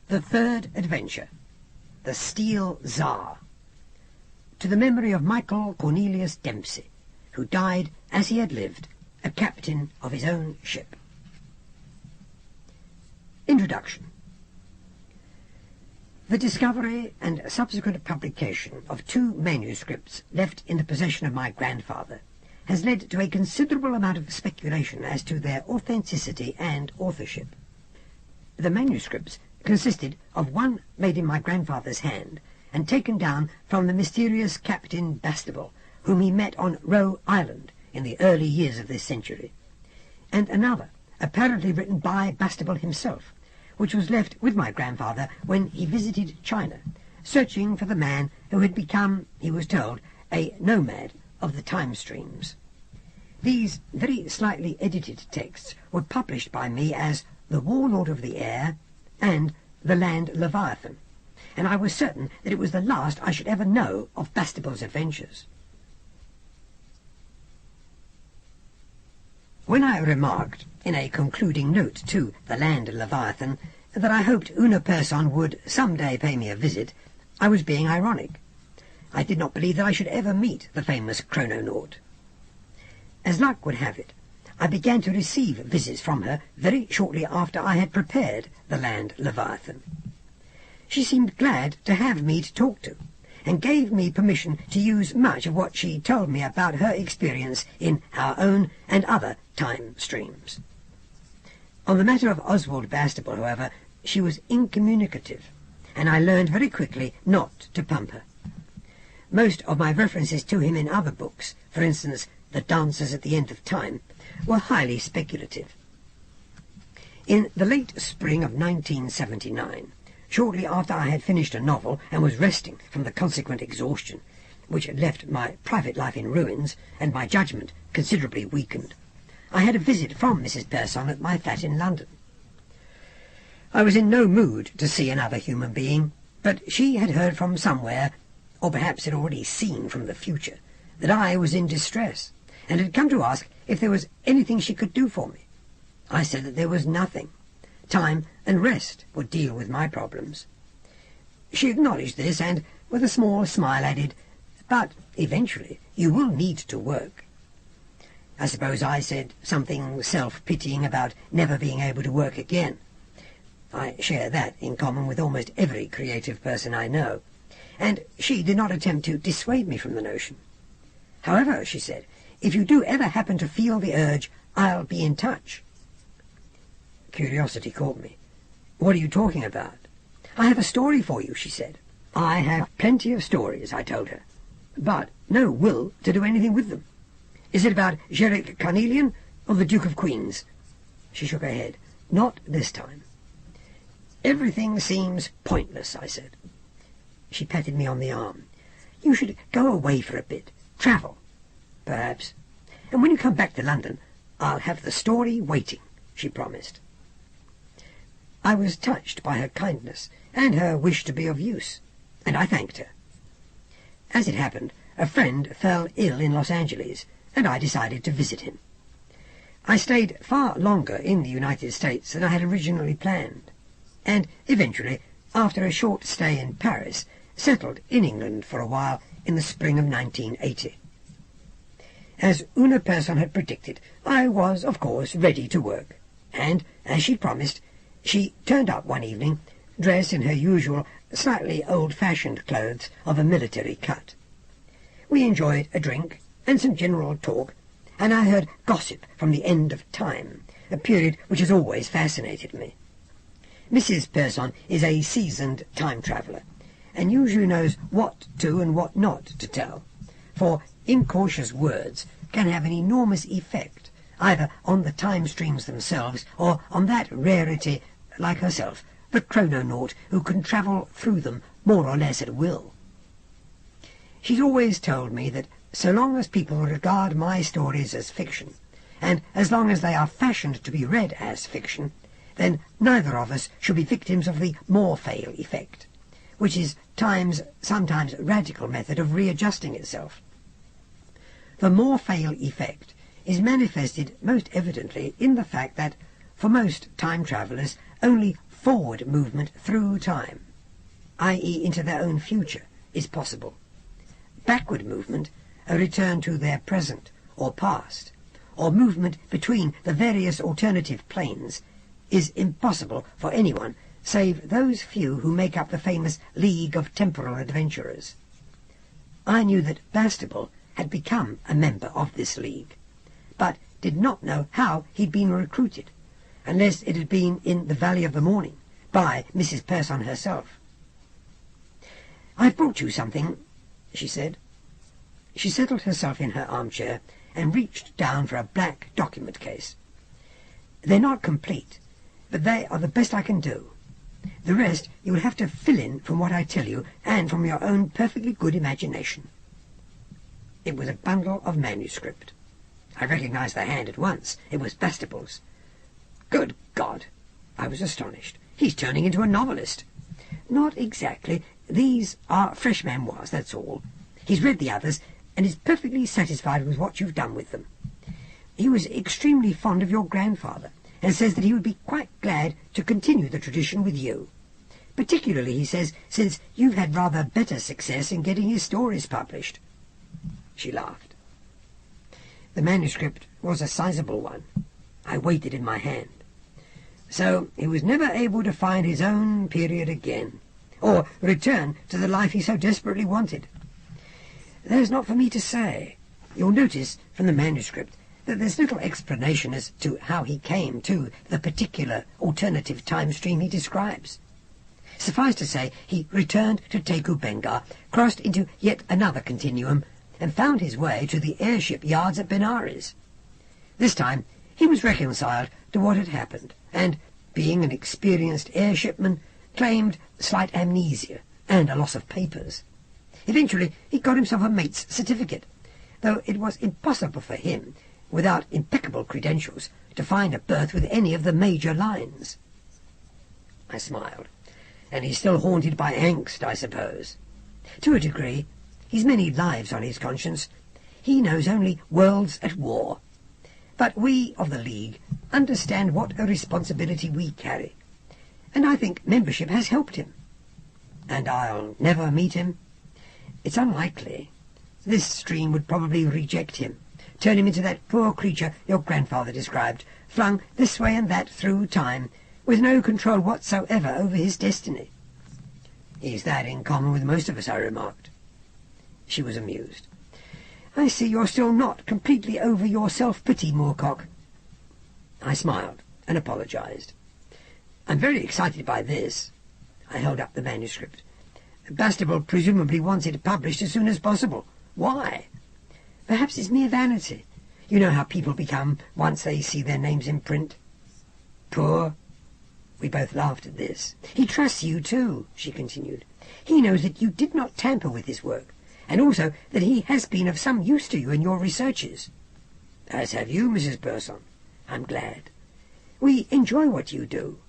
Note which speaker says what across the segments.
Speaker 1: The third adventure, the Steel Tsar, to the memory of Michael Cornelius Dempsey, who died as he had lived, a captain of his own ship. Introduction. The discovery and subsequent publication of 2 manuscripts left in the possession of my grandfather has led to a considerable amount of speculation as to their authenticity and authorship. The manuscripts consisted of one made in my grandfather's hand and taken down from the mysterious Captain Bastable, whom he met on Roe Island in the early years of this century, and another, apparently written by Bastable himself, which was left with my grandfather when he visited China, searching for the man who had become, he was told, a nomad of the time streams. These very slightly edited texts were published by me as The Warlord of the Air and The Land Leviathan, and I was certain that it was the last I should ever know of Bastable's adventures. When I remarked, in a concluding note to The Land Leviathan, that I hoped una person would some day pay me a visit, I was being ironic. I did not believe that I should ever meet the famous chrononaut. As luck would have it, I began to receive visits from her very shortly after I had prepared The Land Leviathan. She seemed glad to have me to talk to, and gave me permission to use much of what she told me about her experience in our own and other time streams. On the matter of Oswald Bastable, however, she was incommunicative, and I learned very quickly not to pump her. Most of my references to him in other books, for instance, The Dancers at the End of Time, were highly speculative. In the late spring of 1979, shortly after I had finished a novel and was resting from the consequent exhaustion, which had left my private life in ruins and my judgment considerably weakened, I had a visit from Mrs. Persson at my flat in London. I was in no mood to see another human being, but she had heard from somewhere, or perhaps had already seen from the future, that I was in distress, and had come to ask if there was anything she could do for me. I said that there was nothing. Time and rest would deal with my problems. She acknowledged this, and with a small smile added, "But eventually you will need to work." I suppose I said something self-pitying about never being able to work again. I share that in common with almost every creative person I know, and she did not attempt to dissuade me from the notion. "However," she said, "if you do ever happen to feel the urge, I'll be in touch." Curiosity caught me. "What are you talking about?" "I have a story for you," she said. "I have plenty of stories," I told her, "but no will to do anything with them. Is it about Geric Carnelian or the Duke of Queens?" She shook her head. "Not this time." "Everything seems pointless," I said. She patted me on the arm. "You should go away for a bit. Travel, perhaps. And when you come back to London, I'll have the story waiting," she promised. I was touched by her kindness and her wish to be of use, and I thanked her. As it happened, a friend fell ill in Los Angeles, and I decided to visit him. I stayed far longer in the United States than I had originally planned, and eventually, after a short stay in Paris, settled in England for a while in the spring of 1980. As una person had predicted, I was, of course, ready to work, and, as she promised, she turned up one evening, dressed in her usual slightly old-fashioned clothes of a military cut. We enjoyed a drink and some general talk, and I heard gossip from the end of time, a period which has always fascinated me. Mrs. Persson is a seasoned time-traveller, and usually knows what to and what not to tell, for incautious words can have an enormous effect, either on the time streams themselves or on that rarity, like herself, the chrononaut, who can travel through them more or less at will. She's always told me that so long as people regard my stories as fiction, and as long as they are fashioned to be read as fiction, then neither of us should be victims of the Morphale effect, which is time's sometimes radical method of readjusting itself. The Morphale effect is manifested most evidently in the fact that, for most time travellers, only forward movement through time, i.e. into their own future, is possible. Backward movement, a return to their present or past, or movement between the various alternative planes, is impossible for anyone save those few who make up the famous League of Temporal Adventurers. I knew that Bastable had become a member of this league, but did not know how he'd been recruited, unless it had been in the Valley of the Morning, by Mrs. Persson herself. "I've brought you something," she said. She settled herself in her armchair and reached down for a black document case. "They're not complete, but they are the best I can do. The rest you will have to fill in from what I tell you and from your own perfectly good imagination." It was a bundle of manuscript. I recognized the hand at once. It was Bastable's. Good God! I was astonished. He's turning into a novelist. "Not exactly. These are fresh memoirs, that's all. He's read the others, and is perfectly satisfied with what you've done with them. He was extremely fond of your grandfather, and says that he would be quite glad to continue the tradition with you. Particularly, he says, since you've had rather better success in getting his stories published." She laughed. The manuscript was a sizable one. I weighed it in my hand. So he was never able to find his own period again, or return to the life he so desperately wanted. There's not for me to say. You'll notice from the manuscript that there's little explanation as to how he came to the particular alternative time stream he describes. Suffice to say, he returned to Teku Bengar, crossed into yet another continuum, and found his way to the airship yards at Benares. This time he was reconciled to what had happened, and, being an experienced airshipman, claimed slight amnesia and a loss of papers. Eventually he got himself a mate's certificate, though it was impossible for him, without impeccable credentials, to find a berth with any of the major lines. I smiled. "And he's still haunted by angst, I suppose?" "To a degree. He's many lives on his conscience. He knows only worlds at war. But we of the League understand what a responsibility we carry, and I think membership has helped him." "And I'll never meet him?" "It's unlikely. This stream would probably reject him, turn him into that poor creature your grandfather described, flung this way and that through time, with no control whatsoever over his destiny." "He's that in common with most of us," I remarked. She was amused. "I see you're still not completely over your self-pity, Moorcock." I smiled and apologized. "I'm very excited by this." I held up the manuscript. "Bastable presumably wants it published as soon as possible. Why?" "Perhaps it's mere vanity. You know how people become once they see their names in print." "Poor." We both laughed at this. "He trusts you too," she continued. "He knows that you did not tamper with his work, and also that he has been of some use to you in your researches." "As have you, Mrs. Persson." "I'm glad. We enjoy what you do."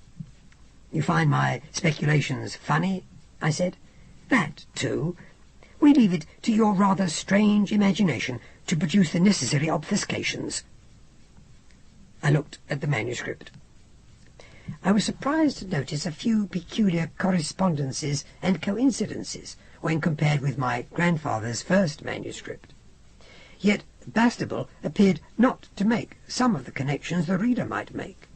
Speaker 1: "You find my speculations funny?" I said. "That, too. We leave it to your rather strange imagination to produce the necessary obfuscations." I looked at the manuscript. I was surprised to notice a few peculiar correspondences and coincidences when compared with my grandfather's first manuscript. Yet Bastable appeared not to make some of the connections the reader might make.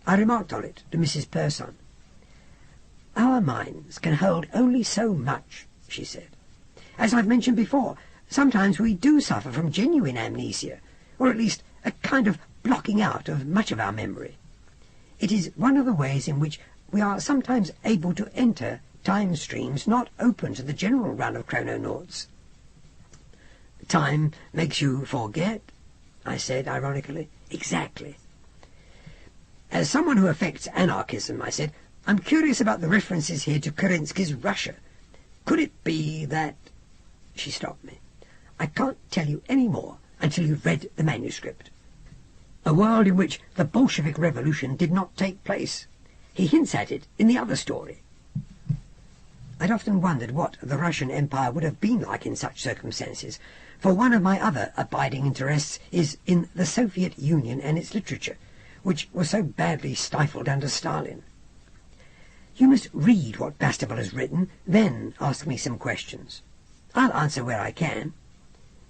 Speaker 1: I remarked on it to Mrs. Persson. "Our minds can hold only so much," she said. "As I've mentioned before, sometimes we do suffer from genuine amnesia, or at least a kind of blocking out of much of our memory. It is one of the ways in which we are sometimes able to enter time streams not open to the general run of chrononauts." "Time makes you forget?" I said ironically. "Exactly." "As someone who affects anarchism," I said, "I'm curious about the references here to Kerensky's Russia. Could it be that—" She stopped me. "I can't tell you any more until you've read the manuscript. A world in which the Bolshevik Revolution did not take place. He hints at it in the other story." I'd often wondered what the Russian Empire would have been like in such circumstances, for one of my other abiding interests is in the Soviet Union and its literature, which was so badly stifled under Stalin. You must read what Bastable has written, then ask me some questions. I'll answer where I can.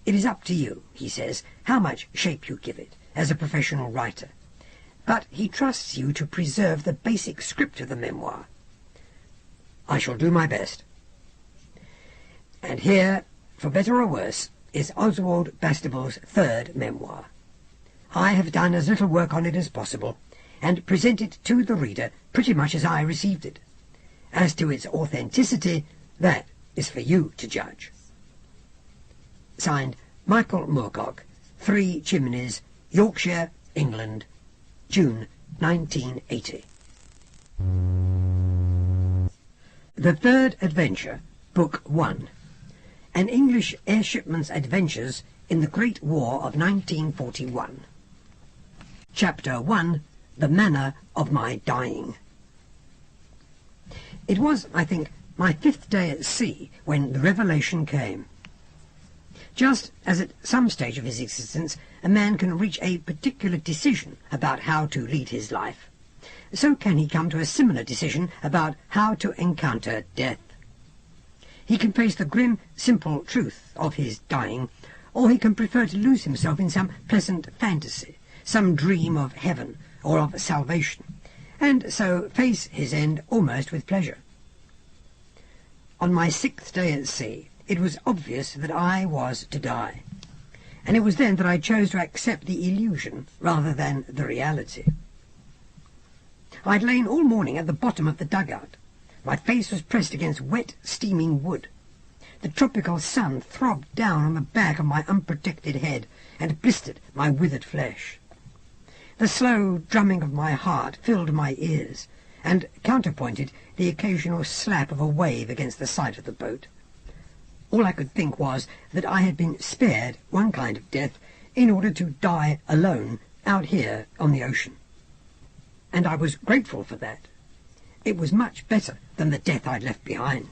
Speaker 1: It is up to you, he says, how much shape you give it, as a professional writer. But he trusts you to preserve the basic script of the memoir. I shall do my best. And here, for better or worse, is Oswald Bastable's third memoir. I have done as little work on it as possible, and present it to the reader pretty much as I received it. As to its authenticity, that is for you to judge. Signed, Michael Moorcock, 3 Chimneys, Yorkshire, England, June 1980. The Third Adventure, Book 1. An English Airshipman's Adventures in the Great War of 1941. Chapter 1. The Manner of My Dying. It was, I think, my 5th day at sea when the revelation came. Just as at some stage of his existence a man can reach a particular decision about how to lead his life, so can he come to a similar decision about how to encounter death. He can face the grim, simple truth of his dying, or he can prefer to lose himself in some pleasant fantasy, some dream of heaven or of salvation, and so face his end almost with pleasure. On my 6th day at sea, it was obvious that I was to die, and it was then that I chose to accept the illusion rather than the reality. I had lain all morning at the bottom of the dugout. My face was pressed against wet, steaming wood. The tropical sun throbbed down on the back of my unprotected head and blistered my withered flesh. The slow drumming of my heart filled my ears, and counterpointed the occasional slap of a wave against the side of the boat. All I could think was that I had been spared one kind of death in order to die alone out here on the ocean. And I was grateful for that. It was much better than the death I'd left behind.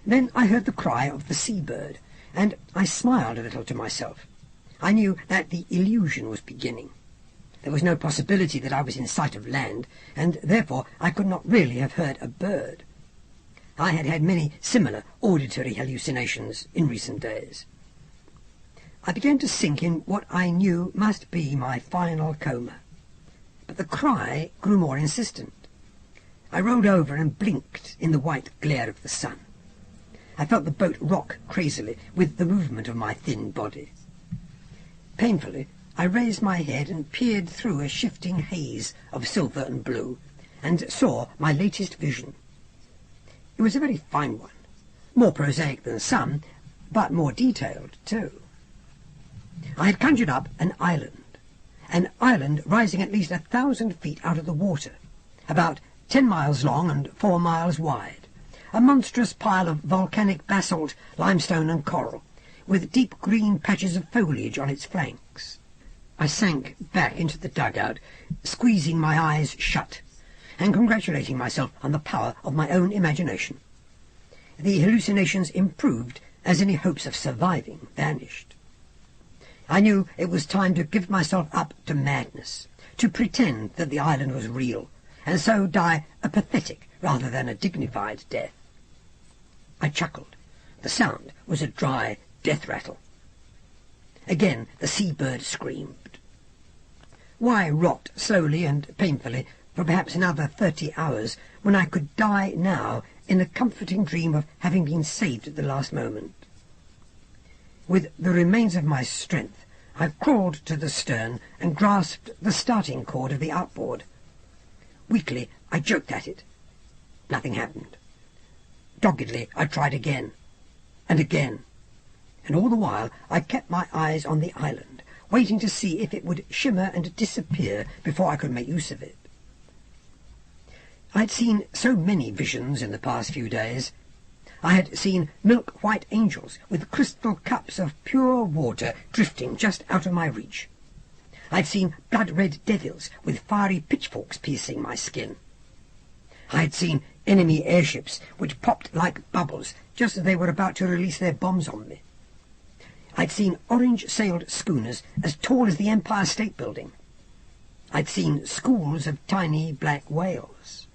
Speaker 1: Then I heard the cry of the seabird, and I smiled a little to myself. I knew that the illusion was beginning. There was no possibility that I was in sight of land, and therefore I could not really have heard a bird. I had had many similar auditory hallucinations in recent days. I began to sink in what I knew must be my final coma. But the cry grew more insistent. I rolled over and blinked in the white glare of the sun. I felt the boat rock crazily with the movement of my thin body. Painfully, I raised my head and peered through a shifting haze of silver and blue, and saw my latest vision. It was a very fine one, more prosaic than some, but more detailed too. I had conjured up an island rising at least 1,000 feet out of the water, about 10 miles long and 4 miles wide, a monstrous pile of volcanic basalt, limestone and coral, with deep green patches of foliage on its flanks. I sank back into the dugout, squeezing my eyes shut, and congratulating myself on the power of my own imagination. The hallucinations improved as any hopes of surviving vanished. I knew it was time to give myself up to madness, to pretend that the island was real, and so die a pathetic rather than a dignified death. I chuckled. The sound was a dry death rattle. Again the seabird screamed. Why rot slowly and painfully for perhaps another 30 hours, when I could die now in the comforting dream of having been saved at the last moment? With the remains of my strength, I crawled to the stern and grasped the starting cord of the outboard. Weakly, I jerked at it. Nothing happened. Doggedly, I tried again, and again, and all the while I kept my eyes on the island, waiting to see if it would shimmer and disappear before I could make use of it. I had seen so many visions in the past few days. I had seen milk-white angels with crystal cups of pure water drifting just out of my reach. I had seen blood-red devils with fiery pitchforks piercing my skin. I had seen enemy airships which popped like bubbles just as they were about to release their bombs on me. I'd seen orange-sailed schooners as tall as the Empire State Building. I'd seen schools of tiny black whales.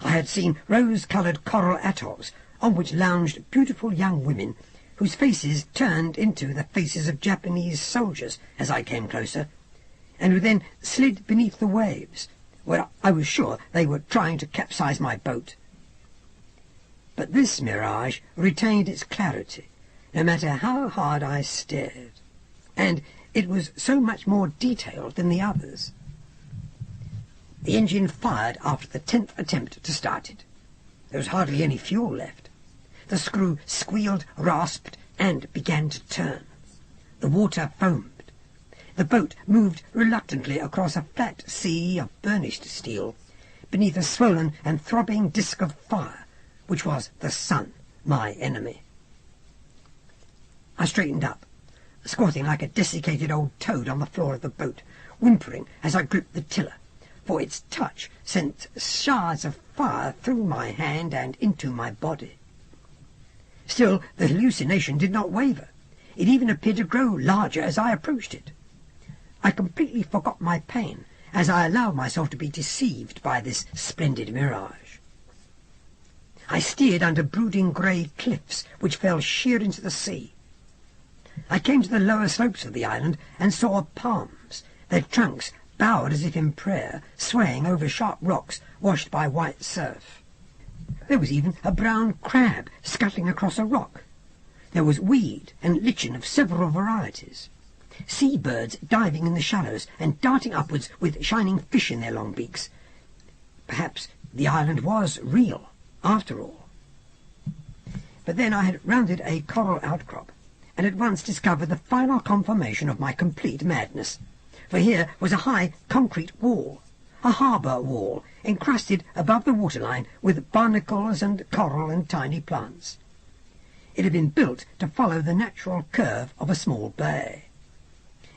Speaker 1: I had seen rose-coloured coral atolls on which lounged beautiful young women whose faces turned into the faces of Japanese soldiers as I came closer, and who then slid beneath the waves, where I was sure they were trying to capsize my boat. But this mirage retained its clarity, no matter how hard I stared, and it was so much more detailed than the others. The engine fired after the 10th attempt to start it. There was hardly any fuel left. The screw squealed, rasped, and began to turn. The water foamed. The boat moved reluctantly across a flat sea of burnished steel, beneath a swollen and throbbing disk of fire, which was the sun, my enemy. I straightened up, squatting like a desiccated old toad on the floor of the boat, whimpering as I gripped the tiller, for its touch sent shards of fire through my hand and into my body. Still, the hallucination did not waver. It even appeared to grow larger as I approached it. I completely forgot my pain as I allowed myself to be deceived by this splendid mirage. I steered under brooding grey cliffs which fell sheer into the sea. I came to the lower slopes of the island and saw palms, their trunks bowed as if in prayer, swaying over sharp rocks washed by white surf. There was even a brown crab scuttling across a rock. There was weed and lichen of several varieties. Seabirds diving in the shallows and darting upwards with shining fish in their long beaks. Perhaps the island was real, after all. But then I had rounded a coral outcrop, and at once discovered the final confirmation of my complete madness. For here was a high concrete wall, a harbour wall, encrusted above the waterline with barnacles and coral and tiny plants. It had been built to follow the natural curve of a small bay.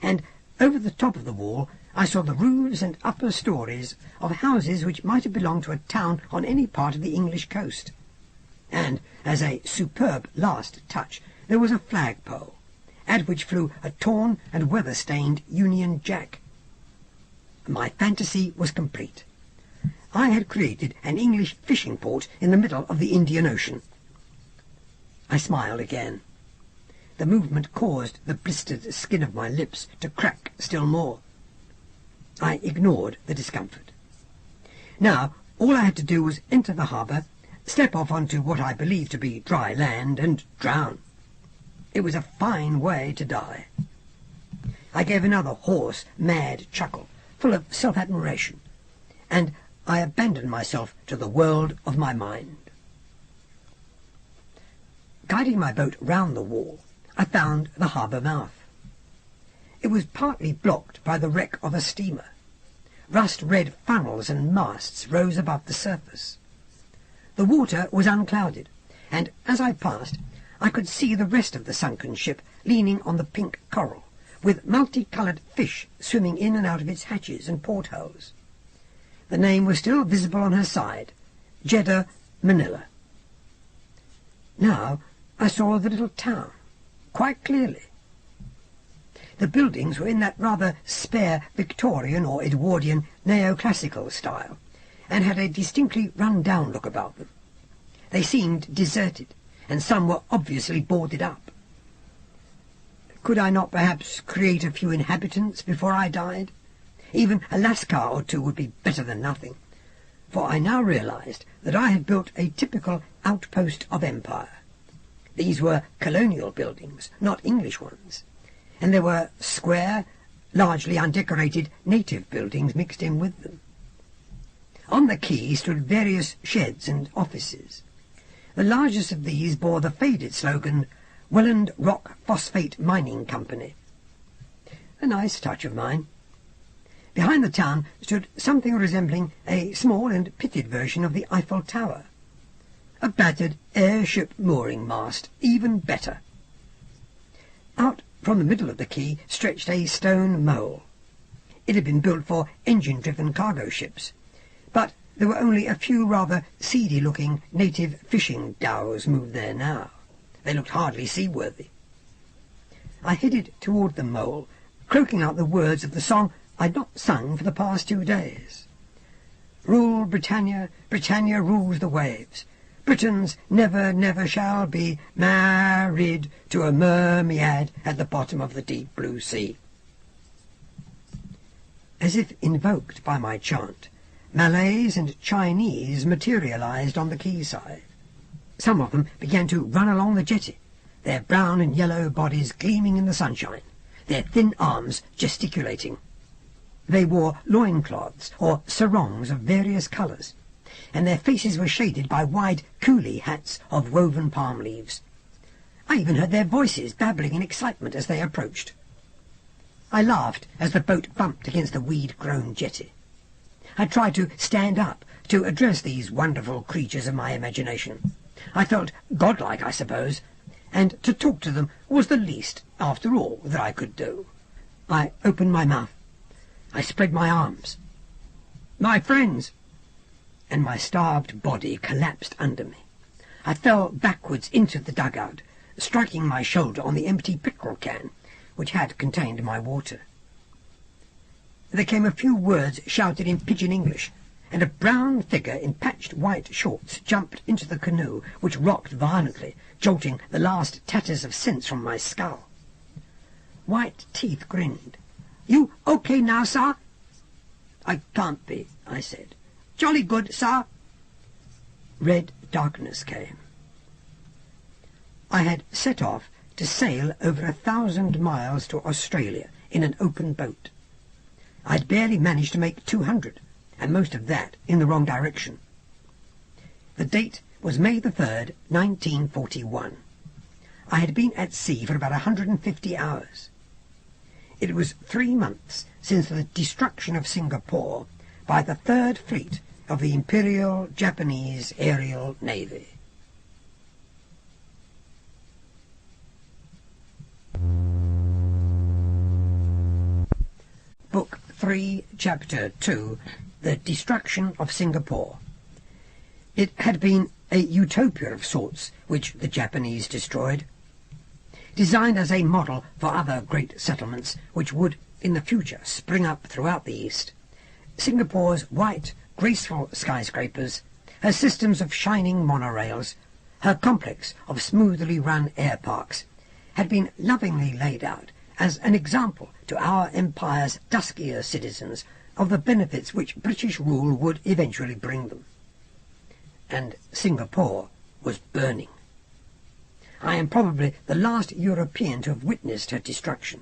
Speaker 1: And over the top of the wall I saw the roofs and upper stories of houses which might have belonged to a town on any part of the English coast. And, as a superb last touch, there was a flagpole, at which flew a torn and weather-stained Union Jack. My fantasy was complete. I had created an English fishing port in the middle of the Indian Ocean. I smiled again. The movement caused the blistered skin of my lips to crack still more. I ignored the discomfort. Now, all I had to do was enter the harbour, step off onto what I believed to be dry land, and drown. It was a fine way to die. I gave another hoarse, mad chuckle, full of self-admiration, and I abandoned myself to the world of my mind. Guiding my boat round the wall, I found the harbour mouth. It was partly blocked by the wreck of a steamer. Rust-red funnels and masts rose above the surface. The water was unclouded, and as I passed, I could see the rest of the sunken ship leaning on the pink coral, with multicoloured fish swimming in and out of its hatches and portholes. The name was still visible on her side, Jeddah, Manila. Now I saw the little town, quite clearly. The buildings were in that rather spare Victorian or Edwardian neoclassical style, and had a distinctly run-down look about them. They seemed deserted, and some were obviously boarded up. Could I not perhaps create a few inhabitants before I died? Even a lascar or two would be better than nothing, for I now realized that I had built a typical outpost of empire. These were colonial buildings, not English ones, and there were square, largely undecorated native buildings mixed in with them. On the quay stood various sheds and offices. The largest of these bore the faded slogan, Welland Rock Phosphate Mining Company. A nice touch of mine. Behind the town stood something resembling a small and pitted version of the Eiffel Tower. A battered airship mooring mast, even better. Out from the middle of the quay stretched a stone mole. It had been built for engine-driven cargo ships, but there were only a few rather seedy-looking native fishing dhows moved there now. They looked hardly seaworthy. I headed toward the mole, croaking out the words of the song I'd not sung for the past 2 days. Rule Britannia, Britannia rules the waves. Britons never, never shall be married to a mermaid at the bottom of the deep blue sea. As if invoked by my chant, Malays and Chinese materialized on the quayside. Some of them began to run along the jetty, their brown and yellow bodies gleaming in the sunshine, their thin arms gesticulating. They wore loincloths or sarongs of various colours, and their faces were shaded by wide coolie hats of woven palm leaves. I even heard their voices babbling in excitement as they approached. I laughed as the boat bumped against the weed-grown jetty. I tried to stand up to address these wonderful creatures of my imagination. I felt godlike, I suppose, and to talk to them was the least, after all, that I could do. I opened my mouth. I spread my arms. "My friends!" And my starved body collapsed under me. I fell backwards into the dugout, striking my shoulder on the empty pickerel can, which had contained my water. There came a few words shouted in pidgin English, and a brown figure in patched white shorts jumped into the canoe, which rocked violently, jolting the last tatters of sense from my skull. White teeth grinned. "You okay now, sir?" "I can't be," I said. "Jolly good, sir." Red darkness came. I had set off to sail over 1,000 miles to Australia in an open boat. I'd barely managed to make 200, and most of that in the wrong direction. The date was May the 3rd, 1941. I had been at sea for about 150 hours. It was 3 months since the destruction of Singapore by the Third Fleet of the Imperial Japanese Aerial Navy. Book 3, Chapter 2, The Destruction of Singapore. It had been a utopia of sorts which the Japanese destroyed. Designed as a model for other great settlements which would in the future spring up throughout the East, Singapore's white, graceful skyscrapers, her systems of shining monorails, her complex of smoothly run air parks, had been lovingly laid out as an example to our empire's duskier citizens of the benefits which British rule would eventually bring them. And Singapore was burning. I am probably the last European to have witnessed her destruction.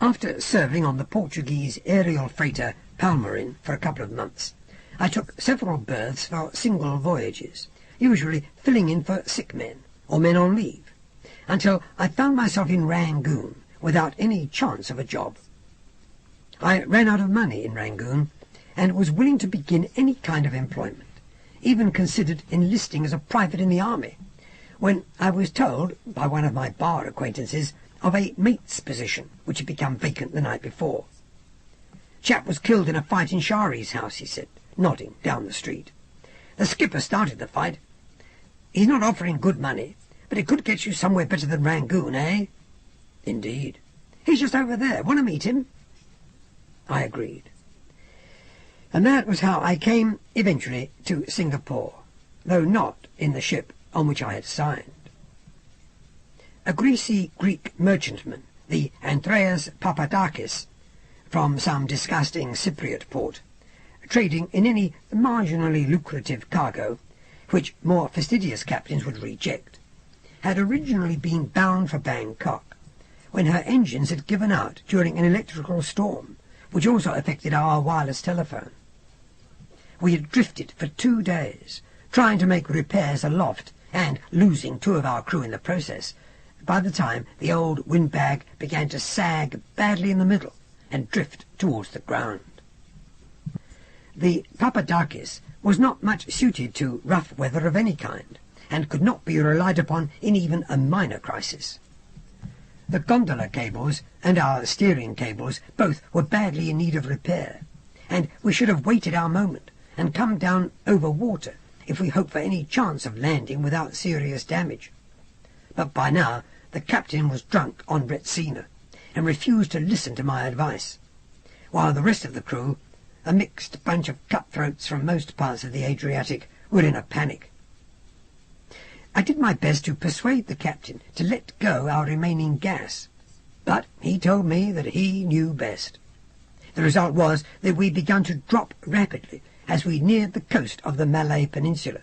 Speaker 1: After serving on the Portuguese aerial freighter Palmarin for a couple of months, I took several berths for single voyages, usually filling in for sick men or men on leave, until I found myself in Rangoon without any chance of a job. I ran out of money in Rangoon and was willing to begin any kind of employment, even considered enlisting as a private in the army, when I was told by one of my bar acquaintances of a mate's position which had become vacant the night before. "Chap was killed in a fight in Shari's house," he said, nodding down the street. "The skipper started the fight. He's not offering good money, but it could get you somewhere better than Rangoon, eh?" "Indeed." "He's just over there. Want to meet him?" I agreed. And that was how I came eventually to Singapore, though not in the ship on which I had signed. A greasy Greek merchantman, the Andreas Papadakis, from some disgusting Cypriot port, trading in any marginally lucrative cargo, which more fastidious captains would reject, had originally been bound for Bangkok, when her engines had given out during an electrical storm, which also affected our wireless telephone. We had drifted for 2 days, trying to make repairs aloft, and losing 2 of our crew in the process, by the time the old windbag began to sag badly in the middle and drift towards the ground. The Papadakis was not much suited to rough weather of any kind, and could not be relied upon in even a minor crisis. The gondola cables and our steering cables both were badly in need of repair, and we should have waited our moment and come down over water if we hoped for any chance of landing without serious damage. But by now the captain was drunk on Retsina, and refused to listen to my advice, while the rest of the crew, a mixed bunch of cutthroats from most parts of the Adriatic, were in a panic. I did my best to persuade the captain to let go our remaining gas, but he told me that he knew best. The result was that we began to drop rapidly as we neared the coast of the Malay Peninsula,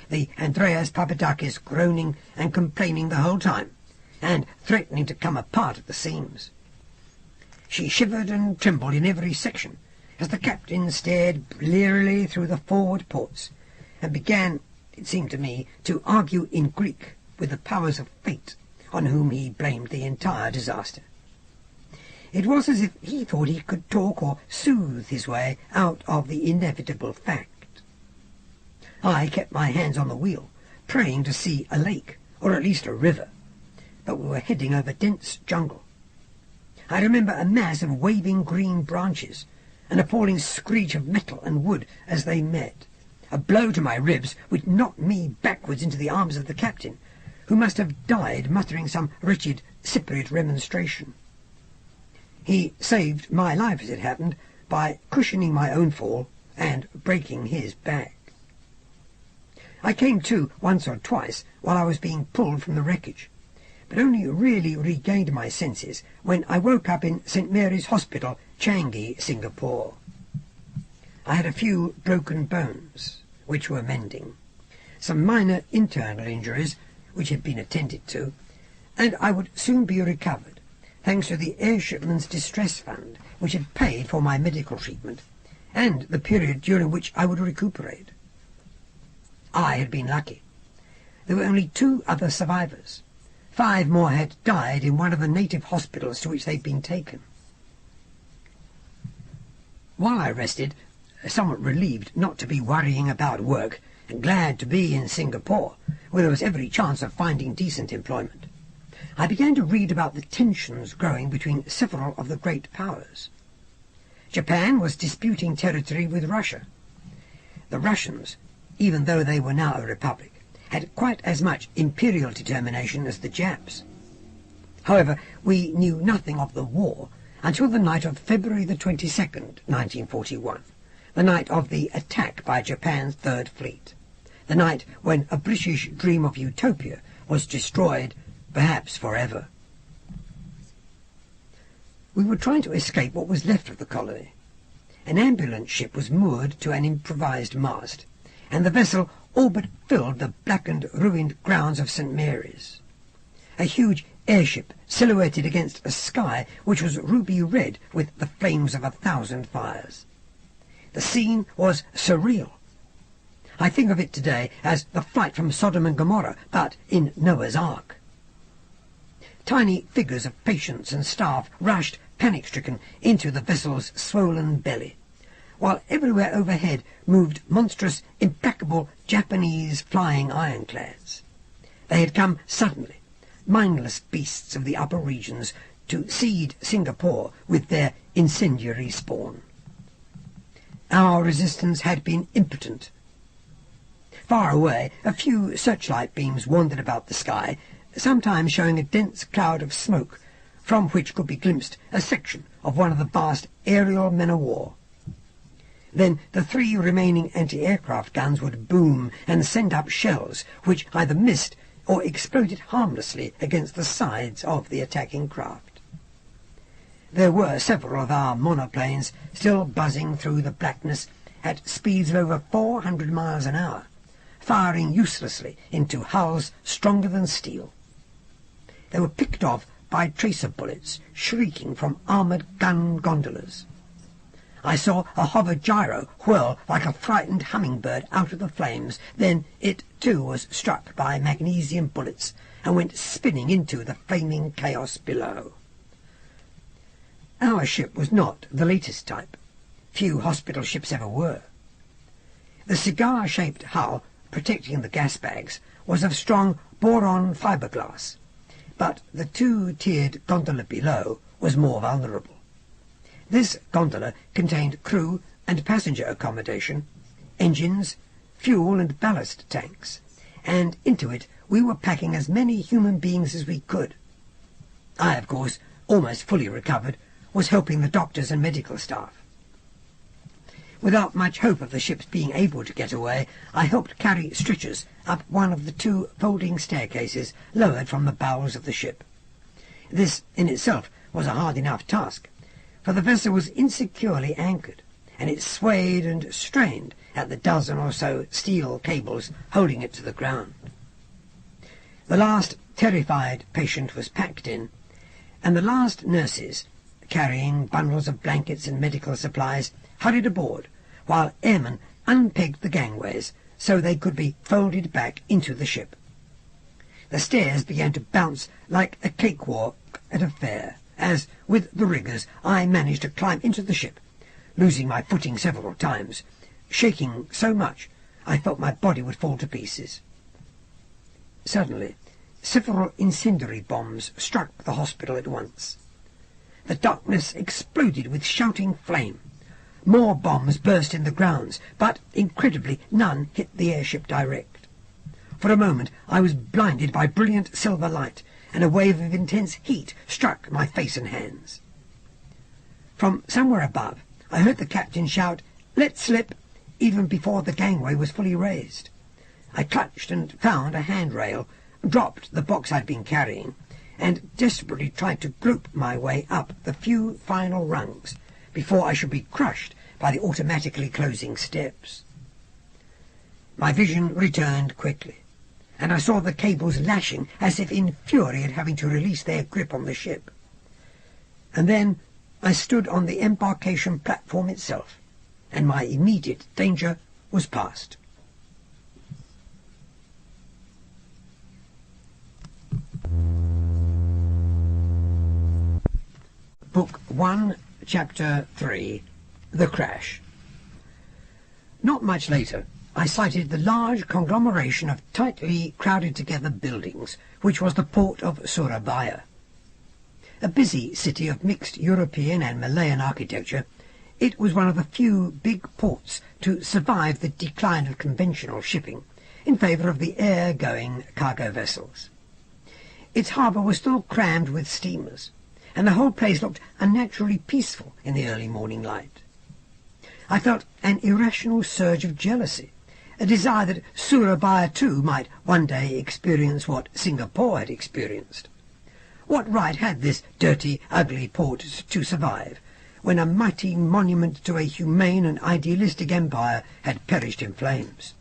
Speaker 1: the Andreas Papadakis groaning and complaining the whole time, and threatening to come apart at the seams. She shivered and trembled in every section as the captain stared blearily through the forward ports, and began, it seemed to me, to argue in Greek with the powers of fate, on whom he blamed the entire disaster. It was as if he thought he could talk or soothe his way out of the inevitable fact. I kept my hands on the wheel, praying to see a lake, or at least a river, but we were heading over dense jungle. I remember a mass of waving green branches, an appalling screech of metal and wood as they met, a blow to my ribs which knocked me backwards into the arms of the captain, who must have died muttering some wretched Cypriot remonstration. He saved my life, as it happened, by cushioning my own fall and breaking his back. I came to once or twice while I was being pulled from the wreckage, but only really regained my senses when I woke up in St. Mary's Hospital, Changi, Singapore. I had a few broken bones, which were mending, some minor internal injuries, which had been attended to, and I would soon be recovered, thanks to the Airshipmen's Distress Fund, which had paid for my medical treatment, and the period during which I would recuperate. I had been lucky. There were only 2 other survivors. 5 more had died in one of the native hospitals to which they'd been taken. While I rested, somewhat relieved not to be worrying about work, and glad to be in Singapore, where there was every chance of finding decent employment, I began to read about the tensions growing between several of the great powers. Japan was disputing territory with Russia. The Russians, even though they were now a republic, had quite as much imperial determination as the Japs. However, we knew nothing of the war until the night of February the 22nd, 1941, the night of the attack by Japan's Third Fleet, the night when a British dream of utopia was destroyed, perhaps forever. We were trying to escape what was left of the colony. An ambulance ship was moored to an improvised mast, and the vessel all but filled the blackened, ruined grounds of St. Mary's. A huge airship silhouetted against a sky which was ruby red with the flames of 1,000 fires. The scene was surreal. I think of it today as the flight from Sodom and Gomorrah, but in Noah's Ark. Tiny figures of patients and staff rushed, panic-stricken, into the vessel's swollen belly, while everywhere overhead moved monstrous, implacable Japanese flying ironclads. They had come suddenly, mindless beasts of the upper regions, to seed Singapore with their incendiary spawn. Our resistance had been impotent. Far away, a few searchlight beams wandered about the sky, sometimes showing a dense cloud of smoke, from which could be glimpsed a section of one of the vast aerial men-of-war. Then the 3 remaining anti-aircraft guns would boom and send up shells, which either missed or exploded harmlessly against the sides of the attacking craft. There were several of our monoplanes still buzzing through the blackness at speeds of over 400 miles an hour, firing uselessly into hulls stronger than steel. They were picked off by tracer bullets shrieking from armoured gun gondolas. I saw a hover gyro whirl like a frightened hummingbird out of the flames. Then it, too, was struck by magnesium bullets and went spinning into the flaming chaos below. Our ship was not the latest type. Few hospital ships ever were. The cigar-shaped hull protecting the gas bags was of strong boron fiberglass, but the 2-tiered gondola below was more vulnerable. This gondola contained crew and passenger accommodation, engines, fuel and ballast tanks, and into it we were packing as many human beings as we could. I, of course, almost fully recovered, was helping the doctors and medical staff. Without much hope of the ship's being able to get away, I helped carry stretchers up one of the 2 folding staircases lowered from the bowels of the ship. This in itself was a hard enough task, for the vessel was insecurely anchored, and it swayed and strained at the dozen or so steel cables holding it to the ground. The last terrified patient was packed in, and the last nurses, carrying bundles of blankets and medical supplies, hurried aboard, while airmen unpegged the gangways so they could be folded back into the ship. The stairs began to bounce like a cakewalk at a fair, as, with the riggers, I managed to climb into the ship, losing my footing several times, shaking so much I felt my body would fall to pieces. Suddenly, several incendiary bombs struck the hospital at once. The darkness exploded with shouting flame. More bombs burst in the grounds, but, incredibly, none hit the airship direct. For a moment I was blinded by brilliant silver light, and a wave of intense heat struck my face and hands. From somewhere above I heard the captain shout, "Let slip!" even before the gangway was fully raised. I clutched and found a handrail, dropped the box I'd been carrying, and desperately tried to grope my way up the few final rungs before I should be crushed by the automatically closing steps. My vision returned quickly, and I saw the cables lashing as if in fury at having to release their grip on the ship. And then I stood on the embarkation platform itself, and my immediate danger was past. Book 1, Chapter 3, The Crash. Not much later, I sighted the large conglomeration of tightly crowded together buildings, which was the port of Surabaya. A busy city of mixed European and Malayan architecture, it was one of the few big ports to survive the decline of conventional shipping in favour of the air-going cargo vessels. Its harbour was still crammed with steamers, and the whole place looked unnaturally peaceful in the early morning light. I felt an irrational surge of jealousy, a desire that Surabaya too might one day experience what Singapore had experienced. What right had this dirty, ugly port to survive, when a mighty monument to a humane and idealistic empire had perished in flames?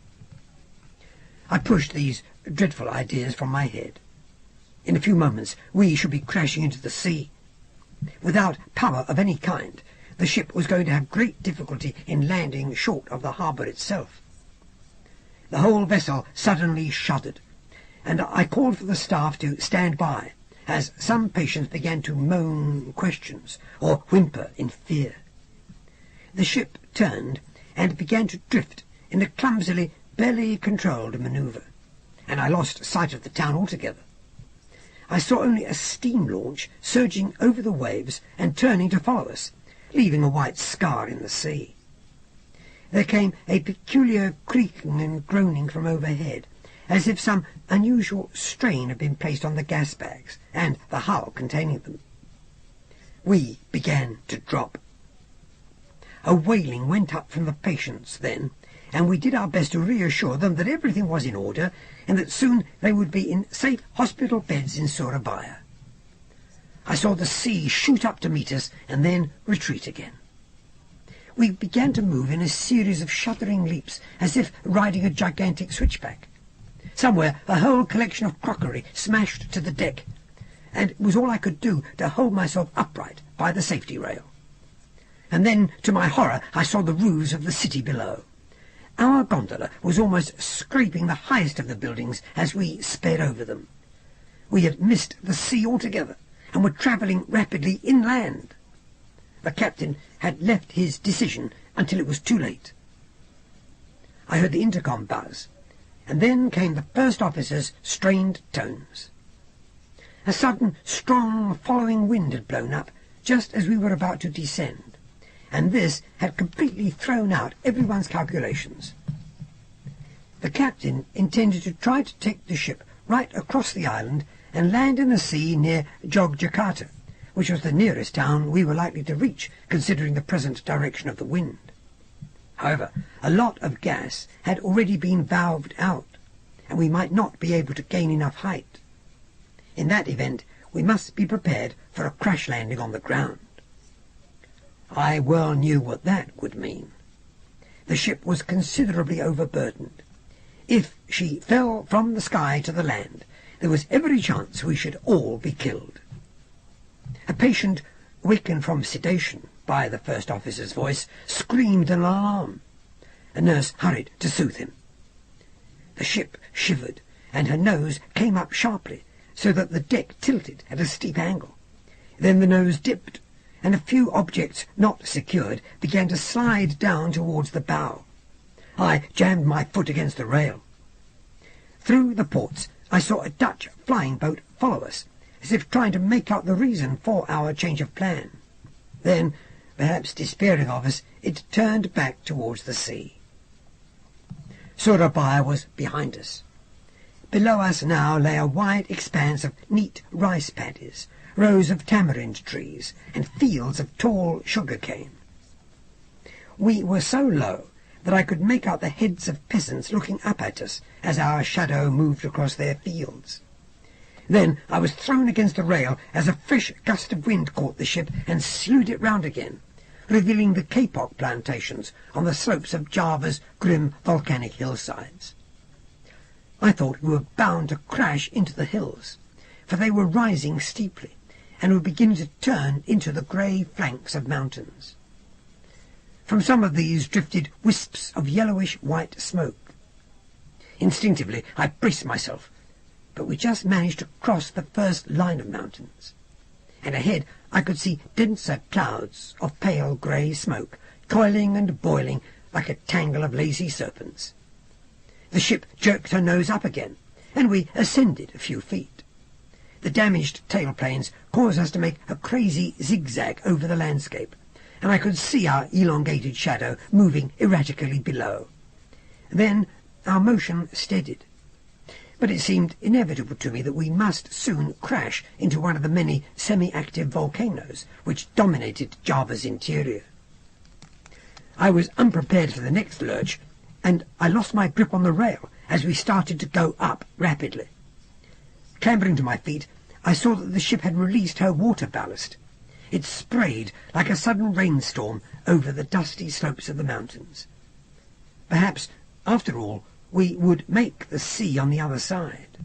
Speaker 1: I pushed these dreadful ideas from my head. In a few moments we should be crashing into the sea. Without power of any kind, the ship was going to have great difficulty in landing short of the harbour itself. The whole vessel suddenly shuddered, and I called for the staff to stand by, as some patients began to moan questions or whimper in fear. The ship turned and began to drift in a clumsily, barely controlled manoeuvre, and I lost sight of the town altogether. I saw only a steam launch surging over the waves and turning to follow us, leaving a white scar in the sea. There came a peculiar creaking and groaning from overhead, as if some unusual strain had been placed on the gas bags and the hull containing them. We began to drop. A wailing went up from the patients then, and we did our best to reassure them that everything was in order and that soon they would be in safe hospital beds in Surabaya. I saw the sea shoot up to meet us and then retreat again. We began to move in a series of shuddering leaps, as if riding a gigantic switchback. Somewhere a whole collection of crockery smashed to the deck, and it was all I could do to hold myself upright by the safety rail. And then, to my horror, I saw the roofs of the city below. Our gondola was almost scraping the highest of the buildings as we sped over them. We had missed the sea altogether, and were travelling rapidly inland. The captain had left his decision until it was too late. I heard the intercom buzz, and then came the first officer's strained tones. A sudden, strong, following wind had blown up just as we were about to descend, and this had completely thrown out everyone's calculations. The captain intended to try to take the ship right across the island and land in the sea near Jogjakarta, which was the nearest town we were likely to reach, considering the present direction of the wind. However, a lot of gas had already been valved out, and we might not be able to gain enough height. In that event, we must be prepared for a crash landing on the ground. I well knew what that would mean. The ship was considerably overburdened. If she fell from the sky to the land, there was every chance we should all be killed. A patient, wakened from sedation by the first officer's voice, screamed an alarm. A nurse hurried to soothe him. The ship shivered, and her nose came up sharply, so that the deck tilted at a steep angle. Then the nose dipped, and a few objects not secured began to slide down towards the bow. I jammed my foot against the rail. Through the ports I saw a Dutch flying boat follow us, as if trying to make out the reason for our change of plan. Then, perhaps despairing of us, it turned back towards the sea. Surabaya was behind us. Below us now lay a wide expanse of neat rice paddies, rows of tamarind trees, and fields of tall sugar cane. We were so low that I could make out the heads of peasants looking up at us as our shadow moved across their fields. Then I was thrown against the rail as a fresh gust of wind caught the ship and slewed it round again, revealing the kapok plantations on the slopes of Java's grim volcanic hillsides. I thought we were bound to crash into the hills, for they were rising steeply and were beginning to turn into the grey flanks of mountains. From some of these drifted wisps of yellowish-white smoke. Instinctively I braced myself, but we just managed to cross the first line of mountains, and ahead I could see denser clouds of pale grey smoke, coiling and boiling like a tangle of lazy serpents. The ship jerked her nose up again, and we ascended a few feet. The damaged tailplanes caused us to make a crazy zigzag over the landscape, and I could see our elongated shadow moving erratically below. Then our motion steadied, but it seemed inevitable to me that we must soon crash into one of the many semi-active volcanoes which dominated Java's interior. I was unprepared for the next lurch, and I lost my grip on the rail as we started to go up rapidly. Clambering to my feet, I saw that the ship had released her water ballast. It sprayed like a sudden rainstorm over the dusty slopes of the mountains. Perhaps, after all, we would make the sea on the other side.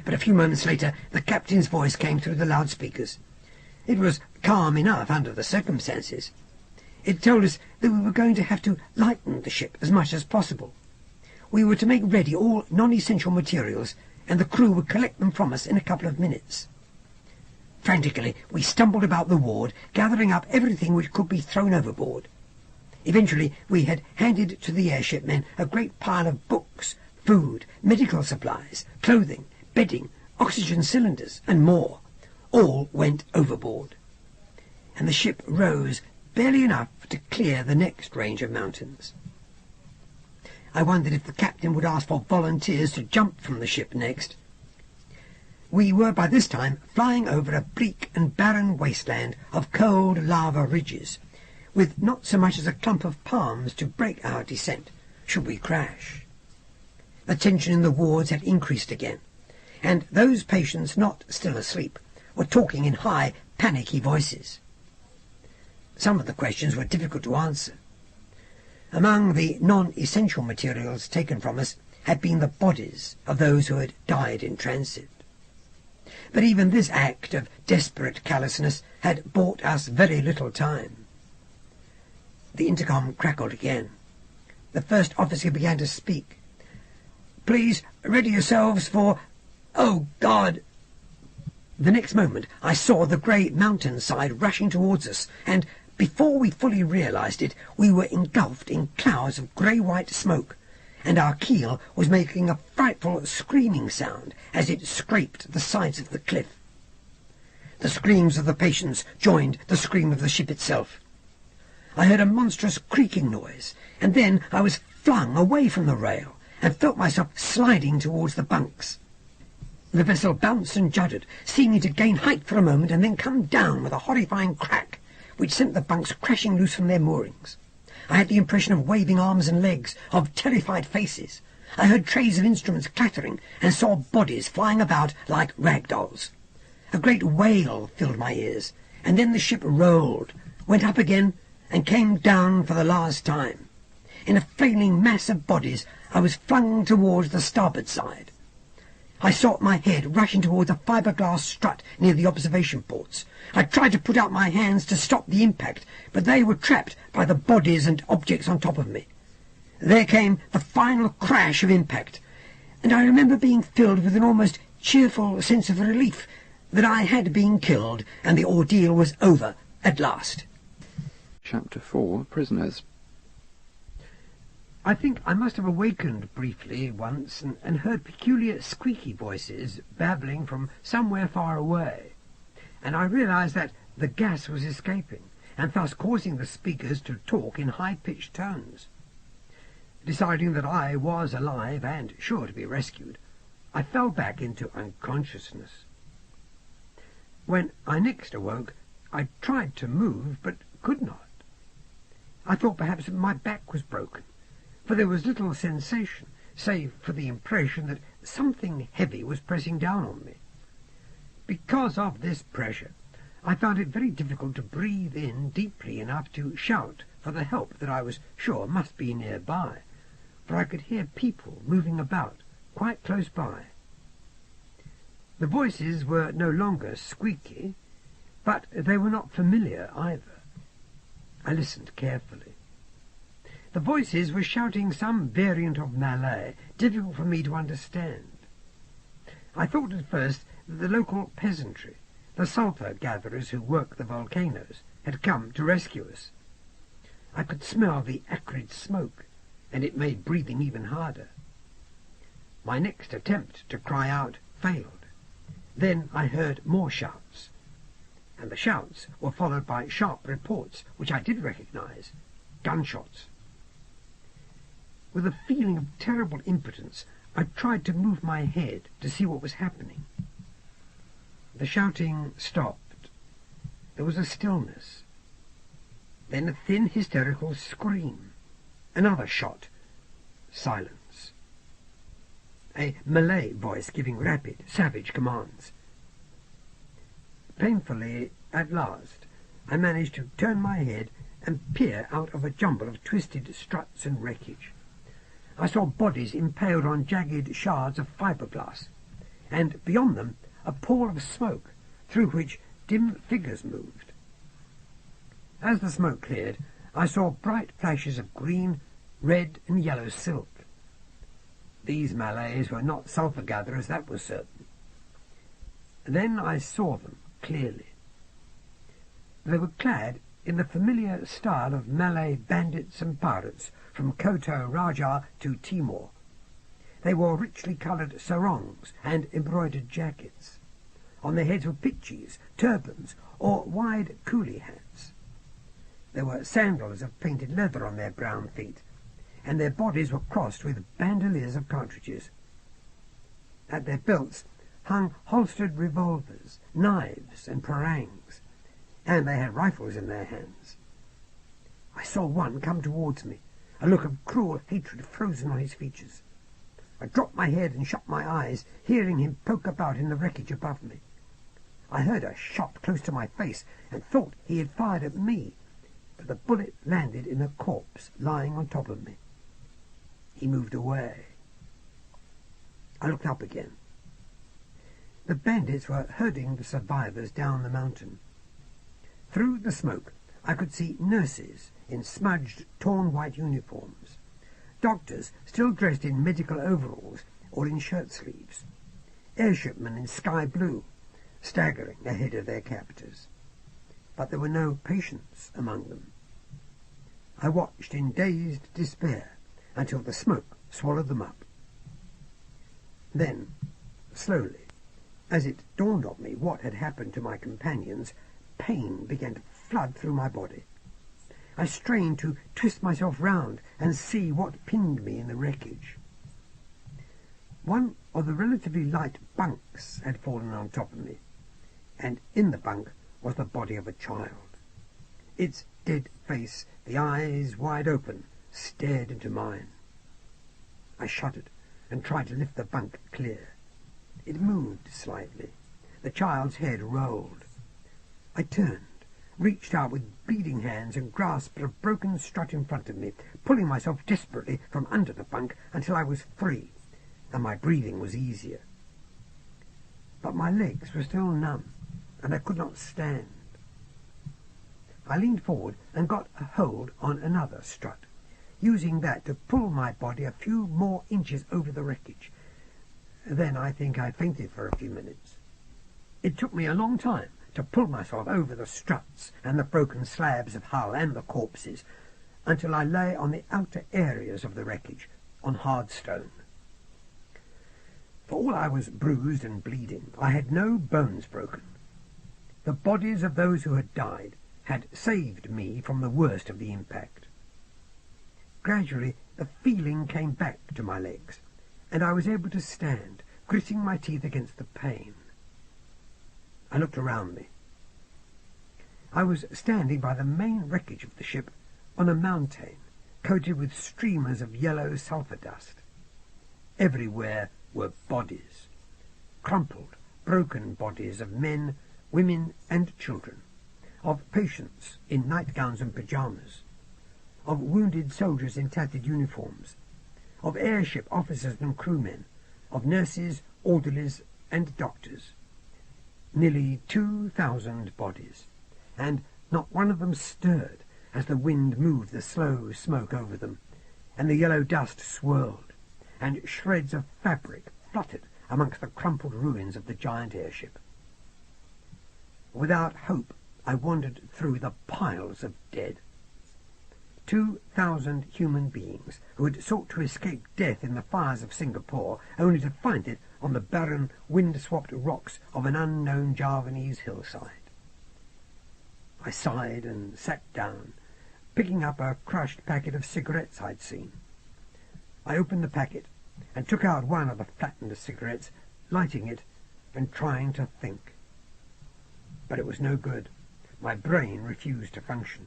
Speaker 1: But a few moments later the captain's voice came through the loudspeakers. It was calm enough under the circumstances. It told us that we were going to have to lighten the ship as much as possible. We were to make ready all non-essential materials, and the crew would collect them from us in a couple of minutes. Frantically we stumbled about the ward, gathering up everything which could be thrown overboard. Eventually we had handed to the airship men a great pile of books, food, medical supplies, clothing, bedding, oxygen cylinders, and more. All went overboard, and the ship rose barely enough to clear the next range of mountains. I wondered if the captain would ask for volunteers to jump from the ship next. We were by this time flying over a bleak and barren wasteland of cold lava ridges, with not so much as a clump of palms to break our descent, should we crash. The tension in the wards had increased again, and those patients not still asleep were talking in high, panicky voices. Some of the questions were difficult to answer. Among the non-essential materials taken from us had been the bodies of those who had died in transit. But even this act of desperate callousness had bought us very little time. The intercom crackled again. The first officer began to speak. "Please ready yourselves for... Oh, God!" The next moment I saw the grey mountainside rushing towards us, and before we fully realized it, we were engulfed in clouds of grey-white smoke, and our keel was making a frightful screaming sound as it scraped the sides of the cliff. The screams of the patients joined the scream of the ship itself. I heard a monstrous creaking noise, and then I was flung away from the rail and felt myself sliding towards the bunks. The vessel bounced and juddered, seeming to gain height for a moment and then come down with a horrifying crack, which sent the bunks crashing loose from their moorings. I had the impression of waving arms and legs, of terrified faces. I heard trays of instruments clattering and saw bodies flying about like rag dolls. A great wail filled my ears, and then the ship rolled, went up again, and came down for the last time. In a flailing mass of bodies, I was flung towards the starboard side. I saw my head rushing towards a fiberglass strut near the observation ports. I tried to put out my hands to stop the impact, but they were trapped by the bodies and objects on top of me. There came the final crash of impact, and I remember being filled with an almost cheerful sense of relief that I had been killed and the ordeal was over at last.
Speaker 2: Chapter 4. Prisoners.
Speaker 1: I think I must have awakened briefly once and heard peculiar squeaky voices babbling from somewhere far away, and I realized that the gas was escaping and thus causing the speakers to talk in high-pitched tones. Deciding that I was alive and sure to be rescued, I fell back into unconsciousness. When I next awoke, I tried to move, but could not. I thought perhaps my back was broken, for there was little sensation, save for the impression that something heavy was pressing down on me. Because of this pressure, I found it very difficult to breathe in deeply enough to shout for the help that I was sure must be nearby, for I could hear people moving about quite close by. The voices were no longer squeaky, but they were not familiar either. I listened carefully. The voices were shouting some variant of Malay, difficult for me to understand. I thought at first that the local peasantry, the sulphur gatherers who work the volcanoes, had come to rescue us. I could smell the acrid smoke, and it made breathing even harder. My next attempt to cry out failed. Then I heard more shouts, and the shouts were followed by sharp reports, which I did recognize, gunshots. With a feeling of terrible impotence, I tried to move my head to see what was happening. The shouting stopped. There was a stillness. Then a thin, hysterical scream. Another shot. Silence. A Malay voice giving rapid, savage commands. Painfully, at last, I managed to turn my head and peer out of a jumble of twisted struts and wreckage. I saw bodies impaled on jagged shards of fiberglass, and beyond them a pall of smoke through which dim figures moved. As the smoke cleared, I saw bright flashes of green, red, and yellow silk. These Malays were not sulphur gatherers, that was certain. Then I saw them clearly. They were clad in the familiar style of Malay bandits and pirates from Koto Raja to Timor. They wore richly coloured sarongs and embroidered jackets. On their heads were pitchis, turbans, or wide coolie hats. There were sandals of painted leather on their brown feet, and their bodies were crossed with bandoliers of cartridges. At their belts hung holstered revolvers, knives, and parangs, and they had rifles in their hands. I saw one come towards me, a look of cruel hatred frozen on his features. I dropped my head and shut my eyes, hearing him poke about in the wreckage above me. I heard a shot close to my face and thought he had fired at me, but the bullet landed in a corpse lying on top of me. He moved away. I looked up again. The bandits were herding the survivors down the mountain. Through the smoke I could see nurses in smudged, torn white uniforms, doctors still dressed in medical overalls or in shirt sleeves, airshipmen in sky blue, staggering ahead of their captors. But there were no patients among them. I watched in dazed despair until the smoke swallowed them up. Then, slowly, as it dawned on me what had happened to my companions, pain began to flood through my body. I strained to twist myself round and see what pinned me in the wreckage. One of the relatively light bunks had fallen on top of me, and in the bunk was the body of a child. Its dead face, the eyes wide open, stared into mine. I shuddered and tried to lift the bunk clear. It moved slightly. The child's head rolled. I turned, reached out with bleeding hands and grasped a broken strut in front of me, pulling myself desperately from under the bunk until I was free, and my breathing was easier. But my legs were still numb, and I could not stand. I leaned forward and got a hold on another strut, using that to pull my body a few more inches over the wreckage. Then I think I fainted for a few minutes. It took me a long time to pull myself over the struts and the broken slabs of hull and the corpses, until I lay on the outer areas of the wreckage, on hard stone. For all I was bruised and bleeding, I had no bones broken. The bodies of those who had died had saved me from the worst of the impact. Gradually the feeling came back to my legs, and I was able to stand, gritting my teeth against the pain. I looked around me. I was standing by the main wreckage of the ship on a mountain coated with streamers of yellow sulphur dust. Everywhere were bodies, crumpled, broken bodies of men, women and children, of patients in nightgowns and pyjamas, of wounded soldiers in tattered uniforms, of airship officers and crewmen, of nurses, orderlies and doctors. Nearly 2,000 bodies, and not one of them stirred as the wind moved the slow smoke over them, and the yellow dust swirled, and shreds of fabric fluttered amongst the crumpled ruins of the giant airship. Without hope, I wandered through the piles of dead. 2,000 human beings who had sought to escape death in the fires of Singapore, only to find it on the barren, wind-swapped rocks of an unknown Javanese hillside. I sighed and sat down, picking up a crushed packet of cigarettes I'd seen. I opened the packet and took out one of the flattened cigarettes, lighting it and trying to think. But it was no good. My brain refused to function.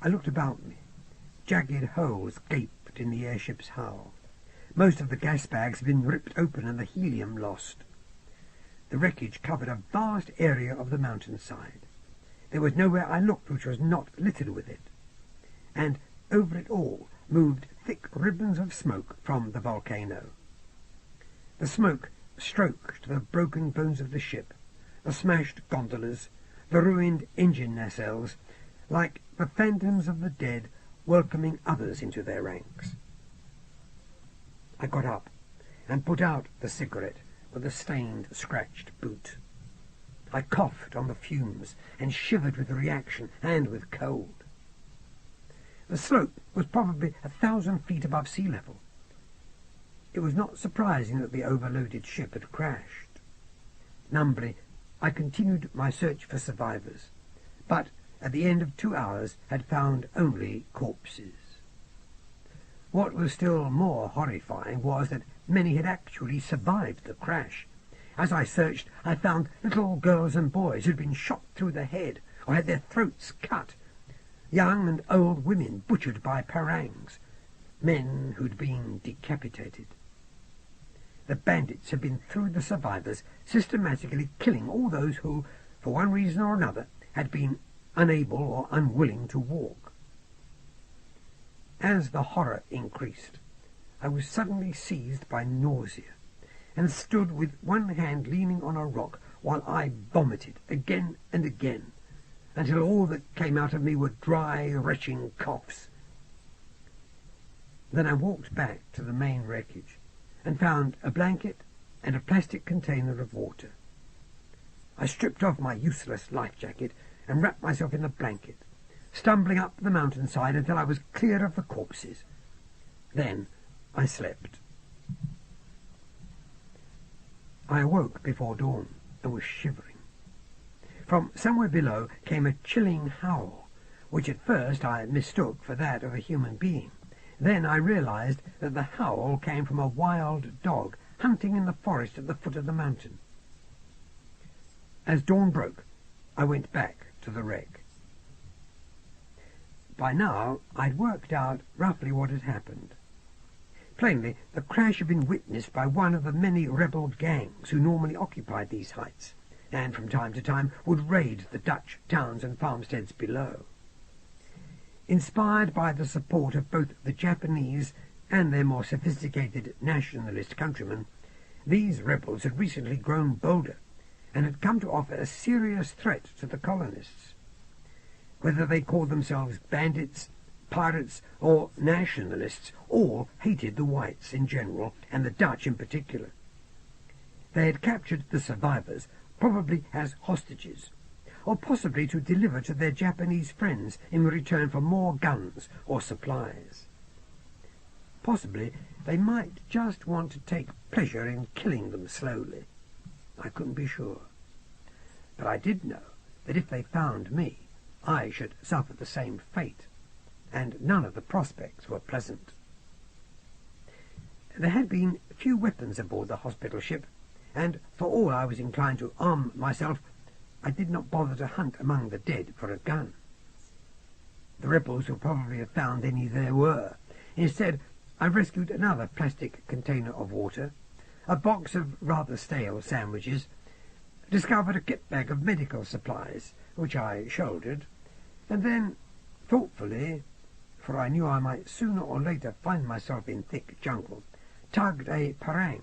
Speaker 1: I looked about me. Jagged holes gaped in the airship's hull. Most of the gas bags had been ripped open and the helium lost. The wreckage covered a vast area of the mountainside. There was nowhere I looked which was not littered with it. And over it all moved thick ribbons of smoke from the volcano. The smoke stroked the broken bones of the ship, the smashed gondolas, the ruined engine nacelles, like the phantoms of the dead welcoming others into their ranks. I got up and put out the cigarette with a stained, scratched boot. I coughed on the fumes and shivered with reaction and with cold. The slope was probably 1,000 feet above sea level. It was not surprising that the overloaded ship had crashed. Numbly, I continued my search for survivors, but at the end of 2 hours had found only corpses. What was still more horrifying was that many had actually survived the crash. As I searched, I found little girls and boys who'd been shot through the head or had their throats cut, young and old women butchered by parangs, men who'd been decapitated. The bandits had been through the survivors, systematically killing all those who, for one reason or another, had been unable or unwilling to walk. As the horror increased, I was suddenly seized by nausea, and stood with one hand leaning on a rock while I vomited again and again, until all that came out of me were dry, retching coughs. Then I walked back to the main wreckage, and found a blanket and a plastic container of water. I stripped off my useless life jacket and wrapped myself in the blanket, stumbling up the mountainside until I was clear of the corpses. Then I slept. I awoke before dawn and was shivering. From somewhere below came a chilling howl, which at first I mistook for that of a human being. Then I realized that the howl came from a wild dog hunting in the forest at the foot of the mountain. As dawn broke, I went back to the wreck. By now I'd worked out roughly what had happened. Plainly, the crash had been witnessed by one of the many rebel gangs who normally occupied these heights, and from time to time would raid the Dutch towns and farmsteads below. Inspired by the support of both the Japanese and their more sophisticated nationalist countrymen, these rebels had recently grown bolder and had come to offer a serious threat to the colonists. Whether they called themselves bandits, pirates, or nationalists, all hated the whites in general and the Dutch in particular. They had captured the survivors, probably as hostages, or possibly to deliver to their Japanese friends in return for more guns or supplies. Possibly they might just want to take pleasure in killing them slowly. I couldn't be sure. But I did know that if they found me, I should suffer the same fate, and none of the prospects were pleasant. There had been few weapons aboard the hospital ship, and for all I was inclined to arm myself, I did not bother to hunt among the dead for a gun. The rebels would probably have found any there were. Instead, I rescued another plastic container of water, a box of rather stale sandwiches, discovered a kit bag of medical supplies, which I shouldered, and then, thoughtfully, for I knew I might sooner or later find myself in thick jungle, tugged a parang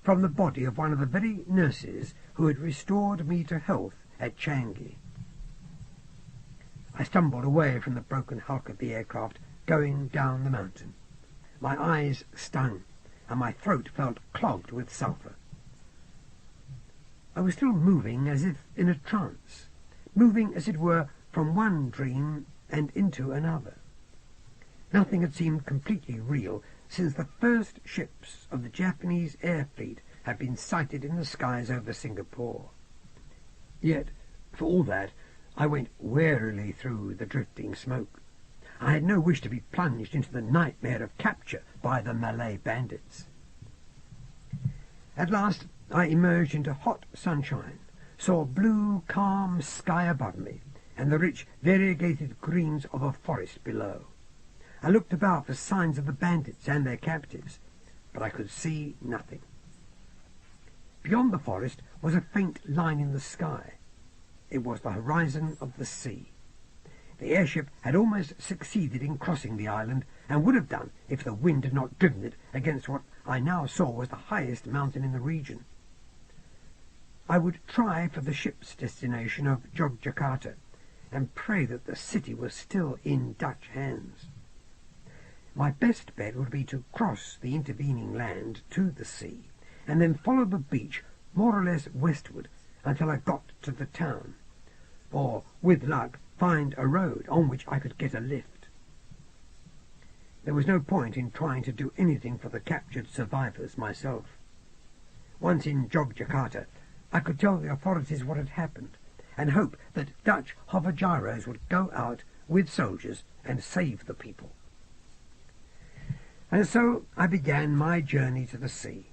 Speaker 1: from the body of one of the very nurses who had restored me to health at Changi. I stumbled away from the broken hulk of the aircraft, going down the mountain. My eyes stung, and my throat felt clogged with sulphur. I was still moving as if in a trance, moving, as it were, from one dream and into another. Nothing had seemed completely real since the first ships of the Japanese air fleet had been sighted in the skies over Singapore. Yet, for all that, I went warily through the drifting smoke. I had no wish to be plunged into the nightmare of capture by the Malay bandits. At last I emerged into hot sunshine, saw blue, calm sky above me, and the rich, variegated greens of a forest below. I looked about for signs of the bandits and their captives, but I could see nothing. Beyond the forest was a faint line in the sky. It was the horizon of the sea. The airship had almost succeeded in crossing the island, and would have done if the wind had not driven it against what I now saw was the highest mountain in the region. I would try for the ship's destination of Yogyakarta, and pray that the city was still in Dutch hands. My best bet would be to cross the intervening land to the sea, and then follow the beach more or less westward until I got to the town, or, with luck, find a road on which I could get a lift. There was no point in trying to do anything for the captured survivors myself. Once in Yogyakarta, I could tell the authorities what had happened, and hope that Dutch hover gyros would go out with soldiers and save the people. And so I began my journey to the sea.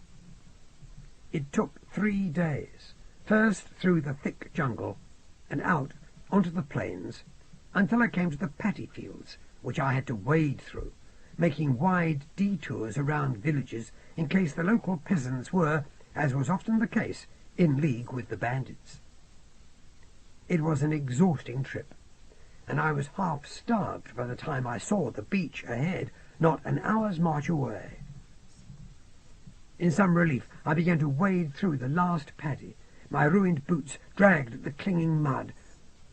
Speaker 1: It took 3 days, first through the thick jungle and out onto the plains, until I came to the paddy fields, which I had to wade through, making wide detours around villages in case the local peasants were, as was often the case, in league with the bandits. It was an exhausting trip, and I was half starved by the time I saw the beach ahead, not an hour's march away. In some relief, I began to wade through the last paddy. My ruined boots dragged at the clinging mud,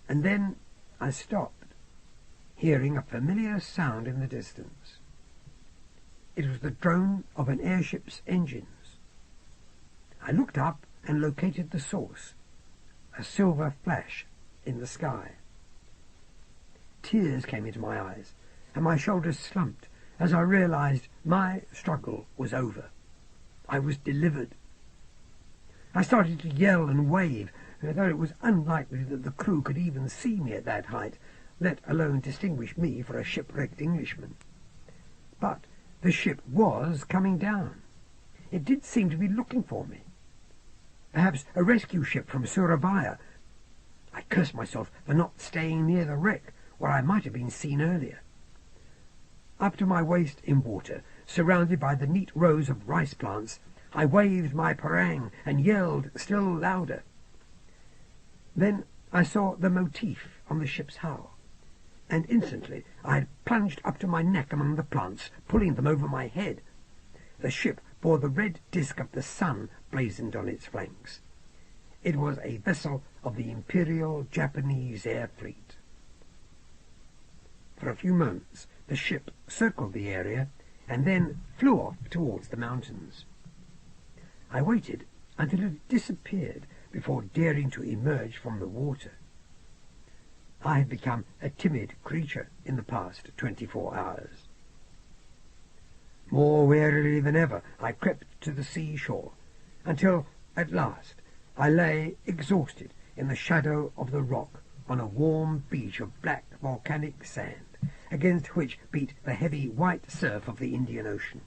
Speaker 1: and then I stopped, hearing a familiar sound in the distance. It was the drone of an airship's engines. I looked up and located the source, a silver flash in the sky. Tears came into my eyes, and my shoulders slumped as I realized my struggle was over. I was delivered. I started to yell and wave, though it was unlikely that the crew could even see me at that height, let alone distinguish me for a shipwrecked Englishman. But the ship was coming down. It did seem to be looking for me. Perhaps a rescue ship from Surabaya. I cursed myself for not staying near the wreck, where I might have been seen earlier. Up to my waist in water, surrounded by the neat rows of rice plants, I waved my parang and yelled still louder. Then I saw the motif on the ship's hull, and instantly I had plunged up to my neck among the plants, pulling them over my head. The ship bore the red disk of the sun blazoned on its flanks. It was a vessel of the Imperial Japanese Air Fleet. For a few moments the ship circled the area and then flew off towards the mountains. I waited until it disappeared before daring to emerge from the water. I had become a timid creature in the past 24 hours. More warily than ever I crept to the seashore, until at last I lay exhausted in the shadow of the rock on a warm beach of black volcanic sand, against which beat the heavy white surf of the Indian Ocean.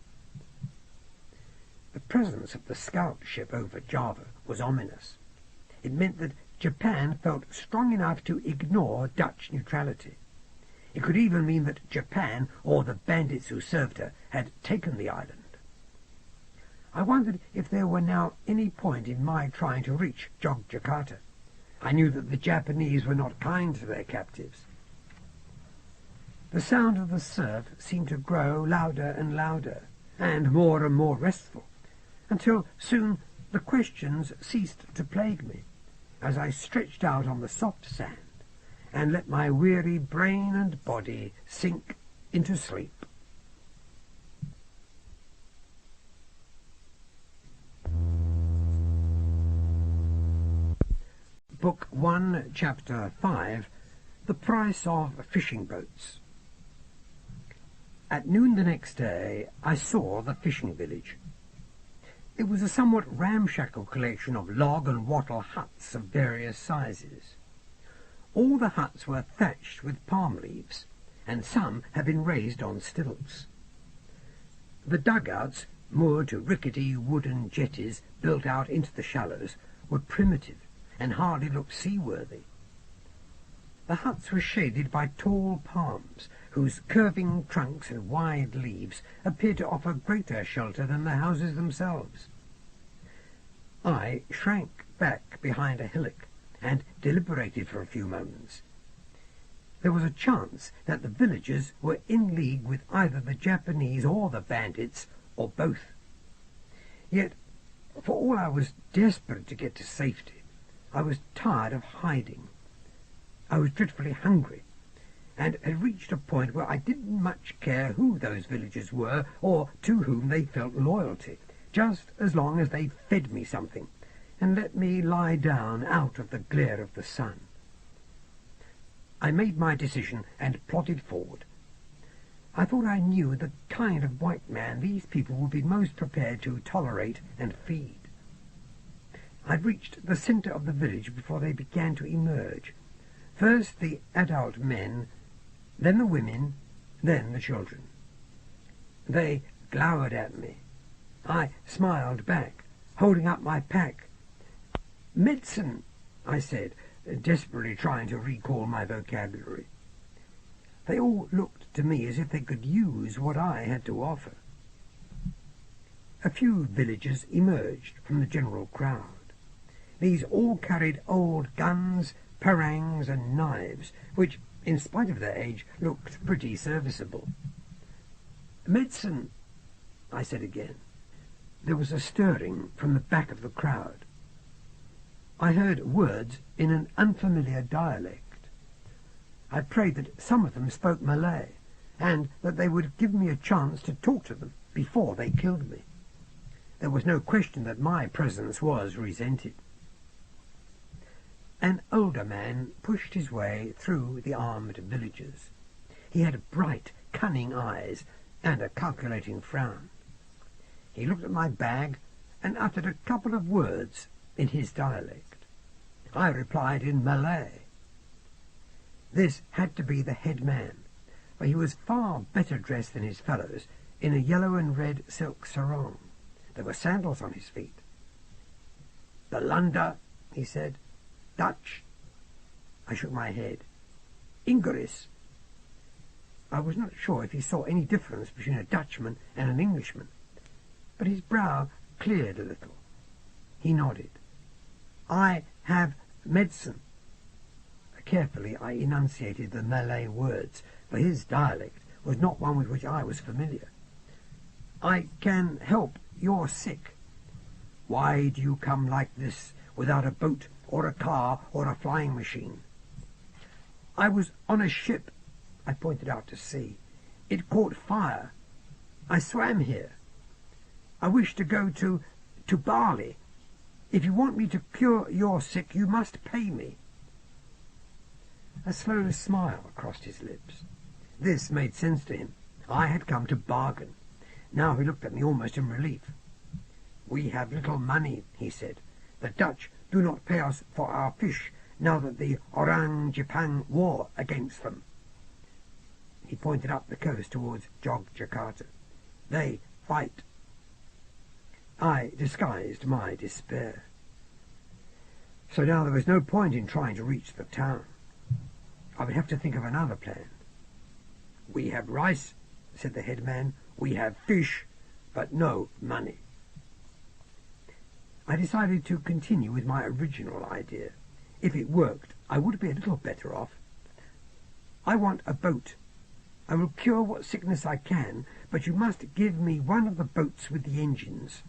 Speaker 1: The presence of the scout ship over Java was ominous. It meant that Japan felt strong enough to ignore Dutch neutrality. It could even mean that Japan, or the bandits who served her, had taken the island. I wondered if there were now any point in my trying to reach Jogjakarta. I knew that the Japanese were not kind to their captives. The sound of the surf seemed to grow louder and louder, and more restful, until soon the questions ceased to plague me, as I stretched out on the soft sand and let my weary brain and body sink into sleep. Book 1, Chapter 5, The Price of Fishing Boats. At noon the next day I saw the fishing village. It was a somewhat ramshackle collection of log and wattle huts of various sizes. All the huts were thatched with palm leaves, and some had been raised on stilts. The dugouts, moored to rickety wooden jetties built out into the shallows, were primitive and hardly looked seaworthy. The huts were shaded by tall palms, whose curving trunks and wide leaves appeared to offer greater shelter than the houses themselves. I shrank back behind a hillock and deliberated for a few moments. There was a chance that the villagers were in league with either the Japanese or the bandits, or both. Yet, for all I was desperate to get to safety, I was tired of hiding. I was dreadfully hungry, and had reached a point where I didn't much care who those villagers were or to whom they felt loyalty, just as long as they fed me something and let me lie down out of the glare of the sun. I made my decision and plodded forward. I thought I knew the kind of white man these people would be most prepared to tolerate and feed. I'd reached the centre of the village before they began to emerge. First the adult men, then the women, then the children. They glowered at me. I smiled back, holding up my pack. "Medicine," I said, desperately trying to recall my vocabulary. They all looked to me as if they could use what I had to offer. A few villagers emerged from the general crowd. These all carried old guns, parangs, and knives, which, in spite of their age, looked pretty serviceable. "Medicine," I said again. There was a stirring from the back of the crowd. I heard words in an unfamiliar dialect. I prayed that some of them spoke Malay, and that they would give me a chance to talk to them before they killed me. There was no question that my presence was resented. An older man pushed his way through the armed villagers. He had bright, cunning eyes and a calculating frown. He looked at my bag and uttered a couple of words in his dialect. I replied in Malay. This had to be the head man, for he was far better dressed than his fellows in a yellow and red silk sarong. There were sandals on his feet. "Belanda," he said. "Dutch?" I shook my head. "Ingris," I was not sure if he saw any difference between a Dutchman and an Englishman, but his brow cleared a little. He nodded. "I have medicine." Carefully I enunciated the Malay words, for his dialect was not one with which I was familiar. "I can help your sick." "Why do you come like this, without a boat or a car or a flying machine?" "I was on a ship." I pointed out to sea. "It caught fire. I swam here. I wish to go to Bali. If you want me to cure your sick, you must pay me." A slow smile crossed his lips. This made sense to him. I had come to bargain. Now he looked at me almost in relief. "We have little money," he said. "The Dutch do not pay us for our fish now that the Orang Jepang war against them." He pointed up the coast towards Jogjakarta. "They fight." I disguised my despair. So now there was no point in trying to reach the town. I would have to think of another plan. "We have rice," said the headman. "We have fish, but no money." I decided to continue with my original idea. If it worked, I would be a little better off. "I want a boat. I will cure what sickness I can, but you must give me one of the boats with the engines."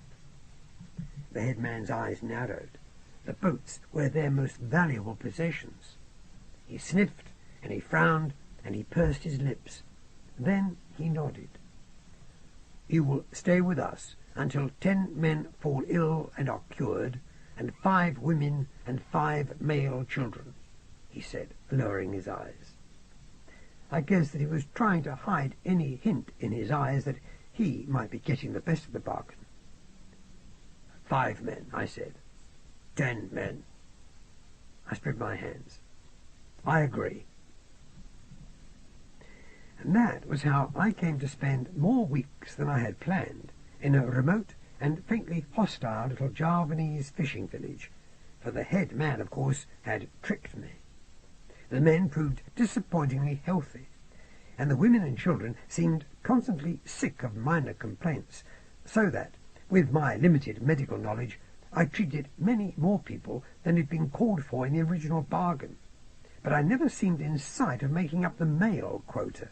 Speaker 1: The headman's eyes narrowed. The boats were their most valuable possessions. He sniffed, and he frowned, and he pursed his lips. Then he nodded. "You will stay with us until 10 men fall ill and are cured, and 5 women and 5 male children," he said, lowering his eyes. I guessed that he was trying to hide any hint in his eyes that he might be getting the best of the bargain. 5 men, I said. 10 men. I spread my hands. "I agree." And that was how I came to spend more weeks than I had planned in a remote and faintly hostile little Javanese fishing village, for the head man, of course, had tricked me. The men proved disappointingly healthy, and the women and children seemed constantly sick of minor complaints, so that, with my limited medical knowledge, I treated many more people than had been called for in the original bargain, but I never seemed in sight of making up the male quota.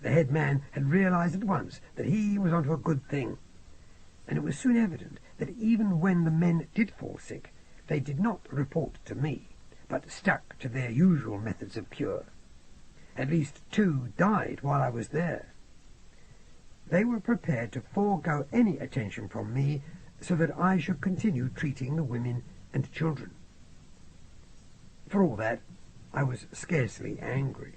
Speaker 1: The head man had realized at once that he was onto a good thing, and it was soon evident that even when the men did fall sick, they did not report to me, but stuck to their usual methods of cure. At least 2 died while I was there. They were prepared to forego any attention from me so that I should continue treating the women and children. For all that, I was scarcely angry.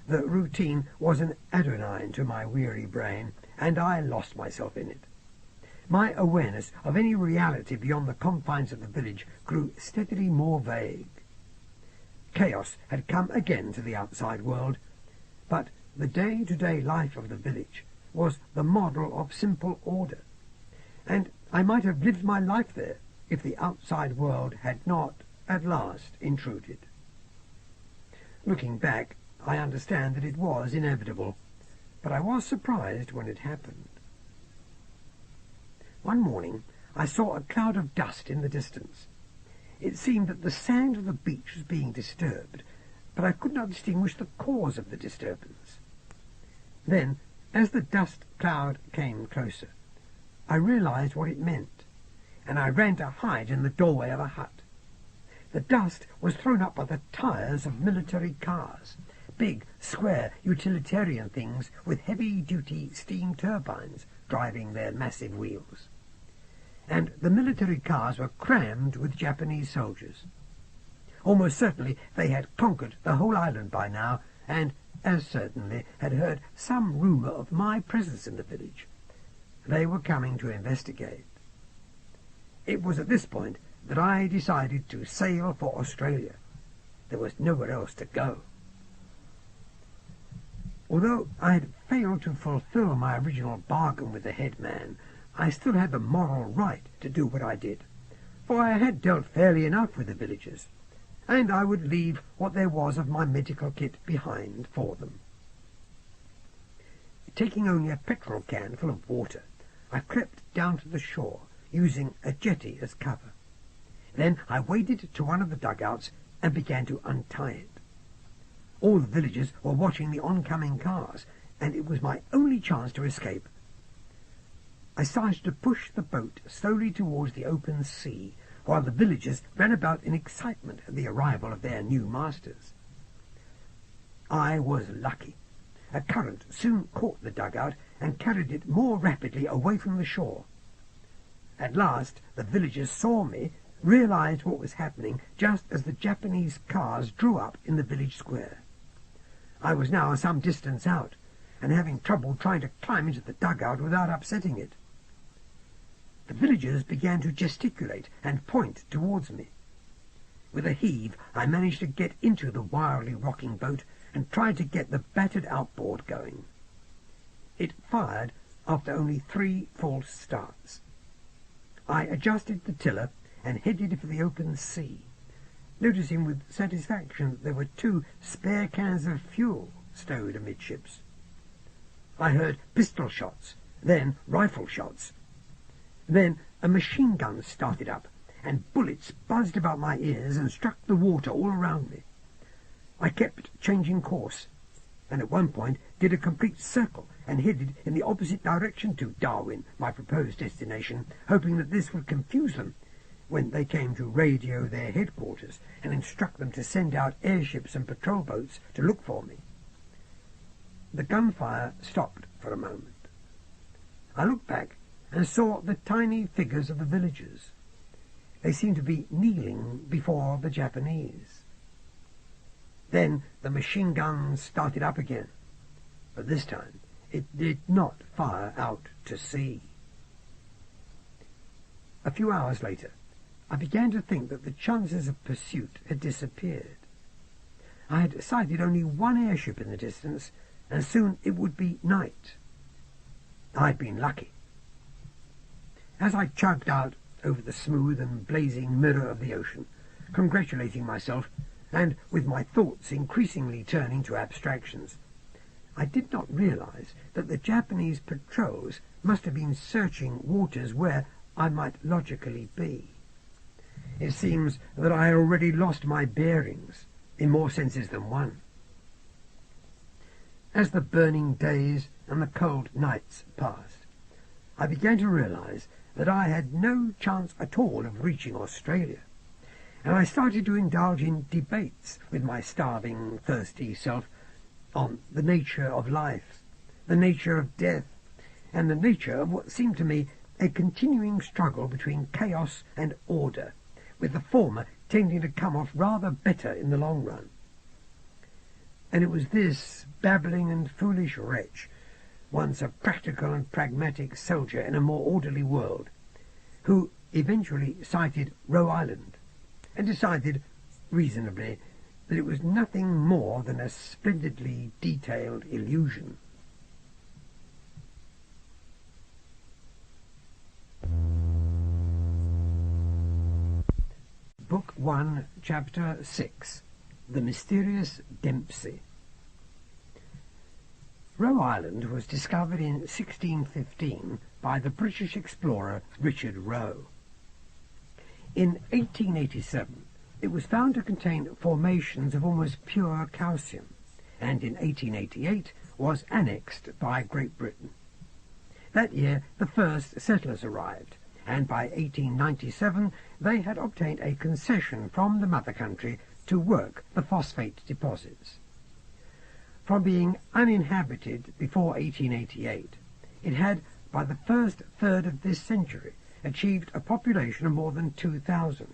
Speaker 1: The routine was an anodyne to my weary brain, and I lost myself in it. My awareness of any reality beyond the confines of the village grew steadily more vague. Chaos had come again to the outside world, but the day-to-day life of the village was the model of simple order, and I might have lived my life there if the outside world had not, at last, intruded. Looking back, I understand that it was inevitable, but I was surprised when it happened. One morning I saw a cloud of dust in the distance. It seemed that the sand of the beach was being disturbed, but I could not distinguish the cause of the disturbance. Then, as the dust cloud came closer, I realized what it meant, and I ran to hide in the doorway of a hut. The dust was thrown up by the tires of military cars, big, square, utilitarian things with heavy-duty steam turbines driving their massive wheels. And the military cars were crammed with Japanese soldiers. Almost certainly they had conquered the whole island by now, and as certainly had heard some rumour of my presence in the village. They were coming to investigate. It was at this point that I decided to sail for Australia. There was nowhere else to go. Although I had failed to fulfill my original bargain with the head man, I still had the moral right to do what I did, for I had dealt fairly enough with the villagers, and I would leave what there was of my medical kit behind for them. taking only a petrol can full of water, I crept down to the shore, using a jetty as cover. Then I waded to one of the dugouts and began to untie it. All the villagers were watching the oncoming cars, and it was my only chance to escape. I started to push the boat slowly towards the open sea, while the villagers ran about in excitement at the arrival of their new masters. I was lucky. A current soon caught the dugout and carried it more rapidly away from the shore. At last the villagers saw me, realized what was happening just as the Japanese cars drew up in the village square. I was now some distance out, and having trouble trying to climb into the dugout without upsetting it. The villagers began to gesticulate and point towards me. With a heave, I managed to get into the wildly rocking boat and tried to get the battered outboard going. It fired after only 3 false starts. I adjusted the tiller and headed for the open sea, noticing with satisfaction that there were 2 spare cans of fuel stowed amidships. I heard pistol shots, then rifle shots. Then a machine gun started up, and bullets buzzed about my ears and struck the water all around me. I kept changing course, and at one point did a complete circle and headed in the opposite direction to Darwin, my proposed destination, hoping that this would confuse them when they came to radio their headquarters and instruct them to send out airships and patrol boats to look for me. The gunfire stopped for a moment. I looked back and saw the tiny figures of the villagers. They seemed to be kneeling before the Japanese. Then the machine gun started up again, but this time it did not fire out to sea. A few hours later, I began to think that the chances of pursuit had disappeared. I had sighted only 1 airship in the distance, and soon it would be night. I'd been lucky. As I chugged out over the smooth and blazing mirror of the ocean, congratulating myself, and with my thoughts increasingly turning to abstractions, I did not realize that the Japanese patrols must have been searching waters where I might logically be. It seems that I had already lost my bearings, in more senses than one. As the burning days and the cold nights passed, I began to realize that I had no chance at all of reaching Australia, and I started to indulge in debates with my starving, thirsty self on the nature of life, the nature of death, and the nature of what seemed to me a continuing struggle between chaos and order, with the former tending to come off rather better in the long run. And it was this babbling and foolish wretch, once a practical and pragmatic soldier in a more orderly world, who eventually sighted Roe Island and decided, reasonably, that it was nothing more than a splendidly detailed illusion. Book 1, Chapter 6. The Mysterious Dempsey. Roe Island was discovered in 1615 by the British explorer Richard Roe. In 1887 it was found to contain formations of almost pure calcium, and in 1888 was annexed by Great Britain. That year the first settlers arrived, and by 1897 they had obtained a concession from the mother country to work the phosphate deposits. From being uninhabited before 1888, it had, by the first third of this century, achieved a population of more than 2,000,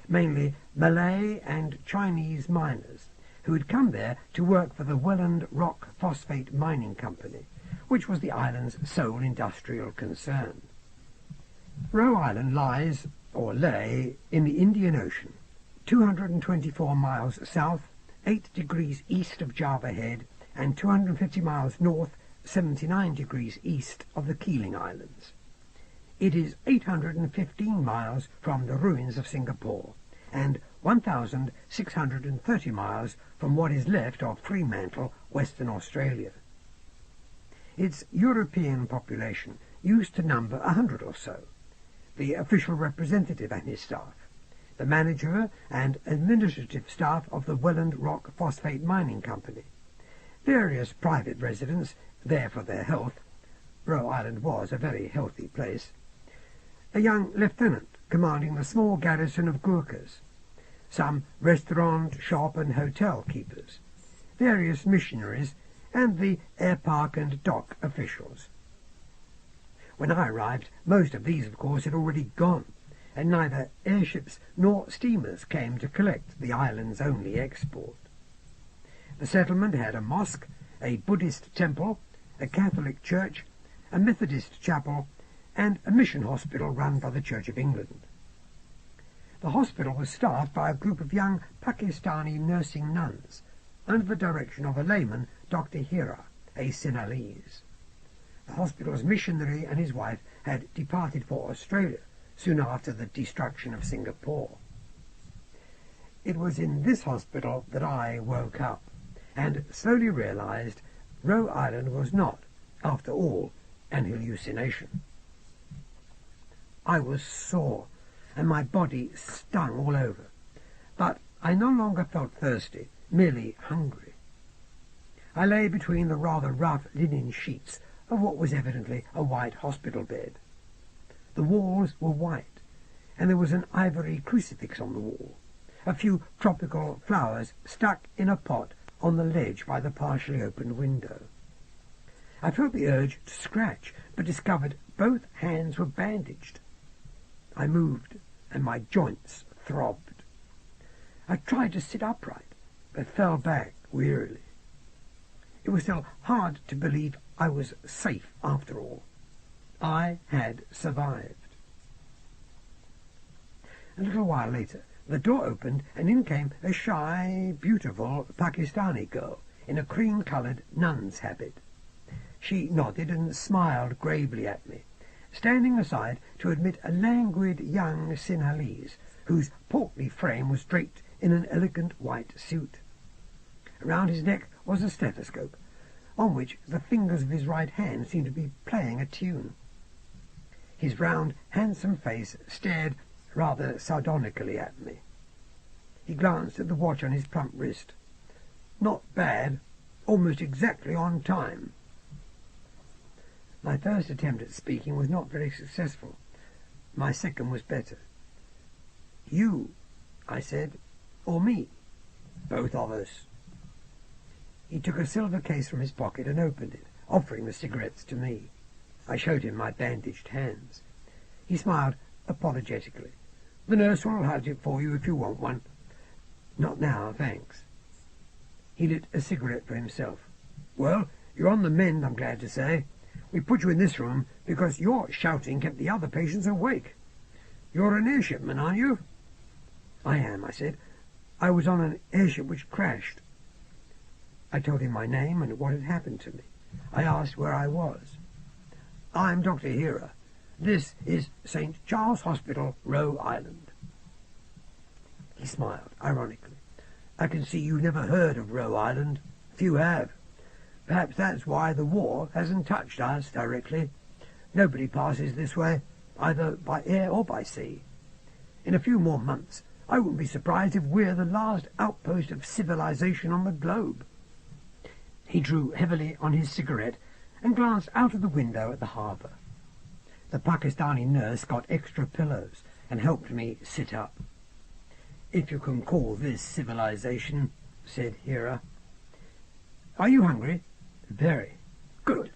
Speaker 1: mainly Malay and Chinese miners, who had come there to work for the Welland Rock Phosphate Mining Company, which was the island's sole industrial concern. Roe Island lies, or lay, in the Indian Ocean, 224 miles south, 8 degrees east of Java Head, and 250 miles north, 79 degrees east of the Keeling Islands. It is 815 miles from the ruins of Singapore, and 1,630 miles from what is left of Fremantle, Western Australia. Its European population used to number 100 or so, the official representative and his staff, the manager and administrative staff of the Welland Rock Phosphate Mining Company, various private residents there for their health. Roe Island was a very healthy place. A young lieutenant commanding the small garrison of Gurkhas, some restaurant, shop and hotel keepers, various missionaries, and the air park and dock officials. When I arrived, most of these, of course, had already gone, and neither airships nor steamers came to collect the island's only export. The settlement had a mosque, a Buddhist temple, a Catholic church, a Methodist chapel, and a mission hospital run by the Church of England. The hospital was staffed by a group of young Pakistani nursing nuns, under the direction of a layman, Dr. Hira, a Sinhalese. The hospital's missionary and his wife had departed for Australia soon after the destruction of Singapore. It was in this hospital that I woke up, and slowly realized Roe Island was not, after all, an hallucination. I was sore, and my body stung all over, but I no longer felt thirsty, merely hungry. I lay between the rather rough linen sheets of what was evidently a white hospital bed. The walls were white, and there was an ivory crucifix on the wall, a few tropical flowers stuck in a pot on the ledge by the partially opened window. I felt the urge to scratch, but discovered both hands were bandaged. I moved, and my joints throbbed. I tried to sit upright, but fell back wearily. It was still hard to believe I was safe after all. I had survived. A little while later, the door opened, and in came a shy, beautiful Pakistani girl in a cream-coloured nun's habit. She nodded and smiled gravely at me, standing aside to admit a languid young Sinhalese, whose portly frame was draped in an elegant white suit. Around his neck was a stethoscope, on which the fingers of his right hand seemed to be playing a tune. His round, handsome face stared rather sardonically at me. He glanced at the watch on his plump wrist. Not bad, almost exactly on time. My first attempt at speaking was not very successful. My second was better. "You," I said, "or me?" "Both of us." He took a silver case from his pocket and opened it, offering the cigarettes to me. I showed him my bandaged hands. He smiled apologetically. "The nurse will have it for you if you want one." "Not now, thanks." He lit a cigarette for himself. "Well, you're on the mend, I'm glad to say. We put you in this room because your shouting kept the other patients awake. You're an airshipman, aren't you?" "I am," I said. "I was on an airship which crashed." I told him my name and what had happened to me. I asked where I was. "I'm Dr. Hira. This is St. Charles Hospital, Roe Island." He smiled, ironically. "I can see you've never heard of Roe Island. Few have. Perhaps that's why the war hasn't touched us directly. Nobody passes this way, either by air or by sea. In a few more months, I wouldn't be surprised if we're the last outpost of civilization on the globe." He drew heavily on his cigarette and glanced out of the window at the harbour. The Pakistani nurse got extra pillows and helped me sit up. "If you can call this civilization," said Hira. "Are you hungry?" "Very." "Good."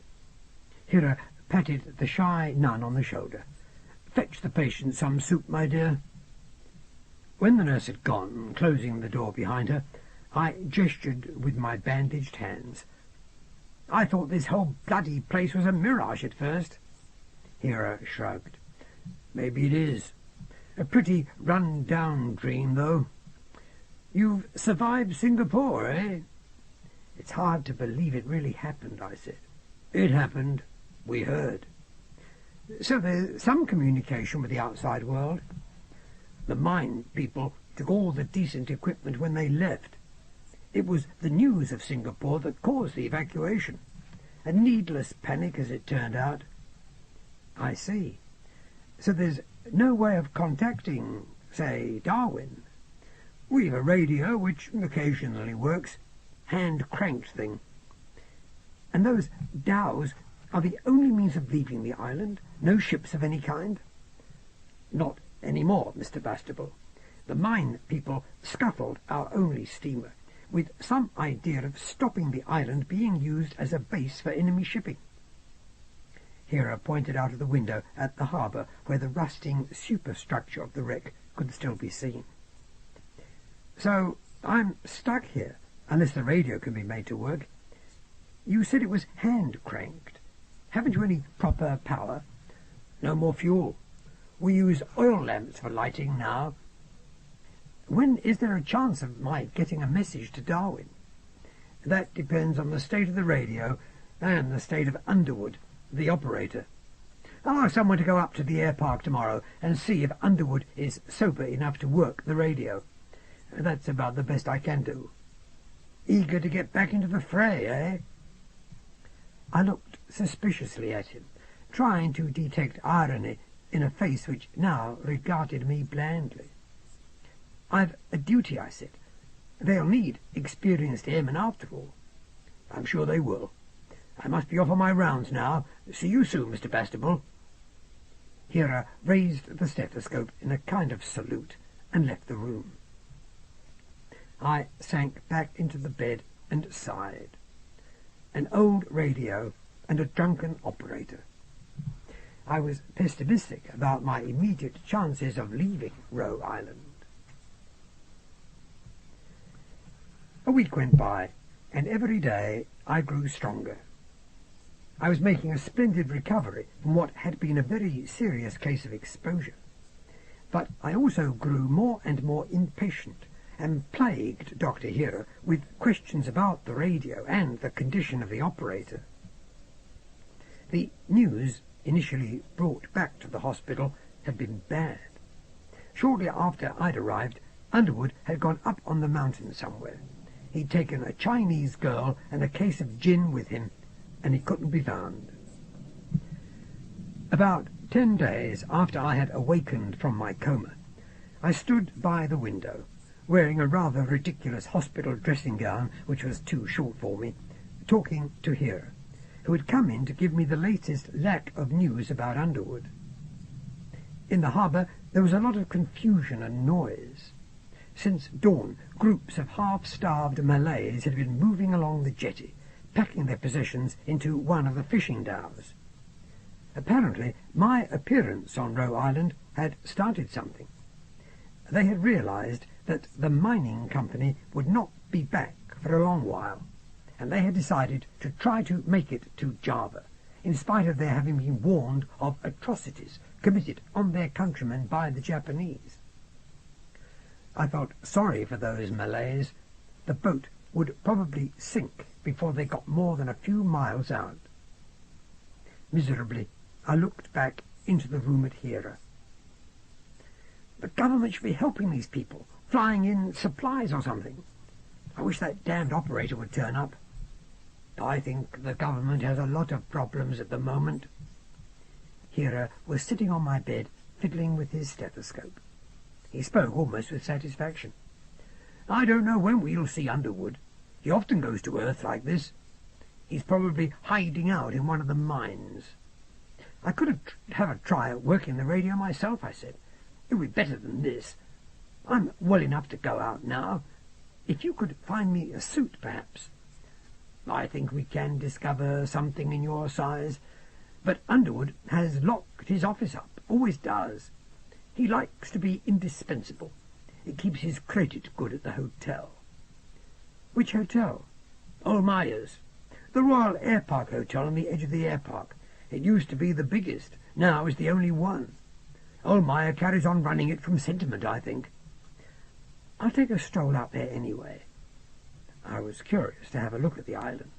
Speaker 1: Hira patted the shy nun on the shoulder. "Fetch the patient some soup, my dear." When the nurse had gone, closing the door behind her, I gestured with my bandaged hands. "I thought this whole bloody place was a mirage at first." Hira shrugged. "Maybe it is. A pretty run-down dream, though. You've survived Singapore, eh?" "It's hard to believe it really happened," I said. "It happened. We heard." "So there's some communication with the outside world?" "The mine people took all the decent equipment when they left. It was the news of Singapore that caused the evacuation. A needless panic, as it turned out. I see. So there's no way of contacting, say, Darwin? We've a radio which occasionally works. Hand-cranked thing. And those dhows are the only means of leaving the island? No ships of any kind? Not any more, Mr. Bastable. The mine people scuttled our only steamer, with some idea of stopping the island being used as a base for enemy shipping. Hera pointed out of the window at the harbour, where the rusting superstructure of the wreck could still be seen. So I'm stuck here, unless the radio can be made to work. You said it was hand-cranked. Haven't you any proper power? No more fuel. We use oil lamps for lighting now. When is there a chance of my getting a message to Darwin? That depends on the state of the radio and the state of Underwood, the operator. I'll ask someone to go up to the air park tomorrow and see if Underwood is sober enough to work the radio. That's about the best I can do. Eager to get back into the fray, eh? I looked suspiciously at him, trying to detect irony in a face which now regarded me blandly. I've a duty, I said. They'll need experienced airmen after all. I'm sure they will. I must be off on my rounds now. See you soon, Mr. Bastable. Hera raised the stethoscope in a kind of salute and left the room. I sank back into the bed and sighed. An old radio and a drunken operator. I was pessimistic about my immediate chances of leaving Roe Island. A week went by, and every day I grew stronger. I was making a splendid recovery from what had been a very serious case of exposure. But I also grew more and more impatient, and plagued Dr. Hera with questions about the radio and the condition of the operator. The news initially brought back to the hospital had been bad. Shortly after I'd arrived, Underwood had gone up on the mountain somewhere. He'd taken a Chinese girl and a case of gin with him, and he couldn't be found. About 10 days after I had awakened from my coma, I stood by the window, wearing a rather ridiculous hospital dressing gown which was too short for me, talking to Hera, who had come in to give me the latest lack of news about Underwood. In the harbour there was a lot of confusion and noise. Since dawn, groups of half-starved Malays had been moving along the jetty, packing their possessions into one of the fishing dhows. Apparently my appearance on Roe Island had started something. They had realized that the mining company would not be back for a long while, and they had decided to try to make it to Java, in spite of their having been warned of atrocities committed on their countrymen by the Japanese. I felt sorry for those Malays. The boat would probably sink before they got more than a few miles out. Miserably, I looked back into the room at Hera. The government should be helping these people, flying in supplies or something. I wish that damned operator would turn up. I think the government has a lot of problems at the moment. Hera was sitting on my bed, fiddling with his stethoscope. He spoke almost with satisfaction. I don't know when we'll see Underwood. He often goes to Earth like this. He's probably hiding out in one of the mines. I could have a try at working the radio myself, I said. It would be better than this. I'm well enough to go out now. If you could find me a suit, perhaps. I think we can discover something in your size. But Underwood has locked his office up, always does. He likes to be indispensable. It keeps his credit good at the hotel. Which hotel? Old Myers. The Royal Air Park Hotel on the edge of the air park. It used to be the biggest. Now is the only one. Old Meyer carries on running it from sentiment, I think. I'll take a stroll out there anyway. I was curious to have a look at the island.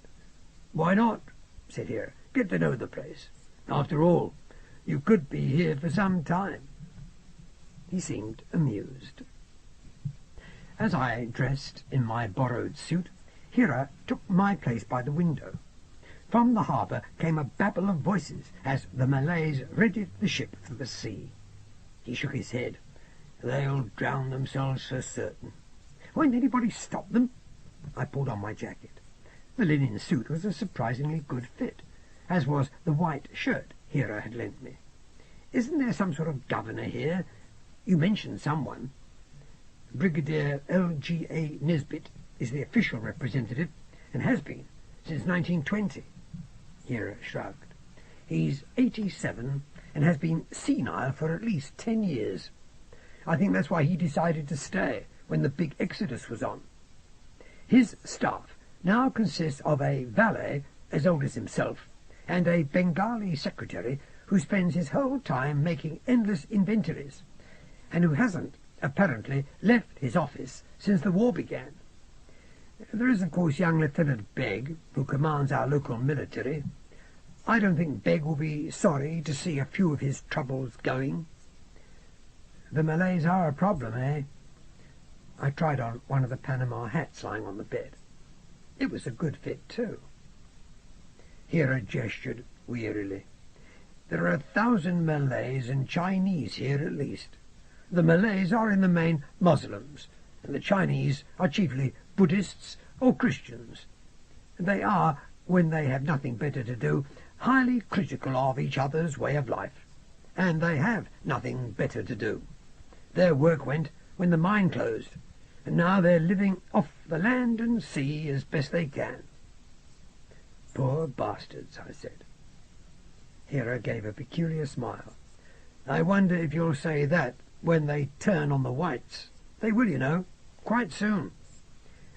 Speaker 1: Why not? Said Hera. Get to know the place. After all, you could be here for some time. He seemed amused. As I dressed in my borrowed suit, Hera took my place by the window. From the harbour came a babble of voices as the Malays readied the ship for the sea. He shook his head. "They'll drown themselves for certain." "Won't anybody stop them?" I pulled on my jacket. The linen suit was a surprisingly good fit, as was the white shirt Hera had lent me. "Isn't there some sort of governor here? You mentioned someone." "Brigadier L.G.A. Nesbitt is the official representative, and has been since 1920. Hera shrugged. "He's 87 and has been senile for at least 10 years. I think that's why he decided to stay when the big exodus was on. His staff now consists of a valet as old as himself and a Bengali secretary who spends his whole time making endless inventories, and who hasn't, apparently, left his office since the war began. There is, of course, young Lieutenant Begg, who commands our local military. I don't think Begg will be sorry to see a few of his troubles going." "The Malays are a problem, eh?" I tried on one of the Panama hats lying on the bed. It was a good fit, too. Hera gestured wearily. "There are 1,000 Malays and Chinese here at least. The Malays are in the main Muslims, and the Chinese are chiefly Buddhists or Christians. They are, when they have nothing better to do, highly critical of each other's way of life, and they have nothing better to do. Their work went when the mine closed, and now they're living off the land and sea as best they can." "Poor bastards," I said. Hera gave a peculiar smile. "I wonder if you'll say that when they turn on the whites. They will, you know, quite soon.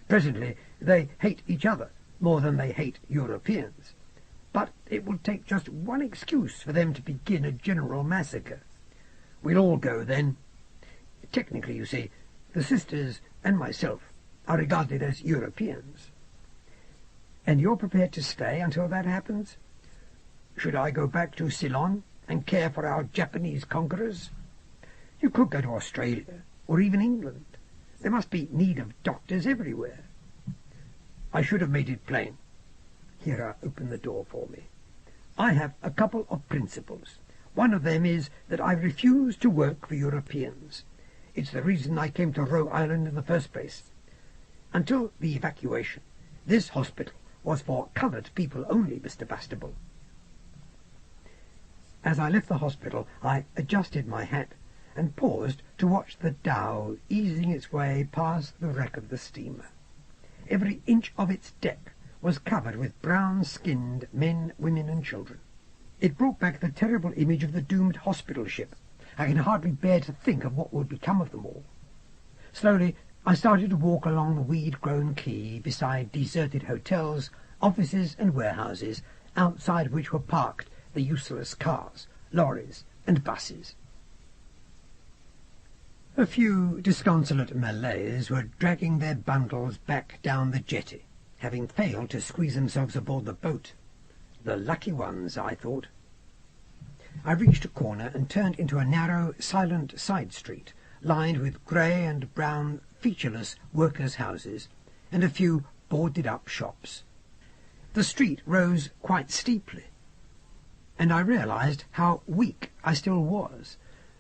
Speaker 1: Presently they hate each other more than they hate Europeans, but it will take just one excuse for them to begin a general massacre. We'll all go then. Technically, you see, the sisters and myself are regarded as Europeans." "And you're prepared to stay until that happens?" "Should I go back to Ceylon and care for our Japanese conquerors? You could go to Australia, or even England. There must be need of doctors everywhere." I should have made it plain. Hera opened the door for me. "I have a couple of principles. One of them is that I refuse to work for Europeans. It's the reason I came to Roe Island in the first place. Until the evacuation, this hospital was for coloured people only, Mr. Bastable." As I left the hospital, I adjusted my hat and paused to watch the dhow easing its way past the wreck of the steamer. Every inch of its deck was covered with brown-skinned men, women, and children. It brought back the terrible image of the doomed hospital ship. I can hardly bear to think of what would become of them all. Slowly I started to walk along the weed-grown quay beside deserted hotels, offices, and warehouses, outside which were parked the useless cars, lorries, and buses. A few disconsolate Malays were dragging their bundles back down the jetty, having failed to squeeze themselves aboard the boat. The lucky ones, I thought. I reached a corner and turned into a narrow, silent side street, lined with grey and brown, featureless workers' houses, and a few boarded-up shops. The street rose quite steeply, and I realized how weak I still was,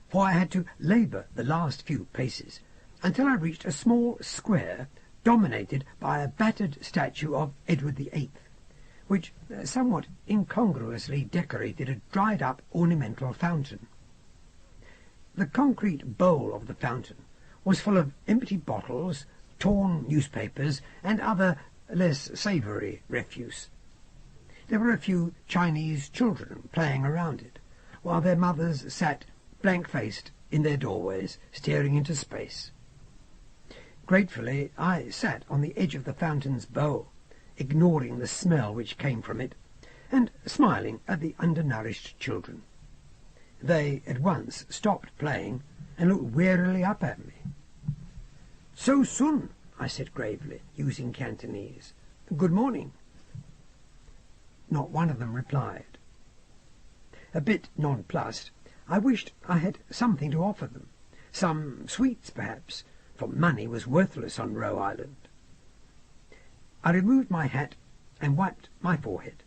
Speaker 1: for I had to labour the last few paces until I reached a small square dominated by a battered statue of Edward VIII, which somewhat incongruously decorated a dried-up ornamental fountain. The concrete bowl of the fountain was full of empty bottles, torn newspapers, and other less savoury refuse. There were a few Chinese children playing around it, while their mothers sat blank-faced in their doorways, staring into space. Gratefully I sat on the edge of the fountain's bowl, ignoring the smell which came from it, and smiling at the undernourished children. They at once stopped playing and looked wearily up at me. "So soon," I said gravely, using Cantonese. "Good morning." Not one of them replied. A bit nonplussed, I wished I had something to offer them, some sweets perhaps, for money was worthless on Roe Island. I removed my hat and wiped my forehead.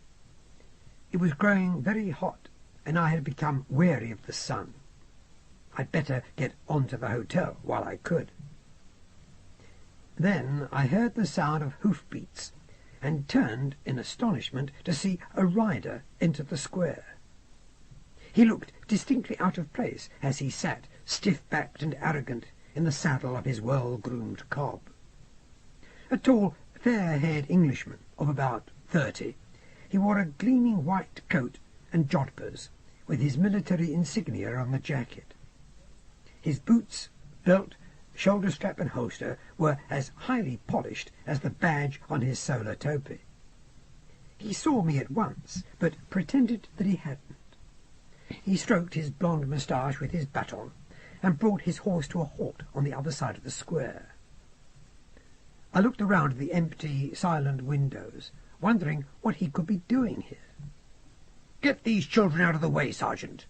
Speaker 1: It was growing very hot, and I had become weary of the sun. I'd better get on to the hotel while I could. Then I heard the sound of hoofbeats, and turned in astonishment to see a rider enter the square. He looked distinctly out of place as he sat, stiff-backed and arrogant, in the saddle of his well-groomed cob. A tall, fair-haired Englishman of about 30, he wore a gleaming white coat and jodhpurs, with his military insignia on the jacket. His boots, belt, shoulder-strap and holster were as highly polished as the badge on his solar topi. He saw me at once, but pretended that he hadn't. He stroked his blonde moustache with his baton, and brought his horse to a halt on the other side of the square. I looked around at the empty, silent windows, wondering what he could be doing here. "Get these children out of the way, Sergeant!"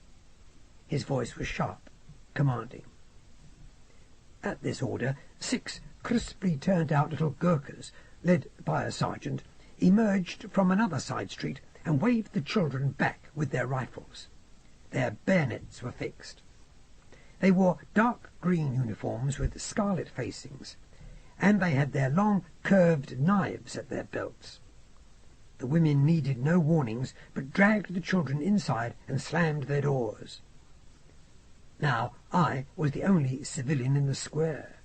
Speaker 1: His voice was sharp, commanding. At this order, 6 crisply turned-out little Gurkhas, led by a sergeant, emerged from another side street and waved the children back with their rifles. Their bayonets were fixed. They wore dark green uniforms with scarlet facings, and they had their long curved knives at their belts. The women needed no warnings, but dragged the children inside and slammed their doors. Now I was the only civilian in the square.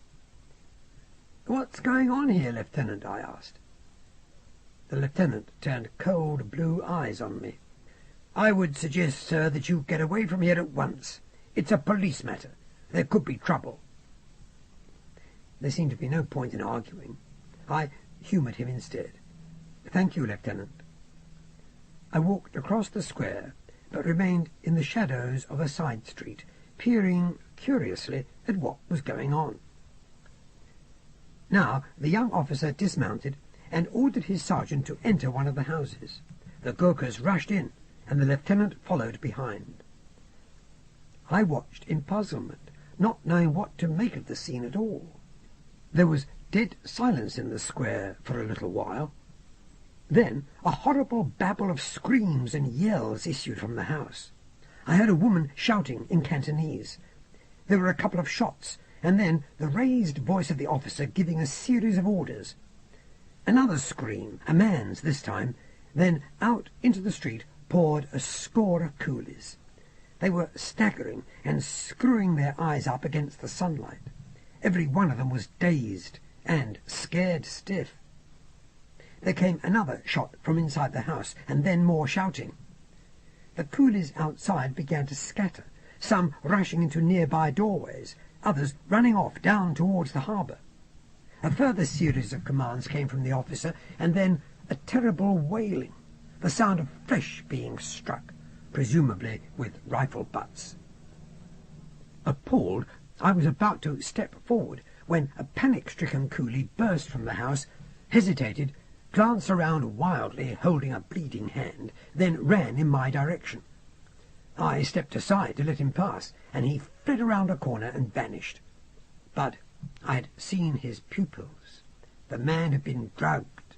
Speaker 1: "What's going on here, Lieutenant?" I asked. The lieutenant turned cold blue eyes on me. "I would suggest, sir, that you get away from here at once. It's a police matter. There could be trouble." There seemed to be no point in arguing. I humoured him instead. "Thank you, Lieutenant." I walked across the square, but remained in the shadows of a side street, peering curiously at what was going on. Now the young officer dismounted and ordered his sergeant to enter one of the houses. The Gurkhas rushed in, and the lieutenant followed behind. I watched in puzzlement, not knowing what to make of the scene at all. There was dead silence in the square for a little while. Then a horrible babble of screams and yells issued from the house. I heard a woman shouting in Cantonese. There were a couple of shots, and then the raised voice of the officer giving a series of orders. Another scream, a man's this time, then out into the street poured a score of coolies. They were staggering and screwing their eyes up against the sunlight. Every one of them was dazed and scared stiff. There came another shot from inside the house, and then more shouting. The coolies outside began to scatter, some rushing into nearby doorways, others running off down towards the harbour. A further series of commands came from the officer, and then a terrible wailing, the sound of flesh being struck, presumably with rifle butts. Appalled, I was about to step forward when a panic-stricken coolie burst from the house, hesitated, glanced around wildly, holding a bleeding hand, then ran in my direction. I stepped aside to let him pass, and he fled around a corner and vanished. But I had seen his pupils. The man had been drugged.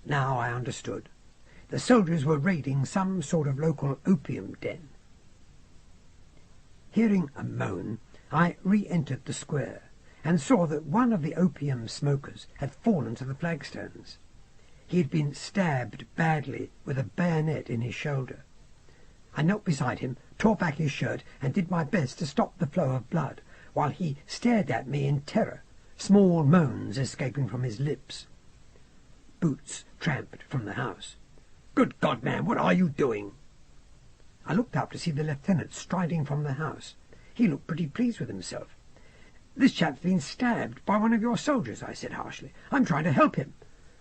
Speaker 1: Now I understood. The soldiers were raiding some sort of local opium den. Hearing a moan, I re-entered the square, and saw that one of the opium smokers had fallen to the flagstones. He had been stabbed badly with a bayonet in his shoulder. I knelt beside him, tore back his shirt, and did my best to stop the flow of blood, while he stared at me in terror, small moans escaping from his lips. Boots tramped from the house. "Good God, man, what are you doing?" I looked up to see the lieutenant striding from the house. He looked pretty pleased with himself. "This chap's been stabbed by one of your soldiers," I said harshly. "I'm trying to help him.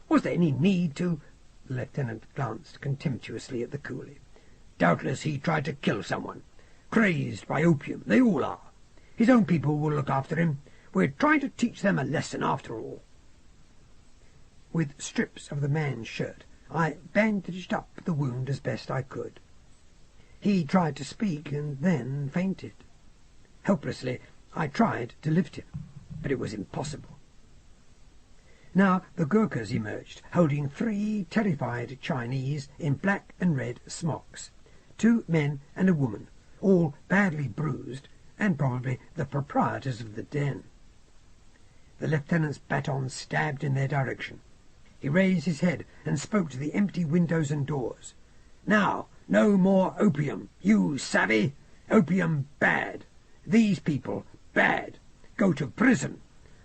Speaker 1: Was there any need to—" The lieutenant glanced contemptuously at the coolie. "Doubtless he tried to kill someone. Crazed by opium, they all are. His own people will look after him. We're trying to teach them a lesson after all." With strips of the man's shirt, I bandaged up the wound as best I could. He tried to speak and then fainted. Helplessly, I tried to lift him, but it was impossible. Now the Gurkhas emerged, holding 3 terrified Chinese in black and red smocks, 2 men and a woman, all badly bruised, and probably the proprietors of the den. The lieutenant's baton stabbed in their direction. He raised his head and spoke to the empty windows and doors. "Now, no more opium, you savvy? Opium bad. These people bad. Go to prison.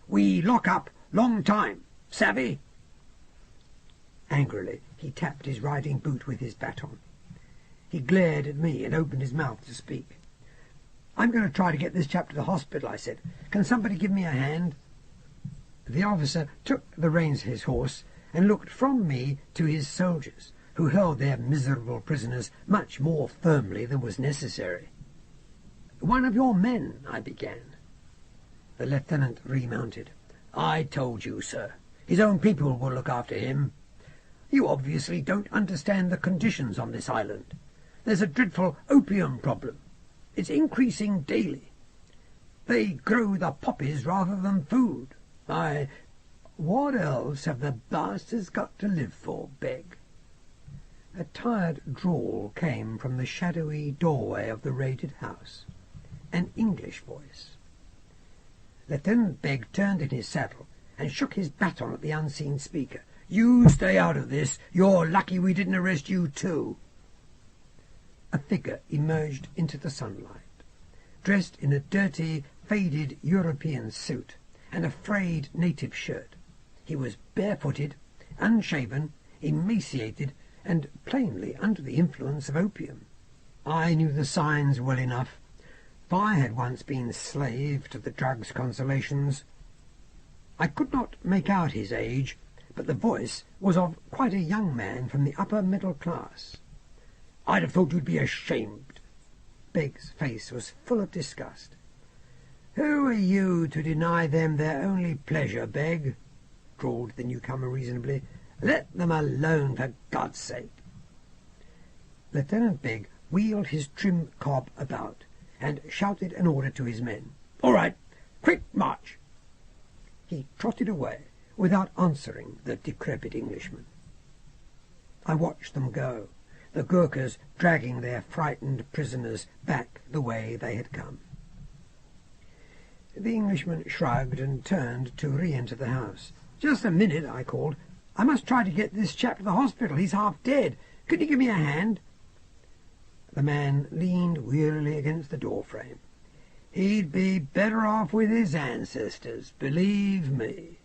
Speaker 1: We lock up long time. Savvy?" Angrily, he tapped his riding boot with his baton. He glared at me and opened his mouth to speak. "I'm going to try to get this chap to the hospital," I said. "Can somebody give me a hand?" The officer took the reins of his horse and looked from me to his soldiers, who held their miserable prisoners much more firmly than was necessary. "One of your men," I began. The lieutenant remounted. "I told you, sir. His own people will look after him. You obviously don't understand the conditions on this island. There's a dreadful opium problem. It's increasing daily. They grow the poppies rather than food. What else have the bastards got to live for, Beg?" A tired drawl came from the shadowy doorway of the raided house. An English voice. Lieutenant Beg turned in his saddle and shook his baton at the unseen speaker. "You stay out of this. You're lucky we didn't arrest you too." A figure emerged into the sunlight, dressed in a dirty, faded European suit and a frayed native shirt. He was barefooted, unshaven, emaciated, and plainly under the influence of opium. I knew the signs well enough. I had once been slave to the drug's consolations. I could not make out his age, but the voice was of quite a young man from the upper middle class. "I'd have thought you'd be ashamed." Beg's face was full of disgust. "Who are you to deny them their only pleasure, Beg?" drawled the newcomer reasonably. "Let them alone, for God's sake." Lieutenant Beg wheeled his trim cob about and shouted an order to his men. "All right, quick march!" He trotted away without answering the decrepit Englishman. I watched them go, the Gurkhas dragging their frightened prisoners back the way they had come. The Englishman shrugged and turned to re-enter the house. "Just a minute," I called. "I must try to get this chap to the hospital. He's half dead. Could you give me a hand?" The man leaned wearily against the door-frame. "He'd be better off with his ancestors, believe me.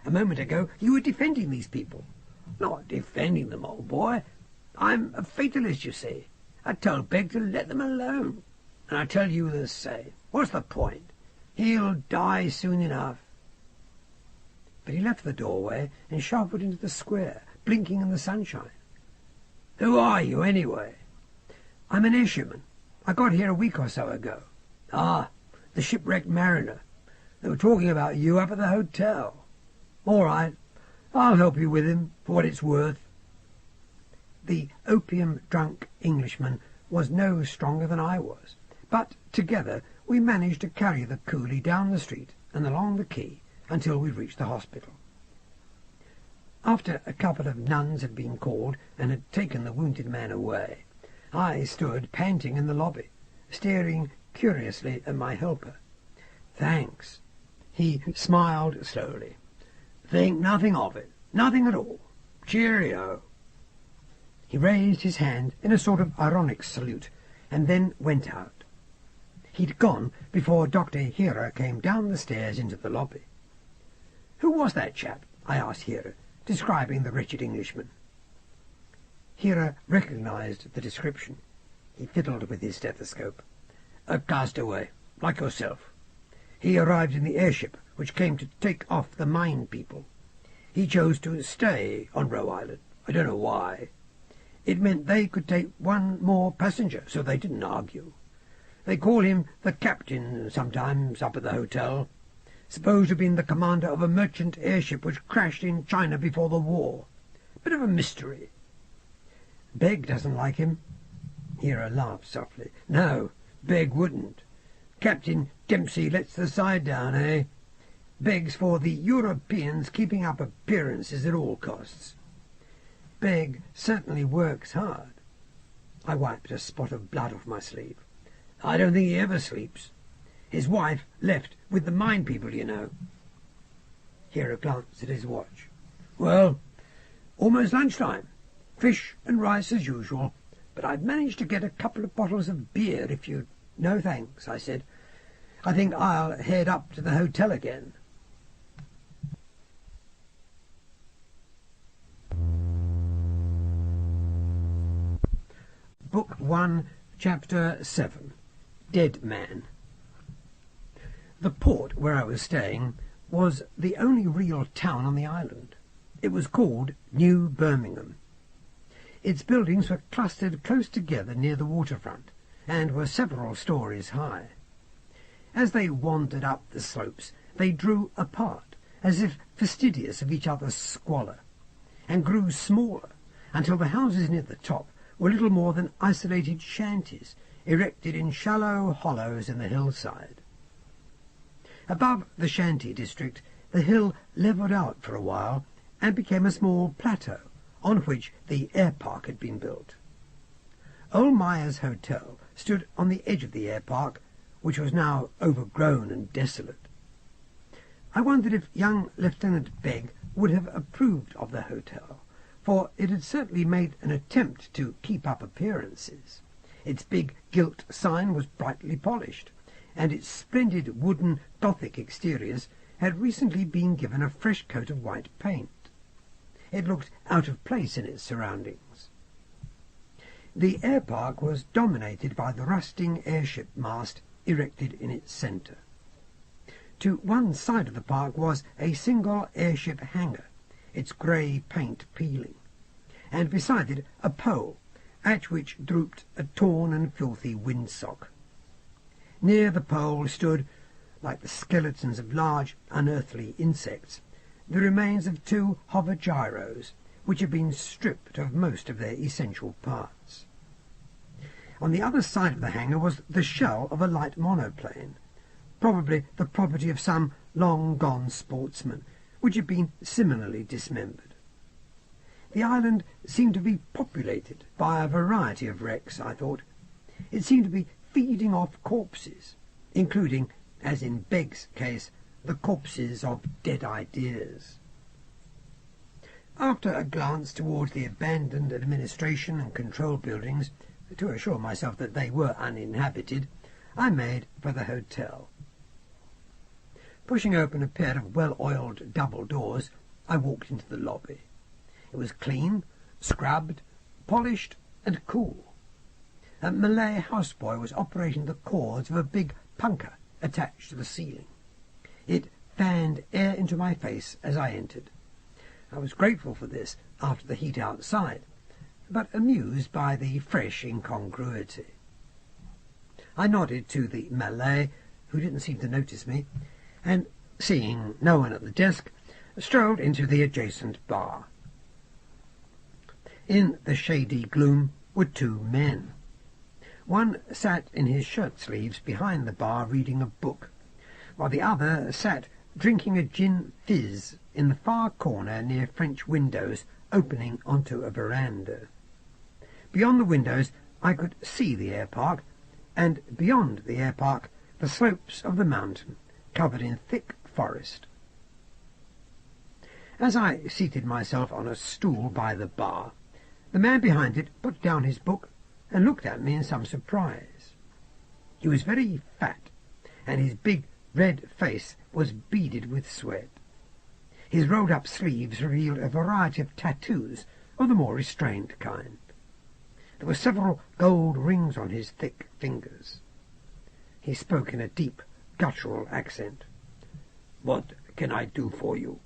Speaker 1: A moment ago you were defending these people." "Not defending them, old boy. I'm a fatalist, you see. I told Beg to let them alone. And I tell you the same. What's the point? He'll die soon enough." But he left the doorway and shuffled into the square, blinking in the sunshine. "Who are you, anyway?" "I'm an airshipman. I got here a week or so ago." "Ah, the shipwrecked mariner. They were talking about you up at the hotel." "All right. I'll help you with him, for what it's worth." The opium-drunk Englishman was no stronger than I was, but together we managed to carry the coolie down the street and along the quay until we reached the hospital. After a couple of nuns had been called and had taken the wounded man away, I stood panting in the lobby, staring curiously at my helper. "Thanks." He smiled slowly. "Think nothing of it. Nothing at all. Cheerio." He raised his hand in a sort of ironic salute, and then went out. He'd gone before Dr. Hira came down the stairs into the lobby. "Who was that chap?" I asked Hira, describing the wretched Englishman. Hira recognized the description. He fiddled with his stethoscope. "A castaway, like yourself. He arrived in the airship which came to take off the mine people. He chose to stay on Roe Island. I don't know why. It meant they could take one more passenger, so they didn't argue. They call him the captain sometimes up at the hotel. Supposed to have been the commander of a merchant airship which crashed in China before the war. Bit of a mystery." "Beg doesn't like him." Hira laughed softly. "No, Beg wouldn't. Captain Dempsey lets the side down, eh? Begs for the Europeans keeping up appearances at all costs. Beg certainly works hard. I wiped a spot of blood off my sleeve. I don't think he ever sleeps. His wife left with the mine people, you know. Hero glanced at his watch. Well, almost lunchtime. Fish and rice as usual, but I've managed to get a couple of bottles of beer if you... No thanks, I said. I think I'll head up to the hotel again. Book 1, Chapter 7. Dead Man. The port where I was staying was the only real town on the island. It was called New Birmingham. Its buildings were clustered close together near the waterfront, and were several stories high. As they wandered up the slopes, they drew apart, as if fastidious of each other's squalor, and grew smaller, until the houses near the top were little more than isolated shanties, erected in shallow hollows in the hillside. Above the shanty district, the hill levelled out for a while, and became a small plateau, on which the air park had been built. Old Meyer's Hotel stood on the edge of the air park, which was now overgrown and desolate. I wondered if young Lieutenant Begg would have approved of the hotel, for it had certainly made an attempt to keep up appearances. Its big gilt sign was brightly polished, and its splendid wooden Gothic exteriors had recently been given a fresh coat of white paint. It looked out of place in its surroundings. The air park was dominated by the rusting airship mast erected in its centre. To one side of the park was a single airship hangar, its grey paint peeling, and beside it a pole, at which drooped a torn and filthy windsock. Near the pole stood, like the skeletons of large unearthly insects, the remains of 2 hover gyros, which had been stripped of most of their essential parts. On the other side of the hangar was the shell of a light monoplane, probably the property of some long-gone sportsman, which had been similarly dismembered. The island seemed to be populated by a variety of wrecks, I thought. It seemed to be feeding off corpses, including, as in Begg's case, the corpses of dead ideas. After a glance towards the abandoned administration and control buildings, to assure myself that they were uninhabited, I made for the hotel. Pushing open a pair of well-oiled double doors, I walked into the lobby. It was clean, scrubbed, polished, and cool. A Malay houseboy was operating the cords of a big punka attached to the ceiling. It fanned air into my face as I entered. I was grateful for this after the heat outside, but amused by the fresh incongruity. I nodded to the Malay, who didn't seem to notice me, and, seeing no one at the desk, strolled into the adjacent bar. In the shady gloom were 2 men. One sat in his shirt-sleeves behind the bar reading a book, while the other sat drinking a gin fizz in the far corner near French windows opening onto a veranda. Beyond the windows I could see the air park, and beyond the air park the slopes of the mountain, covered in thick forest. As I seated myself on a stool by the bar, the man behind it put down his book and looked at me in some surprise. He was very fat, and his big red face was beaded with sweat. His rolled-up sleeves revealed a variety of tattoos of the more restrained kind. There were several gold rings on his thick fingers. He spoke in a deep, guttural accent. "What can I do for you?"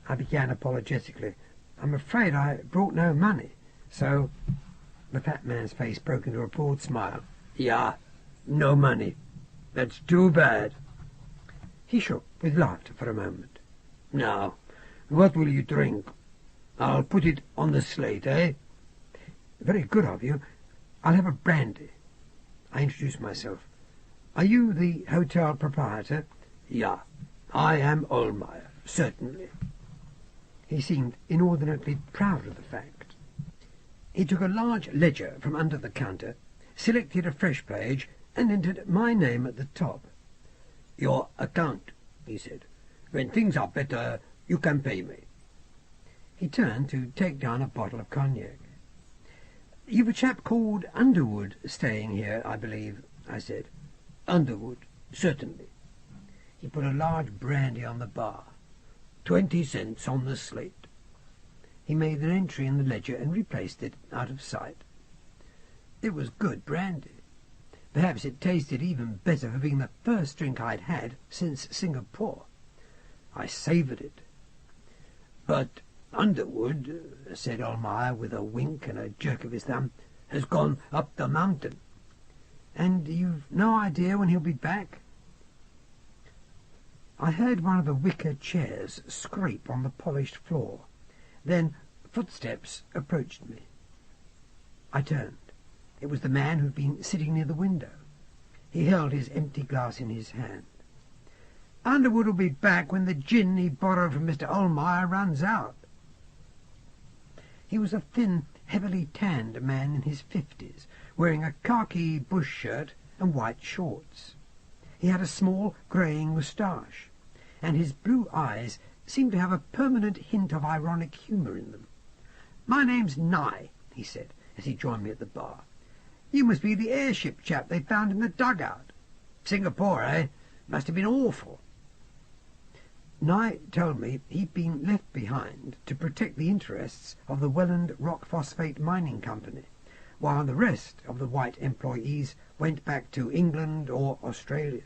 Speaker 1: I began apologetically. "I'm afraid I brought no money, so—" The fat man's face broke into a broad smile. "Yeah, no money. That's too bad." He shook with laughter for a moment. "Now, what will you drink? I'll put it on the slate, eh?" "Very good of you. I'll have a brandy." I introduced myself. "Are you the hotel proprietor?" "Yeah. I am Ollmeyer, certainly. He seemed inordinately proud of the fact. He took a large ledger from under the counter, selected a fresh page, and entered my name at the top. "Your account," he said. "When things are better, you can pay me." He turned to take down a bottle of cognac. "You've a chap called Underwood staying here, I believe," I said. "Underwood, certainly." He put a large brandy on the bar. 20 cents on the slate. He made an entry in the ledger and replaced it out of sight. It was good brandy. Perhaps it tasted even better for being the first drink I'd had since Singapore. I savoured it. "But Underwood," said Ollmeyer with a wink and a jerk of his thumb, "has gone up the mountain." "And you've no idea when he'll be back?" I heard one of the wicker chairs scrape on the polished floor. Then footsteps approached me. I turned. It was the man who'd been sitting near the window. He held his empty glass in his hand. "Underwood will be back when the gin he borrowed from Mr. Ollmeyer runs out." He was a thin, heavily tanned man in his 50s, wearing a khaki bush shirt and white shorts. He had a small greying moustache, and his blue eyes seemed to have a permanent hint of ironic humour in them. "My name's Nye," he said, as he joined me at the bar. "You must be the airship chap they found in the dugout. Singapore, eh? Must have been awful." Nye told me he'd been left behind to protect the interests of the Welland Rock Phosphate Mining Company, while the rest of the white employees went back to England or Australia.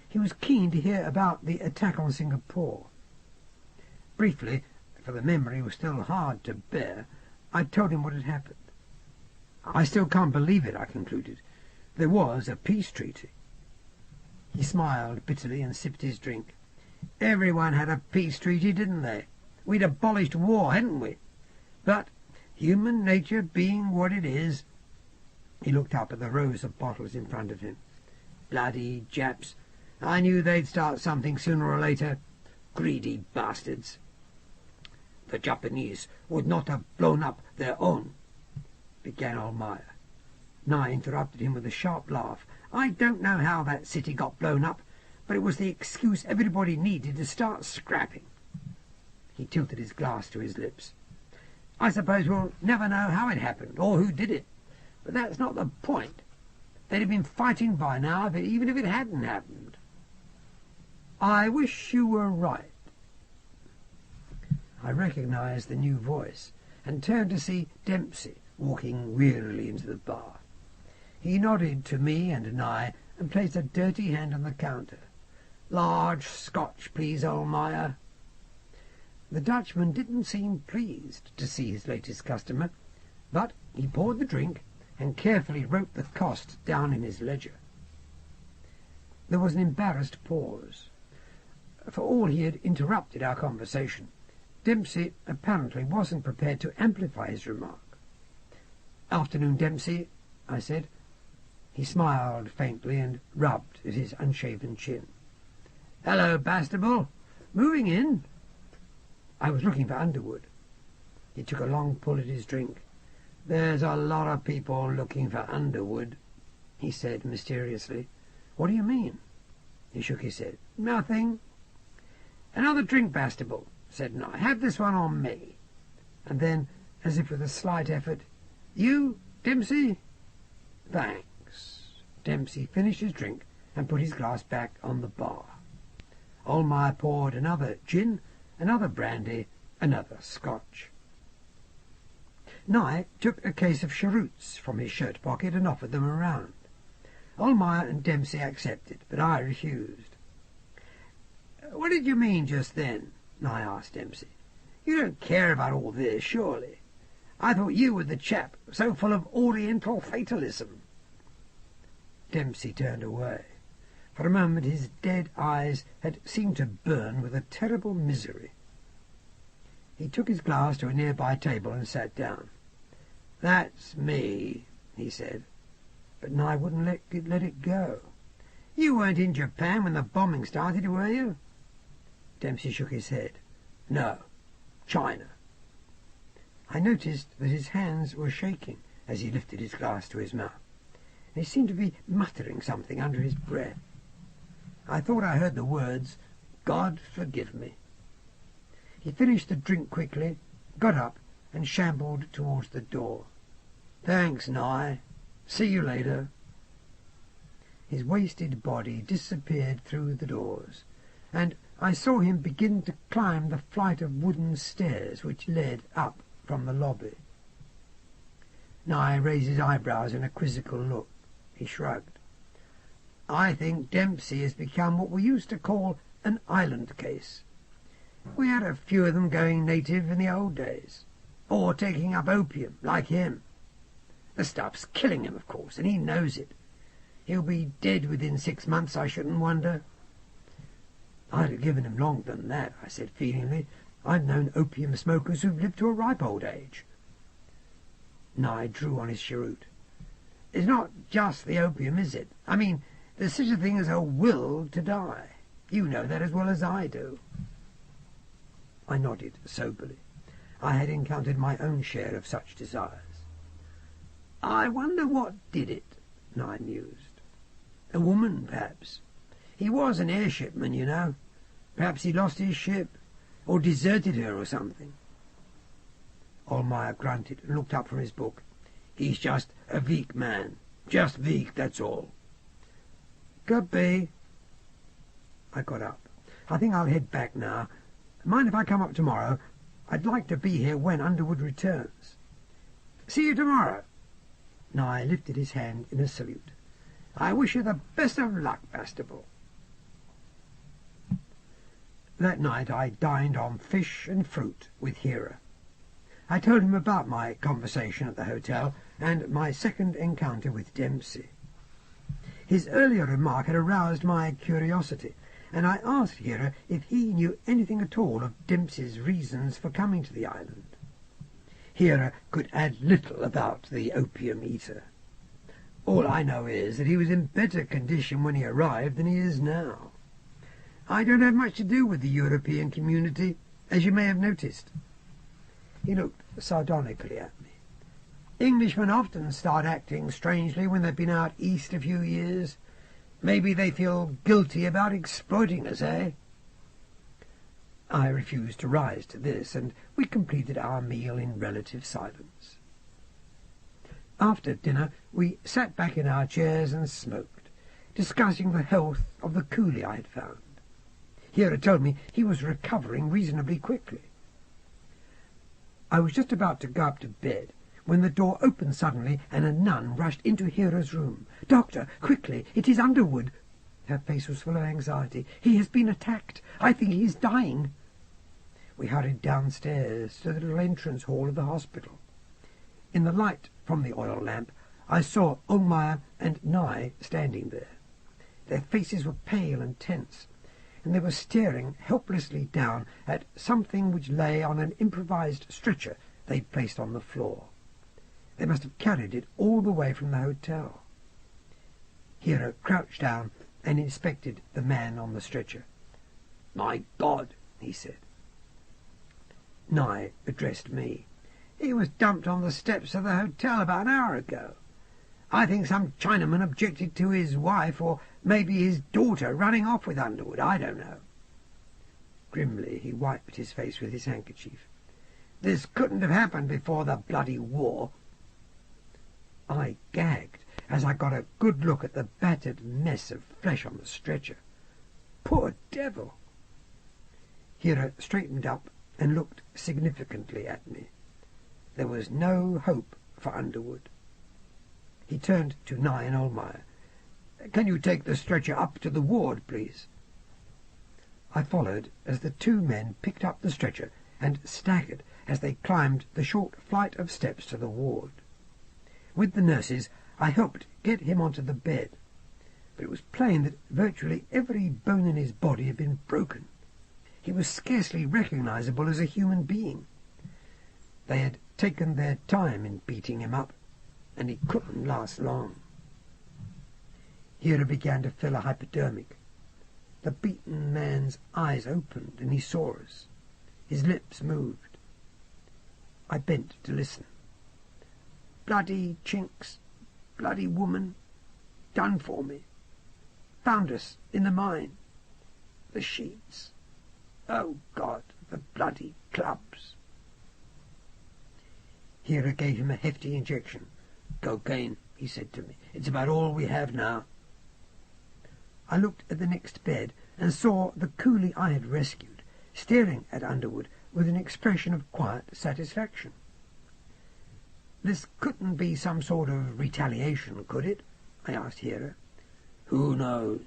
Speaker 1: He was keen to hear about the attack on Singapore. Briefly, for the memory was still hard to bear, I told him what had happened. "I still can't believe it," I concluded. "There was a peace treaty." He smiled bitterly and sipped his drink. "Everyone had a peace treaty, didn't they? We'd abolished war, hadn't we? But human nature being what it is—" He looked up at the rows of bottles in front of him. "Bloody Japs! I knew they'd start something sooner or later. Greedy bastards! The Japanese would not have blown up their own," began Ollmeyer. Nye interrupted him with a sharp laugh. "I don't know how that city got blown up, but it was the excuse everybody needed to start scrapping." He tilted his glass to his lips. "I suppose we'll never know how it happened, or who did it, but that's not the point. They'd have been fighting by now, even if it hadn't happened." "I wish you were right." I recognised the new voice, and turned to see Dempsey walking wearily into the bar. He nodded to me and Nye, and placed a dirty hand on the counter. "Large Scotch, please, Ollmeyer." The Dutchman didn't seem pleased to see his latest customer, but he poured the drink and carefully wrote the cost down in his ledger. There was an embarrassed pause. For all he had interrupted our conversation, Dempsey apparently wasn't prepared to amplify his remark. "Afternoon, Dempsey," I said. He smiled faintly and rubbed at his unshaven chin. "Hello, Bastable. Moving in?" I was looking for Underwood. He took a long pull at his drink. "There's a lot of people looking for Underwood," he said mysteriously. "What do you mean?" He shook his head. "Nothing." "Another drink, Bastable," said Nye. "Have this one on me." And then, as if with a slight effort, "You, Dempsey?" "Thanks." Dempsey finished his drink and put his glass back on the bar. Ollmeyer poured another gin, another brandy, another Scotch. Nye took a case of cheroots from his shirt pocket and offered them around. Ollmeyer and Dempsey accepted, but I refused. "What did you mean just then?" Nye asked Dempsey. "You don't care about all this, surely? I thought you were the chap so full of Oriental fatalism." Dempsey turned away. For a moment his dead eyes had seemed to burn with a terrible misery. He took his glass to a nearby table and sat down. "That's me," he said. But Nye wouldn't let it go. You weren't in Japan when the bombing started, were you? Dempsey shook his head. No, China. I noticed that his hands were shaking as he lifted his glass to his mouth, and he seemed to be muttering something under his breath. I thought I heard the words, God forgive me. He finished the drink quickly, got up, and shambled towards the door. Thanks, Nye. See you later. His wasted body disappeared through the doors, and I saw him begin to climb the flight of wooden stairs which led up from the lobby. Nye raised his eyebrows in a quizzical look. He shrugged. I think Dempsey has become what we used to call an island case. We had a few of them going native in the old days, or taking up opium, like him. The stuff's killing him, of course, and he knows it. He'll be dead within 6 months, I shouldn't wonder. I'd have given him longer than that, I said feelingly. I've known opium smokers who've lived to a ripe old age. Nye drew on his cheroot. It's not just the opium, is it? I mean, there's such a thing as a will to die. You know that as well as I do. I nodded soberly. I had encountered my own share of such desires. I wonder what did it, Nye mused. A woman, perhaps. He was an airshipman, you know. Perhaps he lost his ship, or deserted her or something. Ollmeyer grunted and looked up from his book. He's just a weak man. Just weak, that's all. Could be. I got up. I think I'll head back now. Mind if I come up tomorrow? I'd like to be here when Underwood returns. See you tomorrow. Nye lifted his hand in a salute. I wish you the best of luck, Bastable. That night I dined on fish and fruit with Hera. I told him about my conversation at the hotel and my second encounter with Dempsey. His earlier remark had aroused my curiosity, and I asked Hera if he knew anything at all of Dempsey's reasons for coming to the island. Hera could add little about the opium eater. All I know is that he was in better condition when he arrived than he is now. I don't have much to do with the European community, as you may have noticed. He looked sardonically at me. Englishmen often start acting strangely when they've been out east a few years. Maybe they feel guilty about exploiting us, eh? I refused to rise to this, and we completed our meal in relative silence. After dinner we sat back in our chairs and smoked, discussing the health of the coolie I had found. Hera told me he was recovering reasonably quickly. I was just about to go up to bed when the door opened suddenly and a nun rushed into Hera's room. "Doctor, quickly, it is Underwood." Her face was full of anxiety. "He has been attacked. I think he is dying." We hurried downstairs to the little entrance hall of the hospital. In the light from the oil lamp I saw Ollmeyer and Nye standing there. Their faces were pale and tense, and they were staring helplessly down at something which lay on an improvised stretcher they'd placed on the floor. They must have carried it all the way from the hotel. Hera crouched down and inspected the man on the stretcher. "My God," he said. Nye addressed me. "He was dumped on the steps of the hotel about an hour ago. I think some Chinaman objected to his wife, or maybe his daughter, running off with Underwood. I don't know." Grimly he wiped his face with his handkerchief. "This couldn't have happened before the bloody war." I gagged as I got a good look at the battered mess of flesh on the stretcher. Poor devil! Hera straightened up and looked significantly at me. There was no hope for Underwood. He turned to Nye and Ollmeyer. "Can you take the stretcher up to the ward, please?" I followed as the two men picked up the stretcher and staggered as they climbed the short flight of steps to the ward. With the nurses I helped get him onto the bed, but it was plain that virtually every bone in his body had been broken. He was scarcely recognizable as a human being. They had taken their time in beating him up, and he couldn't last long. Hera began to feel a hypodermic. The beaten man's eyes opened and he saw us. His lips moved. I bent to listen. Bloody Chinks, bloody woman, done for me. Found us in the mine. The sheets. Oh, God, the bloody clubs. Hera gave him a hefty injection. Cocaine, he said to me. It's about all we have now. I looked at the next bed and saw the coolie I had rescued, staring at Underwood with an expression of quiet satisfaction. This couldn't be some sort of retaliation, could it? I asked Hera. Who knows?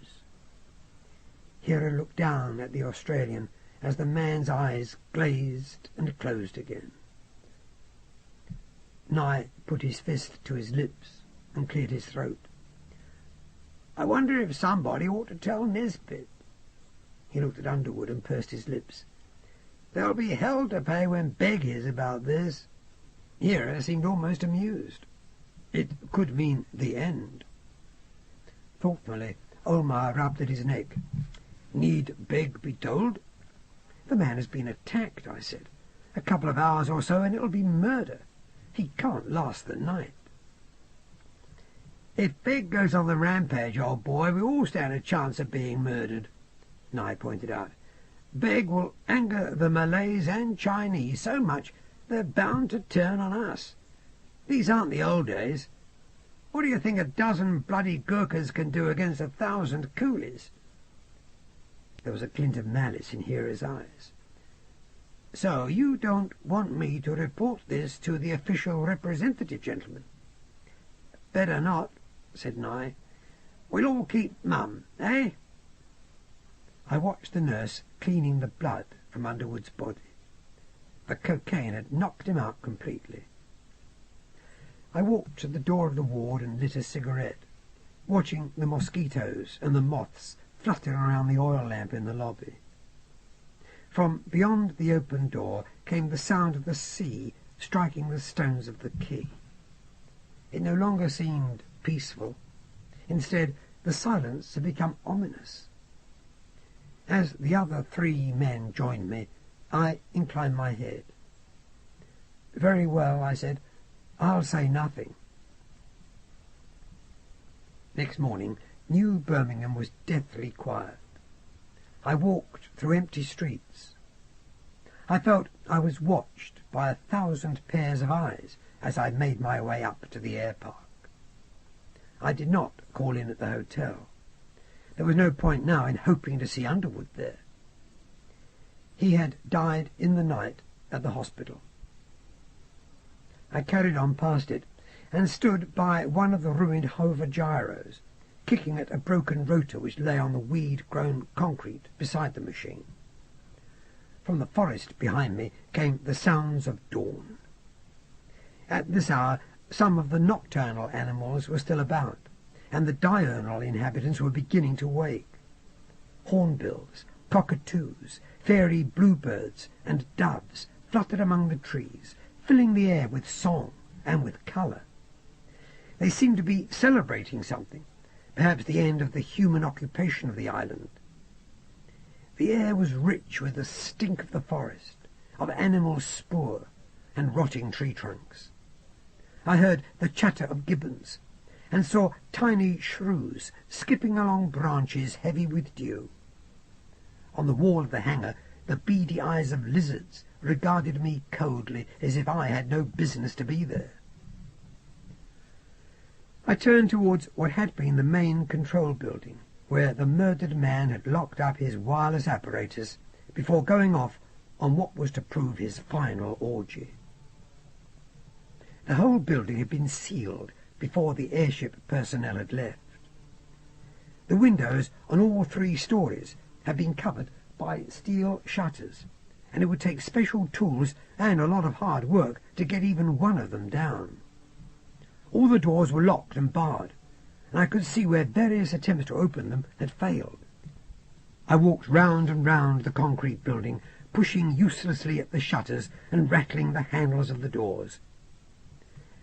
Speaker 1: Hera looked down at the Australian as the man's eyes glazed and closed again. Nye put his fist to his lips and cleared his throat. I wonder if somebody ought to tell Nisbet. He looked at Underwood and pursed his lips. There'll be hell to pay when Begg hears about this. Hera seemed almost amused. It could mean the end. Thoughtfully, Omar rubbed at his neck. Need Begg be told? The man has been attacked, I said. A couple of hours or so and it'll be murder. He can't last the night. If Begg goes on the rampage, old boy, we all stand a chance of being murdered, Nye pointed out. Begg will anger the Malays and Chinese so much they're bound to turn on us. These aren't the old days. What do you think a dozen bloody Gurkhas can do against 1,000 coolies? There was a glint of malice in Hera's eyes. So you don't want me to report this to the official representative, gentlemen? Better not, said Nye. We'll all keep mum, eh? I watched the nurse cleaning the blood from Underwood's body. The cocaine had knocked him out completely. I walked to the door of the ward and lit a cigarette, watching the mosquitoes and the moths flutter around the oil lamp in the lobby. From beyond the open door came the sound of the sea striking the stones of the quay. It no longer seemed peaceful. Instead, the silence had become ominous. As the other 3 men joined me, I inclined my head. Very well, I said. I'll say nothing. Next morning, New Birmingham was deathly quiet. I walked through empty streets. I felt I was watched by 1,000 pairs of eyes as I made my way up to the air park. I did not call in at the hotel. There was no point now in hoping to see Underwood there. He had died in the night at the hospital. I carried on past it and stood by one of the ruined Hover gyros, kicking at a broken rotor which lay on the weed-grown concrete beside the machine. From the forest behind me came the sounds of dawn. At this hour some of the nocturnal animals were still about, and the diurnal inhabitants were beginning to wake. Hornbills, cockatoos, fairy bluebirds and doves fluttered among the trees, filling the air with song and with colour. They seemed to be celebrating something, perhaps the end of the human occupation of the island. The air was rich with the stink of the forest, of animal spoor and rotting tree trunks. I heard the chatter of gibbons, and saw tiny shrews skipping along branches heavy with dew. On the wall of the hangar, the beady eyes of lizards regarded me coldly, as if I had no business to be there. I turned towards what had been the main control building, where the murdered man had locked up his wireless apparatus before going off on what was to prove his final orgy. The whole building had been sealed before the airship personnel had left. The windows on all 3 stories had been covered by steel shutters, and it would take special tools and a lot of hard work to get even one of them down. All the doors were locked and barred, and I could see where various attempts to open them had failed. I walked round and round the concrete building, pushing uselessly at the shutters and rattling the handles of the doors.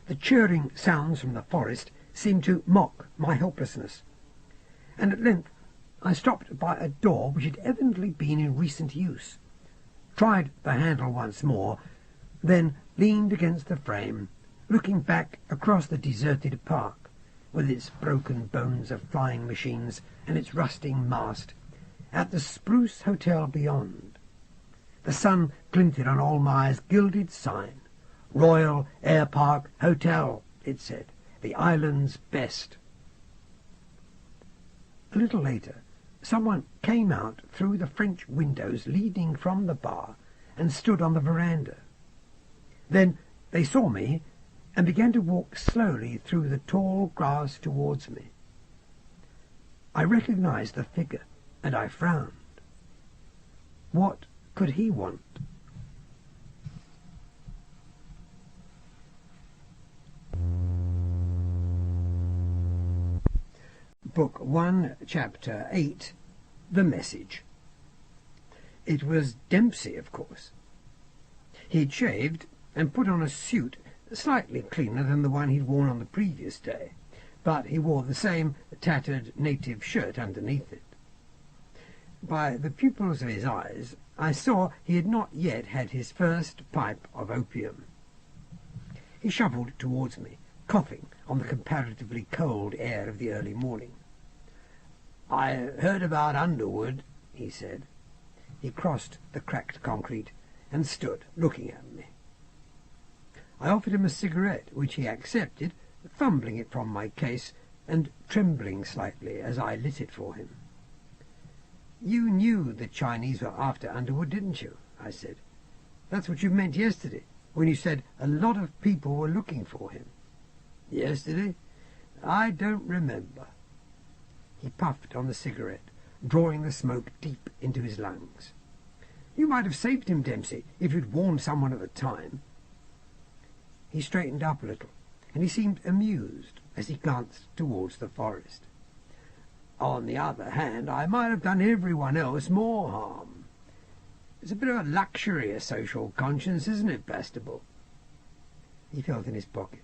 Speaker 1: The chirring sounds from the forest seemed to mock my helplessness. and at length I stopped by a door which had evidently been in recent use, tried the handle once more, then leaned against the frame, looking back across the deserted park, with its broken bones of flying machines and its rusting mast, at the spruce hotel beyond. The sun glinted on Olmeyer's gilded sign. Royal Air Park Hotel, it said, the island's best. A little later, someone came out through the French windows leading from the bar and stood on the veranda. Then they saw me and began to walk slowly through the tall grass towards me. I recognized the figure, and I frowned. What could he want? Book 1, Chapter 8, The Message. It was Dempsey, of course. He'd shaved and put on a suit slightly cleaner than the one he'd worn on the previous day, but he wore the same tattered native shirt underneath it. By the pupils of his eyes, I saw he had not yet had his first pipe of opium. He shuffled towards me, coughing on the comparatively cold air of the early morning. "I heard about Underwood," he said. He crossed the cracked concrete and stood looking at me. I offered him a cigarette, which he accepted, fumbling it from my case and trembling slightly as I lit it for him. "You knew the Chinese were after Underwood, didn't you?" I said. "That's what you meant yesterday, when you said a lot of people were looking for him." "Yesterday? I don't remember." He puffed on the cigarette, drawing the smoke deep into his lungs. "You might have saved him, Dempsey, if you'd warned someone at the time." He straightened up a little, and he seemed amused as he glanced towards the forest. "On the other hand, I might have done everyone else more harm. It's a bit of a luxury, a social conscience, isn't it, Bastable?" He felt in his pocket.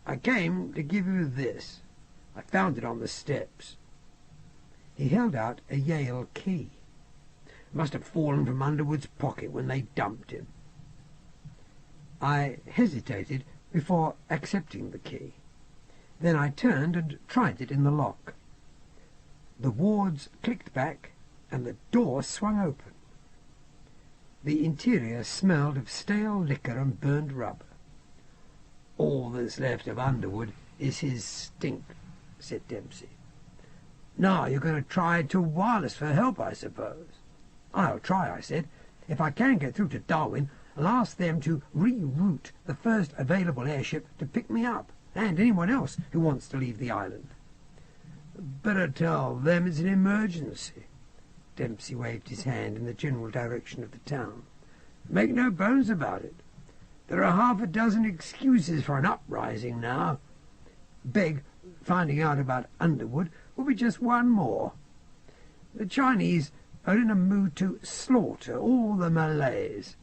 Speaker 1: "I came to give you this. I found it on the steps." He held out a Yale key. It must have fallen from Underwood's pocket when they dumped him. I hesitated before accepting the key. Then I turned and tried it in the lock. The wards clicked back, and the door swung open. The interior smelled of stale liquor and burned rubber. "All that's left of Underwood is his stink," said Dempsey. "Now you're going to try to wireless for help, I suppose." "I'll try," I said. "If I can get through to Darwin, I'll ask them to reroute the first available airship to pick me up, and anyone else who wants to leave the island." "Better tell them it's an emergency." Dempsey waved his hand in the general direction of the town. "Make no bones about it. There are half a dozen excuses for an uprising now. Beg finding out about Underwood will be just one more. The Chinese are in a mood to slaughter all the Malays,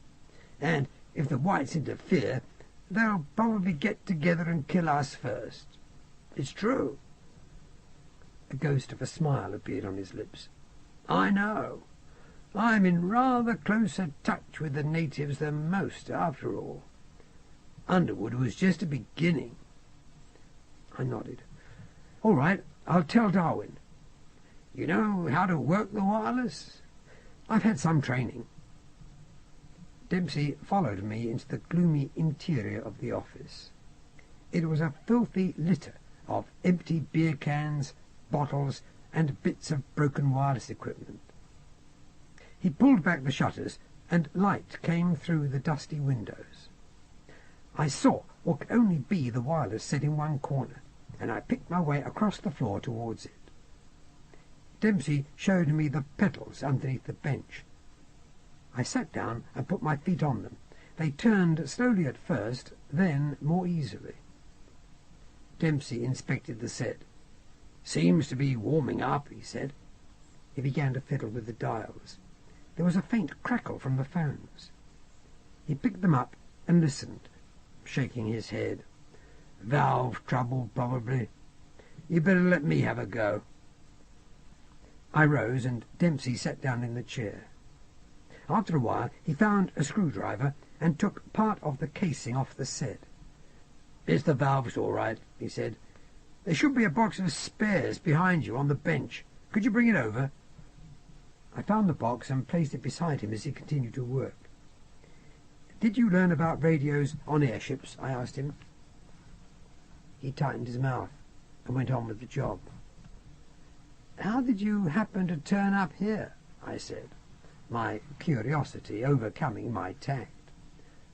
Speaker 1: and if the whites interfere, they'll probably get together and kill us first. It's true." A ghost of a smile appeared on his lips. "I know. I'm in rather closer touch with the natives than most, after all. Underwood was just a beginning." I nodded. "All right, I'll tell Darwin. You know how to work the wireless?" "I've had some training." Dempsey followed me into the gloomy interior of the office. It was a filthy litter of empty beer cans, bottles, and bits of broken wireless equipment. He pulled back the shutters, and light came through the dusty windows. I saw what could only be the wireless set in one corner, and I picked my way across the floor towards it. Dempsey showed me the pedals underneath the bench. I sat down and put my feet on them. They turned slowly at first, then more easily. Dempsey inspected the set. "Seems to be warming up," he said. He began to fiddle with the dials. There was a faint crackle from the phones. He picked them up and listened, shaking his head. "Valve trouble, probably. You better let me have a go." I rose, and Dempsey sat down in the chair. After a while he found a screwdriver and took part of the casing off the set. "It's the valves, all right," he said. "There should be a box of spares behind you on the bench. Could you bring it over?" I found the box and placed it beside him as he continued to work. "Did you learn about radios on airships?" I asked him. He tightened his mouth and went on with the job. "How did you happen to turn up here?" I said, my curiosity overcoming my tact.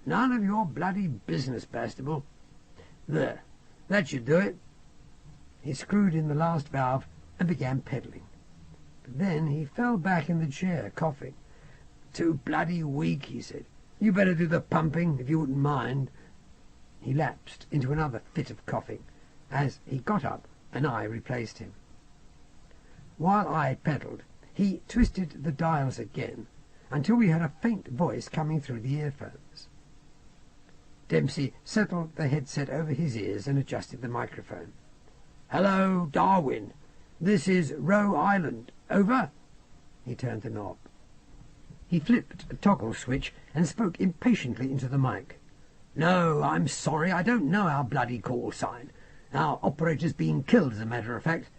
Speaker 1: "None of your bloody business, Bastable. There, that should do it." He screwed in the last valve and began pedalling. But then he fell back in the chair, coughing. "Too bloody weak," he said. "You better do the pumping, if you wouldn't mind." He lapsed into another fit of coughing as he got up and I replaced him. While I pedalled, he twisted the dials again until we heard a faint voice coming through the earphones. Dempsey settled the headset over his ears and adjusted the microphone. "Hello, Darwin. This is Roe Island. Over?" He turned the knob. He flipped a toggle switch and spoke impatiently into the mic. "No, I'm sorry, I don't know our bloody call sign. Our operator's been killed, as a matter of fact.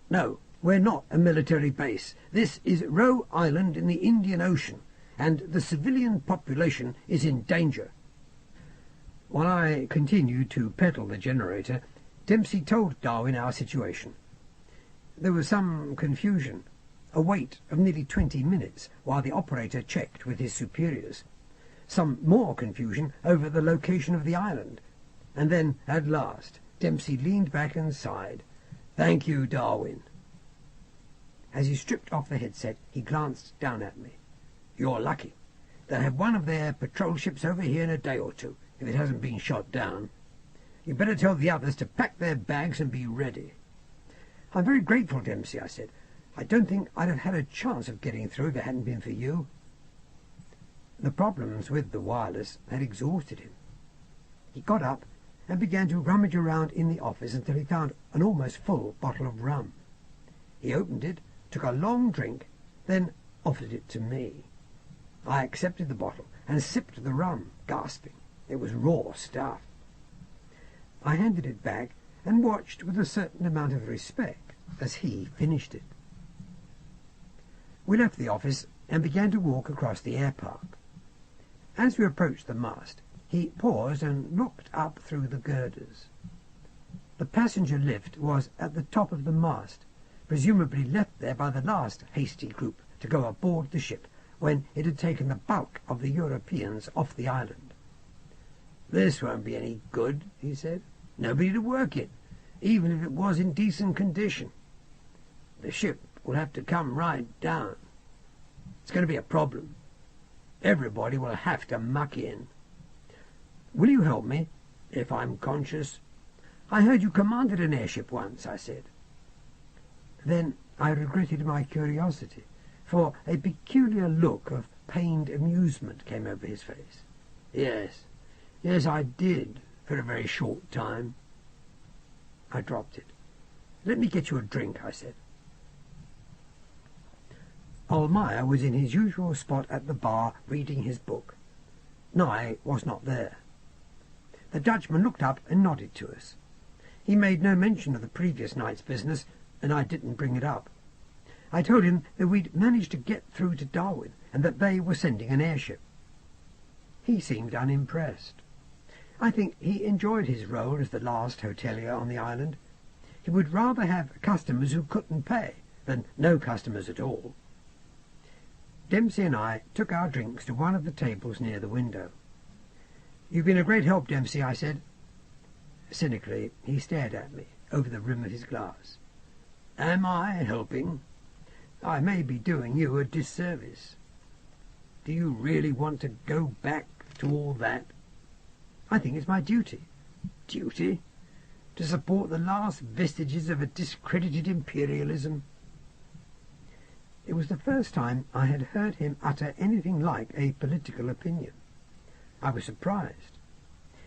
Speaker 1: No, we're not a military base. This is Roe Island in the Indian Ocean, and the civilian population is in danger." While I continued to pedal the generator, Dempsey told Darwin our situation. There was some confusion, a wait of nearly 20 minutes while the operator checked with his superiors, some more confusion over the location of the island, and then, at last, Dempsey leaned back and sighed. "Thank you, Darwin." As he stripped off the headset, he glanced down at me. "You're lucky. They'll have one of their patrol ships over here in a day or two, if it hasn't been shot down. You'd better tell the others to pack their bags and be ready." "I'm very grateful, Dempsey," I said. "I don't think I'd have had a chance of getting through if it hadn't been for you." The problems with the wireless had exhausted him. He got up and began to rummage around in the office until he found an almost full bottle of rum. He opened it, took a long drink, then offered it to me. I accepted the bottle and sipped the rum, gasping. It was raw stuff. I handed it back and watched with a certain amount of respect as he finished it. We left the office and began to walk across the air park. As we approached the mast, he paused and looked up through the girders. The passenger lift was at the top of the mast, presumably left there by the last hasty group to go aboard the ship when it had taken the bulk of the Europeans off the island. "This won't be any good," he said. "Nobody to work it, even if it was in decent condition. The ship will have to come right down. It's going to be a problem. Everybody will have to muck in." "Will you help me, if I'm conscious? I heard you commanded an airship once," I said. Then I regretted my curiosity, for a peculiar look of pained amusement came over his face. Yes, I did, for a very short time." I dropped it. "Let me get you a drink," I said. Almayer was in his usual spot at the bar reading his book. Nye was not there. The Dutchman looked up and nodded to us. He made no mention of the previous night's business, and I didn't bring it up. I told him that we'd managed to get through to Darwin and that they were sending an airship. He seemed unimpressed. I think he enjoyed his role as the last hotelier on the island. He would rather have customers who couldn't pay than no customers at all. Dempsey and I took our drinks to one of the tables near the window. "You've been a great help, Dempsey," I said. Cynically, he stared at me over the rim of his glass. "Am I helping? I may be doing you a disservice. Do you really want to go back to all that?" "I think it's my duty." "Duty? To support the last vestiges of a discredited imperialism?" It was the first time I had heard him utter anything like a political opinion. I was surprised.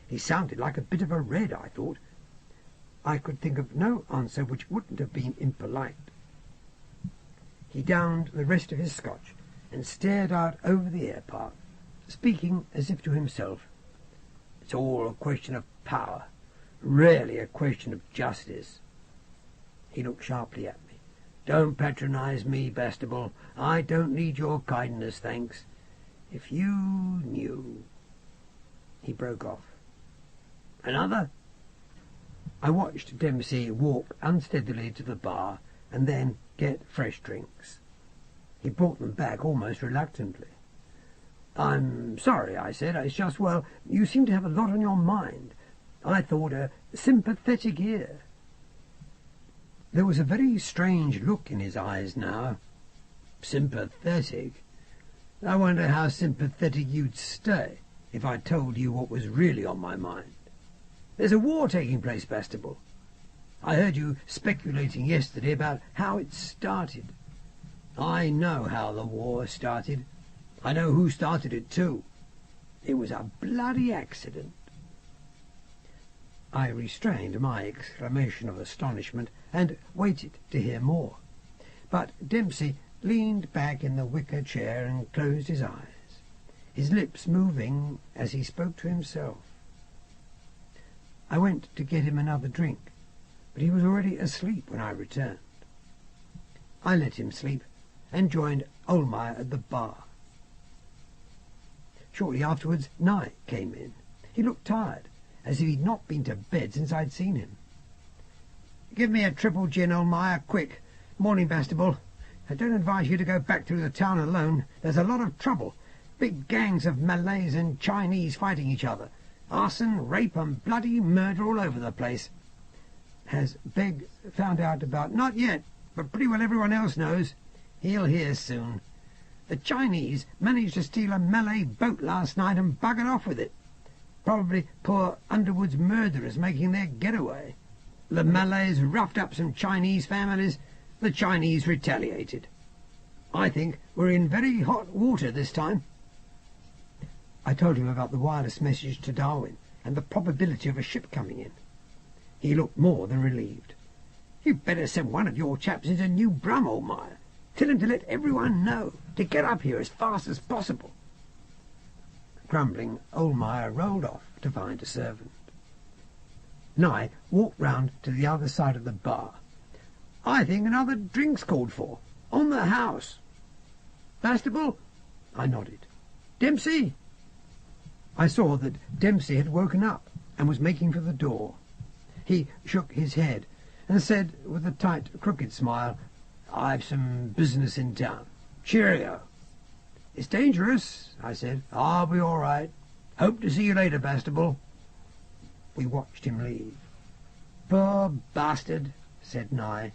Speaker 1: He sounded like a bit of a red, I thought. I could think of no answer which wouldn't have been impolite. He downed the rest of his scotch and stared out over the air park, speaking as if to himself. It's all a question of power, rarely a question of justice. He looked sharply at me. Don't patronize me, Bastable. I don't need your kindness, thanks. If you knew... He broke off. Another? I watched Dempsey walk unsteadily to the bar and then get fresh drinks. He brought them back almost reluctantly. I'm sorry, I said. It's just, well, you seem to have a lot on your mind. I thought a sympathetic ear. There was a very strange look in his eyes now. Sympathetic? I wonder how sympathetic you'd stay if I told you what was really on my mind. There's a war taking place, Bastable. I heard you speculating yesterday about how it started. I know how the war started. I know who started it too. It was a bloody accident. I restrained my exclamation of astonishment and waited to hear more. But Dempsey leaned back in the wicker chair and closed his eyes, his lips moving as he spoke to himself. I went to get him another drink, but he was already asleep when I returned. I let him sleep and joined Ohlmeyer at the bar. Shortly afterwards, Nye came in. He looked tired, as if he'd not been to bed since I'd seen him. Give me a triple gin, Ohlmeyer, quick. Morning, Bastable. I don't advise you to go back through the town alone. There's a lot of trouble. Big gangs of Malays and Chinese fighting each other. Arson, rape, and bloody murder all over the place. Has Begg found out about... Not yet, but pretty well everyone else knows. He'll hear soon. The Chinese managed to steal a Malay boat last night and buggered off with it. Probably poor Underwood's murderers making their getaway. The Malays roughed up some Chinese families. The Chinese retaliated. I think we're in very hot water this time. I told him about the wireless message to Darwin and the probability of a ship coming in. He looked more than relieved. You'd better send one of your chaps into New Brum, Ohlmeyer. Tell him to let everyone know, to get up here as fast as possible. Grumbling, Ohlmeyer rolled off to find a servant. Nye walked round to the other side of the bar. I think another drink's called for. On the house. Bastable? I nodded. Dempsey? I saw that Dempsey had woken up and was making for the door. He shook his head and said with a tight, crooked smile, I've some business in town. Cheerio. It's dangerous, I said. I'll be all right. Hope to see you later, Bastable. We watched him leave. Poor bastard, said Nye.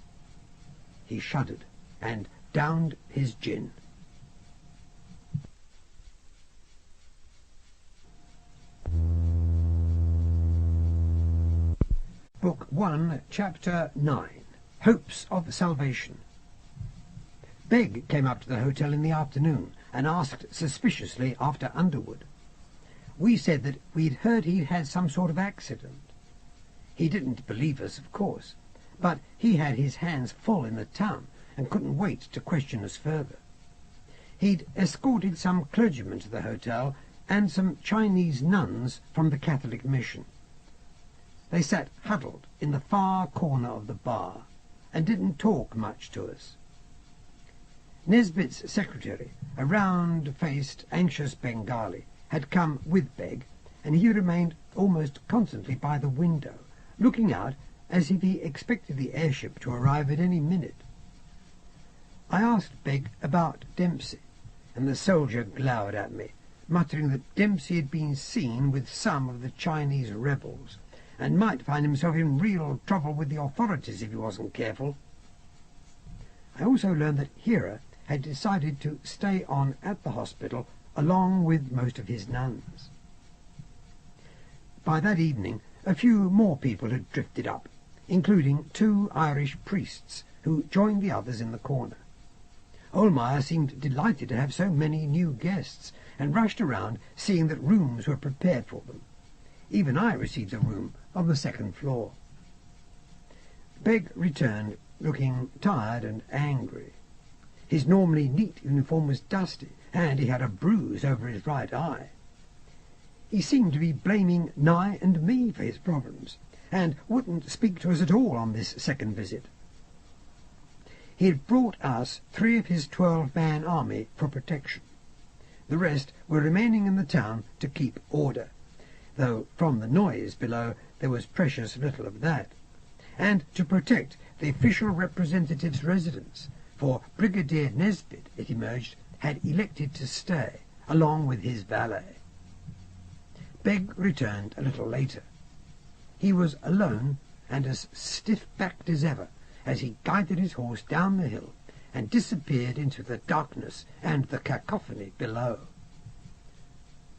Speaker 1: He shuddered and downed his gin. Book 1, Chapter 9. Hopes of Salvation. Begg came up to the hotel in the afternoon and asked suspiciously after Underwood. We said that we'd heard he'd had some sort of accident. He didn't believe us, of course, but he had his hands full in the town and couldn't wait to question us further. He'd escorted some clergymen to the hotel and some Chinese nuns from the Catholic mission. They sat huddled in the far corner of the bar and didn't talk much to us. Nesbitt's secretary, a round-faced, anxious Bengali, had come with Begg, and he remained almost constantly by the window, looking out as if he expected the airship to arrive at any minute. I asked Begg about Dempsey, and the soldier glowered at me, muttering that Dempsey had been seen with some of the Chinese rebels, and might find himself in real trouble with the authorities if he wasn't careful. I also learned that Hera had decided to stay on at the hospital along with most of his nuns. By that evening a few more people had drifted up, including 2 Irish priests who joined the others in the corner. Ohlmeyer seemed delighted to have so many new guests and rushed around seeing that rooms were prepared for them. Even I received a room on the 2nd floor. Begg returned looking tired and angry. His normally neat uniform was dusty, and he had a bruise over his right eye. He seemed to be blaming Nye and me for his problems, and wouldn't speak to us at all on this second visit. He had brought us 3 of his 12-man army for protection. The rest were remaining in the town to keep order, though from the noise below there was precious little of that, and to protect the official representative's residence, for Brigadier Nesbitt, it emerged, had elected to stay, along with his valet. Begg returned a little later. He was alone and as stiff-backed as ever as he guided his horse down the hill and disappeared into the darkness and the cacophony below.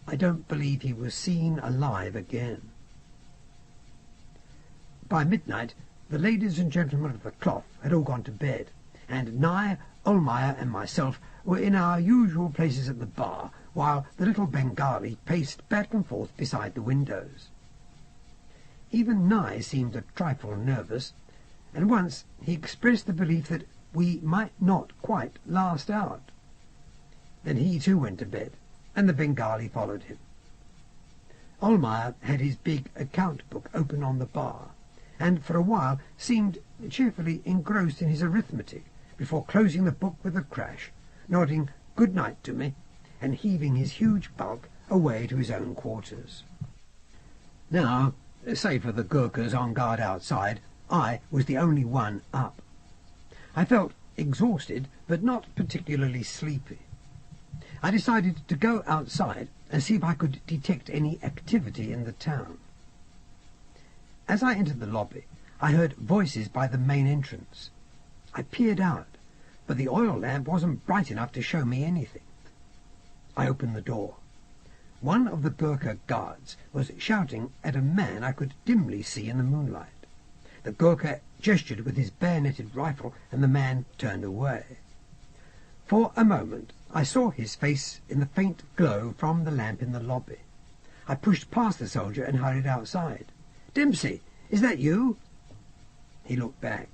Speaker 1: I don't believe he was seen alive again. By midnight, the ladies and gentlemen of the cloth had all gone to bed, and Nye, Ohlmeyer, and myself were in our usual places at the bar, while the little Bengali paced back and forth beside the windows. Even Nye seemed a trifle nervous, and once he expressed the belief that we might not quite last out. Then he too went to bed, and the Bengali followed him. Ohlmeyer had his big account book open on the bar, and for a while seemed cheerfully engrossed in his arithmetic, before closing the book with a crash, nodding good night to me, and heaving his huge bulk away to his own quarters. Now, save for the Gurkhas on guard outside, I was the only one up. I felt exhausted, but not particularly sleepy. I decided to go outside and see if I could detect any activity in the town. As I entered the lobby, I heard voices by the main entrance. I peered out, but the oil lamp wasn't bright enough to show me anything. I opened the door. One of the Gurkha guards was shouting at a man I could dimly see in the moonlight. The Gurkha gestured with his bayoneted rifle, and the man turned away. For a moment I saw his face in the faint glow from the lamp in the lobby. I pushed past the soldier and hurried outside. "Dempsey, is that you?" He looked back.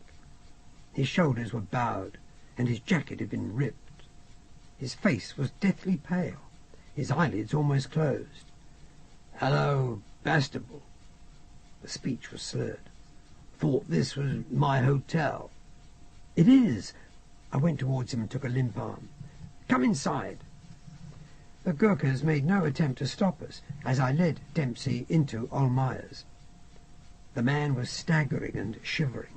Speaker 1: His shoulders were bowed, and his jacket had been ripped. His face was deathly pale, his eyelids almost closed. "Hello, Bastable." The speech was slurred. "Thought this was my hotel." "It is." I went towards him and took a limp arm. "Come inside." The Gurkhas made no attempt to stop us as I led Dempsey into Ohlmeyer's. The man was staggering and shivering.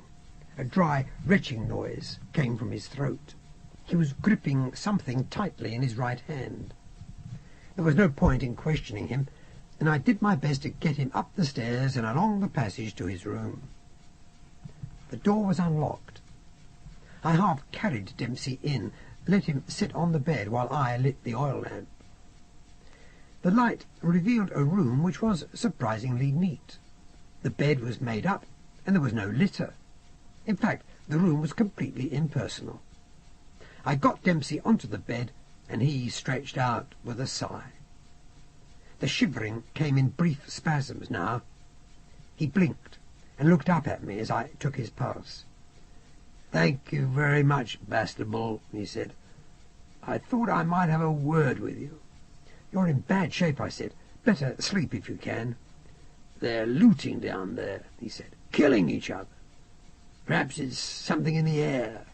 Speaker 1: A dry, retching noise came from his throat. He was gripping something tightly in his right hand. There was no point in questioning him, and I did my best to get him up the stairs and along the passage to his room. The door was unlocked. I half carried Dempsey in, let him sit on the bed while I lit the oil lamp. The light revealed a room which was surprisingly neat. The bed was made up, and there was no litter. In fact, the room was completely impersonal. I got Dempsey onto the bed, and he stretched out with a sigh. The shivering came in brief spasms now. He blinked and looked up at me as I took his pulse. "Thank you very much, Bastable," he said. "I thought I might have a word with you." "You're in bad shape," I said. "Better sleep if you can." "They're looting down there," he said. "Killing each other. Perhaps it's something in the air."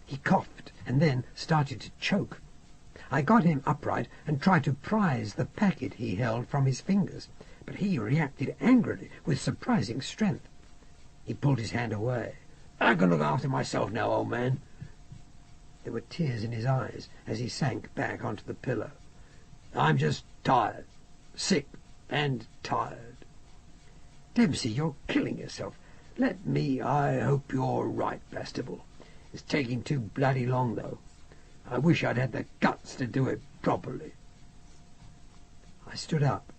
Speaker 1: He coughed and then started to choke. I got him upright and tried to prise the packet he held from his fingers, but he reacted angrily with surprising strength. He pulled his hand away. "I can look after myself now, old man." There were tears in his eyes as he sank back onto the pillow. "I'm just tired. Sick and tired." "Dempsey, you're killing yourself. Let me—" "I hope you're right, Bastable. It's taking too bloody long, though. I wish I'd had the guts to do it properly." I stood up,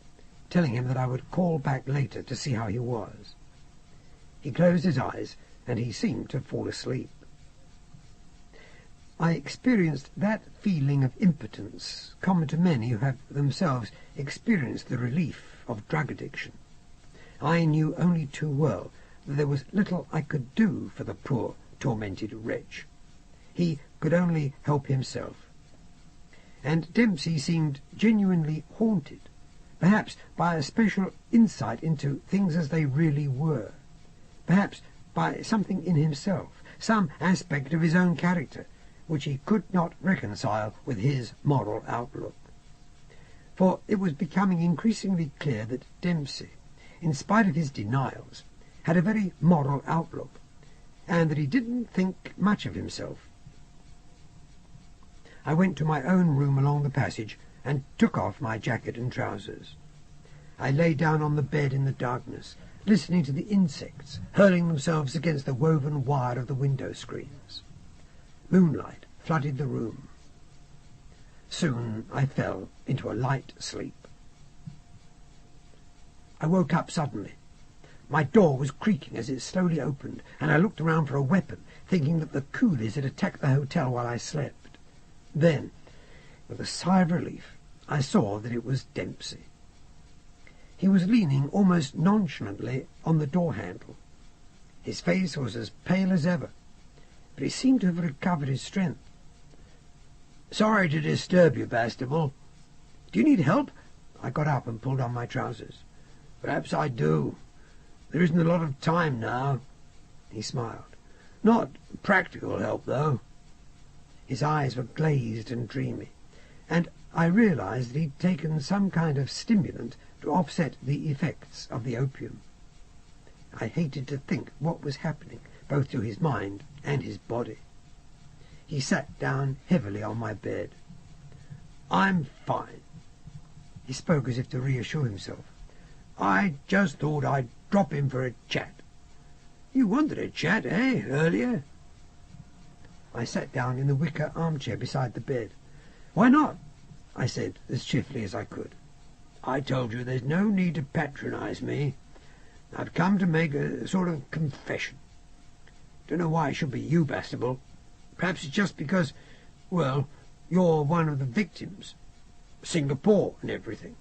Speaker 1: telling him that I would call back later to see how he was. He closed his eyes, and he seemed to fall asleep. I experienced that feeling of impotence common to many who have themselves experienced the relief of drug addiction. I knew only too well that there was little I could do for the poor, tormented wretch. He could only help himself. And Dempsey seemed genuinely haunted, perhaps by a special insight into things as they really were, perhaps by something in himself, some aspect of his own character, which he could not reconcile with his moral outlook. For it was becoming increasingly clear that Dempsey, in spite of his denials, had a very moral outlook, and that he didn't think much of himself. I went to my own room along the passage and took off my jacket and trousers. I lay down on the bed in the darkness, listening to the insects hurling themselves against the woven wire of the window screens. Moonlight flooded the room. Soon I fell into a light sleep. I woke up suddenly. My door was creaking as it slowly opened, and I looked around for a weapon, thinking that the coolies had attacked the hotel while I slept. Then, with a sigh of relief, I saw that it was Dempsey. He was leaning almost nonchalantly on the door handle. His face was as pale as ever, but he seemed to have recovered his strength. "Sorry to disturb you, Bastable. Do you need help?" I got up and pulled on my trousers. "Perhaps I do. There isn't a lot of time now." He smiled. "Not practical help, though." His eyes were glazed and dreamy, and I realized that he'd taken some kind of stimulant to offset the effects of the opium. I hated to think what was happening, both to his mind and his body. He sat down heavily on my bed. "I'm fine." He spoke as if to reassure himself. "I just thought I'd drop in for a chat." "You wanted a chat, eh, earlier?" I sat down in the wicker armchair beside the bed. "Why not?" I said, as cheerfully as I could. "I told you there's no need to patronize me. I've come to make a sort of confession. Don't know why it should be you, Bastable. Perhaps it's just because, well, you're one of the victims. Singapore and everything."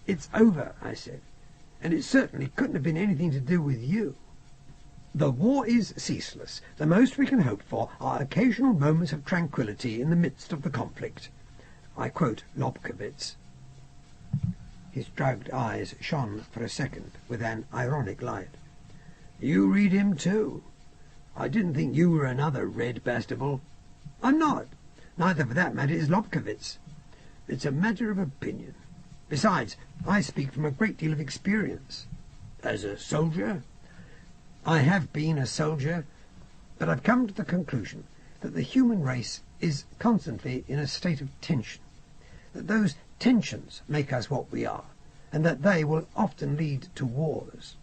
Speaker 1: "It's over," I said, "and it certainly couldn't have been anything to do with you. The war is ceaseless. The most we can hope for are occasional moments of tranquillity in the midst of the conflict." I quote Lobkowitz. His drugged eyes shone for a second with an ironic light. "You read him too. I didn't think you were another red, Bastable." "I'm not. Neither, for that matter, is Lobkowitz. It's a matter of opinion. Besides, I speak from a great deal of experience." "As a soldier?" "I have been a soldier, but I've come to the conclusion that the human race is constantly in a state of tension, that those tensions make us what we are, and that they will often lead to wars.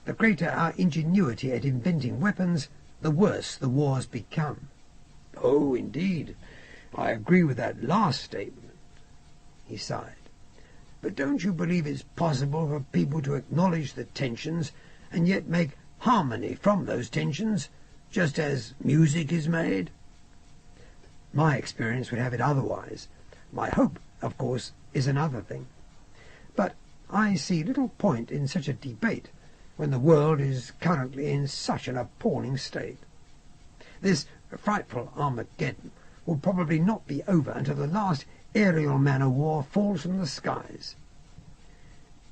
Speaker 1: The greater our ingenuity at inventing weapons, the worse the wars become." "Oh, indeed. I agree with that last statement." He sighed. "But don't you believe it's possible for people to acknowledge the tensions and yet make harmony from those tensions, just as music is made?" "My experience would have it otherwise. My hope, of course, is another thing. But I see little point in such a debate when the world is currently in such an appalling state. This frightful Armageddon will probably not be over until the last aerial man-of-war falls from the skies."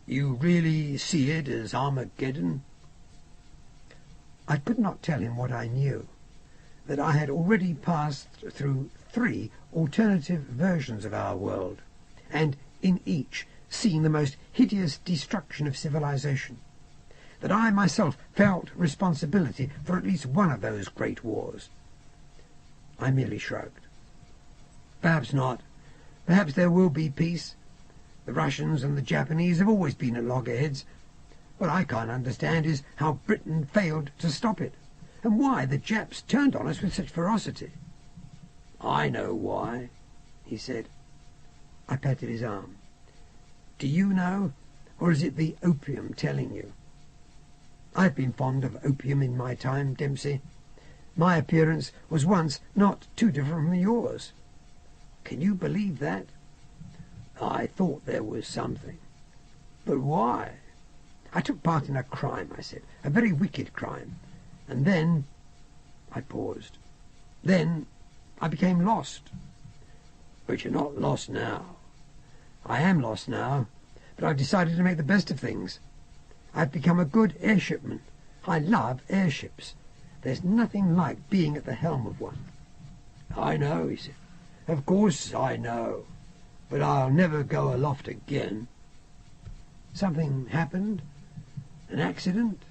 Speaker 1: "You really see it as Armageddon?" I could not tell him what I knew, that I had already passed through 3 alternative versions of our world, and in each seen the most hideous destruction of civilization, that I myself felt responsibility for at least one of those great wars. I merely shrugged. "Perhaps not. Perhaps there will be peace. The Russians and the Japanese have always been at loggerheads. What I can't understand is how Britain failed to stop it, and why the Japs turned on us with such ferocity." "I know why," he said. I patted his arm. "Do you know, or is it the opium telling you?" "I've been fond of opium in my time, Dempsey. My appearance was once not too different from yours." "Can you believe that?" "I thought there was something. But why?" "I took part in a crime," I said, "a very wicked crime. And then—" I paused. Then I became lost. But you're not lost now. I am lost now, but I've decided to make the best of things. I've become a good airshipman. I love airships. There's nothing like being at the helm of one. I know, he said. Of course I know. But I'll never go aloft again. Something happened? An accident?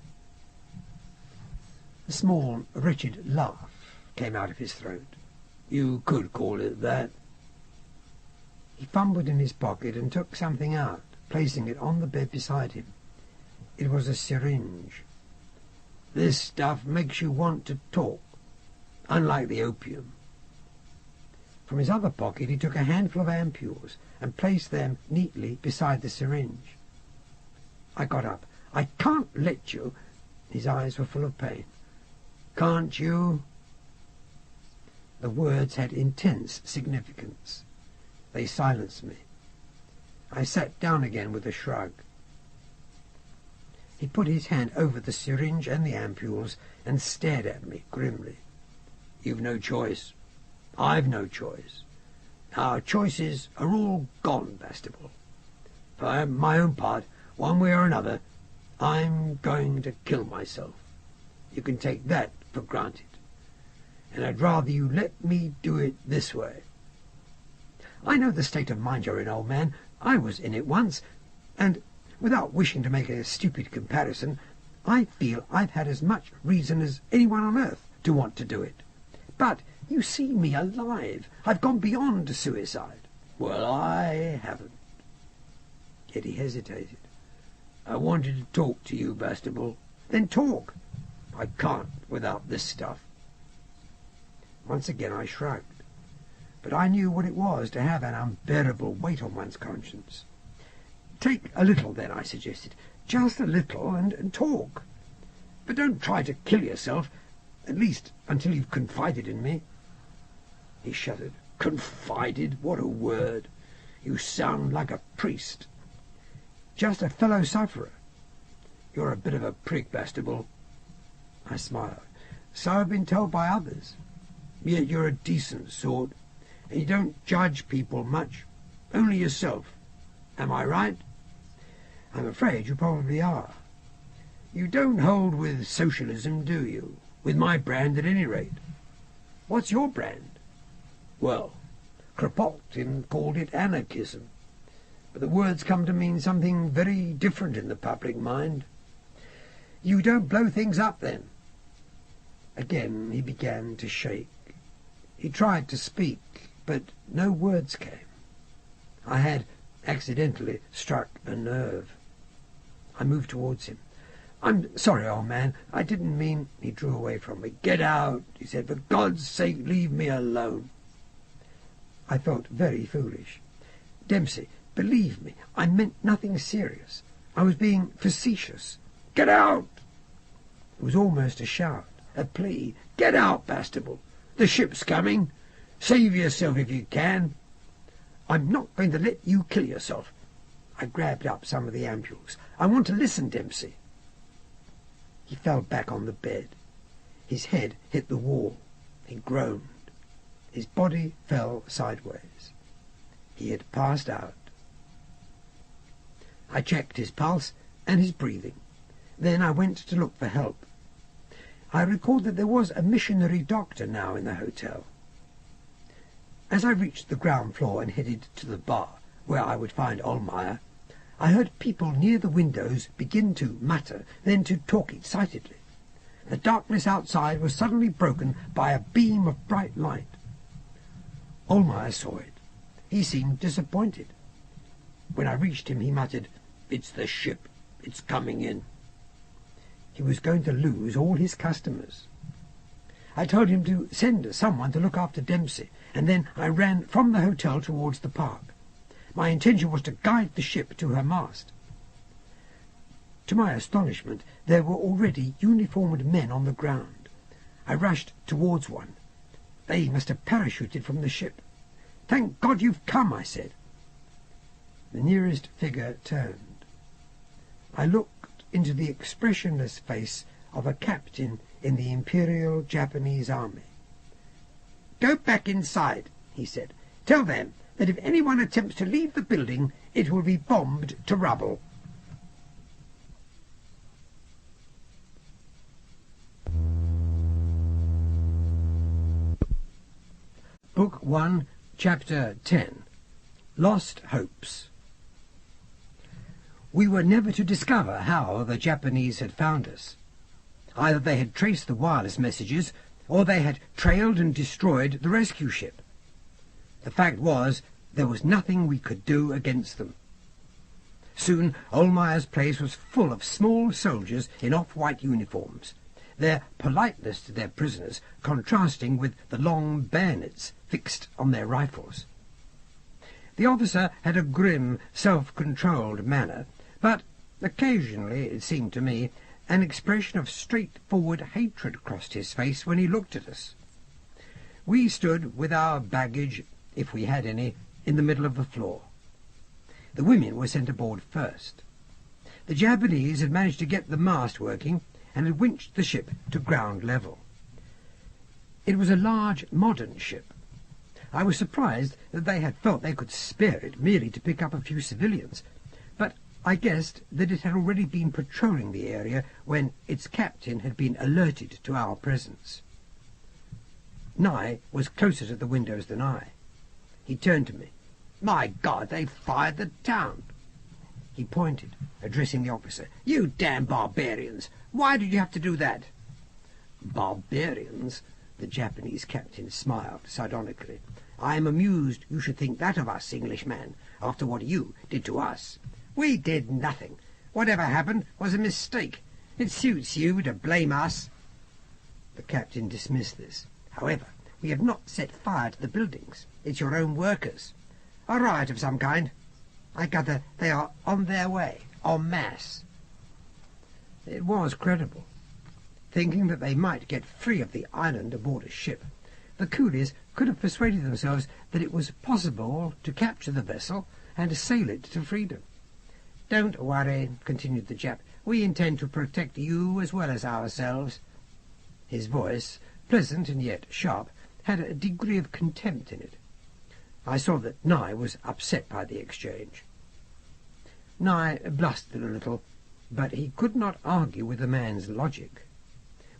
Speaker 1: A small, wretched laugh came out of his throat. You could call it that. He fumbled in his pocket and took something out, placing it on the bed beside him. It was a syringe. This stuff makes you want to talk, unlike the opium. From his other pocket he took a handful of ampules and placed them neatly beside the syringe. I got up. I can't let you. His eyes were full of pain. Can't you? The words had intense significance. They silenced me. I sat down again with a shrug. He put his hand over the syringe and the ampules and stared at me grimly. You've no choice. I've no choice. Our choices are all gone, Bastable. For my own part, one way or another, I'm going to kill myself. You can take that for granted. And I'd rather you let me do it this way. I know the state of mind you're in, old man. I was in it once, and without wishing to make a stupid comparison, I feel I've had as much reason as anyone on earth to want to do it. But you see me alive. I've gone beyond suicide. Well, I haven't. Yet he hesitated. I wanted to talk to you, Bastable. Then talk. I can't without this stuff. Once again I shrugged. But I knew what it was to have an unbearable weight on one's conscience. Take a little, then, I suggested. Just a little, and talk. But don't try to kill yourself, at least until you've confided in me. He shuddered. Confided? What a word. You sound like a priest. Just a fellow sufferer. You're a bit of a prick, Bastable. I smiled. So I've been told by others. Yet you're a decent sort, and you don't judge people much, only yourself. Am I right? I'm afraid you probably are. You don't hold with socialism, do you? With my brand, at any rate. What's your brand? Well, Kropotkin called it anarchism, but the words come to mean something very different in the public mind. You don't blow things up, then? Again he began to shake. He tried to speak, but no words came. I had accidentally struck a nerve. I moved towards him. I'm sorry, old man. I didn't mean... He drew away from me. Get out, he said. For God's sake, leave me alone. I felt very foolish. Dempsey, believe me, I meant nothing serious. I was being facetious. Get out! It was almost a shout, a plea. Get out, Bastable. The ship's coming. Save yourself if you can. I'm not going to let you kill yourself. I grabbed up some of the ampules. I want to listen, Dempsey. He fell back on the bed. His head hit the wall. He groaned. His body fell sideways. He had passed out. I checked his pulse and his breathing. Then I went to look for help. I recalled that there was a missionary doctor now in the hotel. As I reached the ground floor and headed to the bar, where I would find Ollmeyer, I heard people near the windows begin to mutter, then to talk excitedly. The darkness outside was suddenly broken by a beam of bright light. Ollmeyer saw it. He seemed disappointed. When I reached him, he muttered, "It's the ship. It's coming in." He was going to lose all his customers. I told him to send someone to look after Dempsey, and then I ran from the hotel towards the park. My intention was to guide the ship to her mast. To my astonishment, there were already uniformed men on the ground. I rushed towards one. They must have parachuted from the ship. "Thank God you've come," I said. The nearest figure turned. I looked into the expressionless face of a captain in the Imperial Japanese Army. "Go back inside," he said. "Tell them that if anyone attempts to leave the building, it will be bombed to rubble." Book 1, Chapter 10. Lost Hopes. We were never to discover how the Japanese had found us. Either they had traced the wireless messages, or they had trailed and destroyed the rescue ship. The fact was, there was nothing we could do against them. Soon Ohlmeyer's place was full of small soldiers in off-white uniforms, their politeness to their prisoners contrasting with the long bayonets fixed on their rifles. The officer had a grim, self-controlled manner, but occasionally, it seemed to me, an expression of straightforward hatred crossed his face when he looked at us. We stood with our baggage, if we had any, in the middle of the floor. The women were sent aboard first. The Japanese had managed to get the mast working and had winched the ship to ground level. It was a large, modern ship. I was surprised that they had felt they could spare it merely to pick up a few civilians, but I guessed that it had already been patrolling the area when its captain had been alerted to our presence. Nye was closer to the windows than I. He turned to me. "My God, they've fired the town!" He pointed, addressing the officer. "You damn barbarians! Why did you have to do that?" "Barbarians?" The Japanese captain smiled sardonically. "I am amused you should think that of us, Englishman, after what you did to us. We did nothing. Whatever happened was a mistake. It suits you to blame us." The captain dismissed this. "However, we have not set fire to the buildings. It's your own workers. A riot of some kind. I gather they are on their way, en masse." It was credible. Thinking that they might get free of the island aboard a ship, the coolies could have persuaded themselves that it was possible to capture the vessel and sail it to freedom. "Don't worry," continued the Jap. "We intend to protect you as well as ourselves." His voice, pleasant and yet sharp, had a degree of contempt in it. I saw that Nye was upset by the exchange. Nye blustered a little, but he could not argue with the man's logic.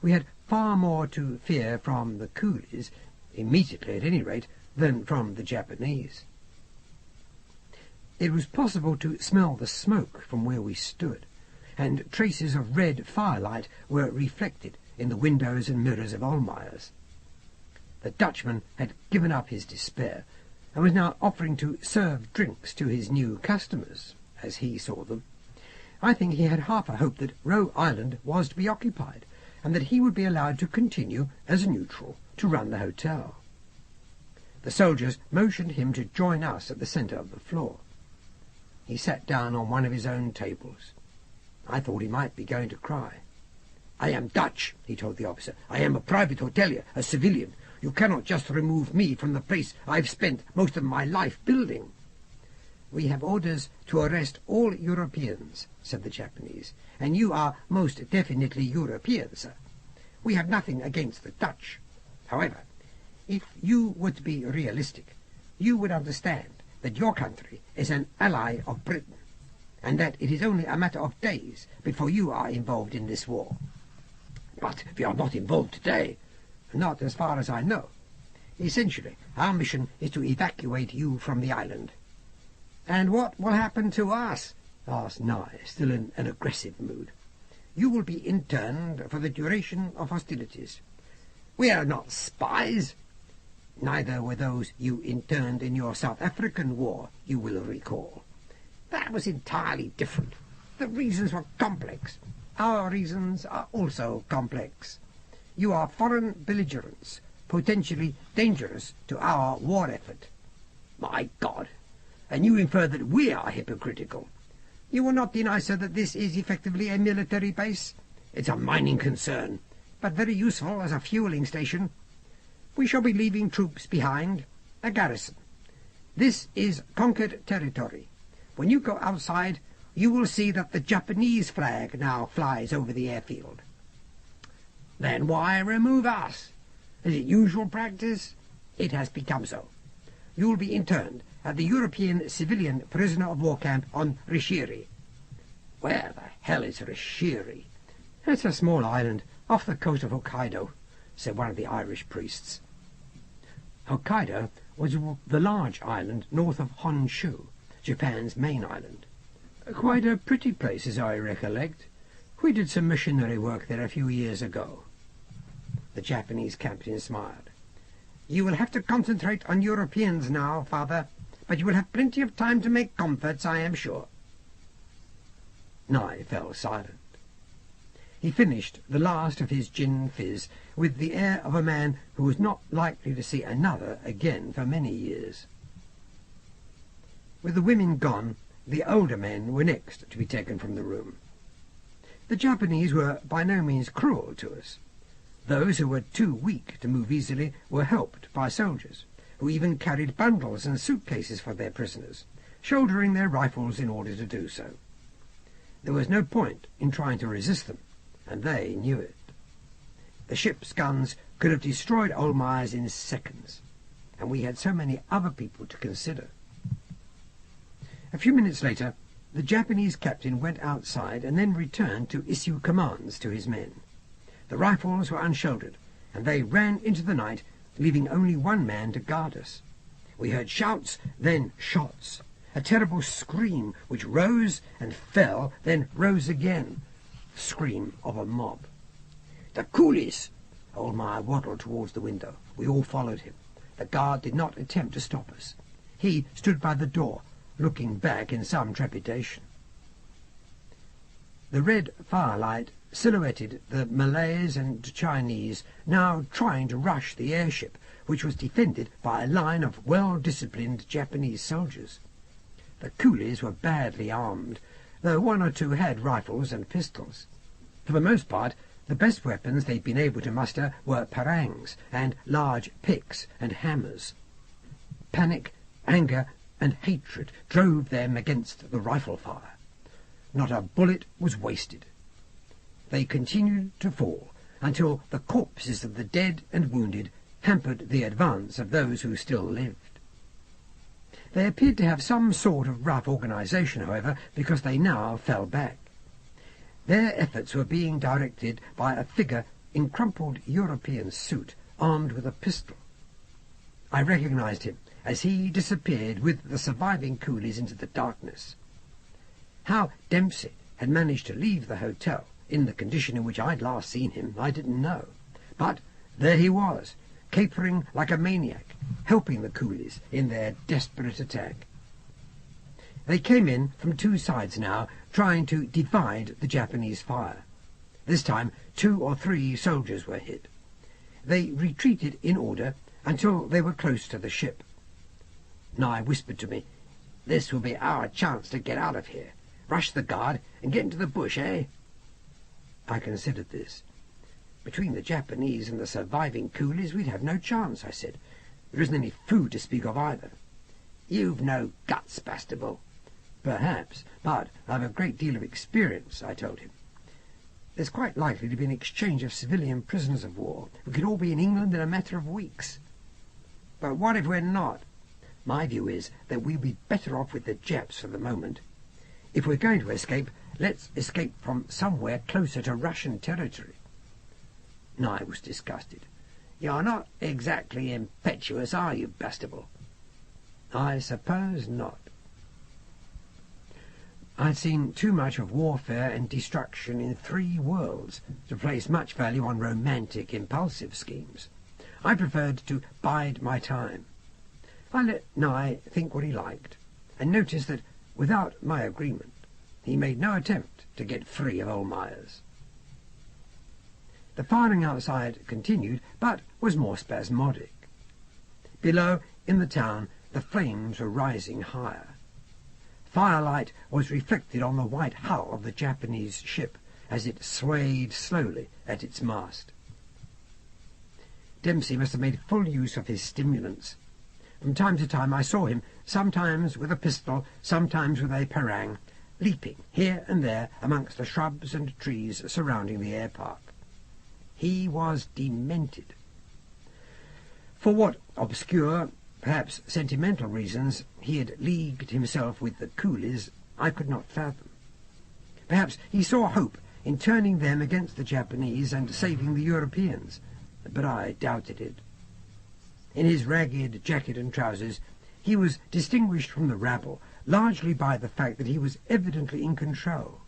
Speaker 1: We had far more to fear from the coolies, immediately at any rate, than from the Japanese. It was possible to smell the smoke from where we stood, and traces of red firelight were reflected in the windows and mirrors of Ohlmeyer's. The Dutchman had given up his despair, and was now offering to serve drinks to his new customers, as he saw them. I think he had half a hope that Roe Island was to be occupied, and that he would be allowed to continue, as a neutral, to run the hotel. The soldiers motioned him to join us at the centre of the floor. He sat down on one of his own tables. I thought he might be going to cry. "I am Dutch," he told the officer. "I am a private hotelier, a civilian. You cannot just remove me from the place I've spent most of my life building." "We have orders to arrest all Europeans," said the Japanese, "and you are most definitely European, sir. We have nothing against the Dutch. However, if you were to be realistic, you would understand that your country is an ally of Britain, and that it is only a matter of days before you are involved in this war." "But we are not involved today." "Not as far as I know. Essentially, our mission is to evacuate you from the island." "And what will happen to us?" asked Nye, still in an aggressive mood. "You will be interned for the duration of hostilities." "We are not spies." "Neither were those you interned in your South African war, you will recall. That was entirely different. The reasons were complex. Our reasons are also complex. You are foreign belligerents, potentially dangerous to our war effort." "My God! And you infer that we are hypocritical." "You will not deny, sir, that this is effectively a military base?" "It's a mining concern, but very useful as a fueling station." "We shall be leaving troops behind, a garrison. This is conquered territory. When you go outside, you will see that the Japanese flag now flies over the airfield." "Then why remove us? Is it usual practice?" It has become so. You will be interned at the European Civilian Prisoner of War Camp on Rishiri. Where the hell is Rishiri? It's a small island off the coast of Hokkaido, said one of the Irish priests. Hokkaido was the large island north of Honshu, Japan's main island. Quite a pretty place, as I recollect. We did some missionary work there a few years ago. The Japanese captain smiled. You will have to concentrate on Europeans now, Father, but you will have plenty of time to make comforts, I am sure. Nye fell silent. He finished the last of his gin fizz with the air of a man who was not likely to see another again for many years. With the women gone, the older men were next to be taken from the room. The Japanese were by no means cruel to us. Those who were too weak to move easily were helped by soldiers, who even carried bundles and suitcases for their prisoners, shouldering their rifles in order to do so. There was no point in trying to resist them, and they knew it. The ship's guns could have destroyed Old Myers in seconds, and we had so many other people to consider. A few minutes later, the Japanese captain went outside and then returned to issue commands to his men. The rifles were unshouldered, and they ran into the night, leaving only one man to guard us. We heard shouts, then shots, a terrible scream which rose and fell, then rose again, the scream of a mob. "The coolies!" Old Meyer waddled towards the window. We all followed him. The guard did not attempt to stop us. He stood by the door, looking back in some trepidation. The red firelight silhouetted the Malays and Chinese now trying to rush the airship, which was defended by a line of well-disciplined Japanese soldiers. The coolies were badly armed, though one or two had rifles and pistols. For the most part, the best weapons they'd been able to muster were parangs and large picks and hammers. Panic, anger, and hatred drove them against the rifle fire. Not a bullet was wasted. They continued to fall until the corpses of the dead and wounded hampered the advance of those who still lived. They appeared to have some sort of rough organization, however, because they now fell back. Their efforts were being directed by a figure in crumpled European suit, armed with a pistol. I recognized him as he disappeared with the surviving coolies into the darkness. How Dempsey had managed to leave the hotel in the condition in which I'd last seen him, I didn't know. But there he was, capering like a maniac, helping the coolies in their desperate attack. They came in from two sides now, trying to divide the Japanese fire. This time 2 or 3 soldiers were hit. They retreated in order until they were close to the ship. Nye whispered to me, "This will be our chance to get out of here. Rush the guard and get into the bush, eh?" I considered this. Between the Japanese and the surviving coolies we'd have no chance, I said. There isn't any food to speak of either. "You've no guts, Bastable." "Perhaps, but I've a great deal of experience," I told him. "There's quite likely to be an exchange of civilian prisoners of war. We could all be in England in a matter of weeks." "But what if we're not?" "My view is that we'll be better off with the Japs for the moment. If we're going to escape, let's escape from somewhere closer to Russian territory." Nye was disgusted. "You're not exactly impetuous, are you, Bastable?" "I suppose not." I'd seen too much of warfare and destruction in 3 worlds to place much value on romantic, impulsive schemes. I preferred to bide my time. I let Nye think what he liked, and noticed that, without my agreement, he made no attempt to get free of Old Myers. The firing outside continued, but was more spasmodic. Below, in the town, the flames were rising higher. Firelight was reflected on the white hull of the Japanese ship as it swayed slowly at its mast. Dempsey must have made full use of his stimulants. From time to time I saw him, sometimes with a pistol, sometimes with a parang, leaping here and there amongst the shrubs and trees surrounding the air park. He was demented. For what obscure, perhaps sentimental reasons he had leagued himself with the coolies, I could not fathom. Perhaps he saw hope in turning them against the Japanese and saving the Europeans, but I doubted it. In his ragged jacket and trousers, he was distinguished from the rabble largely by the fact that he was evidently in control.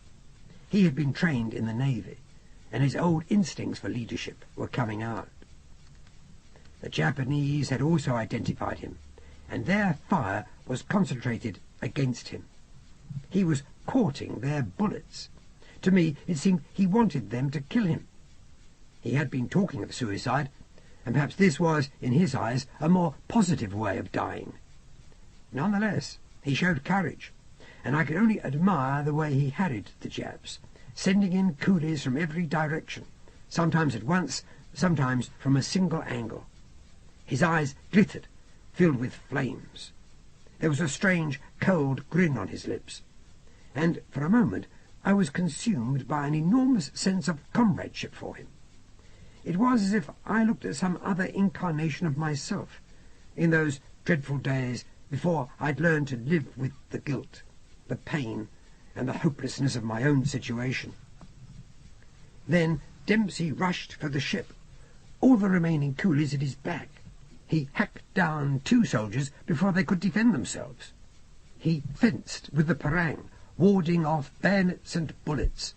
Speaker 1: He had been trained in the Navy, and his old instincts for leadership were coming out. The Japanese had also identified him, and their fire was concentrated against him. He was courting their bullets. To me, it seemed he wanted them to kill him. He had been talking of suicide, and perhaps this was, in his eyes, a more positive way of dying. Nonetheless, he showed courage, and I could only admire the way he harried the Japs, sending in coolies from every direction, sometimes at once, sometimes from a single angle. His eyes glittered, filled with flames. There was a strange, cold grin on his lips, and for a moment I was consumed by an enormous sense of comradeship for him. It was as if I looked at some other incarnation of myself in those dreadful days before I'd learned to live with the guilt, the pain, and the hopelessness of my own situation. Then Dempsey rushed for the ship, all the remaining coolies at his back. He hacked down 2 soldiers before they could defend themselves. He fenced with the parang, warding off bayonets and bullets.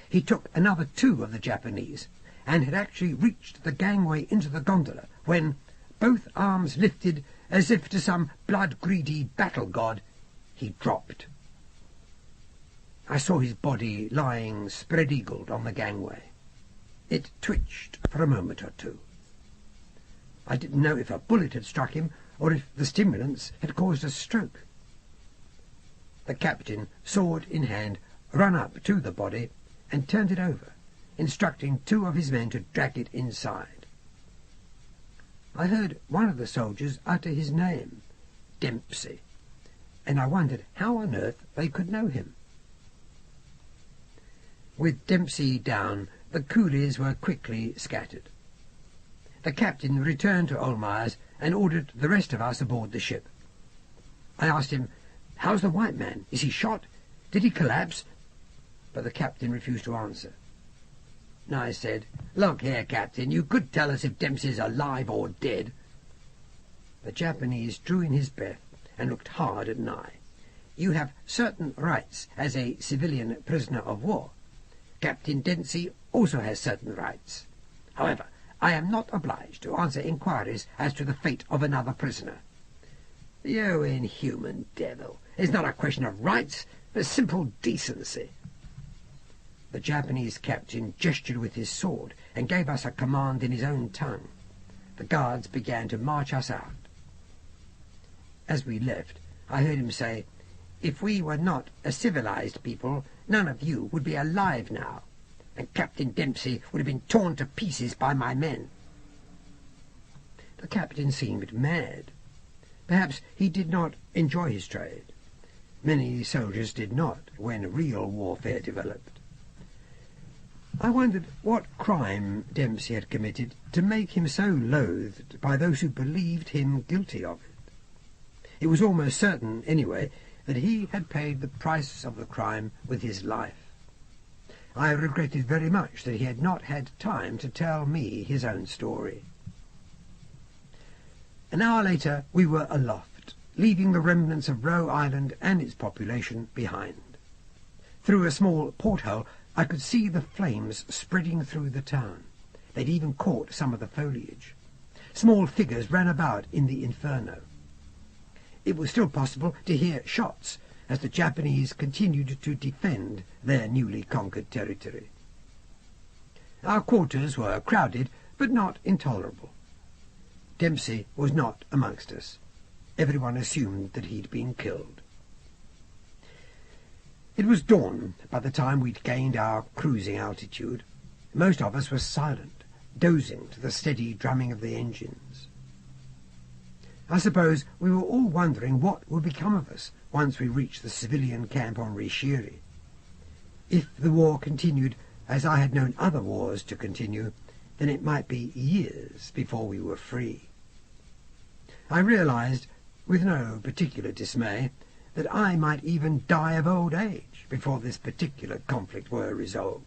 Speaker 1: He took another 2 of the Japanese, and had actually reached the gangway into the gondola when, both arms lifted as if to some blood-greedy battle god, he dropped. I saw his body lying spread-eagled on the gangway. It twitched for a moment or 2. I didn't know if a bullet had struck him or if the stimulants had caused a stroke. The captain, sword in hand, ran up to the body and turned it over, instructing 2 of his men to drag it inside. I heard one of the soldiers utter his name, Dempsey, and I wondered how on earth they could know him. With Dempsey down, the coolies were quickly scattered. The captain returned to Olmeyer's and ordered the rest of us aboard the ship. I asked him, "How's the white man? Is he shot? Did he collapse?" But the captain refused to answer. I said, "Look here, Captain, you could tell us if Dempsey's alive or dead." The Japanese drew in his breath and looked hard at Nye. "You have certain rights as a civilian prisoner of war. Captain Dempsey also has certain rights. However, I am not obliged to answer inquiries as to the fate of another prisoner." "You inhuman devil! It's not a question of rights, but simple decency." The Japanese captain gestured with his sword and gave us a command in his own tongue. The guards began to march us out. As we left, I heard him say, "If we were not a civilized people, none of you would be alive now, and Captain Dempsey would have been torn to pieces by my men." The captain seemed mad. Perhaps he did not enjoy his trade. Many soldiers did not when real warfare developed. I wondered what crime Dempsey had committed to make him so loathed by those who believed him guilty of it. It was almost certain, anyway, that he had paid the price of the crime with his life. I regretted very much that he had not had time to tell me his own story. An hour later we were aloft, leaving the remnants of Roe Island and its population behind. Through a small porthole I could see the flames spreading through the town. They'd even caught some of the foliage. Small figures ran about in the inferno. It was still possible to hear shots as the Japanese continued to defend their newly conquered territory. Our quarters were crowded, but not intolerable. Dempsey was not amongst us. Everyone assumed that he'd been killed. It was dawn by the time we'd gained our cruising altitude. Most of us were silent, dozing to the steady drumming of the engines. I suppose we were all wondering what would become of us once we reached the civilian camp on Rishiri. If the war continued as I had known other wars to continue, then it might be years before we were free. I realized, with no particular dismay, that I might even die of old age before this particular conflict were resolved.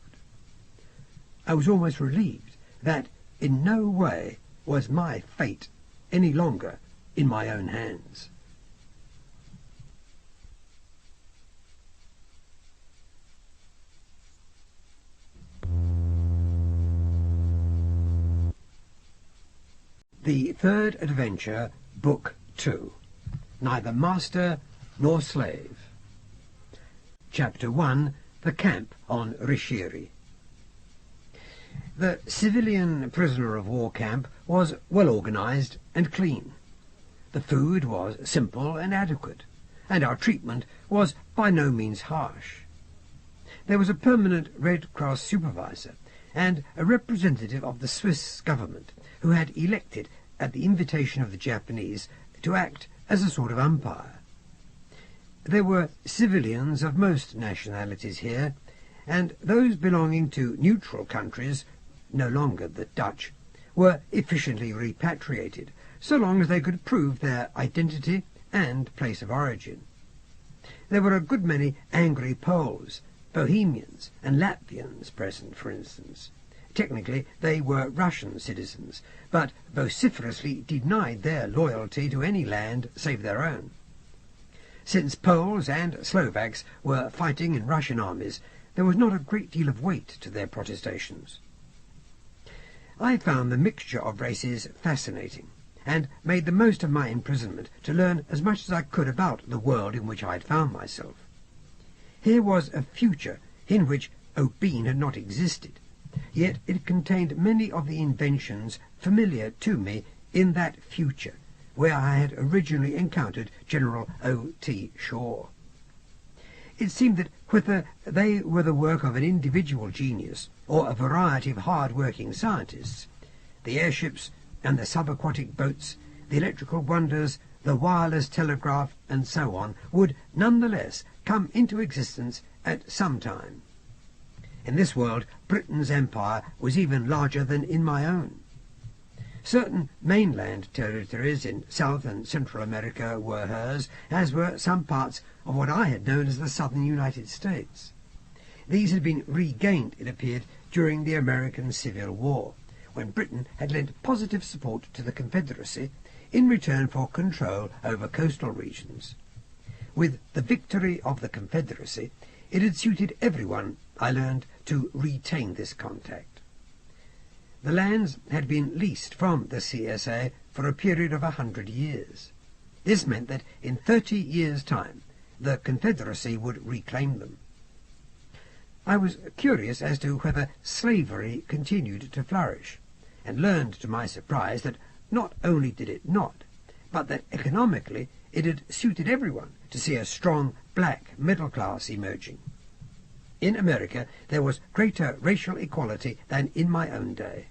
Speaker 1: I was almost relieved that in no way was my fate any longer in my own hands. The Third Adventure, Book 2. Neither Master nor Slave. Chapter 1. The Camp on Rishiri. The civilian prisoner-of-war camp was well organized and clean. The food was simple and adequate, and our treatment was by no means harsh. There was a permanent Red Cross supervisor and a representative of the Swiss government who had elected, at the invitation of the Japanese, to act as a sort of umpire. There were civilians of most nationalities here, and those belonging to neutral countries, no longer the Dutch, were efficiently repatriated, so long as they could prove their identity and place of origin. There were a good many angry Poles, Bohemians, and Latvians present, for instance. Technically, they were Russian citizens, but vociferously denied their loyalty to any land save their own. Since Poles and Slovaks were fighting in Russian armies, there was not a great deal of weight to their protestations. I found the mixture of races fascinating, and made the most of my imprisonment to learn as much as I could about the world in which I had found myself. Here was a future in which Obene had not existed, yet it contained many of the inventions familiar to me in that future, where I had originally encountered General O.T. Shaw. It seemed that whether they were the work of an individual genius or a variety of hard-working scientists, the airships and the subaquatic boats, the electrical wonders, the wireless telegraph, and so on, would nonetheless come into existence at some time. In this world, Britain's empire was even larger than in my own. Certain mainland territories in South and Central America were hers, as were some parts of what I had known as the southern United States. These had been regained, it appeared, during the American Civil War, when Britain had lent positive support to the Confederacy in return for control over coastal regions. With the victory of the Confederacy, it had suited everyone, I learned, to retain this contact. The lands had been leased from the CSA for a period of 100 years. This meant that in 30 years' time the Confederacy would reclaim them. I was curious as to whether slavery continued to flourish, and learned to my surprise that not only did it not, but that economically it had suited everyone to see a strong black middle class emerging. In America there was greater racial equality than in my own day.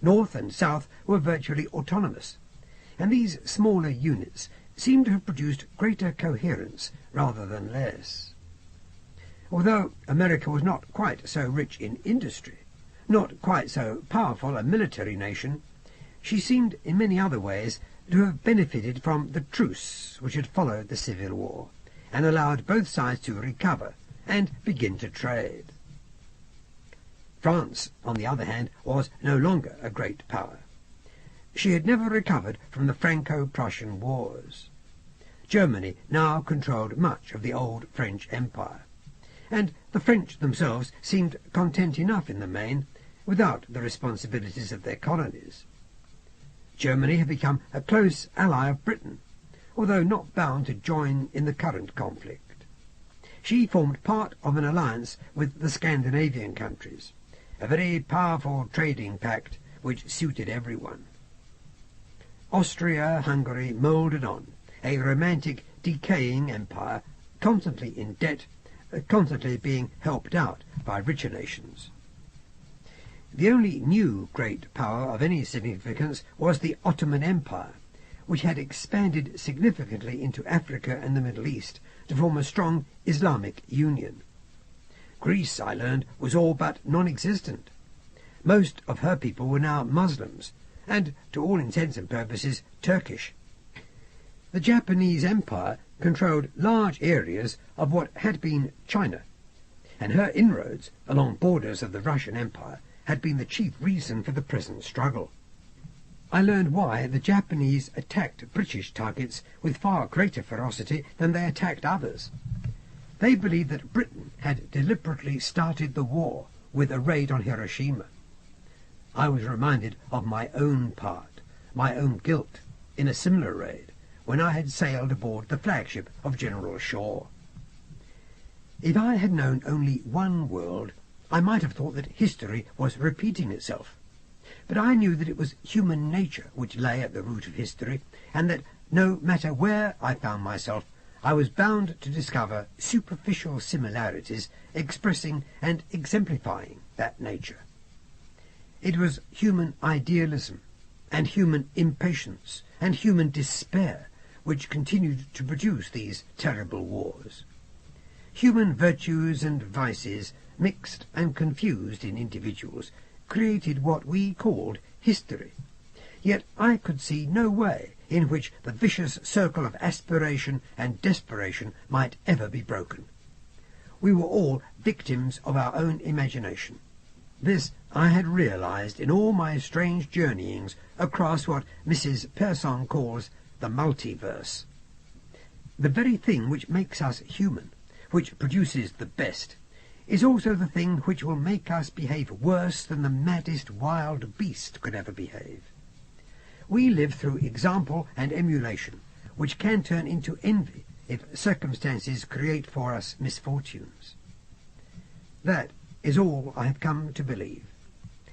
Speaker 1: North and South were virtually autonomous, and these smaller units seemed to have produced greater coherence rather than less. Although America was not quite so rich in industry, not quite so powerful a military nation, she seemed in many other ways to have benefited from the truce which had followed the Civil War, and allowed both sides to recover and begin to trade. France, on the other hand, was no longer a great power. She had never recovered from the Franco-Prussian wars. Germany now controlled much of the old French Empire, and the French themselves seemed content enough in the main, without the responsibilities of their colonies. Germany had become a close ally of Britain, although not bound to join in the current conflict. She formed part of an alliance with the Scandinavian countries, a very powerful trading pact which suited everyone. Austria-Hungary moulded on, a romantic, decaying empire, constantly in debt, constantly being helped out by richer nations. The only new great power of any significance was the Ottoman Empire, which had expanded significantly into Africa and the Middle East to form a strong Islamic union. Greece, I learned, was all but non-existent. Most of her people were now Muslims, and, to all intents and purposes, Turkish. The Japanese Empire controlled large areas of what had been China, and her inroads along borders of the Russian Empire had been the chief reason for the present struggle. I learned why the Japanese attacked British targets with far greater ferocity than they attacked others. They believed that Britain had deliberately started the war with a raid on Hiroshima. I was reminded of my own part, my own guilt, in a similar raid, when I had sailed aboard the flagship of General Shaw. If I had known only one world, I might have thought that history was repeating itself. But I knew that it was human nature which lay at the root of history, and that no matter where I found myself, I was bound to discover superficial similarities expressing and exemplifying that nature. It was human idealism, and human impatience, and human despair which continued to produce these terrible wars. Human virtues and vices, mixed and confused in individuals, created what we called history. Yet I could see no way in which the vicious circle of aspiration and desperation might ever be broken. We were all victims of our own imagination. This I had realized in all my strange journeyings across what Mrs. Persson calls the multiverse. The very thing which makes us human, which produces the best, is also the thing which will make us behave worse than the maddest wild beast could ever behave. We live through example and emulation, which can turn into envy if circumstances create for us misfortunes. That is all I have come to believe,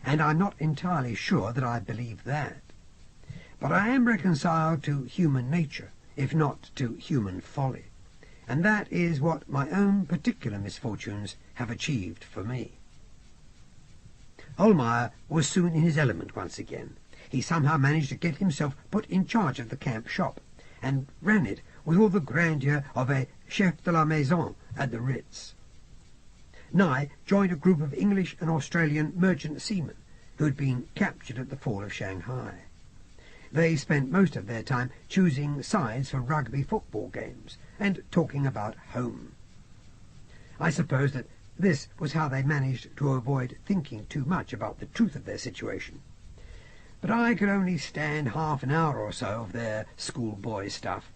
Speaker 1: and I'm not entirely sure that I believe that. But I am reconciled to human nature, if not to human folly, and that is what my own particular misfortunes have achieved for me. Ohlmeyer was soon in his element once again. He somehow managed to get himself put in charge of the camp shop, and ran it with all the grandeur of a chef de la maison at the Ritz. Nye joined a group of English and Australian merchant seamen who had been captured at the fall of Shanghai. They spent most of their time choosing sides for rugby football games and talking about home. I suppose that this was how they managed to avoid thinking too much about the truth of their situation. But I could only stand half an hour or so of their schoolboy stuff.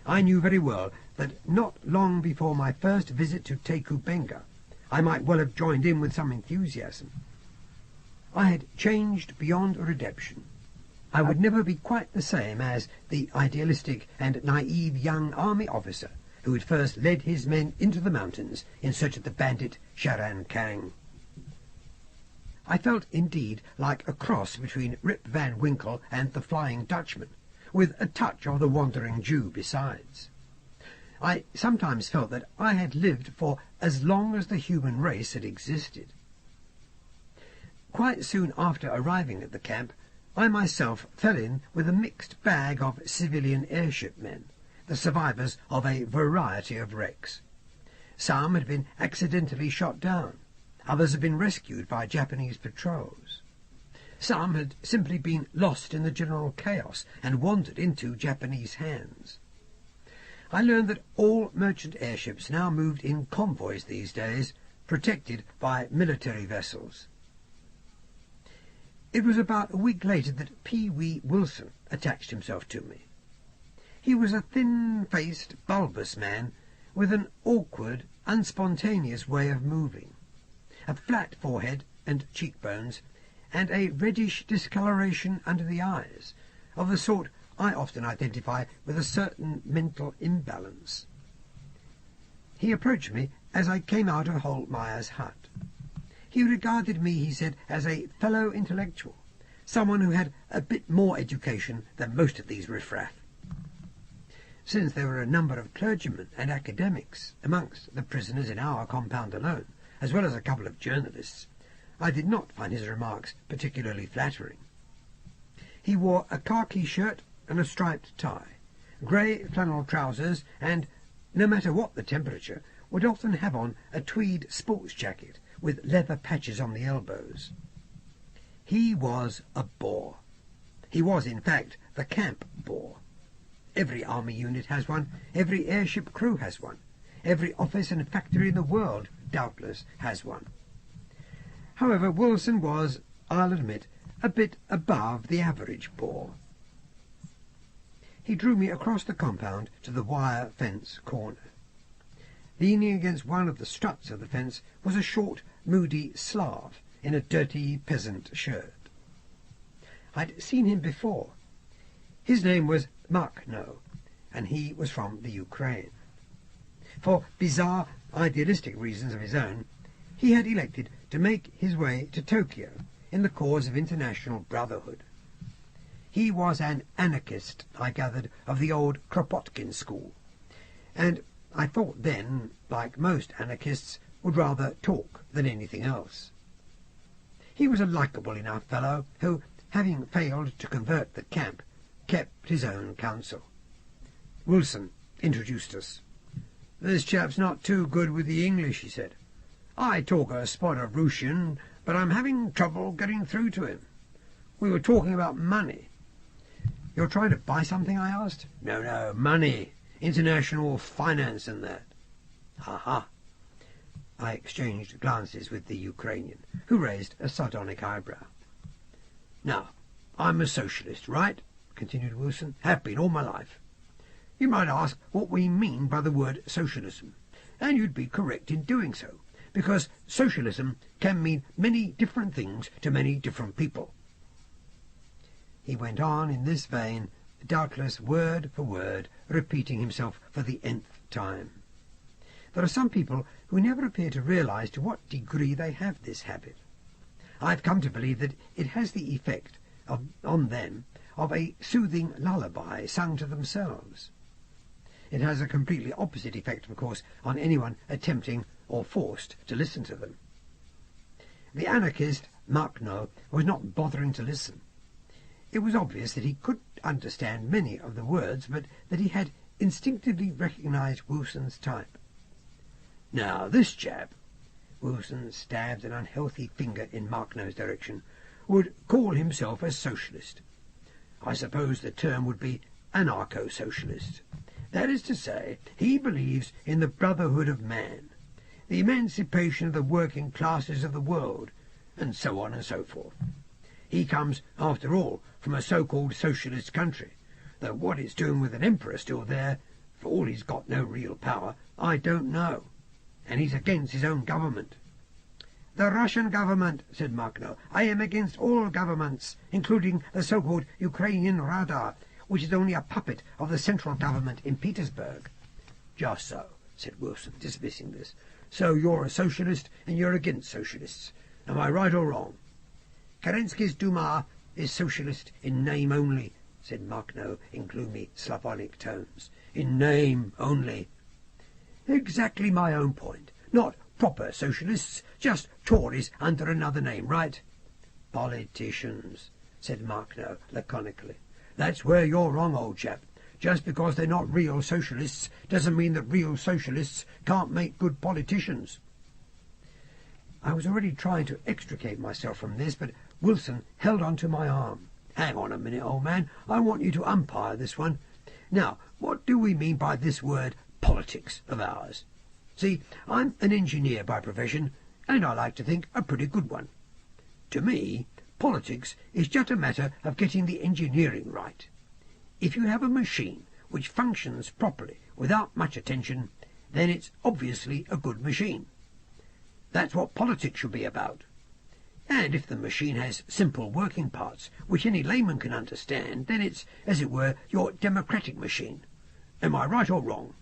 Speaker 1: I knew very well that not long before my first visit to Tekubenga, I might well have joined in with some enthusiasm. I had changed beyond redemption. I would never be quite the same as the idealistic and naive young army officer who had first led his men into the mountains in search of the bandit Charan Kang. I felt indeed like a cross between Rip Van Winkle and the Flying Dutchman, with a touch of the Wandering Jew besides. I sometimes felt that I had lived for as long as the human race had existed. Quite soon after arriving at the camp, I myself fell in with a mixed bag of civilian airship men, the survivors of a variety of wrecks. Some had been accidentally shot down, others had been rescued by Japanese patrols. Some had simply been lost in the general chaos and wandered into Japanese hands. I learned that all merchant airships now moved in convoys these days, protected by military vessels. It was about a week later that Pee Wee Wilson attached himself to me. He was a thin-faced, bulbous man with an awkward, unspontaneous way of moving, a flat forehead and cheekbones, and a reddish discoloration under the eyes, of the sort I often identify with a certain mental imbalance. He approached me as I came out of Holtmeyer's hut. He regarded me, he said, as a fellow intellectual, someone who had a bit more education than most of these riffraff. Since there were a number of clergymen and academics amongst the prisoners in our compound alone, as well as a couple of journalists, I did not find his remarks particularly flattering. He wore a khaki shirt and a striped tie, grey flannel trousers, and, no matter what the temperature, would often have on a tweed sports jacket with leather patches on the elbows. He was a bore. He was, in fact, the camp bore. Every army unit has one. Every airship crew has one. Every office and factory in the world, doubtless, has one. However, Wilson was, I'll admit, a bit above the average bore. He drew me across the compound to the wire fence corner. Leaning against one of the struts of the fence was a short, moody Slav in a dirty peasant shirt. I'd seen him before. His name was Moorcock, and he was from the Ukraine. For bizarre, idealistic reasons of his own, he had elected to make his way to Tokyo in the cause of international brotherhood. He was an anarchist, I gathered, of the old Kropotkin school, and I thought then, like most anarchists, would rather talk than anything else. He was a likeable enough fellow who, having failed to convert the camp, kept his own counsel. Wilson introduced us. "This chap's not too good with the English," he said. "I talk a spot of Russian, but I'm having trouble getting through to him. We were talking about money." "You're trying to buy something?" I asked. No, money. International finance and that." "Aha." I exchanged glances with the Ukrainian, who raised a sardonic eyebrow. "Now, I'm a socialist, right?" continued Wilson. "Have been all my life. You might ask what we mean by the word socialism, and you'd be correct in doing so, because socialism can mean many different things to many different people." He went on in this vein, doubtless word for word, repeating himself for the nth time. There are some people who never appear to realize to what degree they have this habit. I've come to believe that it has the effect on them of a soothing lullaby sung to themselves. It has a completely opposite effect, of course, on anyone attempting or forced to listen to them. The anarchist, Moorcock, was not bothering to listen. It was obvious that he could understand many of the words, but that he had instinctively recognized Wilson's type. "Now, this chap," Wilson stabbed an unhealthy finger in Moorcock's direction, "would call himself a socialist. I suppose the term would be anarcho-socialist. That is to say, he believes in the brotherhood of man, the emancipation of the working classes of the world, and so on and so forth. He comes, after all, from a so-called socialist country, though what it's doing with an emperor still there, for all he's got no real power, I don't know. And he's against his own government." "The Russian government," said Moorcock. "I am against all governments, including the so-called Ukrainian Rada, which is only a puppet of the central government in Petersburg." "Just so," said Wilson, dismissing this. "So you're a socialist, and you're against socialists. Am I right or wrong?" "Kerensky's Duma is socialist in name only," said Moorcock in gloomy Slavonic tones. "In name only." "Exactly my own point. Not proper socialists, just Tories under another name, right?" "Politicians," said Moorcock laconically. "That's where you're wrong, old chap. Just because they're not real socialists doesn't mean that real socialists can't make good politicians." I was already trying to extricate myself from this, but Wilson held on to my arm. "Hang on a minute, old man. I want you to umpire this one. Now, what do we mean by this word politics of ours? See, I'm an engineer by profession, and I like to think a pretty good one. To me, politics is just a matter of getting the engineering right. If you have a machine which functions properly without much attention, then it's obviously a good machine. That's what politics should be about. And if the machine has simple working parts which any layman can understand, then it's, as it were, your democratic machine. Am I right or wrong?"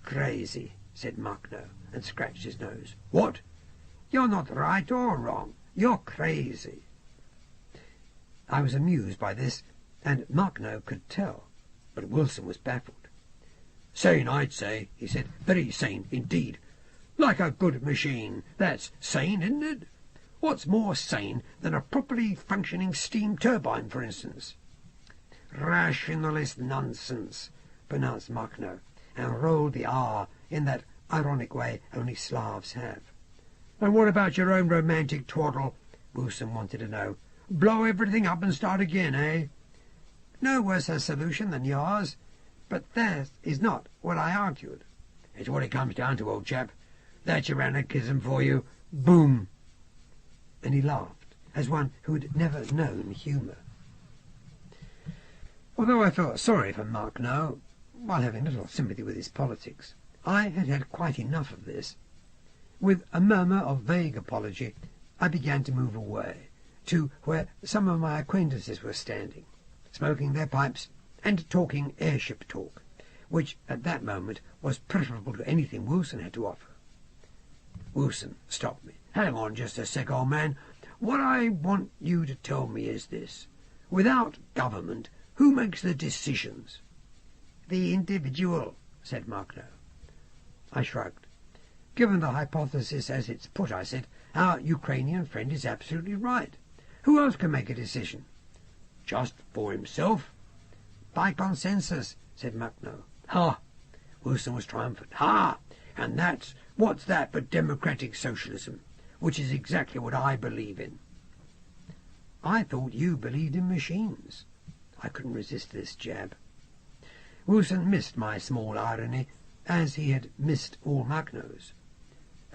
Speaker 1: "Crazy," said Moorcock, and scratched his nose. "What?" "You're not right or wrong. You're crazy." I was amused by this, and Moorcock could tell, but Wilson was baffled. "Sane, I'd say," he said. "Very sane indeed. Like a good machine. That's sane, isn't it? What's more sane than a properly functioning steam turbine, for instance?" "Rationalist nonsense," pronounced Moorcock, and rolled the R in that ironic way only Slavs have. "And what about your own romantic twaddle?" Wilson wanted to know. "Blow everything up and start again, eh?" "No worse a solution than yours. But that is not what I argued. It's what it comes down to, old chap. That's your anarchism for you. Boom! And he laughed, as one who had never known humour. Although I felt sorry for Moorcock, while having little sympathy with his politics, I had had quite enough of this. With a murmur of vague apology, I began to move away, to where some of my acquaintances were standing, smoking their pipes and talking airship talk, which at that moment was preferable to anything Wilson had to offer. Wilson stopped me. "Hang on just a sec, old man. What I want you to tell me is this. Without government, who makes the decisions?" "The individual," said Moorcock. I shrugged. "Given the hypothesis as it's put," I said, "our Ukrainian friend is absolutely right. Who else can make a decision?" "Just for himself?" "By consensus," said Moorcock. "Ha!" Wilson was triumphant. "Ha! And what's that but democratic socialism, which is exactly what I believe in." "I thought you believed in machines." I couldn't resist this jab. Wilson missed my small irony, as he had missed all Moorcock's.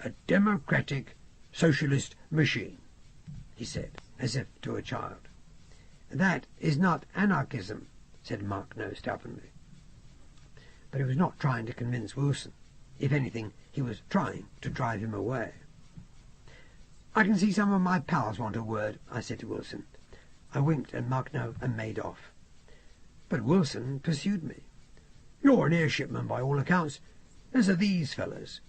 Speaker 1: "A democratic socialist machine," he said, as if to a child. "That is not anarchism," said Moorcock stubbornly. But he was not trying to convince Wilson. If anything, he was trying to drive him away. "I can see some of my pals want a word," I said to Wilson. I winked at Moorcock and made off. But Wilson pursued me. "You're an airshipman by all accounts, as are these fellows.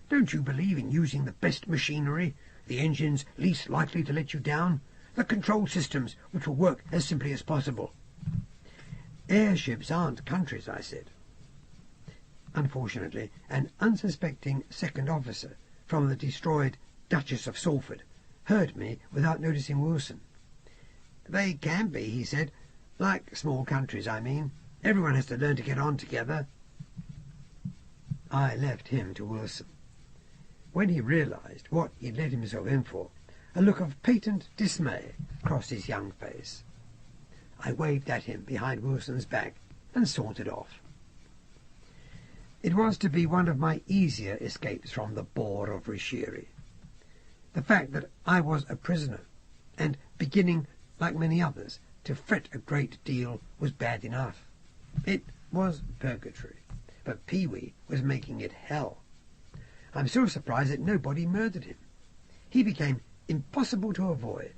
Speaker 1: Don't you believe in using the best machinery, the engines least likely to let you down, the control systems which will work as simply as possible?" "Airships aren't countries," I said. Unfortunately, an unsuspecting second officer from the destroyed Duchess of Salford heard me without noticing Wilson. "They can be," he said. "Like small countries, I mean. Everyone has to learn to get on together." I left him to Wilson. When he realized what he'd let himself in for, a look of patent dismay crossed his young face. I waved at him behind Wilson's back and sauntered off. It was to be one of my easier escapes from the bore of Rishiri. The fact that I was a prisoner, and beginning, like many others, to fret a great deal was bad enough. It was purgatory, but Pee-wee was making it hell. I'm still surprised that nobody murdered him. He became impossible to avoid.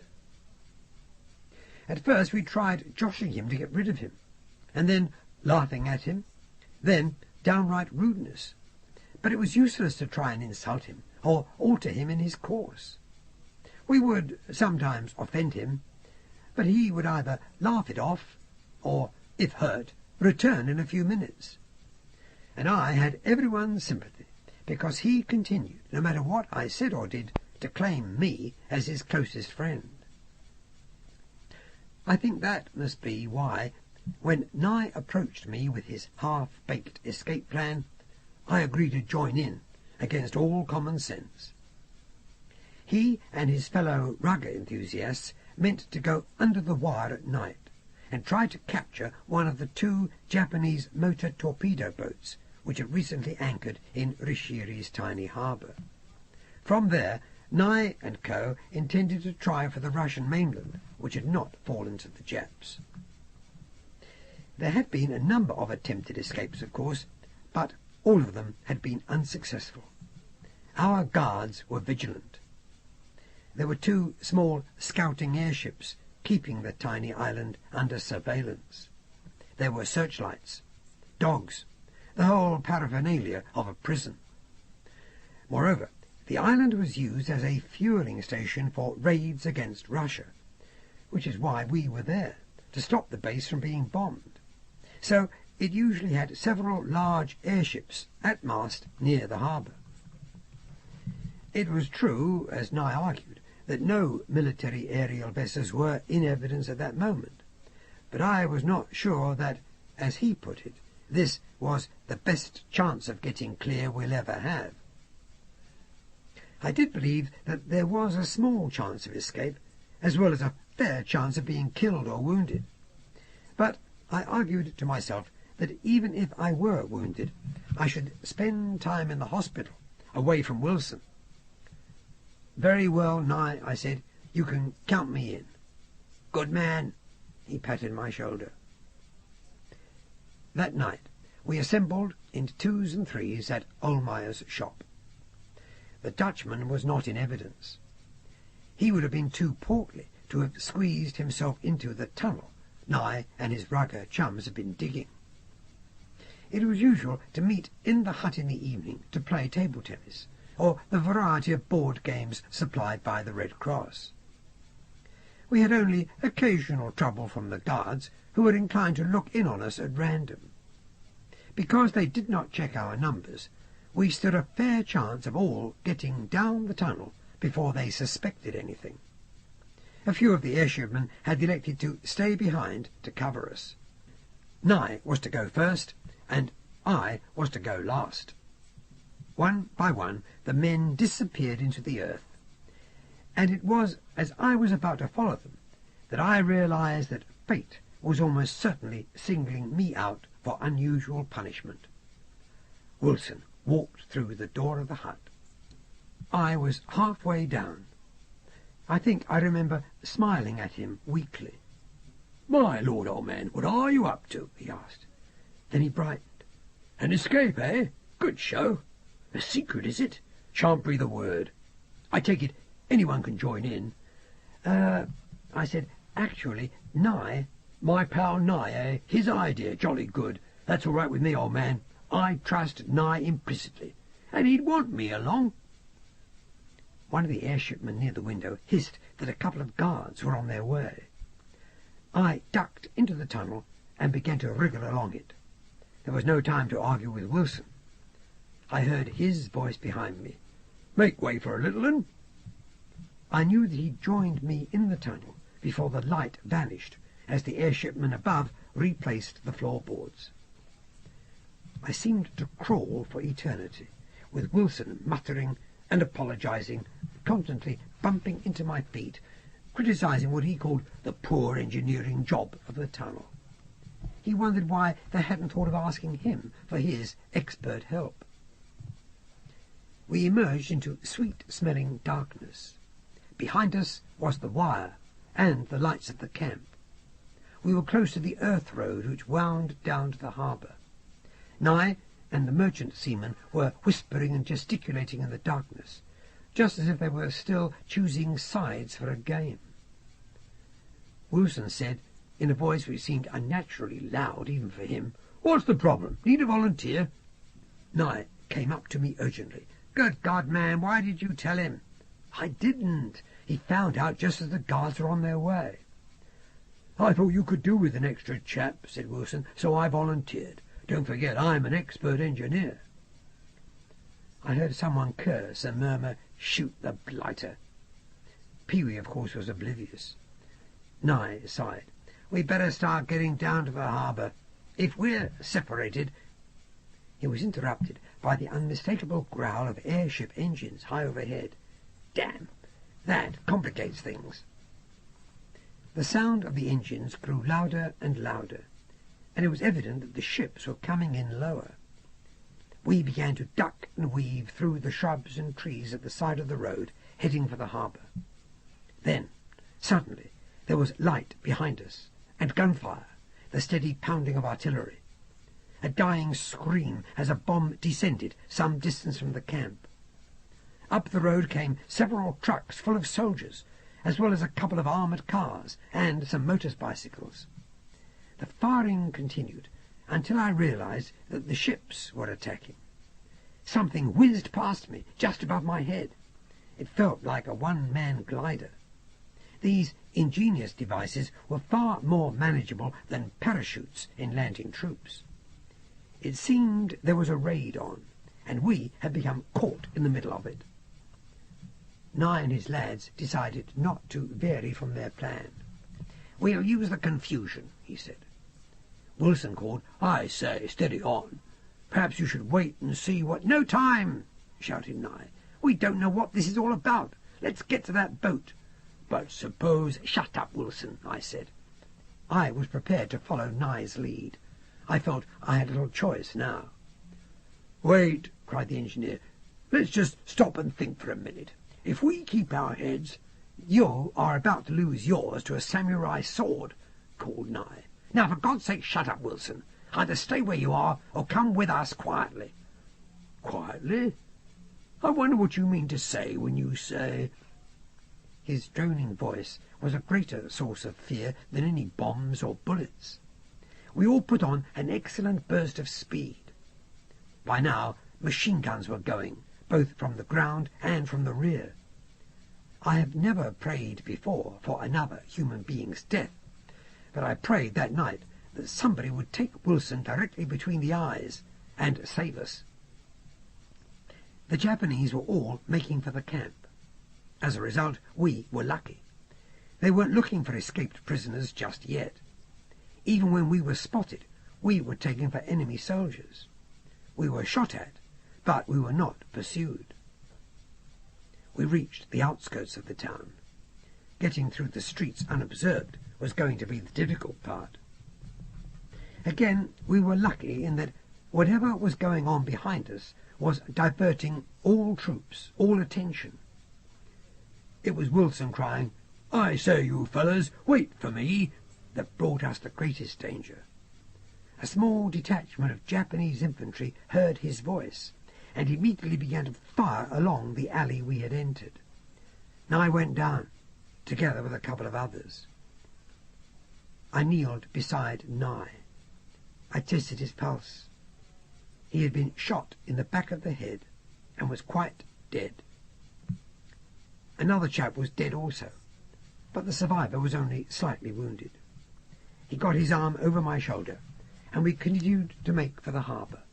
Speaker 1: At first we tried joshing him to get rid of him, and then laughing at him, then downright rudeness. But it was useless to try and insult him, or alter him in his course. We would sometimes offend him, but he would either laugh it off, or, if hurt, return in a few minutes. And I had everyone's sympathy, because he continued, no matter what I said or did, to claim me as his closest friend. I think that must be why, when Nye approached me with his half-baked escape plan, I agreed to join in, against all common sense. He and his fellow rugger enthusiasts meant to go under the wire at night, and try to capture one of the 2 Japanese motor torpedo boats which had recently anchored in Rishiri's tiny harbour. From there, Nye and Co. intended to try for the Russian mainland, which had not fallen to the Japs. There had been a number of attempted escapes, of course, but all of them had been unsuccessful. Our guards were vigilant. There were 2 small scouting airships keeping the tiny island under surveillance. There were searchlights, dogs, the whole paraphernalia of a prison. Moreover, the island was used as a fueling station for raids against Russia, which is why we were there, to stop the base from being bombed. So it usually had several large airships at mast near the harbour. It was true, as Nye argued, that no military aerial vessels were in evidence at that moment, but I was not sure that, as he put it, this was the best chance of getting clear we'll ever have. I did believe that there was a small chance of escape, as well as a fair chance of being killed or wounded. But I argued to myself that even if I were wounded, I should spend time in the hospital, away from Wilson. "Very well, Nye," I said. "You can count me in." "Good man." He patted my shoulder. That night we assembled in twos and threes at Ohlmeyer's shop. The Dutchman was not in evidence. He would have been too portly to have squeezed himself into the tunnel Nye and his rugger chums had been digging. It was usual to meet in the hut in the evening to play table tennis, or the variety of board games supplied by the Red Cross. We had only occasional trouble from the guards, who were inclined to look in on us at random. Because they did not check our numbers, we stood a fair chance of all getting down the tunnel before they suspected anything. A few of the airshipmen had elected to stay behind to cover us. Nye was to go first, and I was to go last. One by one the men disappeared into the earth, and it was as I was about to follow them that I realized that fate was almost certainly singling me out for unusual punishment. Wilson walked through the door of the hut. I was halfway down. I think I remember smiling at him weakly. "My lord, old man, what are you up to?" he asked. Then he brightened. "An escape, eh? Good show. A secret, is it? Shan't breathe a word. I take it anyone can join in." I said, "Actually, Nye..." "My pal Nye, eh? His idea. Jolly good. That's all right with me, old man. I trust Nye implicitly. And he'd want me along." One of the airshipmen near the window hissed that a couple of guards were on their way. I ducked into the tunnel and began to wriggle along it. There was no time to argue with Wilson. I heard his voice behind me. "Make way for a little un." I knew that he joined me in the tunnel before the light vanished as the airshipmen above replaced the floorboards. I seemed to crawl for eternity, with Wilson muttering and apologizing, constantly bumping into my feet, criticizing what he called the poor engineering job of the tunnel. He wondered why they hadn't thought of asking him for his expert help. We emerged into sweet-smelling darkness. Behind us was the wire and the lights of the camp. We were close to the earth road which wound down to the harbour. Nye and the merchant seamen were whispering and gesticulating in the darkness, just as if they were still choosing sides for a game. Wilson said, in a voice which seemed unnaturally loud even for him, "What's the problem? Need a volunteer?" Nye came up to me urgently. "Good God, man, why did you tell him?" "I didn't. He found out just as the guards were on their way." "I thought you could do with an extra chap," said Wilson, "so I volunteered. Don't forget I'm an expert engineer." I heard someone curse and murmur, "Shoot the blighter." Pee-wee, of course, was oblivious. Nye sighed. "We'd better start getting down to the harbour. If we're separated—" He was interrupted by the unmistakable growl of airship engines high overhead. "Damn! That complicates things." The sound of the engines grew louder and louder, and it was evident that the ships were coming in lower. We began to duck and weave through the shrubs and trees at the side of the road, heading for the harbour. Then, suddenly, there was light behind us, and gunfire, the steady pounding of artillery. A dying scream as a bomb descended some distance from the camp. Up the road came several trucks full of soldiers, as well as a couple of armoured cars and some motor bicycles. The firing continued until I realized that the ships were attacking. Something whizzed past me just above my head. It felt like a one-man glider. These ingenious devices were far more manageable than parachutes in landing troops. It seemed there was a raid on, and we had become caught in the middle of it. Nye and his lads decided not to vary from their plan. "We'll use the confusion," he said. Wilson called, "I say, steady on. Perhaps you should wait and see what—" "No time!" shouted Nye. "We don't know what this is all about. Let's get to that boat." "But suppose—" "Shut up, Wilson," I said. I was prepared to follow Nye's lead. I felt I had little choice now. "Wait," cried the engineer. "Let's just stop and think for a minute. If we keep our heads, you are about to lose yours to a samurai sword," called Nye. "Now, for God's sake, shut up, Wilson. Either stay where you are or come with us quietly." "Quietly? I wonder what you mean to say when you say—" His droning voice was a greater source of fear than any bombs or bullets. We all put on an excellent burst of speed. By now machine guns were going, both from the ground and from the rear. I have never prayed before for another human being's death, but I prayed that night that somebody would take Wilson directly between the eyes and save us. The Japanese were all making for the camp. As a result, we were lucky. They weren't looking for escaped prisoners just yet. Even when we were spotted, we were taken for enemy soldiers. We were shot at, but we were not pursued. We reached the outskirts of the town. Getting through the streets unobserved was going to be the difficult part. Again, we were lucky in that whatever was going on behind us was diverting all troops, all attention. It was Wilson crying, "I say, you fellas, wait for me," that brought us the greatest danger. A small detachment of Japanese infantry heard his voice, and immediately began to fire along the alley we had entered. Nye went down, together with a couple of others. I kneeled beside Nye. I tested his pulse. He had been shot in the back of the head and was quite dead. Another chap was dead also, but the survivor was only slightly wounded. He got his arm over my shoulder, and we continued to make for the harbour.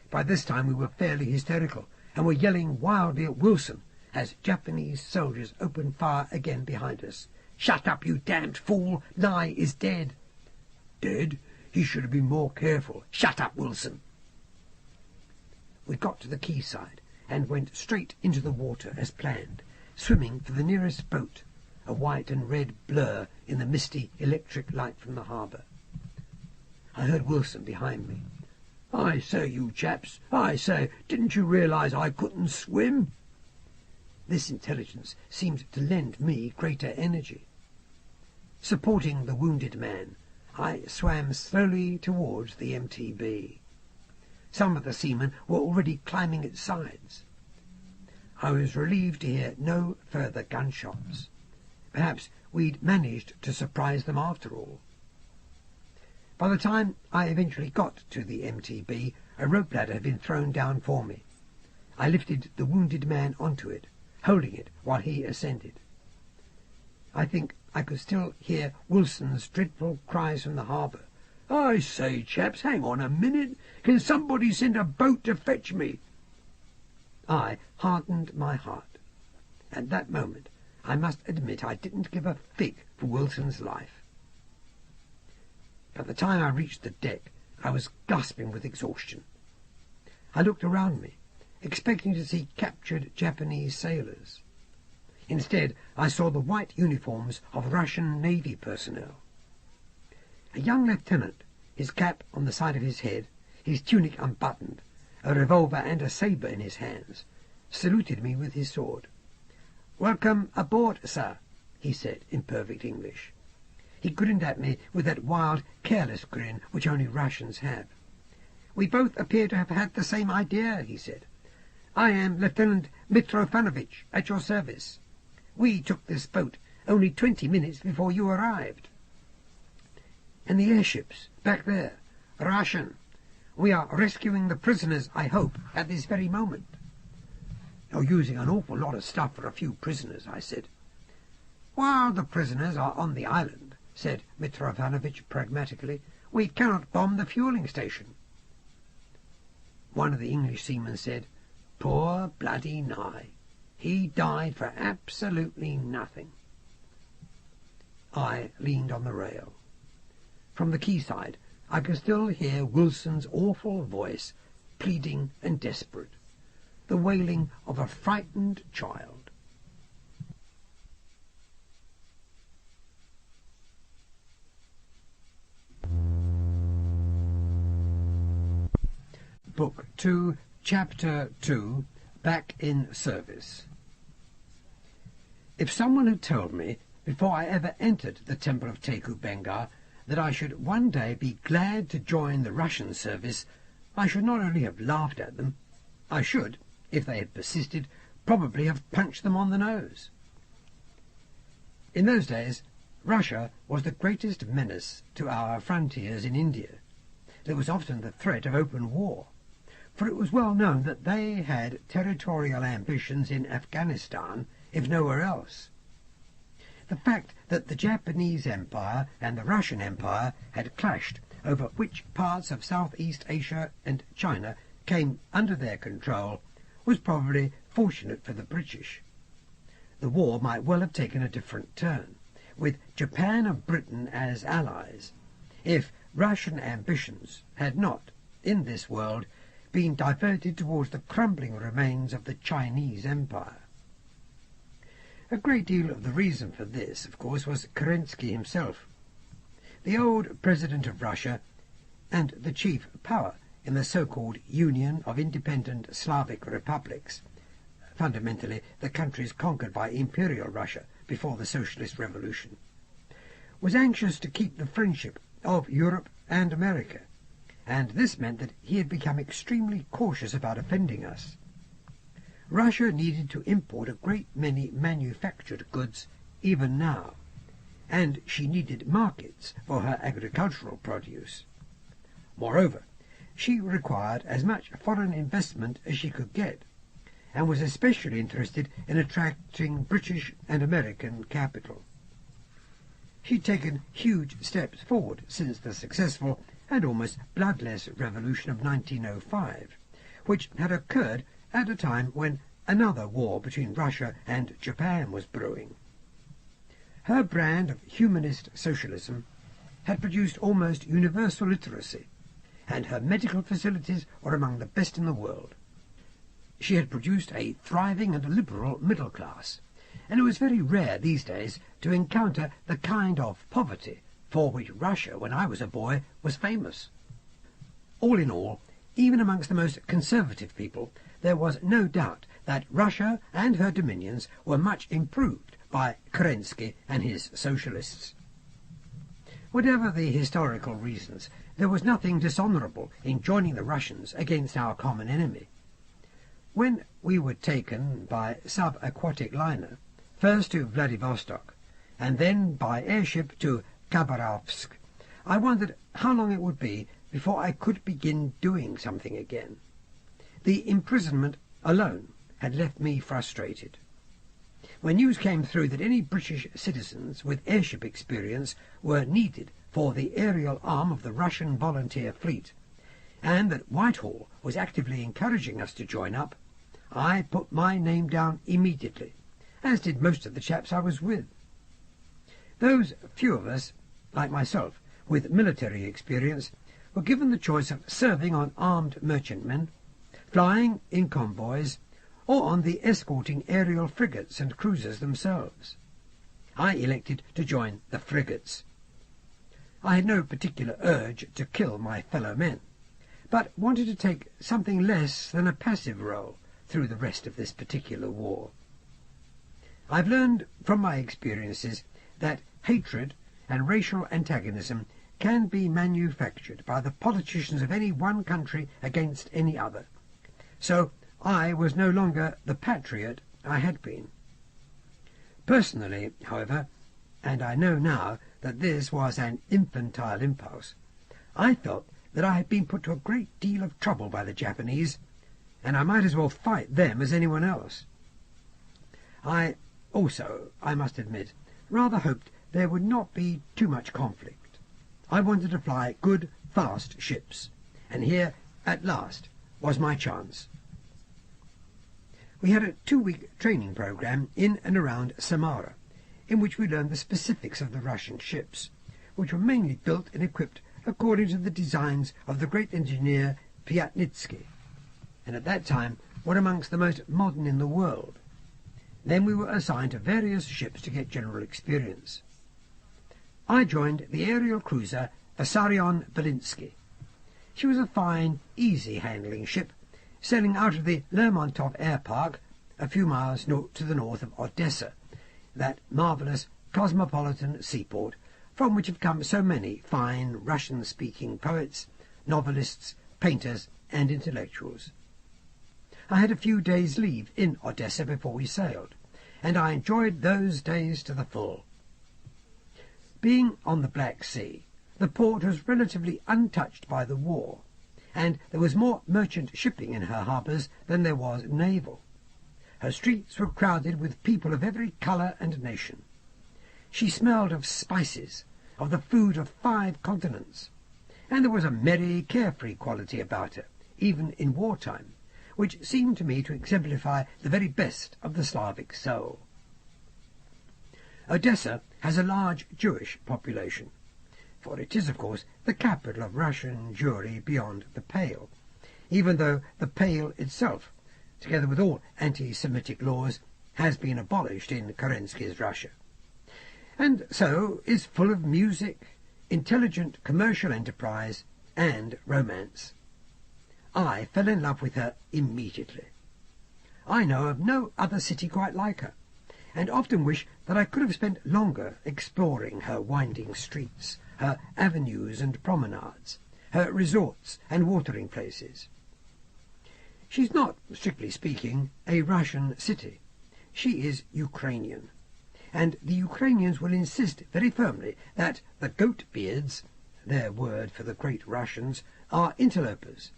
Speaker 1: By this time we were fairly hysterical, and were yelling wildly at Wilson as Japanese soldiers opened fire again behind us. "Shut up, you damned fool! Nye is dead." "Dead? He should have been more careful." "Shut up, Wilson." We got to the quayside and went straight into the water as planned, swimming for the nearest boat, a white and red blur in the misty electric light from the harbour. I heard Wilson behind me. "I say, you chaps, I say, didn't you realise I couldn't swim?" This intelligence seemed to lend me greater energy. Supporting the wounded man, I swam slowly towards the MTB. Some of the seamen were already climbing its sides. I was relieved to hear no further gunshots. Perhaps we'd managed to surprise them after all. By the time I eventually got to the MTB, a rope ladder had been thrown down for me. I lifted the wounded man onto it, holding it while he ascended. I think I could still hear Wilson's dreadful cries from the harbour. "I say, chaps, hang on a minute. Can somebody send a boat to fetch me?" I hardened my heart. At that moment I must admit I didn't give a fig for Wilson's life. By the time I reached the deck, I was gasping with exhaustion. I looked around me, expecting to see captured Japanese sailors. Instead, I saw the white uniforms of Russian Navy personnel. A young lieutenant, his cap on the side of his head, his tunic unbuttoned, a revolver and a sabre in his hands, saluted me with his sword. "Welcome aboard, sir," he said in perfect English. He grinned at me with that wild, careless grin which only Russians have. "We both appear to have had the same idea," he said. "I am Lieutenant Mitrofanovich, at your service. We took this boat only 20 minutes before you arrived." "And the airships, back there?" "Russian. We are rescuing the prisoners, I hope, at this very moment." "You're using an awful lot of stuff for a few prisoners," I said. "While the prisoners are on the island," said Mitrofanovich pragmatically, "we cannot bomb the fueling station." One of the English seamen said, "Poor bloody Nye. He died for absolutely nothing." I leaned on the rail. From the quayside I could still hear Wilson's awful voice, pleading and desperate, the wailing of a frightened child.
Speaker 3: Book 2, Chapter 2, Back in Service. If someone had told me, before I ever entered the Temple of Teku Benga, that I should one day be glad to join the Russian service, I should not only have laughed at them, I should, if they had persisted, probably have punched them on the nose. In those days, Russia was the greatest menace to our frontiers in India. There was often the threat of open war, for it was well known that they had territorial ambitions in Afghanistan, if nowhere else. The fact that the Japanese Empire and the Russian Empire had clashed over which parts of Southeast Asia and China came under their control was probably fortunate for the British. The war might well have taken a different turn, with Japan and Britain as allies, if Russian ambitions had not, in this world, been diverted towards the crumbling remains of the Chinese Empire. A great deal of the reason for this, of course, was Kerensky himself. The old President of Russia, and the chief power in the so-called Union of Independent Slavic Republics, fundamentally the countries conquered by Imperial Russia before the Socialist Revolution, was anxious to keep the friendship of Europe and America, and this meant that he had become extremely cautious about offending us. Russia needed to import a great many manufactured goods even now, and she needed markets for her agricultural produce. Moreover, she required as much foreign investment as she could get, and was especially interested in attracting British and American capital. She'd taken huge steps forward since the successful and almost bloodless revolution of 1905, which had occurred at a time when another war between Russia and Japan was brewing. Her brand of humanist socialism had produced almost universal literacy, and her medical facilities were among the best in the world. She had produced a thriving and liberal middle class, and it was very rare these days to encounter the kind of poverty for which Russia, when I was a boy, was famous. All in all, even amongst the most conservative people, there was no doubt that Russia and her dominions were much improved by Kerensky and his socialists. Whatever the historical reasons, there was nothing dishonourable in joining the Russians against our common enemy. When we were taken by sub-aquatic liner, first to Vladivostok, and then by airship to Khabarovsk, I wondered how long it would be before I could begin doing something again. The imprisonment alone had left me frustrated. When news came through that any British citizens with airship experience were needed for the aerial arm of the Russian volunteer fleet, and that Whitehall was actively encouraging us to join up, I put my name down immediately, as did most of the chaps I was with. Those few of us, like myself, with military experience, were given the choice of serving on armed merchantmen, flying in convoys, or on the escorting aerial frigates and cruisers themselves. I elected to join the frigates. I had no particular urge to kill my fellow men, but wanted to take something less than a passive role through the rest of this particular war. I've learned from my experiences that hatred and racial antagonism can be manufactured by the politicians of any one country against any other. So I was no longer the patriot I had been. Personally, however, and I know now that this was an infantile impulse, I felt that I had been put to a great deal of trouble by the Japanese, and I might as well fight them as anyone else. I also, I must admit, rather hoped there would not be too much conflict. I wanted to fly good, fast ships, and here, at last, was my chance. We had a 2-week training program in and around Samara, in which we learned the specifics of the Russian ships, which were mainly built and equipped according to the designs of the great engineer Pyatnitsky, and at that time were amongst the most modern in the world. Then we were assigned to various ships to get general experience. I joined the aerial cruiser Vissarion Belinsky. She was a fine, easy-handling ship, sailing out of the Lermontov Air Park, a few miles to the north of Odessa, that marvellous cosmopolitan seaport from which have come so many fine Russian-speaking poets, novelists, painters, and intellectuals. I had a few days' leave in Odessa before we sailed, and I enjoyed those days to the full. Being on the Black Sea, the port was relatively untouched by the war, and there was more merchant shipping in her harbours than there was naval. Her streets were crowded with people of every colour and nation. She smelled of spices, of the food of 5 continents, and there was a merry, carefree quality about her, even in wartime, which seemed to me to exemplify the very best of the Slavic soul. Odessa has a large Jewish population, for it is, of course, the capital of Russian Jewry beyond the Pale, even though the Pale itself, together with all anti-Semitic laws, has been abolished in Kerensky's Russia, and so is full of music, intelligent commercial enterprise, and romance. I fell in love with her immediately. I know of no other city quite like her, and often wish that I could have spent longer exploring her winding streets, her avenues and promenades, her resorts and watering places. She's not, strictly speaking, a Russian city. She is Ukrainian, and the Ukrainians will insist very firmly that the goat-beards, their word for the great Russians, are interlopers,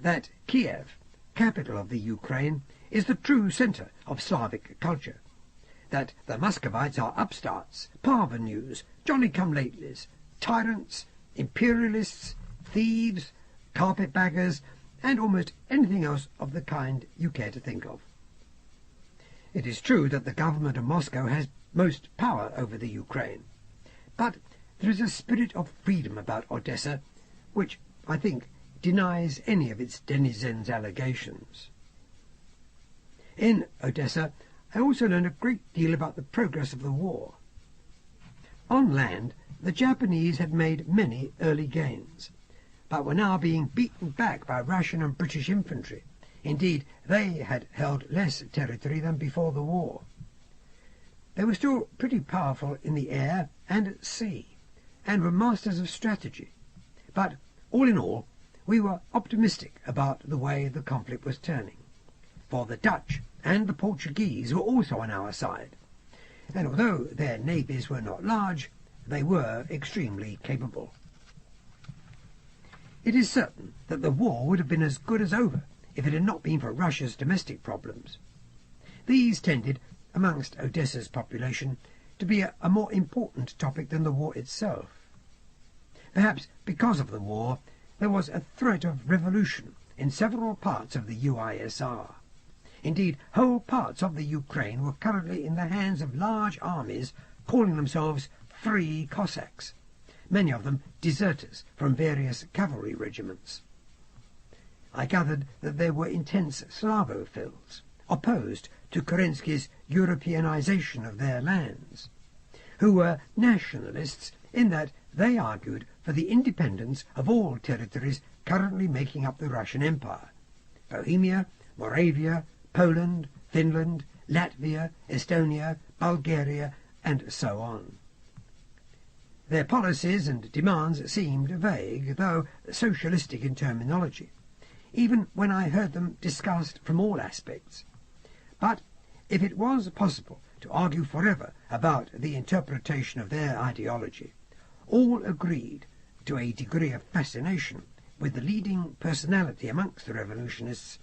Speaker 3: that Kiev, capital of the Ukraine, is the true centre of Slavic culture, that the Muscovites are upstarts, parvenus, Johnny-come-latelys, tyrants, imperialists, thieves, carpetbaggers, and almost anything else of the kind you care to think of. It is true that the government of Moscow has most power over the Ukraine, but there is a spirit of freedom about Odessa which, I think, denies any of its denizens' allegations. In Odessa, I also learned a great deal about the progress of the war. On land, the Japanese had made many early gains, but were now being beaten back by Russian and British infantry. Indeed, they had held less territory than before the war. They were still pretty powerful in the air and at sea, and were masters of strategy. But, all in all, we were optimistic about the way the conflict was turning, for the Dutch and the Portuguese were also on our side, and although their navies were not large, they were extremely capable. It is certain that the war would have been as good as over if it had not been for Russia's domestic problems. These tended, amongst Odessa's population, to be a more important topic than the war itself. Perhaps because of the war, there was a threat of revolution in several parts of the UISR. Indeed, whole parts of the Ukraine were currently in the hands of large armies calling themselves Free Cossacks, many of them deserters from various cavalry regiments. I gathered that there were intense Slavophils, opposed to Kerensky's Europeanization of their lands, who were nationalists in that they argued for the independence of all territories currently making up the Russian Empire: Bohemia, Moravia, Poland, Finland, Latvia, Estonia, Bulgaria, and so on. Their policies and demands seemed vague, though socialistic in terminology, even when I heard them discussed from all aspects. But if it was possible to argue forever about the interpretation of their ideology, all agreed to a degree of fascination with the leading personality amongst the revolutionists,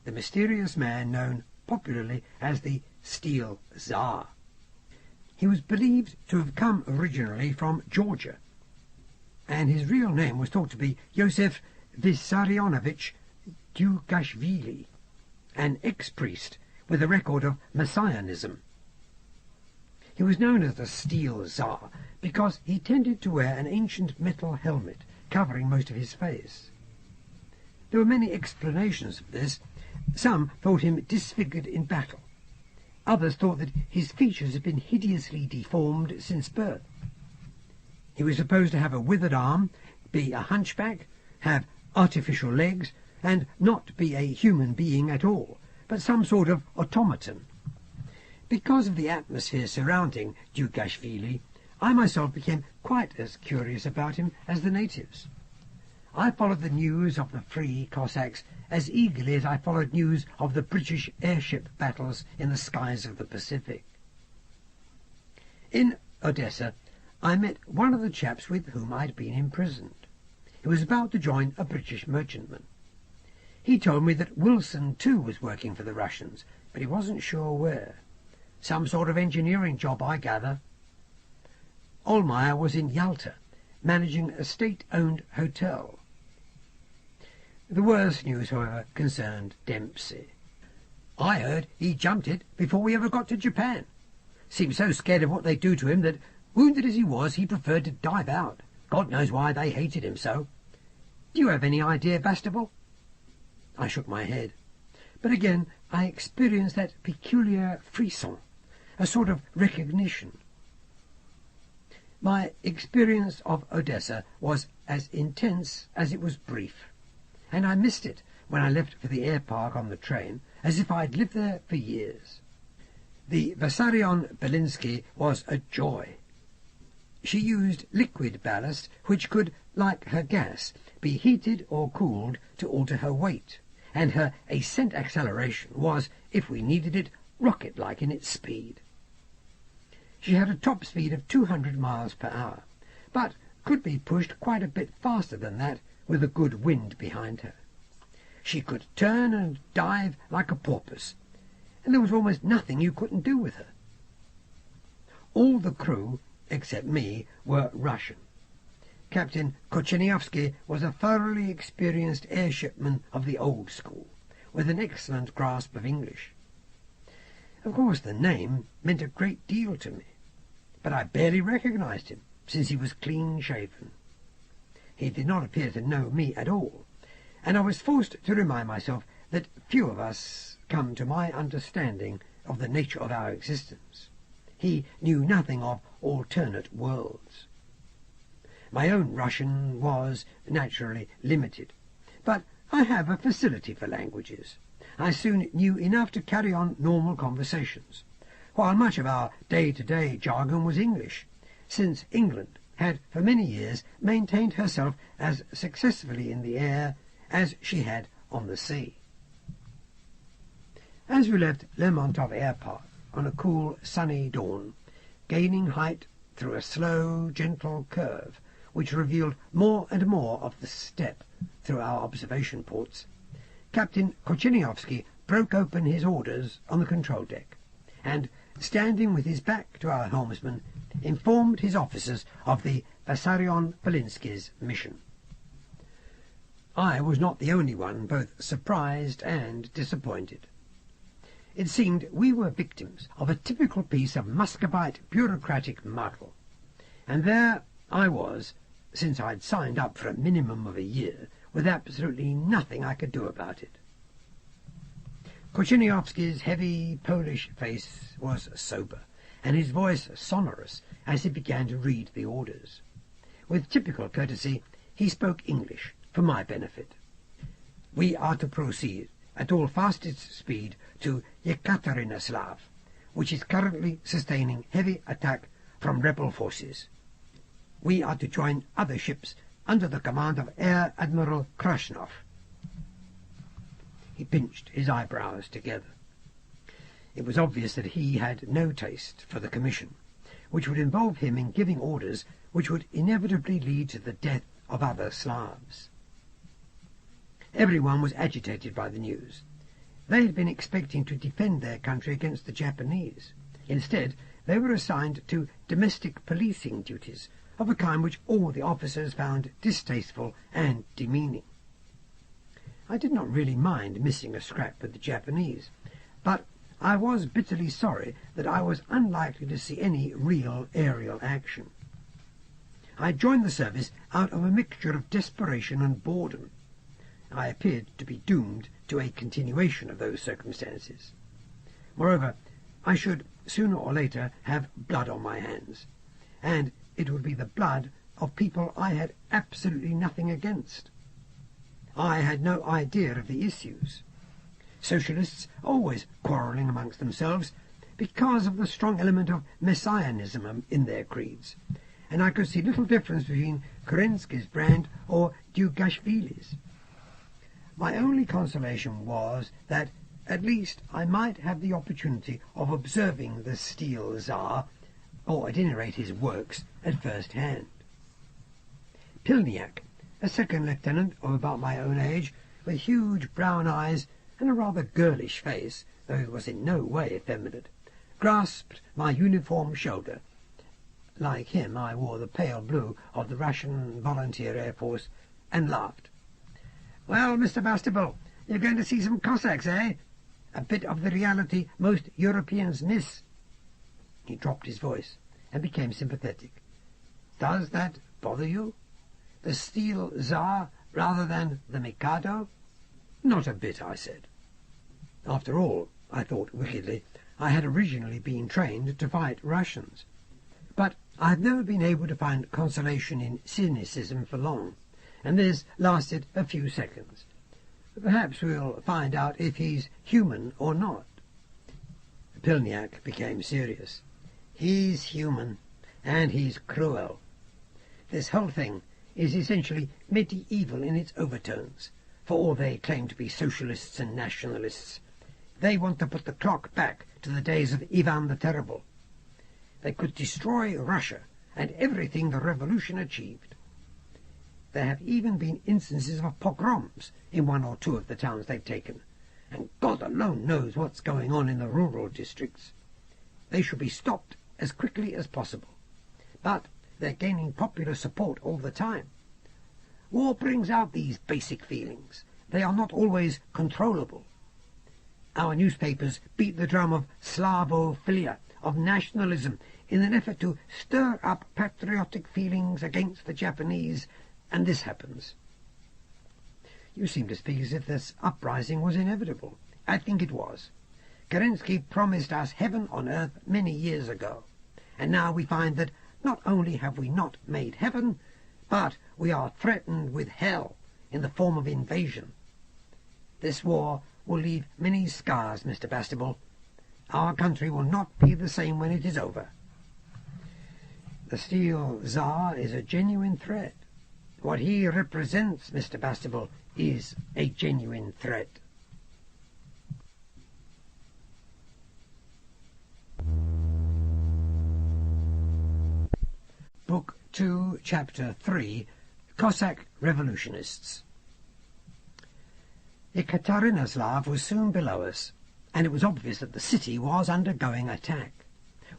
Speaker 3: the mysterious man known popularly as the Steel Tsar. He was believed to have come originally from Georgia, and his real name was thought to be Yosef Vissarionovich Dugashvili, an ex-priest with a record of messianism. He was known as the Steel Tsar because he tended to wear an ancient metal helmet covering most of his face. There were many explanations of this. Some thought him disfigured in battle. Others thought that his features had been hideously deformed since birth. He was supposed to have a withered arm, be a hunchback, have artificial legs, and not be a human being at all, but some sort of automaton. Because of the atmosphere surrounding Dugashvili, I myself became quite as curious about him as the natives. I followed the news of the Free Cossacks as eagerly as I followed news of the British airship battles in the skies of the Pacific. In Odessa, I met one of the chaps with whom I'd been imprisoned. He was about to join a British merchantman. He told me that Wilson too was working for the Russians, but he wasn't sure where. Some sort of engineering job, I gather. Ohlmeyer was in Yalta, managing a state-owned hotel. The worst news, however, concerned Dempsey. I heard he jumped it before we ever got to Japan. Seemed so scared of what they'd do to him that, wounded as he was, he preferred to dive out. God knows why they hated him so. Do you have any idea, Bastable? I shook my head. But again I experienced that peculiar frisson, a sort of recognition. My experience of Odessa was as intense as it was brief, and I missed it when I left for the air park on the train, as if I'd lived there for years. The Vissarion Belinsky was a joy. She used liquid ballast, which could, like her gas, be heated or cooled to alter her weight, and her ascent acceleration was, if we needed it, rocket-like in its speed. She had a top speed of 200 miles per hour, but could be pushed quite a bit faster than that with a good wind behind her. She could turn and dive like a porpoise, and there was almost nothing you couldn't do with her. All the crew, except me, were Russian. Captain Kocheniovsky was a thoroughly experienced airshipman of the old school, with an excellent grasp of English. Of course the name meant a great deal to me, but I barely recognized him, since he was clean-shaven. He did not appear to know me at all, and I was forced to remind myself that few of us come to my understanding of the nature of our existence. He knew nothing of alternate worlds. My own Russian was naturally limited, but I have a facility for languages. I soon knew enough to carry on normal conversations, while much of our day-to-day jargon was English, since England had for many years maintained herself as successfully in the air as she had on the sea. As we left Lermontov Airport on a cool, sunny dawn, gaining height through a slow, gentle curve, which revealed more and more of the steppe through our observation ports, Captain Kocheniovsky broke open his orders on the control deck, and, standing with his back to our helmsman, informed his officers of the Vissarion Belinsky's mission. I was not the only one both surprised and disappointed. It seemed we were victims of a typical piece of Muscovite bureaucratic muddle, and there I was, since I'd signed up for a minimum of a year, with absolutely nothing I could do about it. Kocheniovsky's heavy Polish face was sober, and his voice sonorous as he began to read the orders. With typical courtesy, he spoke English for my benefit. We are to proceed at all fastest speed to Yekaterinoslav, which is currently sustaining heavy attack from rebel forces. We are to join other ships under the command of Air Admiral Krasnov. He pinched his eyebrows together. It was obvious that he had no taste for the commission, which would involve him in giving orders which would inevitably lead to the death of other Slavs. Everyone was agitated by the news. They had been expecting to defend their country against the Japanese. Instead, they were assigned to domestic policing duties of a kind which all the officers found distasteful and demeaning. I did not really mind missing a scrap with the Japanese, but I was bitterly sorry that I was unlikely to see any real aerial action. I joined the service out of a mixture of desperation and boredom. I appeared to be doomed to a continuation of those circumstances. Moreover, I should sooner or later have blood on my hands, and it would be the blood of people I had absolutely nothing against. I had no idea of the issues. Socialists always quarrelling amongst themselves because of the strong element of messianism in their creeds, and I could see little difference between Kerensky's brand or Dugashvili's. My only consolation was that at least I might have the opportunity of observing the Steel Tsar, or at any rate his works, at first hand. Pilniak, a second lieutenant of about my own age, with huge brown eyes and a rather girlish face, though it was in no way effeminate, grasped my uniform shoulder. Like him, I wore the pale blue of the Russian Volunteer Air Force, and laughed. "Well, Mr. Bastable, you're going to see some Cossacks, eh? A bit of the reality most Europeans miss." He dropped his voice and became sympathetic. "Does that bother you? The Steel Tsar rather than the Mikado?" "Not a bit," I said. After all, I thought wickedly, I had originally been trained to fight Russians. But I have never been able to find consolation in cynicism for long, and this lasted a few seconds. Perhaps we'll find out if he's human or not. Pilniak became serious. "He's human, and he's cruel. This whole thing is essentially medieval in its overtones, for all they claim to be socialists and nationalists. They want to put the clock back to the days of Ivan the Terrible. They could destroy Russia and everything the revolution achieved. There have even been instances of pogroms in one or two of the towns they've taken, and God alone knows what's going on in the rural districts. They should be stopped as quickly as possible. But they're gaining popular support all the time. War brings out these basic feelings. They are not always controllable. Our newspapers beat the drum of Slavophilia, of nationalism, in an effort to stir up patriotic feelings against the Japanese, and this happens." "You seem to speak as if this uprising was inevitable." "I think it was. Kerensky promised us heaven on earth many years ago, and now we find that not only have we not made heaven, but we are threatened with hell in the form of invasion. This war will leave many scars, Mr. Bastable. Our country will not be the same when it is over." "The Steel Tsar is a genuine threat. What he represents, Mr. Bastable, is a genuine threat." Book 2, Chapter 3, Cossack Revolutionists. Yekaterinoslav was soon below us, and it was obvious that the city was undergoing attack.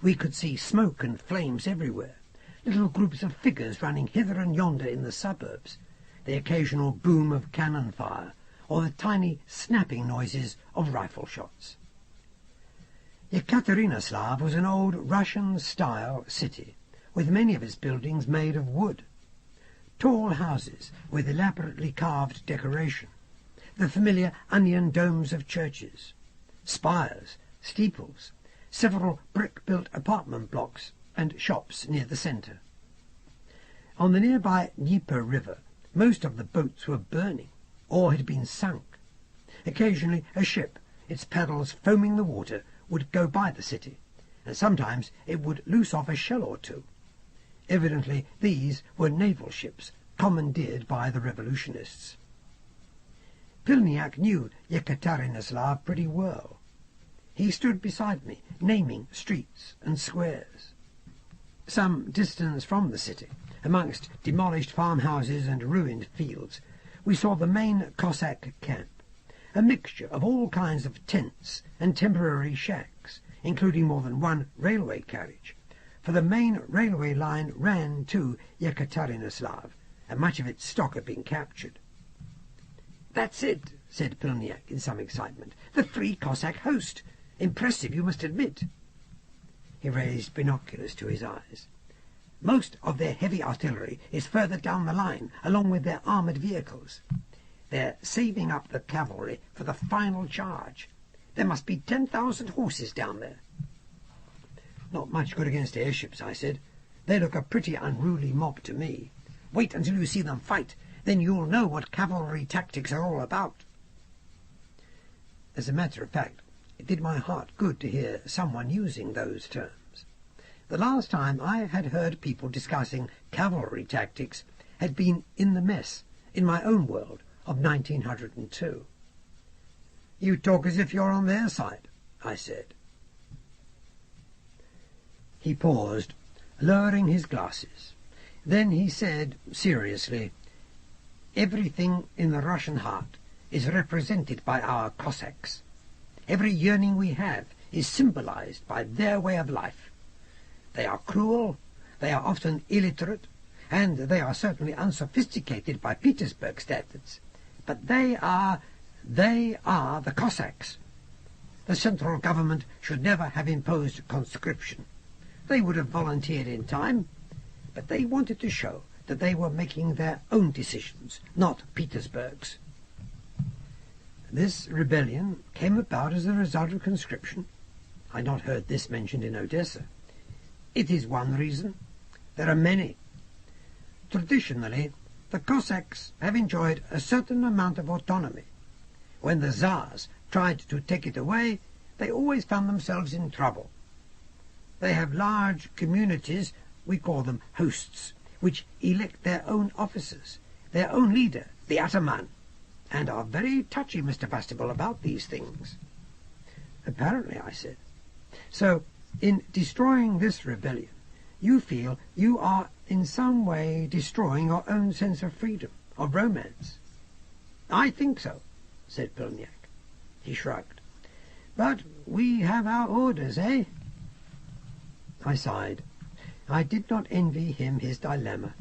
Speaker 3: We could see smoke and flames everywhere, little groups of figures running hither and yonder in the suburbs, the occasional boom of cannon fire, or the tiny snapping noises of rifle shots. Yekaterinoslav was an old Russian-style city, with many of its buildings made of wood. Tall houses with elaborately carved decoration, the familiar onion domes of churches, spires, steeples, several brick-built apartment blocks, and shops near the centre. On the nearby Dnieper River, most of the boats were burning, or had been sunk. Occasionally a ship, its paddles foaming the water, would go by the city, and sometimes it would loose off a shell or two. Evidently these were naval ships, commandeered by the revolutionists. Pilniak knew Yekaterinoslav pretty well. He stood beside me, naming streets and squares. Some distance from the city, amongst demolished farmhouses and ruined fields, we saw the main Cossack camp, a mixture of all kinds of tents and temporary shacks, including more than one railway carriage, for the main railway line ran to Yekaterinoslav, and much of its stock had been captured. "That's it," said Pilniak in some excitement. "The Free Cossack Host. Impressive, you must admit." He raised binoculars to his eyes. "Most of their heavy artillery is further down the line, along with their armoured vehicles. They're saving up the cavalry for the final charge. There must be 10,000 horses down there." "Not much good against airships," I said. "They look a pretty unruly mob to me. Wait until you see them fight, Then you'll know what cavalry tactics are all about." As a matter of fact, it did my heart good to hear someone using those terms. The last time I had heard people discussing cavalry tactics had been in the mess, in my own world, of 1902. "You talk as if you're on their side," I said. He paused, lowering his glasses. Then he said seriously, "Everything in the Russian heart is represented by our Cossacks. Every yearning we have is symbolized by their way of life. They are cruel, they are often illiterate, and they are certainly unsophisticated by Petersburg standards. But they are the Cossacks. The central government should never have imposed conscription. They would have volunteered in time, but they wanted to show that they were making their own decisions, not Petersburg's. This rebellion came about as a result of conscription. I had not heard this mentioned in Odessa. It is one reason. There are many. Traditionally, the Cossacks have enjoyed a certain amount of autonomy. When the Tsars tried to take it away, they always found themselves in trouble. They have large communities, we call them hosts, which elect their own officers, their own leader, the ataman, and are very touchy, Mr. Bastable, about these things." "Apparently," I said. "So, in destroying this rebellion, you feel you are in some way destroying your own sense of freedom, of romance?" "I think so," said Pilniak. He shrugged. "But we have our orders, eh?" I sighed. I did not envy him his dilemma.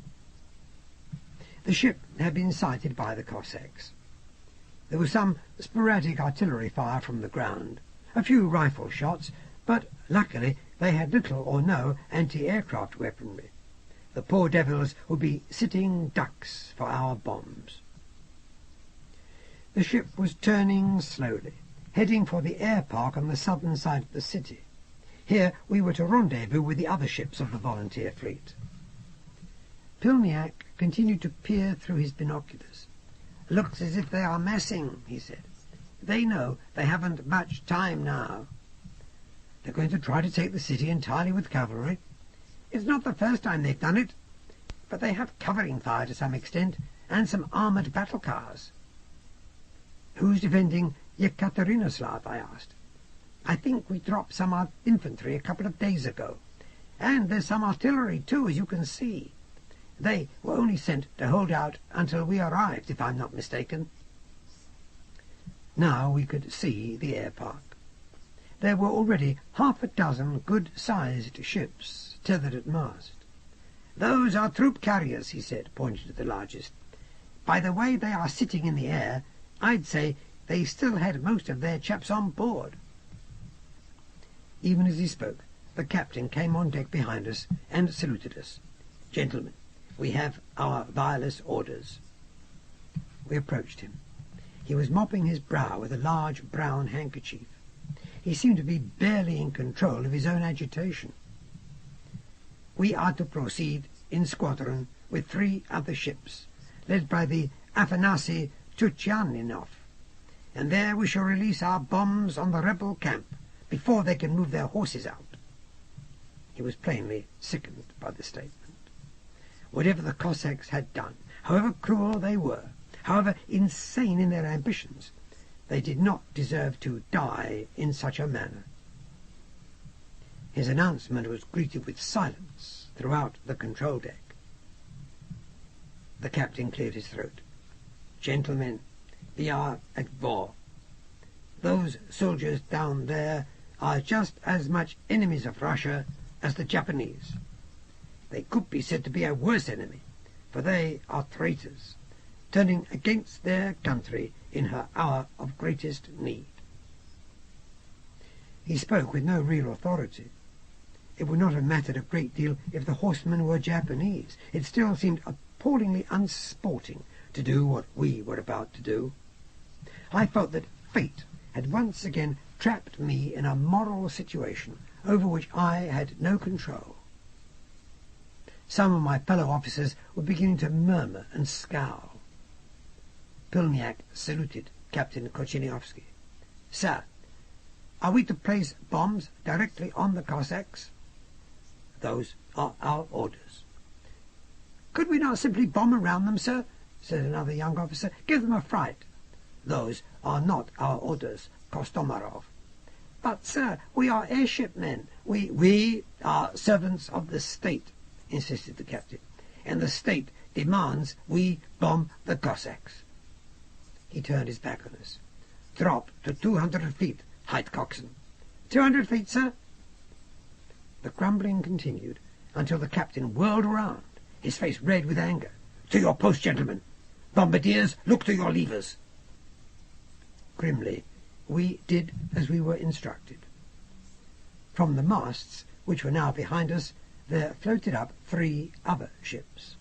Speaker 3: The ship had been sighted by the Cossacks. There was some sporadic artillery fire from the ground, a few rifle shots, but luckily they had little or no anti-aircraft weaponry. The poor devils would be sitting ducks for our bombs. The ship was turning slowly, heading for the air park on the southern side of the city. Here we were to rendezvous with the other ships of the volunteer fleet. Pilniak continued to peer through his binoculars. "Looks as if they are massing," he said. "They know they haven't much time now. They're going to try to take the city entirely with cavalry. It's not the first time they've done it, but they have covering fire to some extent, and some armoured battle cars." "Who's defending Yekaterinoslav?" I asked. "I think we dropped some infantry a couple of days ago, and there's some artillery too, as you can see. They were only sent to hold out until we arrived, if I'm not mistaken." Now we could see the air park. There were already half a dozen good-sized ships tethered at mast. "Those are troop carriers," he said, pointing to the largest. "By the way they are sitting in the air, I'd say they still had most of their chaps on board." Even as he spoke, the captain came on deck behind us and saluted us. "Gentlemen, we have our wireless orders." We approached him. He was mopping his brow with a large brown handkerchief. He seemed to be barely in control of his own agitation. "We are to proceed in squadron with 3 other ships, led by the Afanasy Tuchaninov, and there we shall release our bombs on the rebel camp before they can move their horses out." He was plainly sickened by the statement. Whatever the Cossacks had done, however cruel they were, however insane in their ambitions, they did not deserve to die in such a manner. His announcement was greeted with silence throughout the control deck. The captain cleared his throat. "Gentlemen, we are at war. Those soldiers down there are just as much enemies of Russia as the Japanese. They could be said to be a worse enemy, for they are traitors, turning against their country in her hour of greatest need." He spoke with no real authority. It would not have mattered a great deal if the horsemen were Japanese. It still seemed appallingly unsporting to do what we were about to do. I felt that fate had once again trapped me in a moral situation over which I had no control. Some of my fellow officers were beginning to murmur and scowl. Pilniak saluted Captain Kochiniovsky. "Sir, are we to place bombs directly on the Cossacks?" "Those are our orders." "Could we not simply bomb around them, sir?" said another young officer. "Give them a fright." "Those are not our orders, Kostomarov." "But, sir, we are airship men. We are servants of the state," insisted the captain, "and the state demands we bomb the Cossacks." He turned his back on us. "Drop to 200 feet, height coxswain." 200 feet, sir." The grumbling continued until the captain whirled around, his face red with anger. "To your post, gentlemen! Bombardiers, look to your levers!" Grimly, we did as we were instructed. From the masts, which were now behind us, there floated up 3 other ships.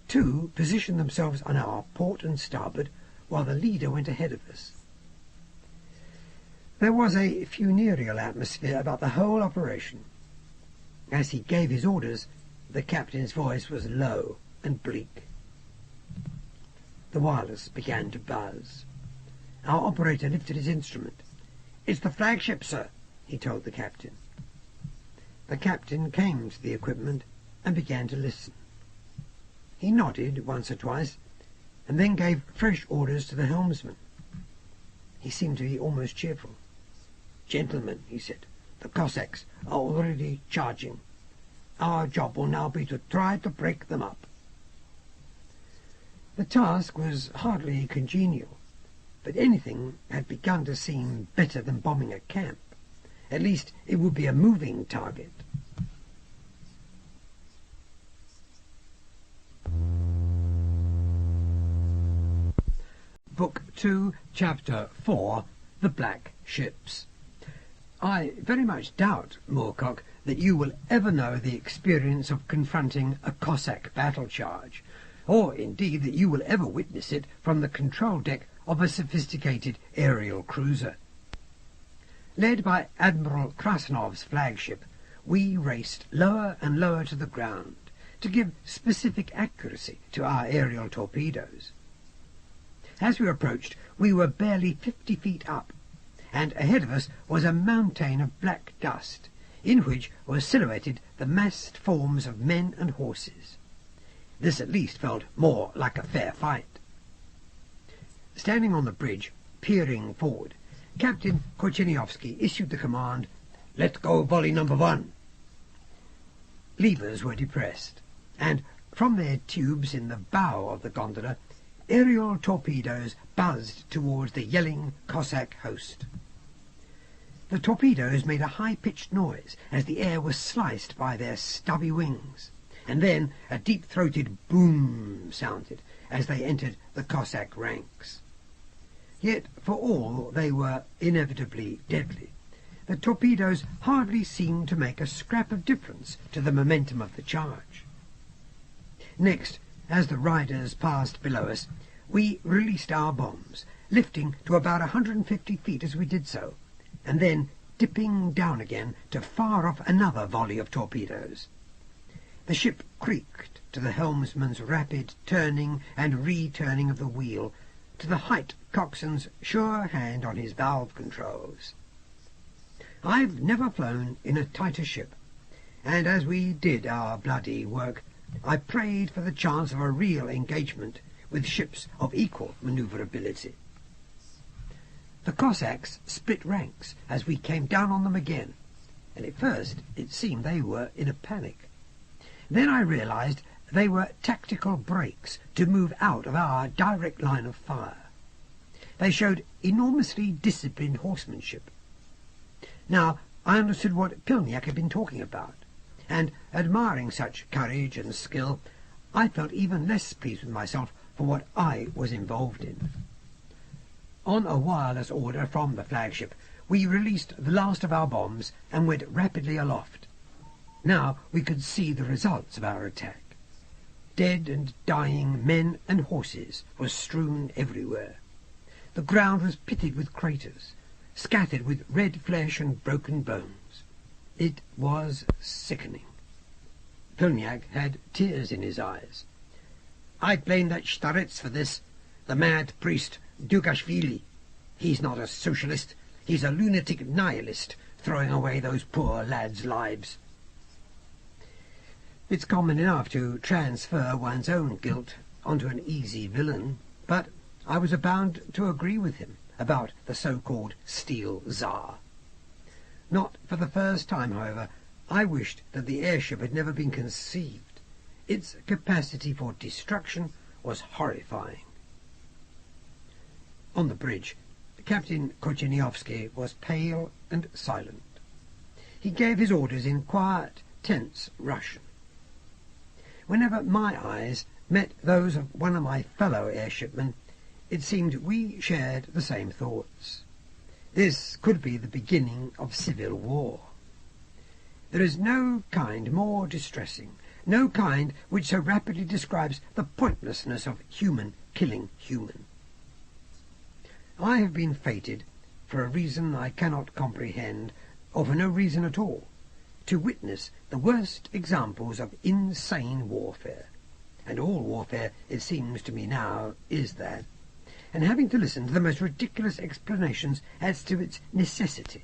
Speaker 3: 2 positioned themselves on our port and starboard, while the leader went ahead of us. There was a funereal atmosphere about the whole operation. As he gave his orders, the captain's voice was low and bleak. The wireless began to buzz. Our operator lifted his instrument. "It's the flagship, sir," he told the captain. The captain came to the equipment and began to listen. He nodded once or twice, and then gave fresh orders to the helmsman. He seemed to be almost cheerful. "Gentlemen," he said, "the Cossacks are already charging. Our job will now be to try to break them up." The task was hardly congenial, but anything had begun to seem better than bombing a camp. At least it would be a moving target. Book 2, Chapter 4, The Black Ships. I very much doubt, Moorcock, that you will ever know the experience of confronting a Cossack battle charge, or indeed that you will ever witness it from the control deck of a sophisticated aerial cruiser. Led by Admiral Krasnov's flagship, we raced lower and lower to the ground to give specific accuracy to our aerial torpedoes. As we approached, we were barely 50 feet up, and ahead of us was a mountain of black dust, in which were silhouetted the massed forms of men and horses. This at least felt more like a fair fight. Standing on the bridge, peering forward, Captain Kochiniovsky issued the command, "Let go volley number 1." Levers were depressed, and from their tubes in the bow of the gondola, aerial torpedoes buzzed towards the yelling Cossack host. The torpedoes made a high-pitched noise as the air was sliced by their stubby wings, and then a deep-throated boom sounded as they entered the Cossack ranks. Yet, for all they were inevitably deadly, the torpedoes hardly seemed to make a scrap of difference to the momentum of the charge. Next, as the riders passed below us, we released our bombs, lifting to about 150 feet as we did so, and then dipping down again to fire off another volley of torpedoes. The ship creaked to the helmsman's rapid turning and returning of the wheel, to the height coxswain's sure hand on his valve controls. I've never flown in a tighter ship, and as we did our bloody work, I prayed for the chance of a real engagement with ships of equal manoeuvrability. The Cossacks split ranks as we came down on them again, and at first it seemed they were in a panic. Then I realized they were tactical breaks to move out of our direct line of fire. They showed enormously disciplined horsemanship. Now I understood what Pilniak had been talking about, and admiring such courage and skill, I felt even less pleased with myself for what I was involved in. On a wireless order from the flagship, we released the last of our bombs and went rapidly aloft. Now we could see the results of our attack. Dead and dying men and horses were strewn everywhere. The ground was pitted with craters, scattered with red flesh and broken bones. It was sickening. Pilniak had tears in his eyes. "I'd blame that Starets for this. The mad priest Dugashvili. He's not a socialist. He's a lunatic nihilist, throwing away those poor lads' lives. It's common enough to transfer one's own guilt onto an easy villain, but I was bound to agree with him about the so-called Steel Tsar. Not for the first time, however, I wished that the airship had never been conceived. Its capacity for destruction was horrifying. On the bridge, Captain Kocheniowski was pale and silent. He gave his orders in quiet, tense Russian. Whenever my eyes met those of one of my fellow airshipmen, it seemed we shared the same thoughts. This could be the beginning of civil war. There is no kind more distressing, no kind which so rapidly describes the pointlessness of human killing human. I have been fated, for a reason I cannot comprehend, or for no reason at all, to witness the worst examples of insane warfare, and all warfare, it seems to me now, is that, and having to listen to the most ridiculous explanations as to its necessity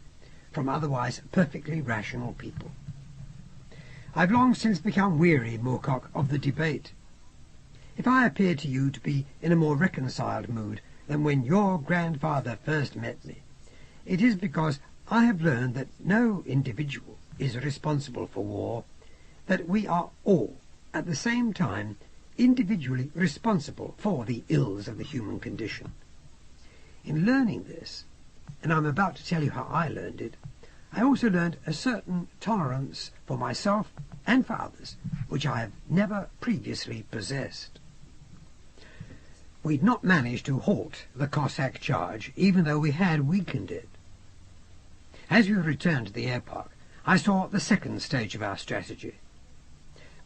Speaker 3: from otherwise perfectly rational people. I've long since become weary, Moorcock, of the debate. If I appear to you to be in a more reconciled mood than when your grandfather first met me, it is because I have learned that no individual is responsible for war, that we are all, at the same time, individually responsible for the ills of the human condition. In learning this, and I'm about to tell you how I learned it, I also learned a certain tolerance for myself and for others, which I have never previously possessed. We'd not managed to halt the Cossack charge, even though we had weakened it. As we returned to the air park, I saw the second stage of our strategy.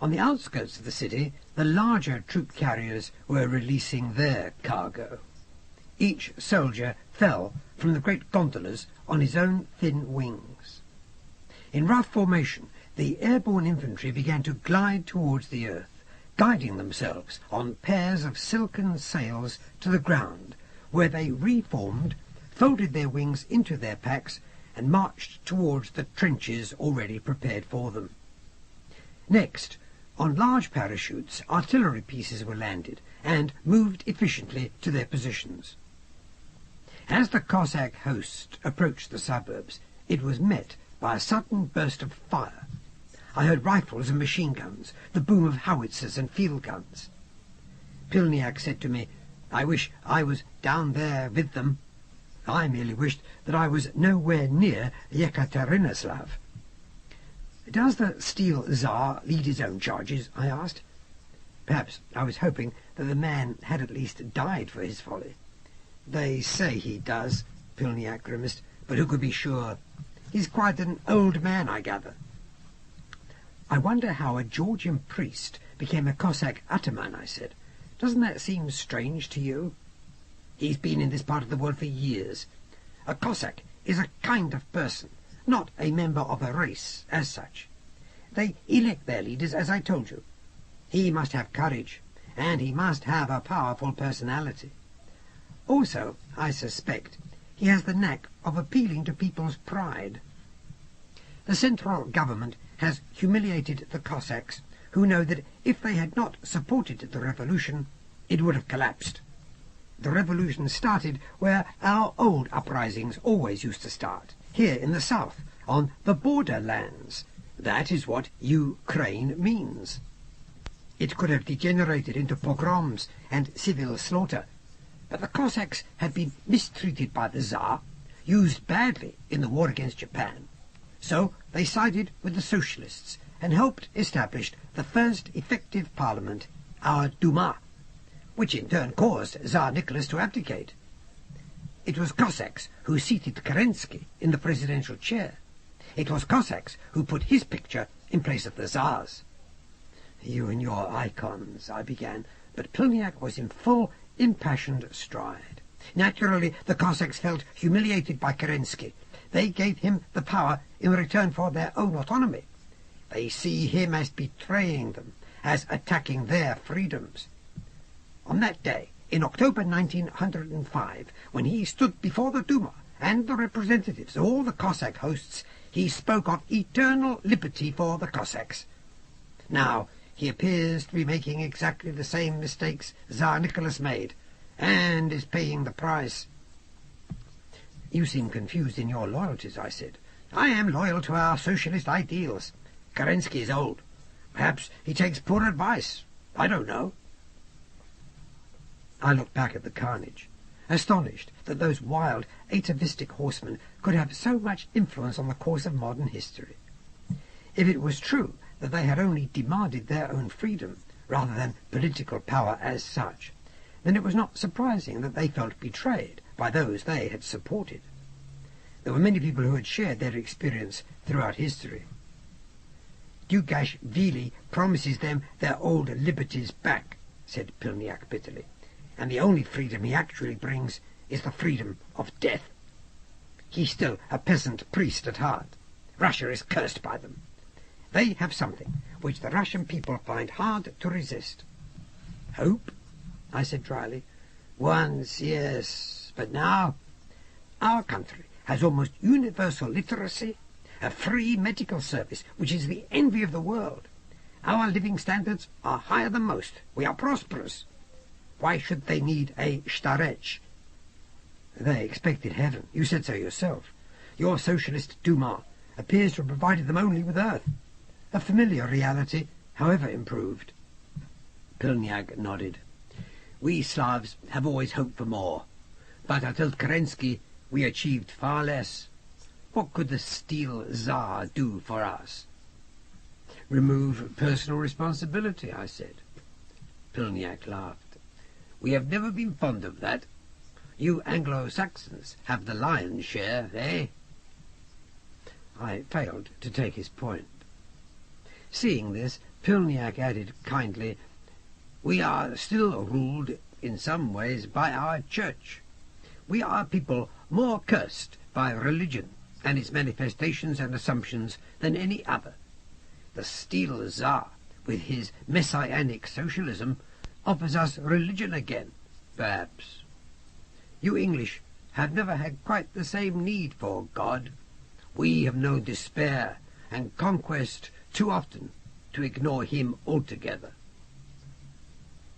Speaker 3: On the outskirts of the city, the larger troop carriers were releasing their cargo. Each soldier fell from the great gondolas on his own thin wings. In rough formation, the airborne infantry began to glide towards the earth, guiding themselves on pairs of silken sails to the ground, where they reformed, folded their wings into their packs, and marched towards the trenches already prepared for them. Next, on large parachutes, artillery pieces were landed and moved efficiently to their positions. As the Cossack host approached the suburbs, it was met by a sudden burst of fire. I heard rifles and machine guns, the boom of howitzers and field guns. Pilniak said to me, "I wish I was down there with them." I merely wished that I was nowhere near Yekaterinoslav. "Does the Steel Tsar lead his own charges?" I asked. Perhaps I was hoping that the man had at least died for his folly. "They say he does," Pilniak grimaced, "but who could be sure? He's quite an old man, I gather." "I wonder how a Georgian priest became a Cossack ataman," I said. "Doesn't that seem strange to you?" "He's been in this part of the world for years. A Cossack is a kind of person, not a member of a race as such. They elect their leaders, as I told you. He must have courage, and he must have a powerful personality. Also, I suspect, he has the knack of appealing to people's pride. The central government has humiliated the Cossacks, who know that if they had not supported the revolution, it would have collapsed. The revolution started where our old uprisings always used to start, here in the south, on the borderlands. That is what Ukraine means. It could have degenerated into pogroms and civil slaughter, but the Cossacks had been mistreated by the Tsar, used badly in the war against Japan. So they sided with the socialists and helped establish the first effective parliament, our Duma, which in turn caused Tsar Nicholas to abdicate. It was Cossacks who seated Kerensky in the presidential chair. It was Cossacks who put his picture in place of the Tsar's. "You and your icons," I began, but Pilniak was in full impassioned stride. Naturally, the Cossacks felt humiliated by Kerensky. They gave him the power in return for their own autonomy. They see him as betraying them, as attacking their freedoms. On that day, In October 1905, when he stood before the Duma and the representatives of all the Cossack hosts, he spoke of eternal liberty for the Cossacks. Now, he appears to be making exactly the same mistakes Tsar Nicholas made, and is paying the price. You seem confused in your loyalties, I said. I am loyal to our socialist ideals. Kerensky is old. Perhaps he takes poor advice. I don't know. I looked back at the carnage, astonished that those wild, atavistic horsemen could have so much influence on the course of modern history. If it was true that they had only demanded their own freedom, rather than political power as such, then it was not surprising that they felt betrayed by those they had supported. There were many people who had shared their experience throughout history. Dugashvili promises them their old liberties back, said Pilniak bitterly, and the only freedom he actually brings is the freedom of death. He's still a peasant priest at heart. Russia is cursed by them. They have something which the Russian people find hard to resist. Hope? I said dryly. Once, yes, but now our country has almost universal literacy, a free medical service which is the envy of the world. Our living standards are higher than most. We are prosperous. Why should they need a starech? They expected heaven. You said so yourself. Your socialist Duma appears to have provided them only with earth, a familiar reality, however improved. Pilniak nodded. We Slavs have always hoped for more, but until Kerensky we achieved far less. What could the Steel Tsar do for us? Remove personal responsibility, I said. Pilniak laughed. We have never been fond of that. You Anglo-Saxons have the lion's share, eh? I failed to take his point. Seeing this, Pilniak added kindly, we are still ruled in some ways by our church. We are a people more cursed by religion and its manifestations and assumptions than any other. The Steel Tsar, with his messianic socialism, offers us religion again, perhaps. You English have never had quite the same need for God. We have known despair and conquest too often to ignore him altogether.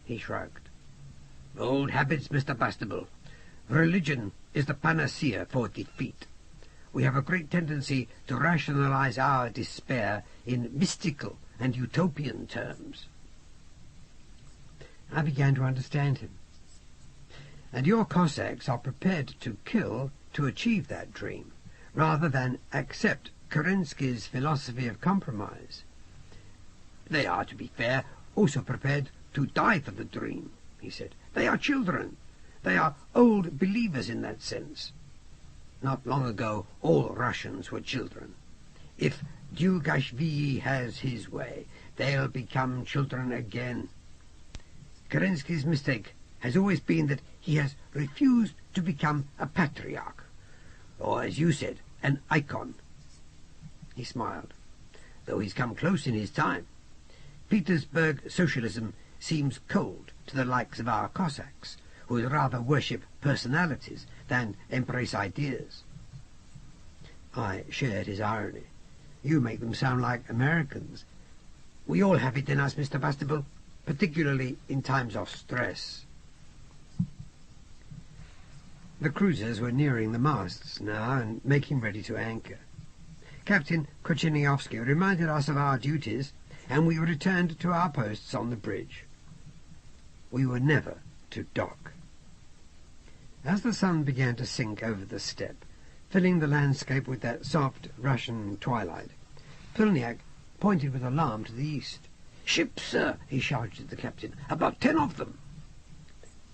Speaker 3: He shrugged. Old habits, Mr. Bastable. Religion is the panacea for defeat. We have a great tendency to rationalize our despair in mystical and utopian terms. I began to understand him. And your Cossacks are prepared to kill to achieve that dream, rather than accept Kerensky's philosophy of compromise. They are, to be fair, also prepared to die for the dream, he said. They are children. They are old believers in that sense. Not long ago, all Russians were children. If Dugashvili has his way, they'll become children again. Kerensky's mistake has always been that he has refused to become a patriarch, or, as you said, an icon. He smiled. Though he's come close in his time. Petersburg socialism seems cold to the likes of our Cossacks, who would rather worship personalities than embrace ideas. I shared his irony. You make them sound like Americans. We all have it in us, Mr. Bastable, particularly in times of stress. The cruisers were nearing the masts now and making ready to anchor. Captain Kochiniovsky reminded us of our duties, and we returned to our posts on the bridge. We were never to dock. As the sun began to sink over the steppe, filling the landscape with that soft Russian twilight, Pilniak pointed with alarm to the east. "Ships, sir!" he shouted to the captain. "About 10 of them!"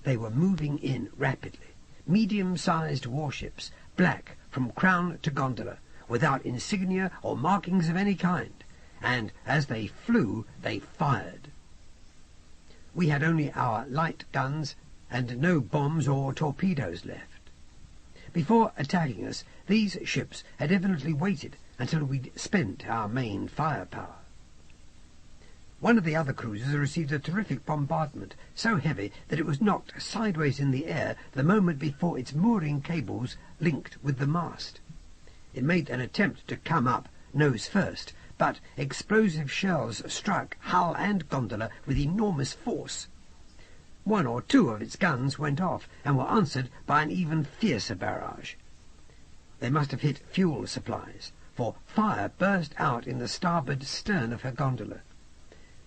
Speaker 3: They were moving in rapidly, medium-sized warships, black from crown to gondola, without insignia or markings of any kind, and as they flew they fired. We had only our light guns and no bombs or torpedoes left. Before attacking us, these ships had evidently waited until we'd spent our main firepower. One of the other cruisers received a terrific bombardment, so heavy that it was knocked sideways in the air the moment before its mooring cables linked with the mast. It made an attempt to come up nose first, but explosive shells struck hull and gondola with enormous force. One or two of its guns went off and were answered by an even fiercer barrage. They must have hit fuel supplies, for fire burst out in the starboard stern of her gondola.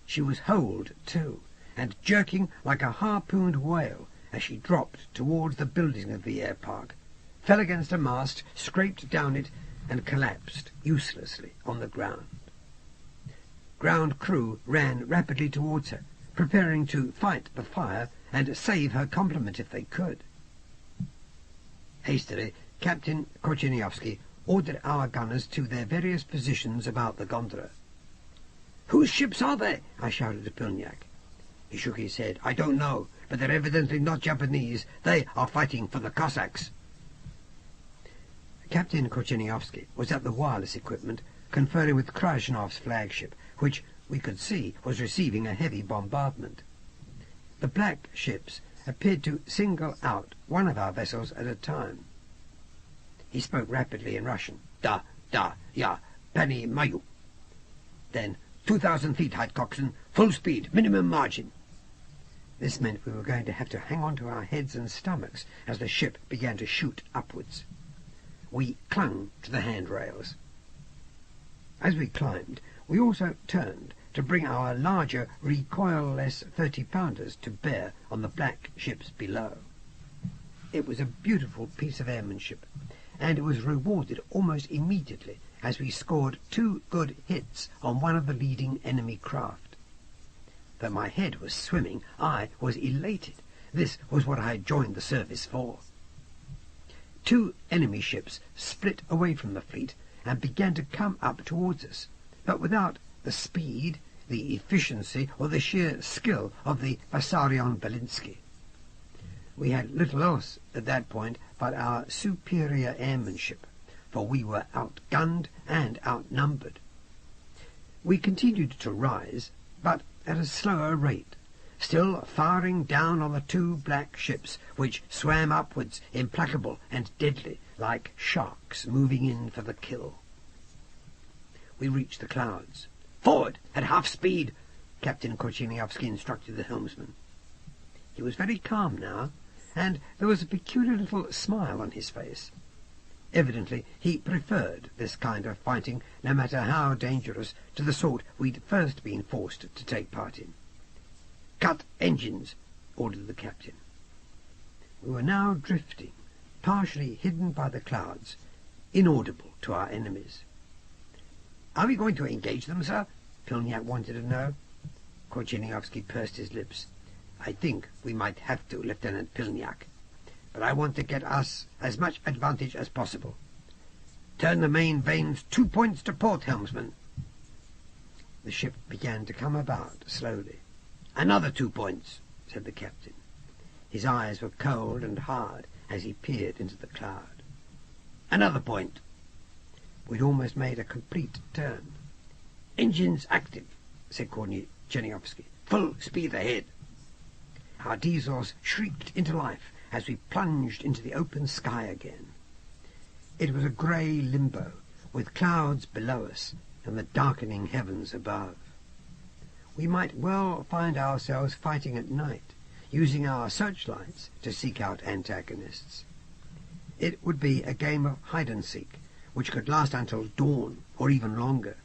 Speaker 3: She was holed, too, and jerking like a harpooned whale as she dropped towards the building of the air park, fell against a mast, scraped down it, and collapsed uselessly on the ground. Ground crew ran rapidly towards her, preparing to fight the fire and save her complement if they could. Hastily, Captain Korcheniowski ordered our gunners to their various positions about the gondola. "Whose ships are they?" I shouted to Pilniak. He shook his head. "I don't know, but they're evidently not Japanese. They are fighting for the Cossacks." Captain Korcheniowski was at the wireless equipment, conferring with Krasnov's flagship, which we could see was receiving a heavy bombardment. The black ships appeared to single out one of our vessels at a time. He spoke rapidly in Russian. "Da, ya, Pani Mayu." Then, 2,000 feet, height coxswain, full speed, minimum margin. This meant we were going to have to hang on to our heads and stomachs as the ship began to shoot upwards. We clung to the handrails. As we climbed, we also turned to bring our larger, recoil-less 30-pounders to bear on the black ships below. It was a beautiful piece of airmanship, and it was rewarded almost immediately as we scored 2 good hits on one of the leading enemy craft. Though my head was swimming, I was elated. This was what I had joined the service for. 2 enemy ships split away from the fleet and began to come up towards us, but without the speed, the efficiency, or the sheer skill of the Basarion-Belinsky. We had little else at that point but our superior airmanship, for we were outgunned and outnumbered. We continued to rise, but at a slower rate, still firing down on the 2 black ships, which swam upwards, implacable and deadly, like sharks moving in for the kill. We reached the clouds. "Forward, at half speed," Captain Korcheniowski instructed the helmsman. He was very calm now, and there was a peculiar little smile on his face. Evidently he preferred this kind of fighting, no matter how dangerous, to the sort we'd first been forced to take part in. "Cut engines," ordered the captain. We were now drifting, partially hidden by the clouds, inaudible to our enemies. "Are we going to engage them, sir?" Pilniak wanted to know. Korcheniowski pursed his lips. "I think we might have to, Lieutenant Pilniak, but I want to get us as much advantage as possible. Turn the main vanes 2 points to port, helmsman." The ship began to come about slowly. "Another 2 points," said the captain. His eyes were cold and hard as he peered into the cloud. "Another point." We'd almost made a complete turn. "Engines active," said Korcheniowski. "Full speed ahead." Our diesels shrieked into life as we plunged into the open sky again. It was a grey limbo, with clouds below us and the darkening heavens above. We might well find ourselves fighting at night, using our searchlights to seek out antagonists. It would be a game of hide-and-seek, which could last until dawn, or even longer.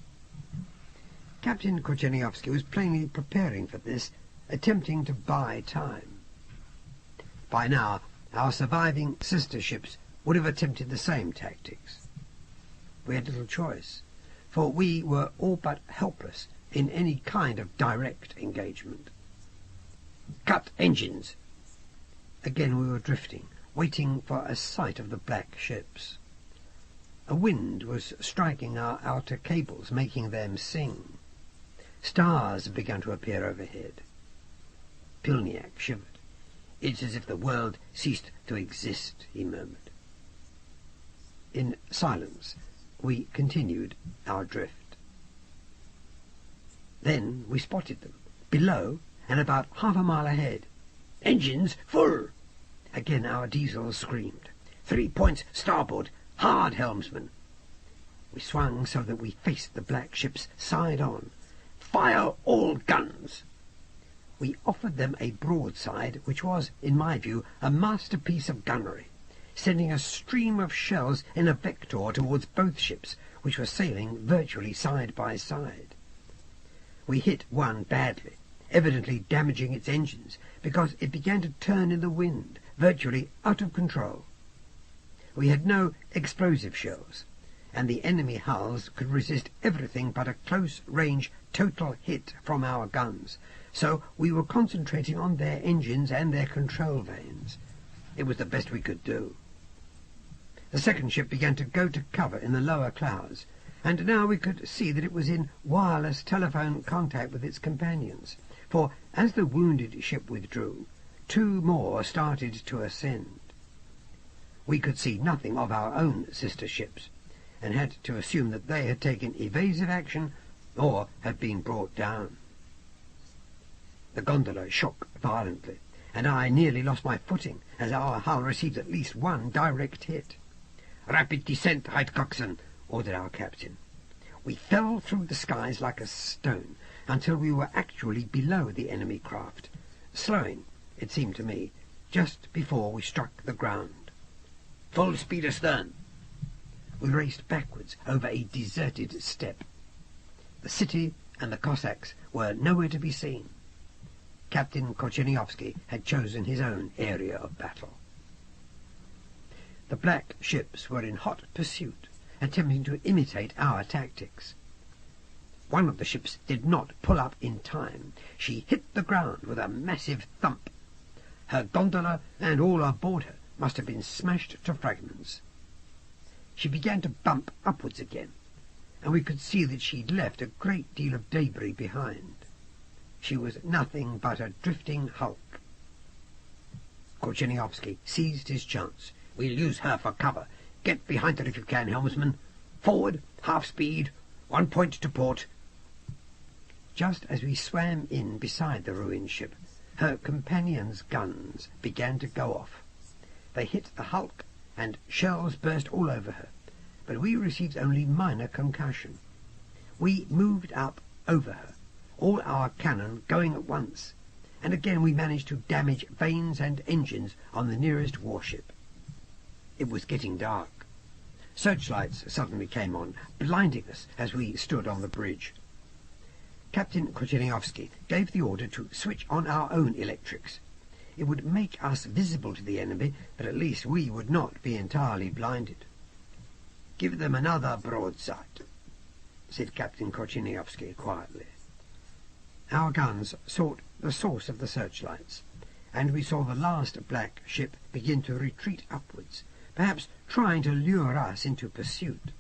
Speaker 3: Captain Korcheniowski was plainly preparing for this, attempting to buy time. By now, our surviving sister ships would have attempted the same tactics. We had little choice, for we were all but helpless in any kind of direct engagement. "Cut engines!" Again we were drifting, waiting for a sight of the black ships. A wind was striking our outer cables, making them sing. Stars began to appear overhead. Pilniak shivered. "It's as if the world ceased to exist," he murmured. In silence we continued our drift. Then we spotted them, below and about half a mile ahead. "Engines full!" Again our diesel screamed. "3 points starboard! Hard, helmsman!" We swung so that we faced the black ships side on. "Fire all guns!" We offered them a broadside which was, in my view, a masterpiece of gunnery, sending a stream of shells in a vector towards both ships, which were sailing virtually side by side. We hit one badly, evidently damaging its engines, because it began to turn in the wind, virtually out of control. We had no explosive shells, and the enemy hulls could resist everything but a close-range total hit from our guns, so we were concentrating on their engines and their control vanes. It was the best we could do. The second ship began to go to cover in the lower clouds, and now we could see that it was in wireless telephone contact with its companions, for as the wounded ship withdrew, 2 more started to ascend. We could see nothing of our own sister ships, and had to assume that they had taken evasive action or had been brought down. The gondola shook violently, and I nearly lost my footing as our hull received at least one direct hit. "Rapid descent, right coxswain," ordered our captain. We fell through the skies like a stone until we were actually below the enemy craft, slowing, it seemed to me, just before we struck the ground. "Full speed astern." We raced backwards over a deserted steppe. The city and the Cossacks were nowhere to be seen. Captain Korcheniowski had chosen his own area of battle. The black ships were in hot pursuit, attempting to imitate our tactics. One of the ships did not pull up in time. She hit the ground with a massive thump. Her gondola and all aboard her must have been smashed to fragments. She began to bump upwards again, and we could see that she'd left a great deal of debris behind. She was nothing but a drifting hulk. Korcheniowski seized his chance. "We'll use her for cover. Get behind her if you can, helmsman. Forward, half speed, 1 point to port." Just as we swam in beside the ruined ship, her companion's guns began to go off. They hit the hulk, and shells burst all over her, but we received only minor concussion. We moved up over her, all our cannon going at once, and again we managed to damage vanes and engines on the nearest warship. It was getting dark. Searchlights suddenly came on, blinding us as we stood on the bridge. Captain Korcheniowski gave the order to switch on our own electrics. It would make us visible to the enemy, but at least we would not be entirely blinded. "Give them another broadside," said Captain Korcheniowski quietly. Our guns sought the source of the searchlights, and we saw the last black ship begin to retreat upwards, perhaps trying to lure us into pursuit.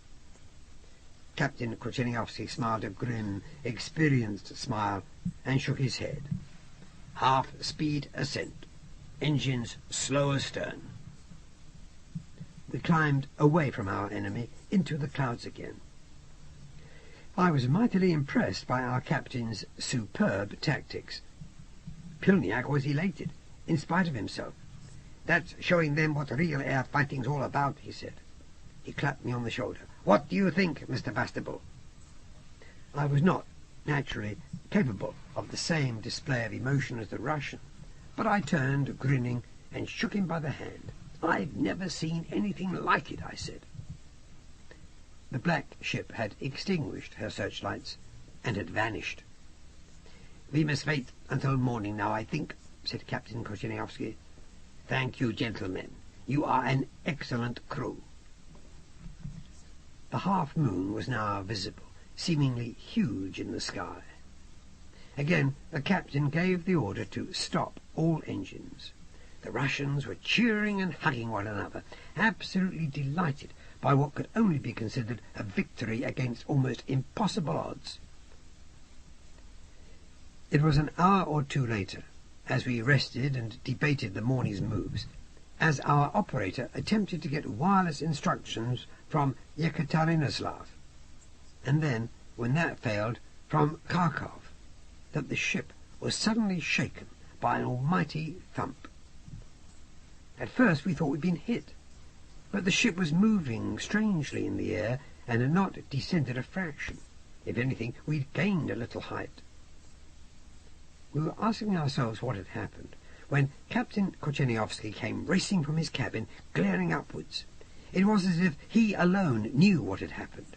Speaker 3: Captain Korcheniowski smiled a grim, experienced smile and shook his head. "Half-speed ascent. Engines slow astern." We climbed away from our enemy into the clouds again. I was mightily impressed by our captain's superb tactics. Pilniak was elated, in spite of himself. "That's showing them what real air fighting's all about," he said. He clapped me on the shoulder. "What do you think, Mr. Bastable?" I was not, naturally, capable of the same display of emotion as the Russian, but I turned, grinning, and shook him by the hand. "I've never seen anything like it," I said. The black ship had extinguished her searchlights and had vanished. "We must wait until morning now, I think," said Captain Korcheniowski. "Thank you, gentlemen. You are an excellent crew." The half-moon was now visible, seemingly huge in the sky. Again the captain gave the order to stop all engines. The Russians were cheering and hugging one another, absolutely delighted by what could only be considered a victory against almost impossible odds. It was an hour or two later, as we rested and debated the morning's moves, as our operator attempted to get wireless instructions from Yekaterinoslav, and then, when that failed, from Kharkov. that the ship was suddenly shaken by an almighty thump. At first we thought we'd been hit, but the ship was moving strangely in the air and had not descended a fraction. If anything, we'd gained a little height. We were asking ourselves what had happened, when Captain Korcheniowski came racing from his cabin, glaring upwards. It was as if he alone knew what had happened.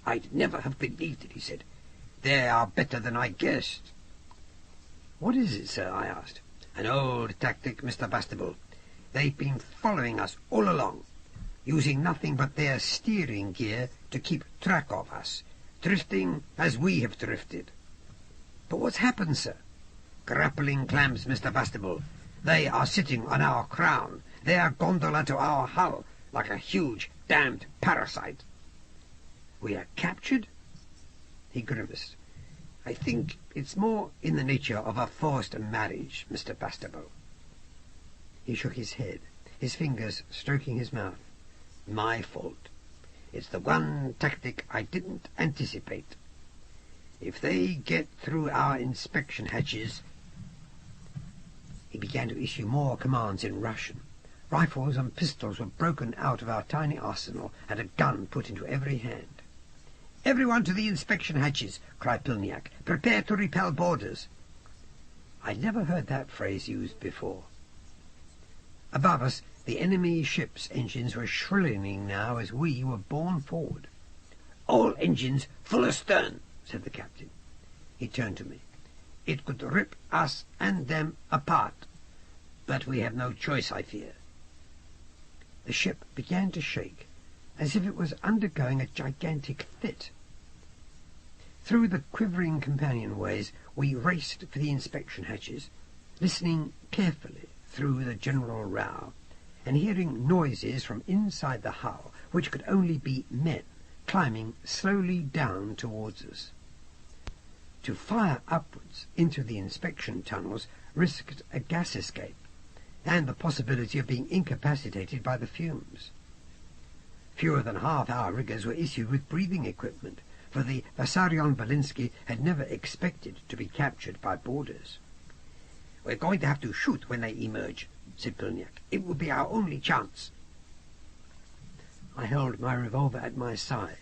Speaker 3: "I'd never have believed it," he said. "They are better than I guessed." "What is it, sir?" I asked. "An old tactic, Mr. Bastable. They've been following us all along, using nothing but their steering gear to keep track of us, drifting as we have drifted." "But what's happened, sir?" "Grappling clamps, Mr. Bastable. They are sitting on our crown, their gondola to our hull, like a huge damned parasite." "We are captured?" He grimaced. "I think it's more in the nature of a forced marriage, Mr. Bastable." He shook his head, his fingers stroking his mouth. "My fault. It's the one tactic I didn't anticipate. If they get through our inspection hatches—" He began to issue more commands in Russian. Rifles and pistols were broken out of our tiny arsenal, and a gun put into every hand. "Everyone to the inspection hatches!" cried Pilniak. "Prepare to repel boarders!" I'd never heard that phrase used before. Above us, the enemy ship's engines were shrilling now as we were borne forward. "All engines full astern," said the captain. He turned to me. "It could rip us and them apart, but we have no choice, I fear." The ship began to shake, as if it was undergoing a gigantic fit. Through the quivering companionways we raced for the inspection hatches, listening carefully through the general row, and hearing noises from inside the hull which could only be men climbing slowly down towards us. To fire upwards into the inspection tunnels risked a gas escape, and the possibility of being incapacitated by the fumes. Fewer than half our riggers were issued with breathing equipment, for the Vissarion-Belinsky had never expected to be captured by boarders. "We're going to have to shoot when they emerge," said Pilniak. "It will be our only chance." I held my revolver at my side.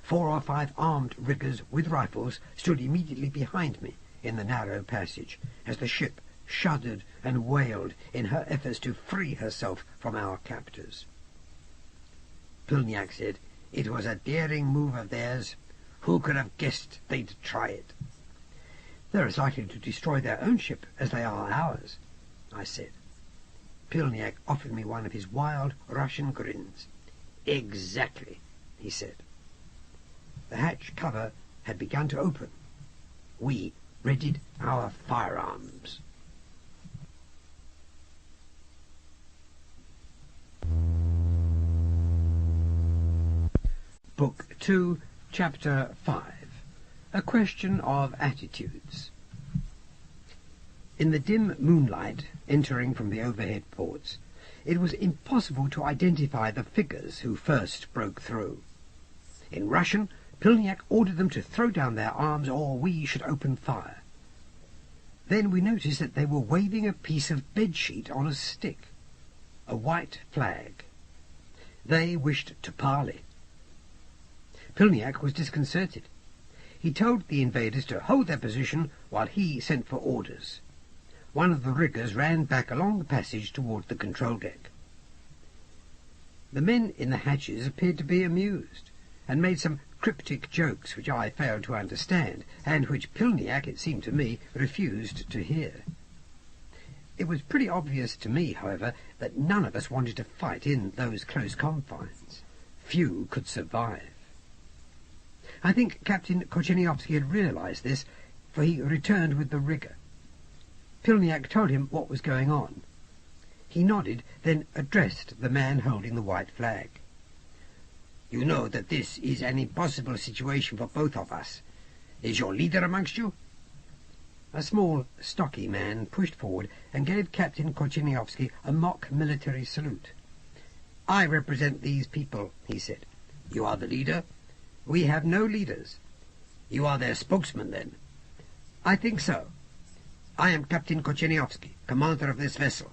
Speaker 3: 4 or 5 armed riggers with rifles stood immediately behind me in the narrow passage, as the ship shuddered and wailed in her efforts to free herself from our captors. Pilniak said, "It was a daring move of theirs. Who could have guessed they'd try it?" "They're as likely to destroy their own ship as they are ours," I said. Pilniak offered me one of his wild Russian grins. "Exactly," he said. The hatch cover had begun to open. We readied our firearms. Book 2, Chapter 5. A Question of Attitudes. In the dim moonlight entering from the overhead ports, it was impossible to identify the figures who first broke through. In Russian, Pilniak ordered them to throw down their arms or we should open fire. Then we noticed that they were waving a piece of bedsheet on a stick, a white flag. They wished to parley. Pilniak was disconcerted. He told the invaders to hold their position while he sent for orders. One of the riggers ran back along the passage toward the control deck. The men in the hatches appeared to be amused, and made some cryptic jokes which I failed to understand, and which Pilniak, it seemed to me, refused to hear. It was pretty obvious to me, however, that none of us wanted to fight in those close confines. Few could survive. I think Captain Korcheniowski had realized this, for he returned with the rigger. Pilniak told him what was going on. He nodded, then addressed the man holding the white flag. "You know that this is an impossible situation for both of us. Is your leader amongst you?" A small, stocky man pushed forward and gave Captain Korcheniowski a mock military salute. "I represent these people," he said. "You are the leader?" "We have no leaders." "You are their spokesman, then?" I think so. I am Captain Korcheniowski, commander of this vessel.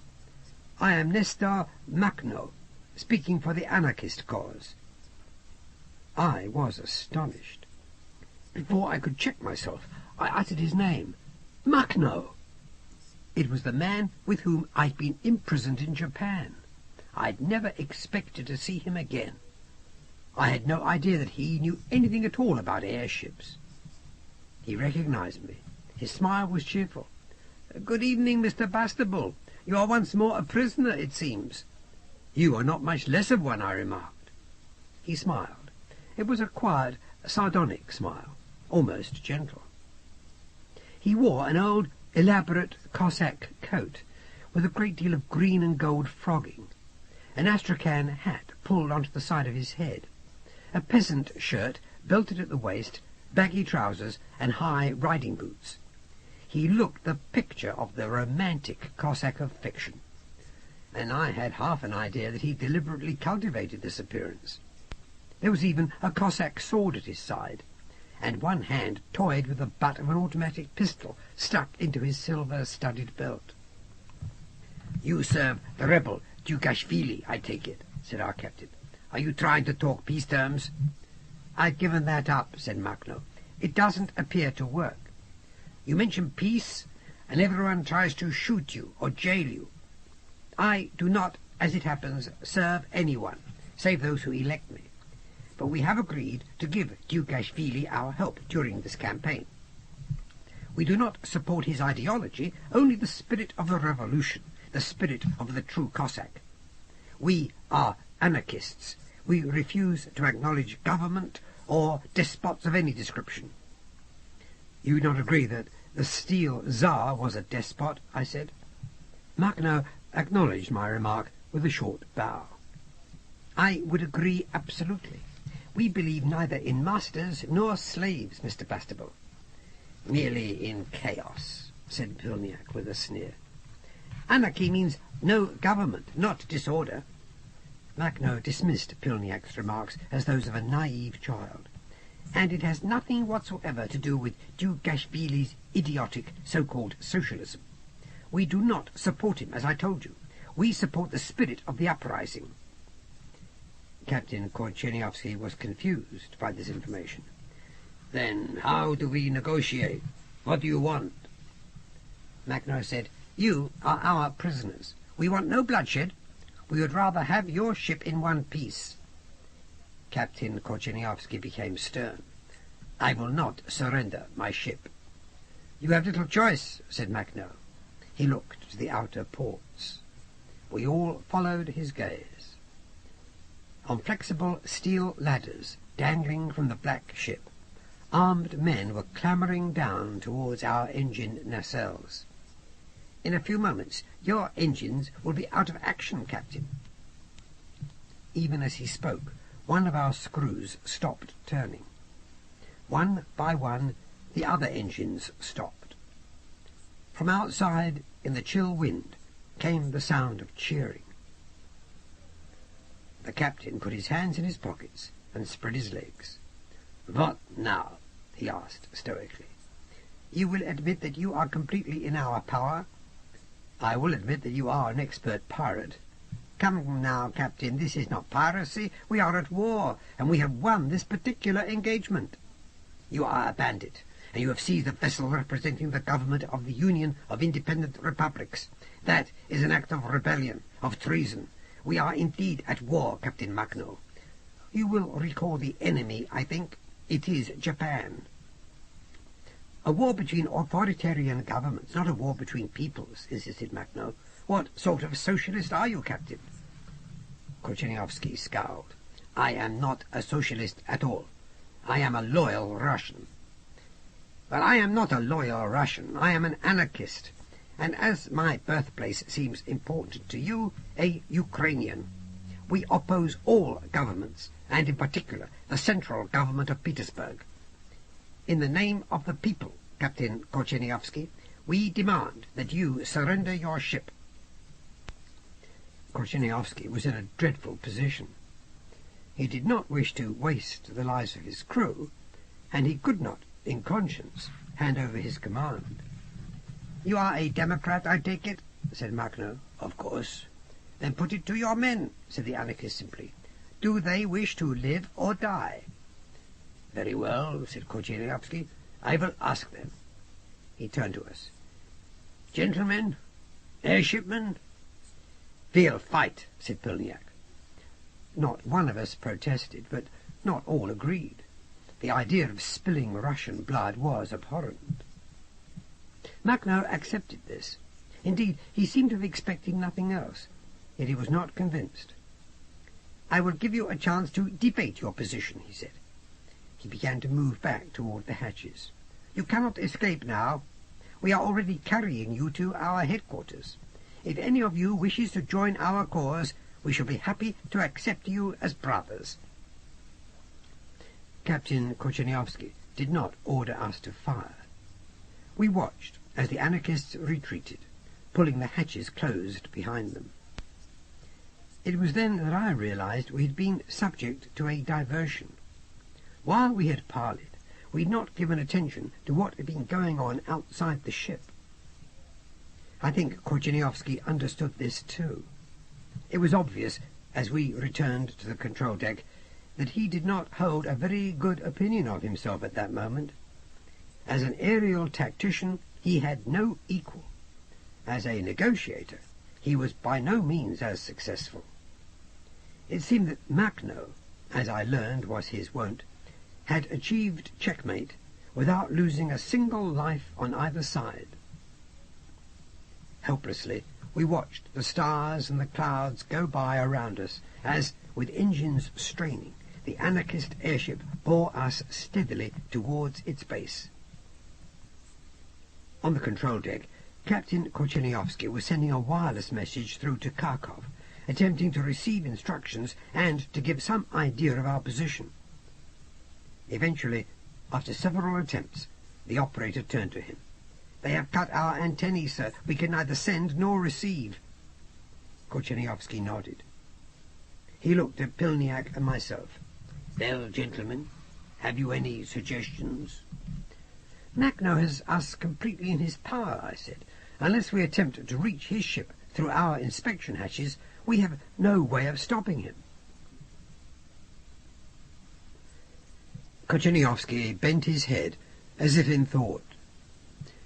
Speaker 3: I am Nestor Makhno, speaking for the anarchist cause. I was astonished. Before I could check myself, I uttered his name. Makhno! It was the man with whom I'd been imprisoned in Japan. I'd never expected to see him again. I had no idea that he knew anything at all about airships. He recognized me. His smile was cheerful. "Good evening, Mr. Bastable. You are once more a prisoner, it seems." "You are not much less of one," I remarked. He smiled. It was a quiet, sardonic smile, almost gentle. He wore an old, elaborate Cossack coat with a great deal of green and gold frogging, an astrakhan hat pulled onto the side of his head, a peasant shirt belted at the waist, baggy trousers, and high riding boots. He looked the picture of the romantic Cossack of fiction, and I had half an idea that he deliberately cultivated this appearance. There was even a Cossack sword at his side, and one hand toyed with the butt of an automatic pistol stuck into his silver-studded belt. "You serve the rebel Dukashvili, I take it," said our captain. "Are you trying to talk peace terms?" "I've given that up," said Makhno. "It doesn't appear to work. You mention peace, and everyone tries to shoot you or jail you. I do not, as it happens, serve anyone, save those who elect me. But we have agreed to give Dukashvili our help during this campaign. We do not support his ideology, only the spirit of the revolution, the spirit of the true Cossack. We are anarchists. We refuse to acknowledge government or despots of any description." "You do not agree that the Steel Tsar was a despot?" I said. Makhno acknowledged my remark with a short bow. "I would agree absolutely. We believe neither in masters nor slaves, Mr. Bastable." "Merely in chaos," said Pilniak with a sneer. "Anarchy means no government, not disorder." Makhno dismissed Pilniak's remarks as those of a naive child. "And it has nothing whatsoever to do with Dukashvili's idiotic so-called socialism. We do not support him, as I told you. We support the spirit of the uprising." Captain Korcheniowski was confused by this information. "Then how do we negotiate? What do you want?" Makhno said, "You are our prisoners. We want no bloodshed. We would rather have your ship in one piece." Captain Korcheniowski became stern. "I will not surrender my ship." "You have little choice," said Makhno. He looked to the outer ports. We all followed his gaze. On flexible steel ladders dangling from the black ship, armed men were clambering down towards our engine nacelles. "In a few moments your engines will be out of action, Captain." Even as he spoke, one of our screws stopped turning. One by one, the other engines stopped. From outside, in the chill wind, came the sound of cheering. The captain put his hands in his pockets and spread his legs. "What now?" he asked stoically. "You will admit that you are completely in our power?" "I will admit that you are an expert pirate." "Come now, Captain, this is not piracy. We are at war, and we have won this particular engagement." "You are a bandit, and you have seized a vessel representing the government of the Union of Independent Republics. That is an act of rebellion, of treason. We are indeed at war, Captain Makhno. You will recall the enemy, I think. It is Japan." "A war between authoritarian governments, not a war between peoples," insisted Makhno. "What sort of socialist are you, Captain?" Korcheniowski scowled. "I am not a socialist at all. I am a loyal Russian." "But I am not a loyal Russian. I am an anarchist, and as my birthplace seems important to you, a Ukrainian. We oppose all governments, and in particular the central government of Petersburg. In the name of the people, Captain Korcheniowski, we demand that you surrender your ship." Korcheniowski was in a dreadful position. He did not wish to waste the lives of his crew, and he could not, in conscience, hand over his command. "You are a Democrat, I take it?" said Makhno. "Of course." "Then put it to your men," said the anarchist simply. "Do they wish to live or die?" "Very well," said Korcheniowski. "I will ask them." He turned to us. "Gentlemen, airshipmen?" "We'll fight," said Pilniak. Not one of us protested, but not all agreed. The idea of spilling Russian blood was abhorrent. Makhno accepted this. Indeed, he seemed to have expected nothing else, yet he was not convinced. "I will give you a chance to debate your position," he said. He began to move back toward the hatches. "You cannot escape now. We are already carrying you to our headquarters. If any of you wishes to join our cause, we shall be happy to accept you as brothers." Captain Korcheniowski did not order us to fire. We watched as the anarchists retreated, pulling the hatches closed behind them. It was then that I realized we had been subject to a diversion. While we had parleyed, we had not given attention to what had been going on outside the ship. I think Korcheniowski understood this too. It was obvious, as we returned to the control deck, that he did not hold a very good opinion of himself at that moment. As an aerial tactician, he had no equal. As a negotiator, he was by no means as successful. It seemed that Makhno, as I learned was his wont, had achieved checkmate without losing a single life on either side. Helplessly, we watched the stars and the clouds go by around us as, with engines straining, the anarchist airship bore us steadily towards its base. On the control deck, Captain Korcheniowski was sending a wireless message through to Kharkov, attempting to receive instructions and to give some idea of our position. Eventually, after several attempts, the operator turned to him. "They have cut our antennae, sir. We can neither send nor receive." Korcheniowski nodded. He looked at Pilniak and myself. "Well, gentlemen, have you any suggestions?" "Makhno has us completely in his power," I said. "Unless we attempt to reach his ship through our inspection hatches, we have no way of stopping him." Korcheniowski bent his head as if in thought.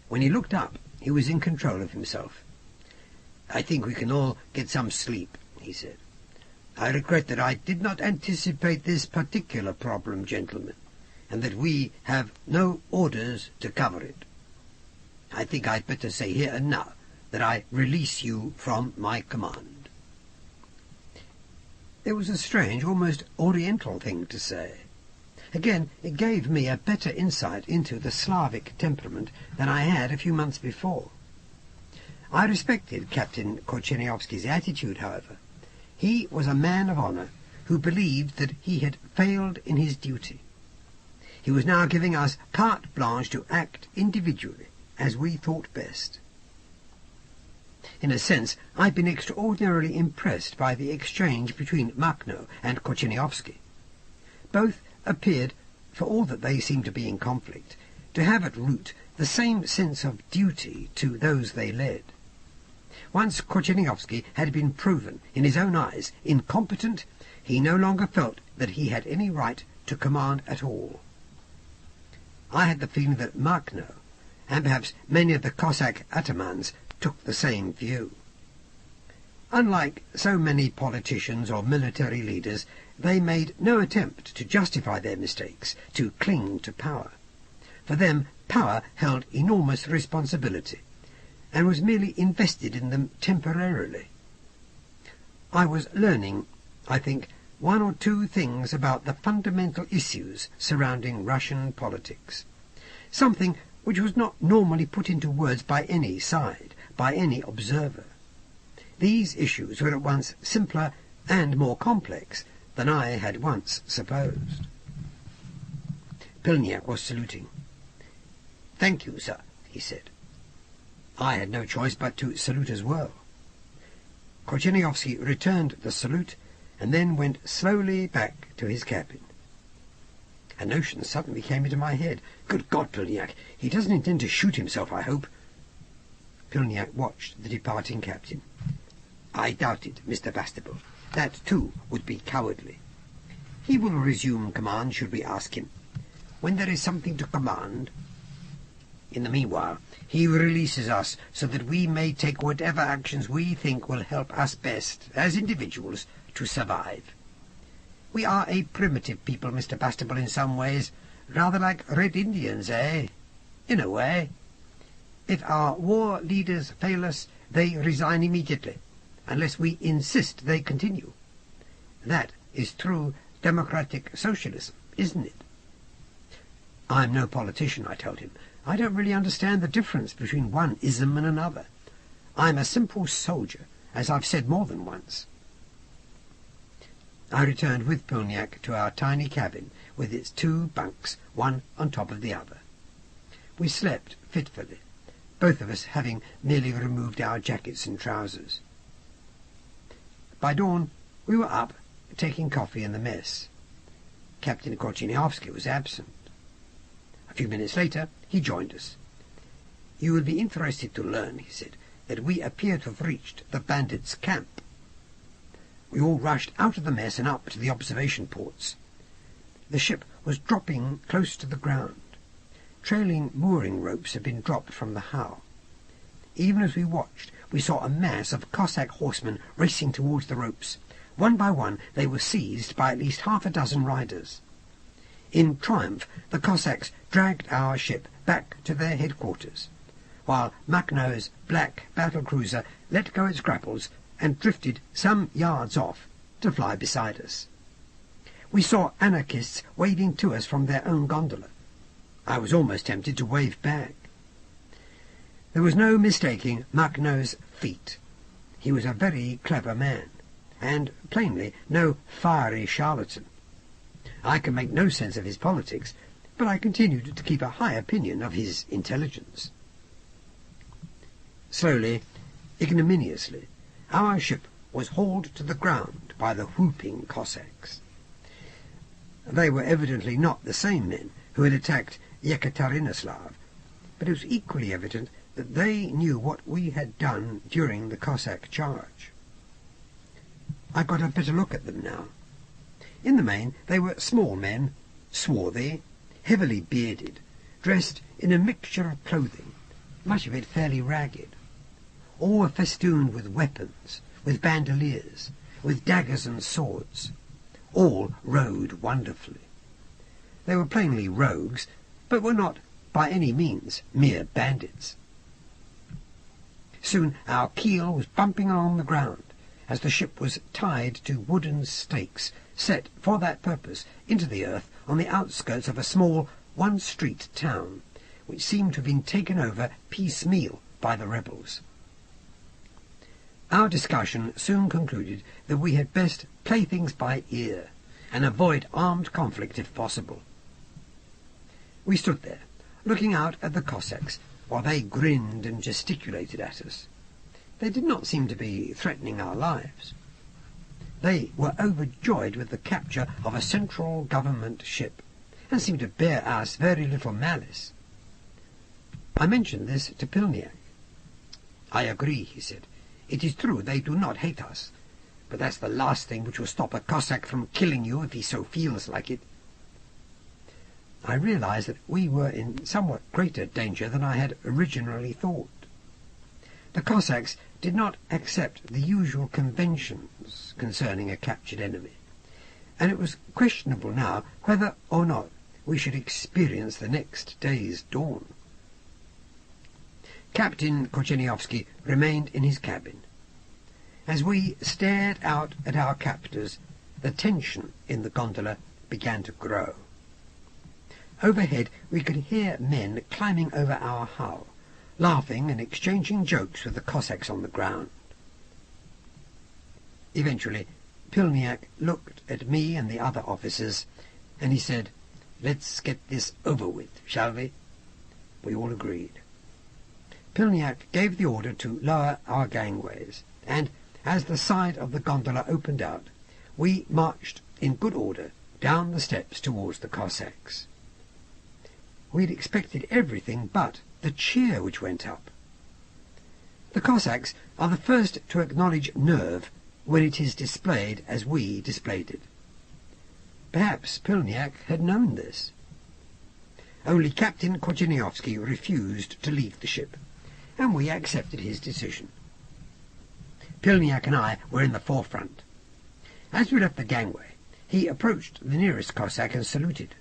Speaker 3: When he looked up, he was in control of himself. "I think we can all get some sleep," he said. "I regret that I did not anticipate this particular problem, gentlemen, and that we have no orders to cover it. I think I'd better say here and now that I release you from my command." It was a strange, almost oriental thing to say. Again, it gave me a better insight into the Slavic temperament than I had a few months before. I respected Captain Korcheniowski's attitude, however. He was a man of honour who believed that he had failed in his duty. He was now giving us carte blanche to act individually as we thought best. In a sense, I'd been extraordinarily impressed by the exchange between Makhno and Korcheniowski. Both appeared, for all that they seemed to be in conflict, to have at root the same sense of duty to those they led. Once Korcheniowski had been proven, in his own eyes, incompetent, he no longer felt that he had any right to command at all. I had the feeling that Makhno, and perhaps many of the Cossack atamans, took the same view. Unlike so many politicians or military leaders, they made no attempt to justify their mistakes, to cling to power. For them, power held enormous responsibility, and was merely invested in them temporarily. I was learning, I think, one or two things about the fundamental issues surrounding Russian politics, something which was not normally put into words by any side, by any observer. These issues were at once simpler and more complex than I had once supposed. Pilniak was saluting. "Thank you, sir," he said. I had no choice but to salute as well. Korcheniowski returned the salute and then went slowly back to his cabin. A notion suddenly came into my head. Good God, Pilniak, he doesn't intend to shoot himself, I hope. Pilniak watched the departing captain. I doubt it, Mr. Bastable. That, too, would be cowardly. He will resume command should we ask him. When there is something to command. In the meanwhile, he releases us so that we may take whatever actions we think will help us best, as individuals, to survive. We are a primitive people, Mr. Bastable, in some ways. Rather like Red Indians, eh? In a way. If our war leaders fail us, they resign immediately, unless we insist they continue. That is true democratic socialism, isn't it? I'm no politician, I told him. I don't really understand the difference between one ism and another. I'm a simple soldier, as I've said more than once. I returned with Pilniak to our tiny cabin, with its 2 bunks, one on top of the other. We slept fitfully, both of us having merely removed our jackets and trousers. By dawn, we were up, taking coffee in the mess. Captain Korchiniovsky was absent. A few minutes later, he joined us. You will be interested to learn, he said, that we appear to have reached the bandits' camp. We all rushed out of the mess and up to the observation ports. The ship was dropping close to the ground. Trailing mooring ropes had been dropped from the howl. Even as we watched, we saw a mass of Cossack horsemen racing towards the ropes. One by one, they were seized by at least 6 riders. In triumph, the Cossacks dragged our ship back to their headquarters, while Makhno's black battle-cruiser let go its grapples and drifted some yards off to fly beside us. We saw anarchists wading to us from their own gondola. I was almost tempted to wave back. There was no mistaking Makhno's feat. He was a very clever man, and plainly no fiery charlatan. I can make no sense of his politics, but I continued to keep a high opinion of his intelligence. Slowly, ignominiously, our ship was hauled to the ground by the whooping Cossacks. They were evidently not the same men who had attacked Yekaterinoslav, but it was equally evident that they knew what we had done during the Cossack charge. I got a better look at them now. In the main, they were small men, swarthy, heavily bearded, dressed in a mixture of clothing, much of it fairly ragged. All were festooned with weapons, with bandoliers, with daggers and swords. All rode wonderfully. They were plainly rogues, but were not by any means mere bandits. Soon our keel was bumping along the ground, as the ship was tied to wooden stakes set for that purpose into the earth on the outskirts of a small one-street town, which seemed to have been taken over piecemeal by the rebels. Our discussion soon concluded that we had best play things by ear and avoid armed conflict if possible. We stood there, looking out at the Cossacks, while they grinned and gesticulated at us. They did not seem to be threatening our lives. They were overjoyed with the capture of a central government ship, and seemed to bear us very little malice. I mentioned this to Pilniak. I agree, he said. It is true they do not hate us, but that's the last thing which will stop a Cossack from killing you if he so feels like it. I realized that we were in somewhat greater danger than I had originally thought. The Cossacks did not accept the usual conventions concerning a captured enemy, and it was questionable now whether or not we should experience the next day's dawn. Captain Korcheniovsky remained in his cabin. As we stared out at our captors, the tension in the gondola began to grow. Overhead we could hear men climbing over our hull, laughing and exchanging jokes with the Cossacks on the ground. Eventually, Pilniak looked at me and the other officers, and he said, "Let's get this over with, shall we?" We all agreed. Pilniak gave the order to lower our gangways, and as the side of the gondola opened out, we marched in good order down the steps towards the Cossacks. We had expected everything but the cheer which went up. The Cossacks are the first to acknowledge nerve when it is displayed as we displayed it. Perhaps Pilniak had known this. Only Captain Korcheniowski refused to leave the ship, and we accepted his decision. Pilniak and I were in the forefront. As we left the gangway, he approached the nearest Cossack and saluted.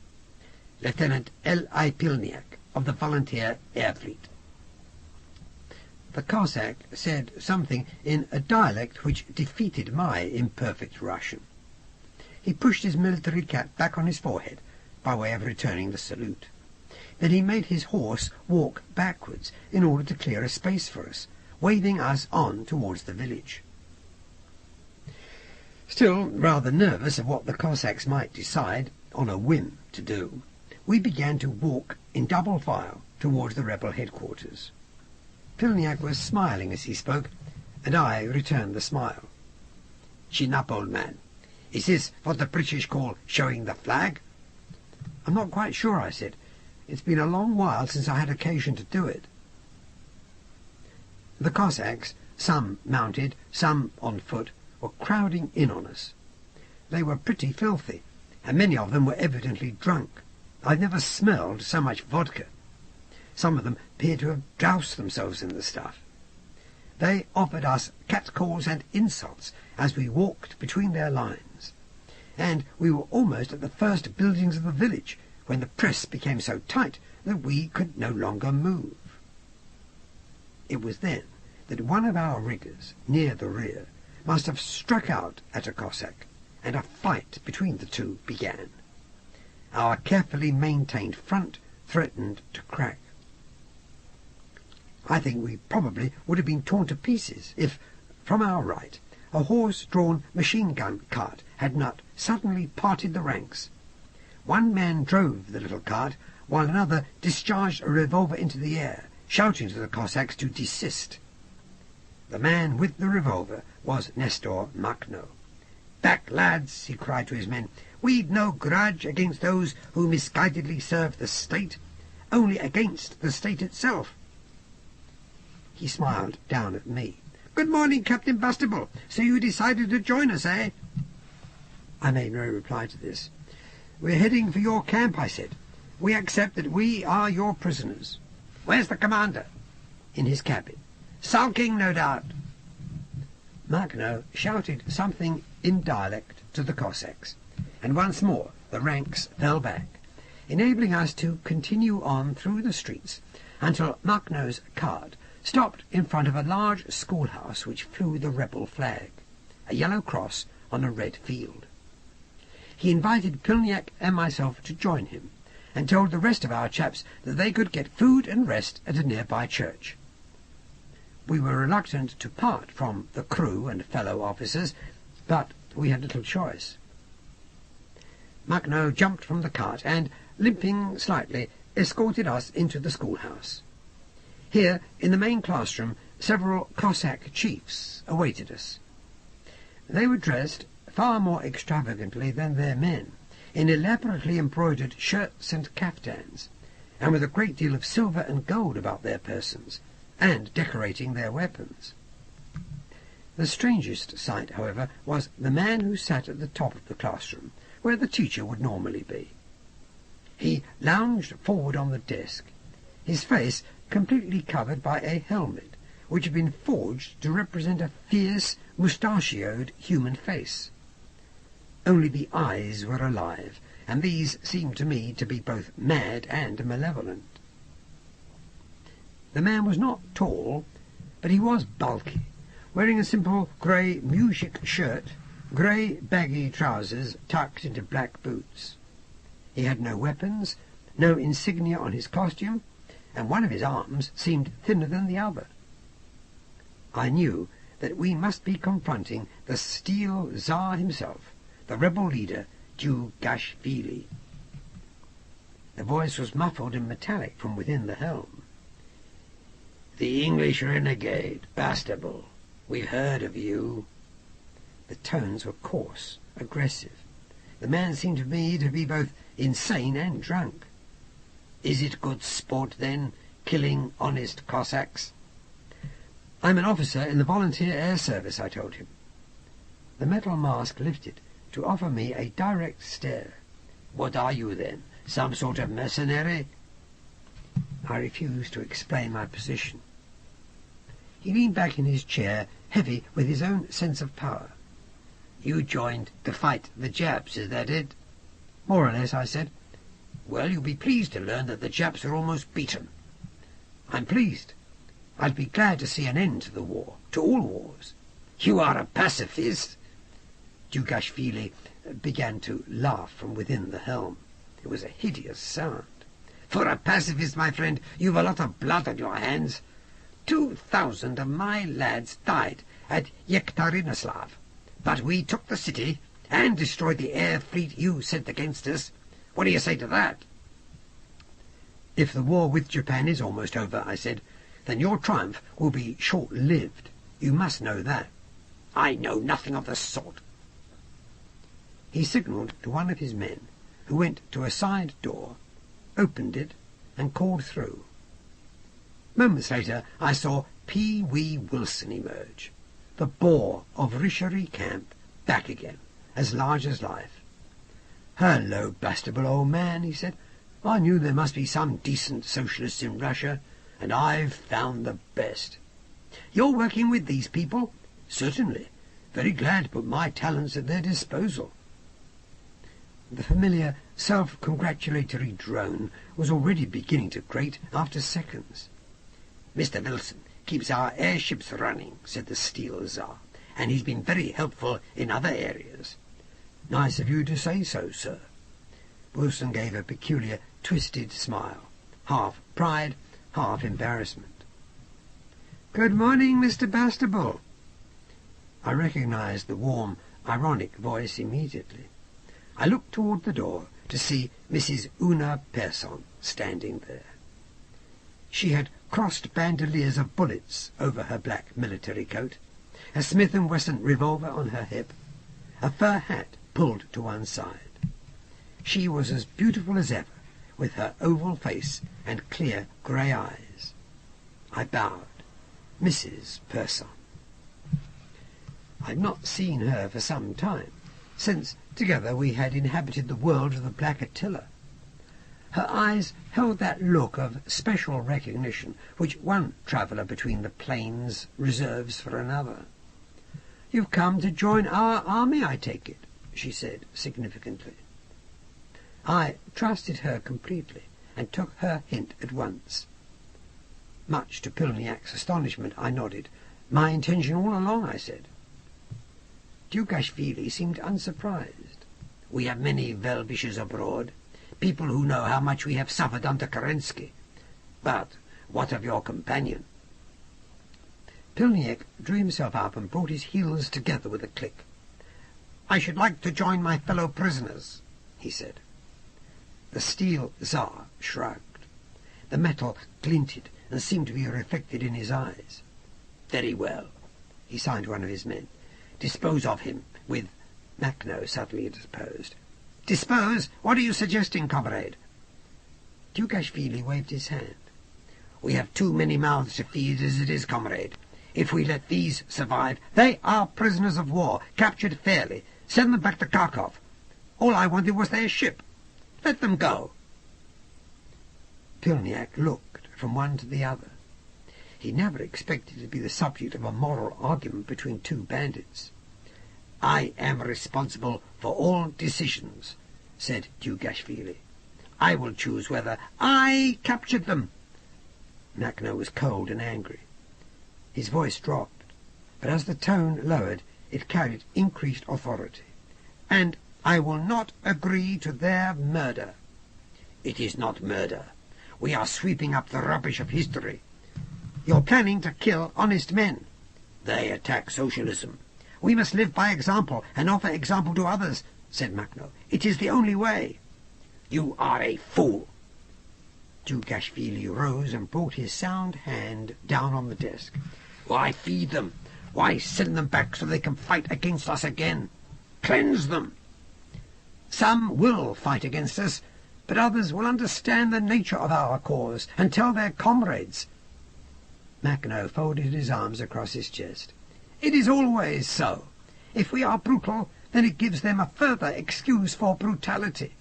Speaker 3: Lieutenant L.I. Pilniak of the Volunteer Air Fleet. The Cossack said something in a dialect which defeated my imperfect Russian. He pushed his military cap back on his forehead by way of returning the salute. Then he made his horse walk backwards in order to clear a space for us, waving us on towards the village. Still rather nervous of what the Cossacks might decide on a whim to do, we began to walk in double file towards the rebel headquarters. Pilniak was smiling as he spoke, and I returned the smile. "Chin up, old man. Is this what the British call showing the flag?" "I'm not quite sure," I said. "It's been a long while since I had occasion to do it." The Cossacks, some mounted, some on foot, were crowding in on us. They were pretty filthy, and many of them were evidently drunk. I've never smelled so much vodka. Some of them appeared to have doused themselves in the stuff. They offered us catcalls and insults as we walked between their lines, and we were almost at the first buildings of the village when the press became so tight that we could no longer move. It was then that one of our riggers, near the rear, must have struck out at a Cossack, and a fight between the two began. Our carefully maintained front threatened to crack. I think we probably would have been torn to pieces if, from our right, a horse-drawn machine-gun cart had not suddenly parted the ranks. One man drove the little cart, while another discharged a revolver into the air, shouting to the Cossacks to desist. The man with the revolver was Nestor Makhno. "Back, lads!" he cried to his men. "We've no grudge against those who misguidedly serve the state, only against the state itself." He smiled down at me. "Good morning, Captain Bastable. So you decided to join us, eh?" I made no reply to this. "We're heading for your camp," I said. "We accept that we are your prisoners." "Where's the commander?" "In his cabin." "Sulking, no doubt." Makhno shouted something in dialect to the Cossacks, and once more the ranks fell back, enabling us to continue on through the streets until Makhno's cart stopped in front of a large schoolhouse which flew the rebel flag, a yellow cross on a red field. He invited Pilniak and myself to join him, and told the rest of our chaps that they could get food and rest at a nearby church. We were reluctant to part from the crew and fellow officers, but we had little choice. Makhno jumped from the cart and, limping slightly, escorted us into the schoolhouse. Here, in the main classroom, several Cossack chiefs awaited us. They were dressed far more extravagantly than their men, in elaborately embroidered shirts and caftans, and with a great deal of silver and gold about their persons, and decorating their weapons. The strangest sight, however, was the man who sat at the top of the classroom, where the teacher would normally be. He lounged forward on the desk, his face completely covered by a helmet, which had been forged to represent a fierce, mustachioed human face. Only the eyes were alive, and these seemed to me to be both mad and malevolent. The man was not tall, but he was bulky, wearing a simple grey muzhik shirt, grey baggy trousers tucked into black boots. He had no weapons, no insignia on his costume, and one of his arms seemed thinner than the other. I knew that we must be confronting the Steel Tsar himself, the rebel leader, Dugashvili. The voice was muffled and metallic from within the helm. "The English renegade, Bastable. We've heard of you." The tones were coarse, aggressive. The man seemed to me to be both insane and drunk. "Is it good sport, then, killing honest Cossacks?" "I'm an officer in the Volunteer Air Service," I told him. The metal mask lifted to offer me a direct stare. "What are you, then? Some sort of mercenary?" I refused to explain my position. He leaned back in his chair, heavy with his own sense of power. "You joined to fight the Japs, is that it?" "More or less," I said. "Well, you'll be pleased to learn that the Japs are almost beaten." "I'm pleased. I'd be glad to see an end to the war, to all wars." "You are a pacifist?" Dugashvili began to laugh from within the helm. It was a hideous sound. "For a pacifist, my friend, you've a lot of blood on your hands. 2,000 of my lads died at Yekaterinslav, but we took the city and destroyed the air fleet you sent against us. What do you say to that?" "If the war with Japan is almost over," I said, "then your triumph will be short-lived. You must know that." "I know nothing of the sort." He signalled to one of his men, who went to a side door, opened it, and called through. Moments later I saw Pee Wee Wilson emerge, the bore of Richery Camp, back again, as large as life. "Hello, Bastable, old man," he said. "I knew there must be some decent socialists in Russia, and I've found the best." "You're working with these people?" "Certainly. Very glad to put my talents at their disposal." The familiar self-congratulatory drone was already beginning to grate after seconds. "Mr. Wilson keeps our airships running," said the Steel Tsar, "and he's been very helpful in other areas." "Nice of you to say so, sir." Wilson gave a peculiar twisted smile, half pride, half embarrassment. "Good morning, Mr. Bastable." I recognized the warm, ironic voice immediately. I looked toward the door to see Mrs. Una Persson standing there. She had crossed bandoliers of bullets over her black military coat, a Smith & Wesson revolver on her hip, a fur hat pulled to one side. She was as beautiful as ever, with her oval face and clear grey eyes. I bowed. "Mrs. Persson." I'd not seen her for some time, since together we had inhabited the world of the Black Attila. Her eyes held that look of special recognition which one traveller between the plains reserves for another. "You've come to join our army, I take it," she said significantly. I trusted her completely, and took her hint at once. Much to Pilniak's astonishment, I nodded. "My intention all along," I said. Dugashvili seemed unsurprised. "We have many well-wishers abroad, people who know how much we have suffered under Kerensky. But what of your companion?" Pilniak drew himself up and brought his heels together with a click. "I should like to join my fellow prisoners," he said. The Steel Tsar shrugged. The metal glinted and seemed to be reflected in his eyes. "Very well," he signed to one of his men. "Dispose of him with—" Makhno suddenly interposed. "Dispose? What are you suggesting, comrade?" Dugashvili waved his hand. "We have too many mouths to feed as it is, comrade. If we let these survive, they are prisoners of war, captured fairly. Send them back to Kharkov. All I wanted was their ship. Let them go." Pilniak looked from one to the other. He never expected to be the subject of a moral argument between two bandits. "I am responsible for all decisions," said Dugashvili. "I will choose whether I captured them." Makhno was cold and angry. His voice dropped, but as the tone lowered, it carried increased authority. "And I will not agree to their murder." "It is not murder. We are sweeping up the rubbish of history." "You're planning to kill honest men." "They attack socialism." "We must live by example and offer example to others," said Makhno. "It is the only way." "You are a fool." Dugashvili rose and brought his sound hand down on the desk. "Why feed them? Why send them back so they can fight against us again? Cleanse them." Some will fight against us, but others will understand the nature of our cause and tell their comrades. Macknaw folded his arms across his chest. It is always so. If we are brutal, then it gives them a further excuse for brutality.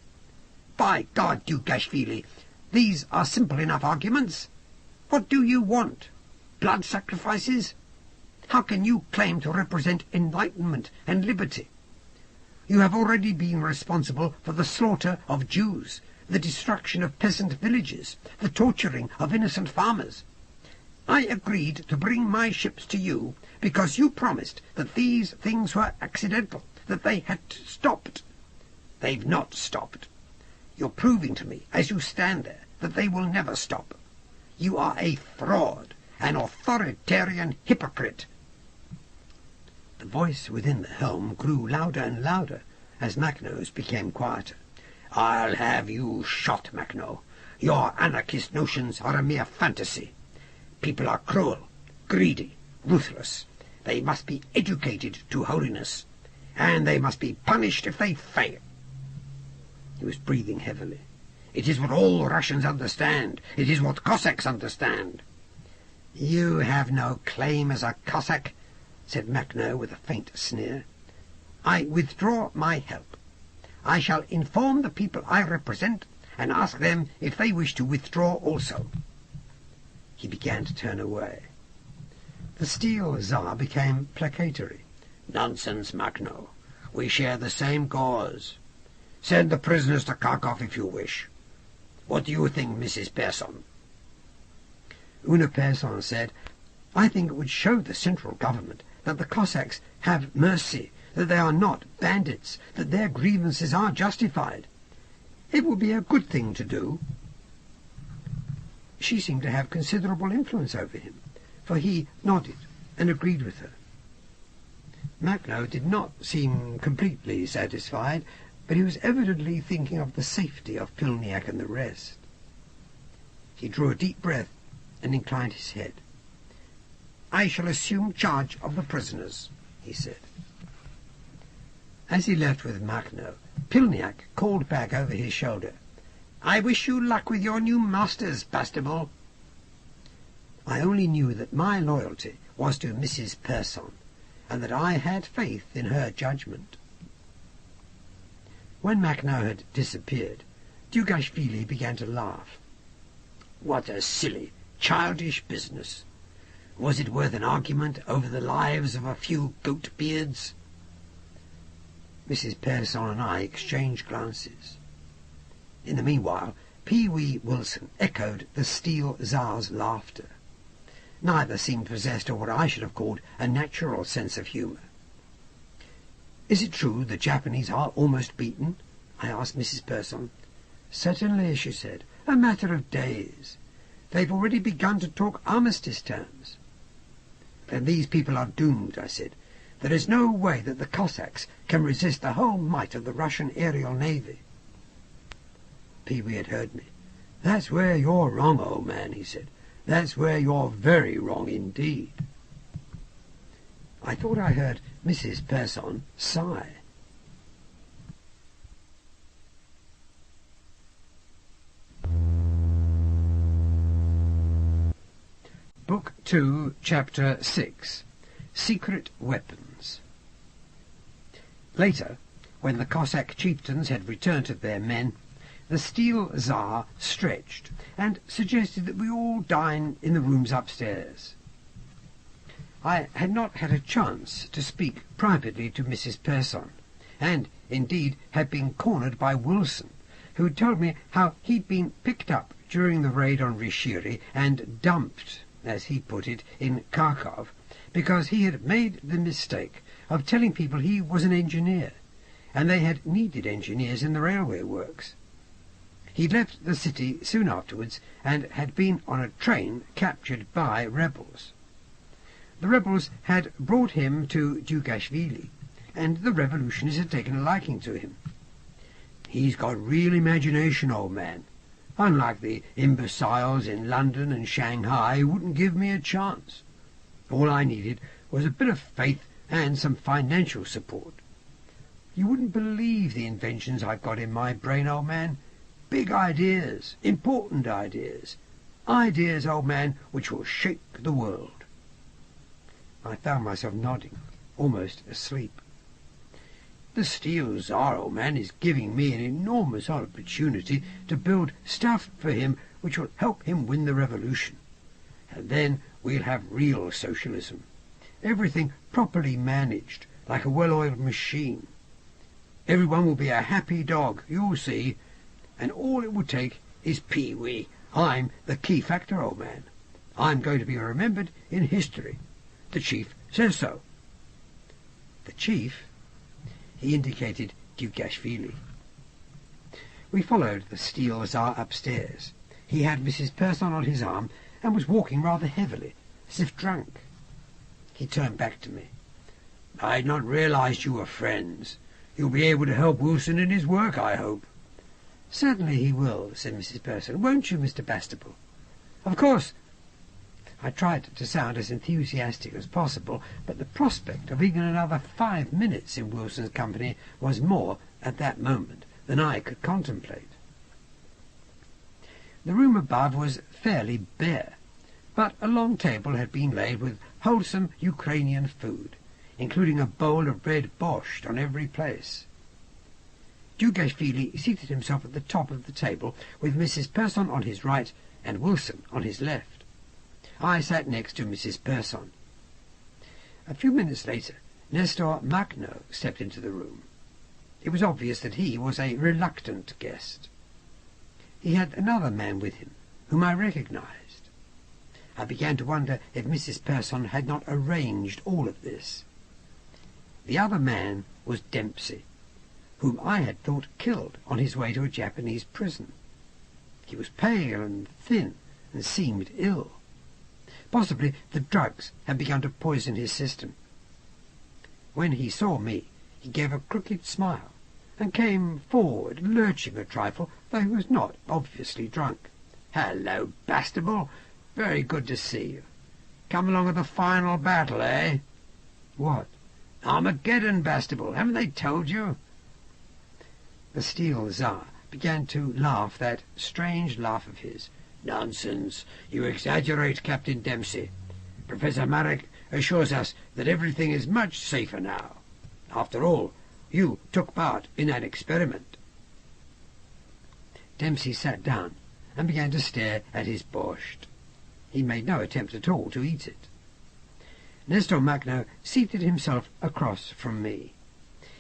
Speaker 3: By God, Dugashvili, these are simple enough arguments. What do you want? Blood sacrifices? How can you claim to represent enlightenment and liberty? You have already been responsible for the slaughter of Jews, the destruction of peasant villages, the torturing of innocent farmers. I agreed to bring my ships to you because you promised that these things were accidental, that they had stopped. They've not stopped. You're proving to me, as you stand there, that they will never stop. You are a fraud, an authoritarian hypocrite. The voice within the helm grew louder and louder as Macknaw's became quieter. I'll have you shot, Macknaw. Your anarchist notions are a mere fantasy. People are cruel, greedy, ruthless. They must be educated to holiness, and they must be punished if they fail. He was breathing heavily. It is what all Russians understand. It is what Cossacks understand. You have no claim as a Cossack, said Macknaw with a faint sneer. I withdraw my help. I shall inform the people I represent and ask them if they wish to withdraw also. He began to turn away. The Steel Tsar became placatory. Nonsense, Macknaw. We share the same cause. Send the prisoners to Kharkov if you wish. What do you think, Mrs. Persson? Una Persson said, I think it would show the central government that the Cossacks have mercy, that they are not bandits, that their grievances are justified. It would be a good thing to do. She seemed to have considerable influence over him, for he nodded and agreed with her. Macknaw did not seem completely satisfied, but he was evidently thinking of the safety of Pilniak and the rest. He drew a deep breath and inclined his head. I shall assume charge of the prisoners, he said. As he left with Macknaw, Pilniak called back over his shoulder, I wish you luck with your new masters, Bastable. I only knew that my loyalty was to Mrs. Persson, and that I had faith in her judgment. When Macknaw had disappeared, Dugashvili began to laugh. What a silly, childish business! Was it worth an argument over the lives of a few goat-beards? Mrs. Persson and I exchanged glances. In the meanwhile, Pee-wee Wilson echoed the Steel Tsar's laughter. Neither seemed possessed of what I should have called a natural sense of humour. Is it true the Japanese are almost beaten? I asked Mrs. Persson. Certainly, she said. A matter of days. They've already begun to talk armistice terms. Then these people are doomed, I said. There is no way that the Cossacks can resist the whole might of the Russian aerial navy. Pee-wee had heard me. That's where you're wrong, old man, he said. That's where you're very wrong indeed. I thought I heard Mrs. Persson sigh. Book 2, Chapter 6. Secret Weapons. Later, when the Cossack chieftains had returned to their men, the Steel Tsar stretched and suggested that we all dine in the rooms upstairs. I had not had a chance to speak privately to Mrs. Persson, and, indeed, had been cornered by Wilson, who had told me how he'd been picked up during the raid on Rishiri and dumped, as he put it, in Kharkov, because he had made the mistake of telling people he was an engineer, and they had needed engineers in the railway works. He left the city soon afterwards and had been on a train captured by rebels. The rebels had brought him to Dugashvili, and the revolutionists had taken a liking to him. He's got real imagination, old man. Unlike the imbeciles in London and Shanghai who wouldn't give me a chance. All I needed was a bit of faith and some financial support. You wouldn't believe the inventions I've got in my brain, old man. Big ideas, important ideas. Ideas, old man, which will shake the world." I found myself nodding, almost asleep. "The Steel Tsar, old man, is giving me an enormous opportunity to build stuff for him which will help him win the revolution. And then we'll have real socialism. Everything properly managed, like a well-oiled machine. Everyone will be a happy dog, you'll see. And all it will take is Pee-wee. I'm the key factor, old man. I'm going to be remembered in history. The chief says so." "The chief?" He indicated Dugashvili. We followed the Steel Tsar upstairs. He had Mrs. Persson on his arm and was walking rather heavily, as if drunk. He turned back to me. "I had not realized you were friends. You'll be able to help Wilson in his work, I hope." "Certainly he will," said Mrs. Persson. "Won't you, Mr. Bastable?" "Of course." I tried to sound as enthusiastic as possible, but the prospect of even another 5 minutes in Wilson's company was more, at that moment, than I could contemplate. The room above was fairly bare, but a long table had been laid with wholesome Ukrainian food, including a bowl of red borscht on every place. Dugashvili seated himself at the top of the table, with Mrs. Persson on his right and Wilson on his left. I sat next to Mrs. Persson. A few minutes later, Nestor Makhno stepped into the room. It was obvious that he was a reluctant guest. He had another man with him, whom I recognized. I began to wonder if Mrs. Persson had not arranged all of this. The other man was Dempsey, whom I had thought killed on his way to a Japanese prison. He was pale and thin and seemed ill. Possibly the drugs had begun to poison his system. When he saw me, he gave a crooked smile and came forward, lurching a trifle, though he was not obviously drunk. "Hello, Bastable. Very good to see you. Come along with the final battle, eh?" "What?" "Armageddon, Bastable. Haven't they told you?" The Steel Tsar began to laugh that strange laugh of his. "Nonsense. You exaggerate, Captain Dempsey. Professor Marek assures us that everything is much safer now. After all, you took part in an experiment." Dempsey sat down and began to stare at his borscht. He made no attempt at all to eat it. Nestor Makhno seated himself across from me.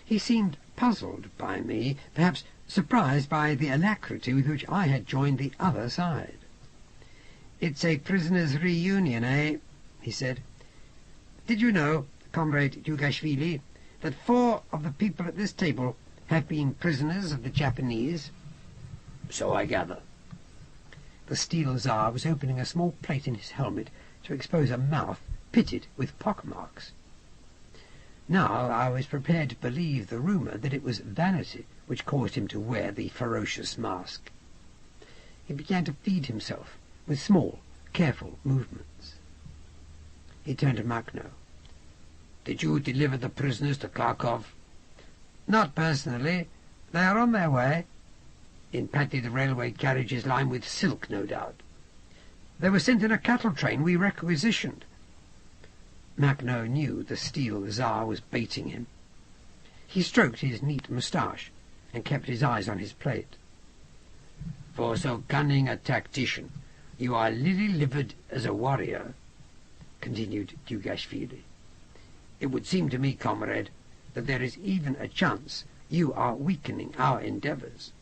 Speaker 3: He seemed puzzled by me, perhaps surprised by the alacrity with which I had joined the other side. "It's a prisoners' reunion, eh?" he said. "Did you know, Comrade Dugashvili, that 4 of the people at this table have been prisoners of the Japanese?" "So I gather." The Steel Tsar was opening a small plate in his helmet to expose a mouth pitted with pockmarks. Now I was prepared to believe the rumour that it was vanity which caused him to wear the ferocious mask. He began to feed himself with small, careful movements. He turned to Makhno. "Did you deliver the prisoners to Kharkov?" "Not personally. They are on their way." "In plenty the railway carriages lined with silk, no doubt." "They were sent in a cattle train we requisitioned." Makhno knew the Steel Tsar was baiting him. He stroked his neat moustache and kept his eyes on his plate. "For so cunning a tactician, you are lily-livered as a warrior," continued Dugashvili. "It would seem to me, comrade, that there is even a chance you are weakening our endeavours."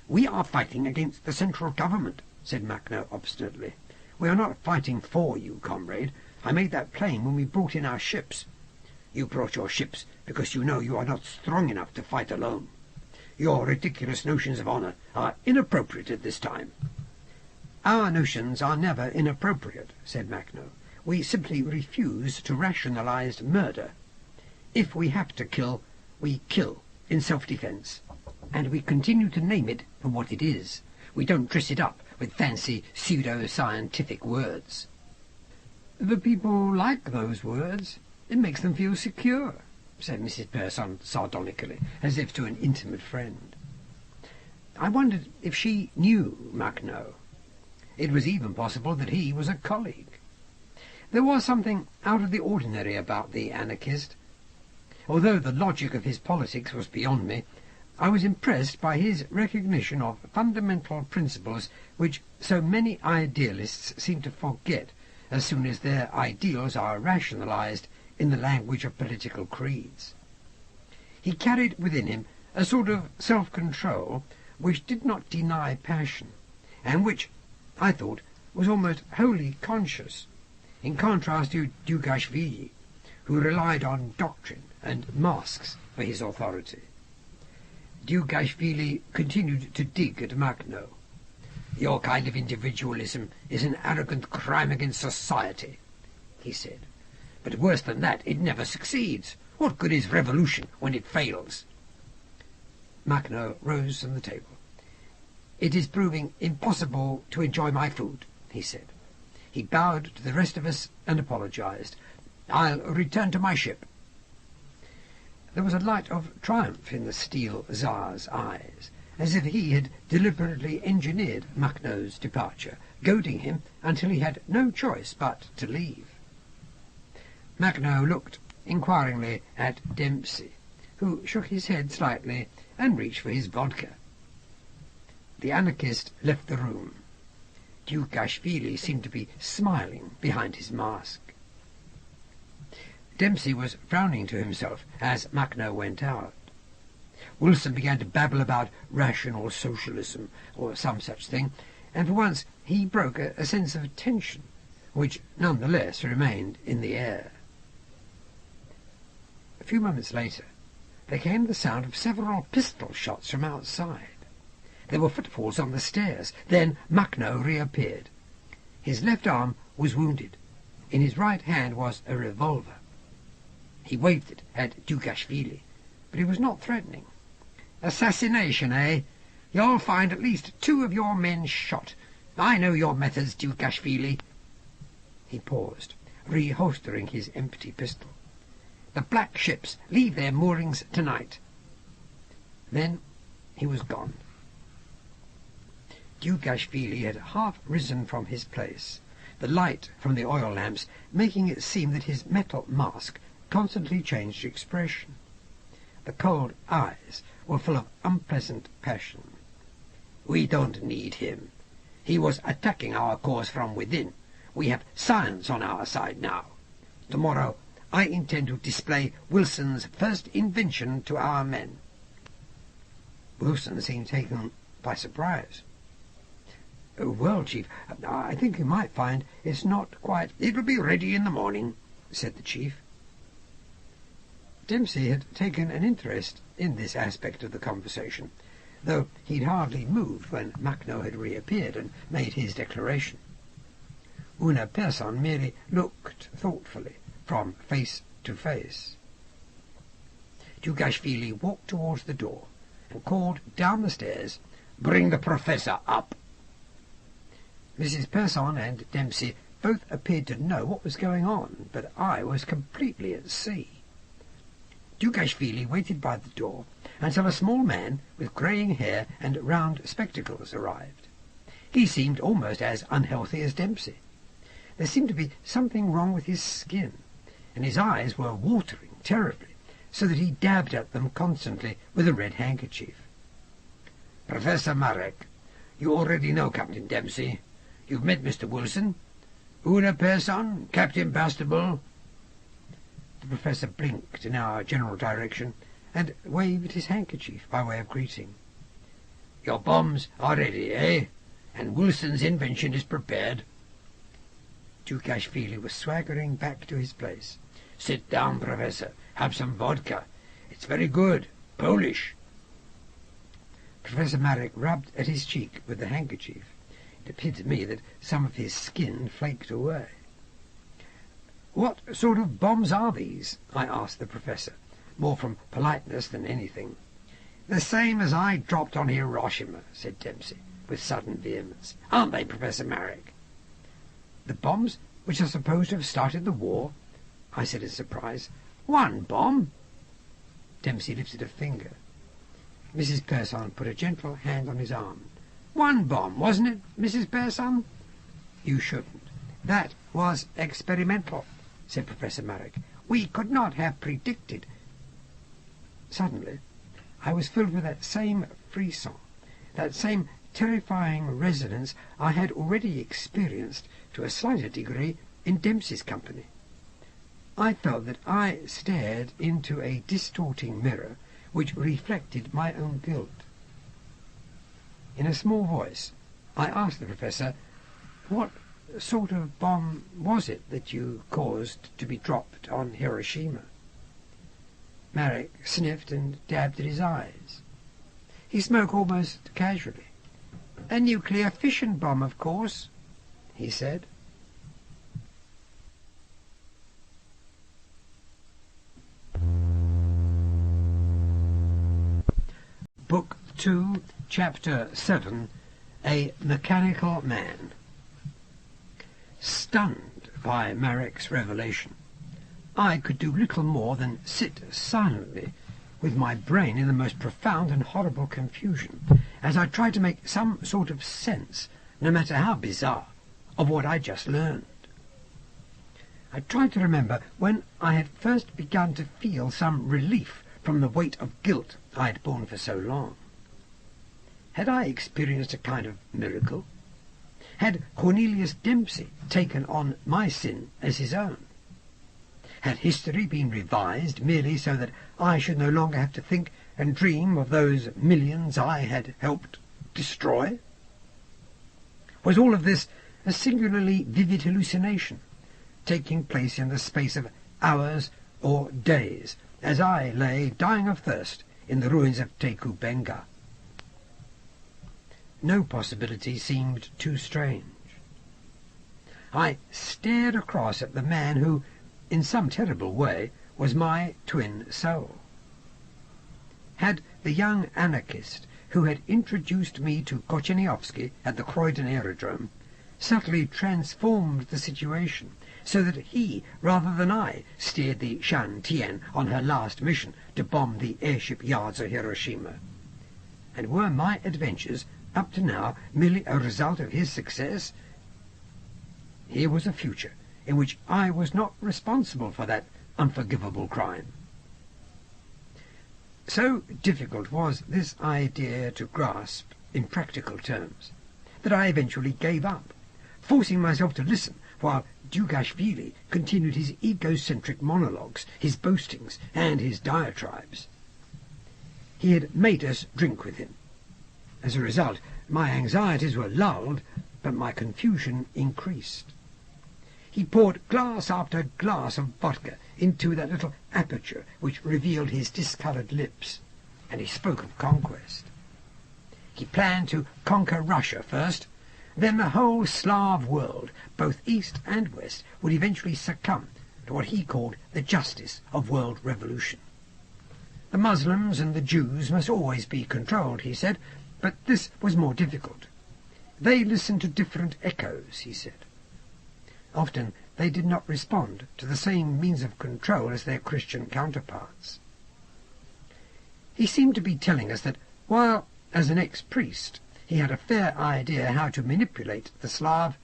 Speaker 3: "We are fighting against the central government," said Makhno obstinately. "We are not fighting for you, comrade. I made that plain when we brought in our ships." "You brought your ships because you know you are not strong enough to fight alone. Your ridiculous notions of honour are inappropriate at this time." "Our notions are never inappropriate," said Makhno. "We simply refuse to rationalize murder. If we have to kill, we kill in self-defense, and we continue to name it for what it is. We don't dress it up with fancy pseudo-scientific words." "The people like those words. It makes them feel secure." said Mrs. Persson sardonically, as if to an intimate friend. I wondered if she knew Macno. It was even possible that he was a colleague. There was something out of the ordinary about the anarchist. Although the logic of his politics was beyond me, I was impressed by his recognition of fundamental principles which so many idealists seem to forget as soon as their ideals are rationalized in the language of political creeds. He carried within him a sort of self-control which did not deny passion, and which, I thought, was almost wholly conscious, in contrast to Dugashvili, who relied on doctrine and masks for his authority. Dugashvili continued to dig at Macno. "Your kind of individualism is an arrogant crime against society," he said. "But worse than that, it never succeeds. What good is revolution when it fails?" Macno rose from the table. "It is proving impossible to enjoy my food," he said. He bowed to the rest of us and apologized. "I'll return to my ship." There was a light of triumph in the Steel Tsar's eyes, as if he had deliberately engineered Macno's departure, goading him until he had no choice but to leave. Macno looked inquiringly at Dempsey, who shook his head slightly and reached for his vodka. The anarchist left the room. Dugashvili seemed to be smiling behind his mask. Dempsey was frowning to himself as Macno went out. Wilson began to babble about rational socialism, or some such thing, and for once he broke a sense of tension, which nonetheless remained in the air. A few moments later there came the sound of several pistol shots from outside. There were footfalls on the stairs. Then Macno reappeared. His left arm was wounded. In his right hand was a revolver. He waved it at Dugashvili, but he was not threatening. "Assassination, eh? You'll find at least 2 of your men shot. I know your methods, Dugashvili." He paused, reholstering his empty pistol. "The black ships leave their moorings tonight." Then he was gone. Dugashvili had half risen from his place, the light from the oil lamps making it seem that his metal mask constantly changed expression. The cold eyes were full of unpleasant passion. "We don't need him. He was attacking our cause from within. We have science on our side now. Tomorrow I intend to display Wilson's first invention to our men." Wilson seemed taken by surprise. "Well, Chief, I think you might find it's not quite—" "It'll be ready in the morning," said the Chief. Dempsey had taken an interest in this aspect of the conversation, though he'd hardly moved when Macno had reappeared and made his declaration. Una Persson merely looked thoughtfully from face to face. Dugashvili walked towards the door and called down the stairs, "Bring the Professor up." Mrs. Persson and Dempsey both appeared to know what was going on, but I was completely at sea. Dugashvili waited by the door until a small man with greying hair and round spectacles arrived. He seemed almost as unhealthy as Dempsey. There seemed to be something wrong with his skin, and his eyes were watering terribly, so that he dabbed at them constantly with a red handkerchief. "Professor Marek, you already know Captain Dempsey. You've met Mr. Wilson. Una Persson, Captain Bastable." The Professor blinked in our general direction and waved his handkerchief by way of greeting. "Your bombs are ready, eh? And Wilson's invention is prepared." Dugashvili was swaggering back to his place. "Sit down, Professor. Have some vodka. It's very good. Polish." Professor Marek rubbed at his cheek with the handkerchief. It appeared to me that some of his skin flaked away. "What sort of bombs are these?" I asked the Professor, more from politeness than anything. "The same as I dropped on Hiroshima," said Dempsey, with sudden vehemence. "Aren't they, Professor Marek?" "The bombs which are supposed to have started the war?" I said in surprise. "One bomb? Dempsey lifted a finger. Mrs. Pearson put a gentle hand on his arm. "1 bomb, wasn't it, Mrs. Pearson?" "You shouldn't. That was experimental," said Professor Marek. "We could not have predicted—" Suddenly I was filled with that same frisson, that same terrifying resonance I had already experienced to a slighter degree in Dempsey's company. I felt that I stared into a distorting mirror which reflected my own guilt. In a small voice I asked the Professor, "What sort of bomb was it that you caused to be dropped on Hiroshima?" Marek sniffed and dabbed at his eyes. He spoke almost casually. "A nuclear fission bomb, of course," he said. Book 2, Chapter 7, A Mechanical Man. Stunned by Marek's revelation, I could do little more than sit silently, with my brain in the most profound and horrible confusion, as I tried to make some sort of sense, no matter how bizarre, of what I just learned. I tried to remember when I had first begun to feel some relief from the weight of guilt I had borne for so long. Had I experienced a kind of miracle? Had Cornelius Dempsey taken on my sin as his own? Had history been revised merely so that I should no longer have to think and dream of those millions I had helped destroy? Was all of this a singularly vivid hallucination, taking place in the space of hours or days, as I lay dying of thirst in the ruins of Teku Benga? No possibility seemed too strange. I stared across at the man who, in some terrible way, was my twin soul. Had the young anarchist who had introduced me to Kocheniovsky at the Croydon Aerodrome subtly transformed the situation so that he, rather than I, steered the Shan Tien on her last mission to bomb the airship yards of Hiroshima? And were my adventures up to now merely a result of his success? Here was a future in which I was not responsible for that unforgivable crime. So difficult was this idea to grasp in practical terms that I eventually gave up, forcing myself to listen while Dugashvili continued his egocentric monologues, his boastings, and his diatribes. He had made us drink with him. As a result, my anxieties were lulled, but my confusion increased. He poured glass after glass of vodka into that little aperture which revealed his discoloured lips, and he spoke of conquest. He planned to conquer Russia first, then the whole Slav world, both East and West, would eventually succumb to what he called the justice of world revolution. The Muslims and the Jews must always be controlled, he said, but this was more difficult. They listened to different echoes, he said. Often they did not respond to the same means of control as their Christian counterparts. He seemed to be telling us that while, as an ex-priest, he had a fair idea how to manipulate the Slav,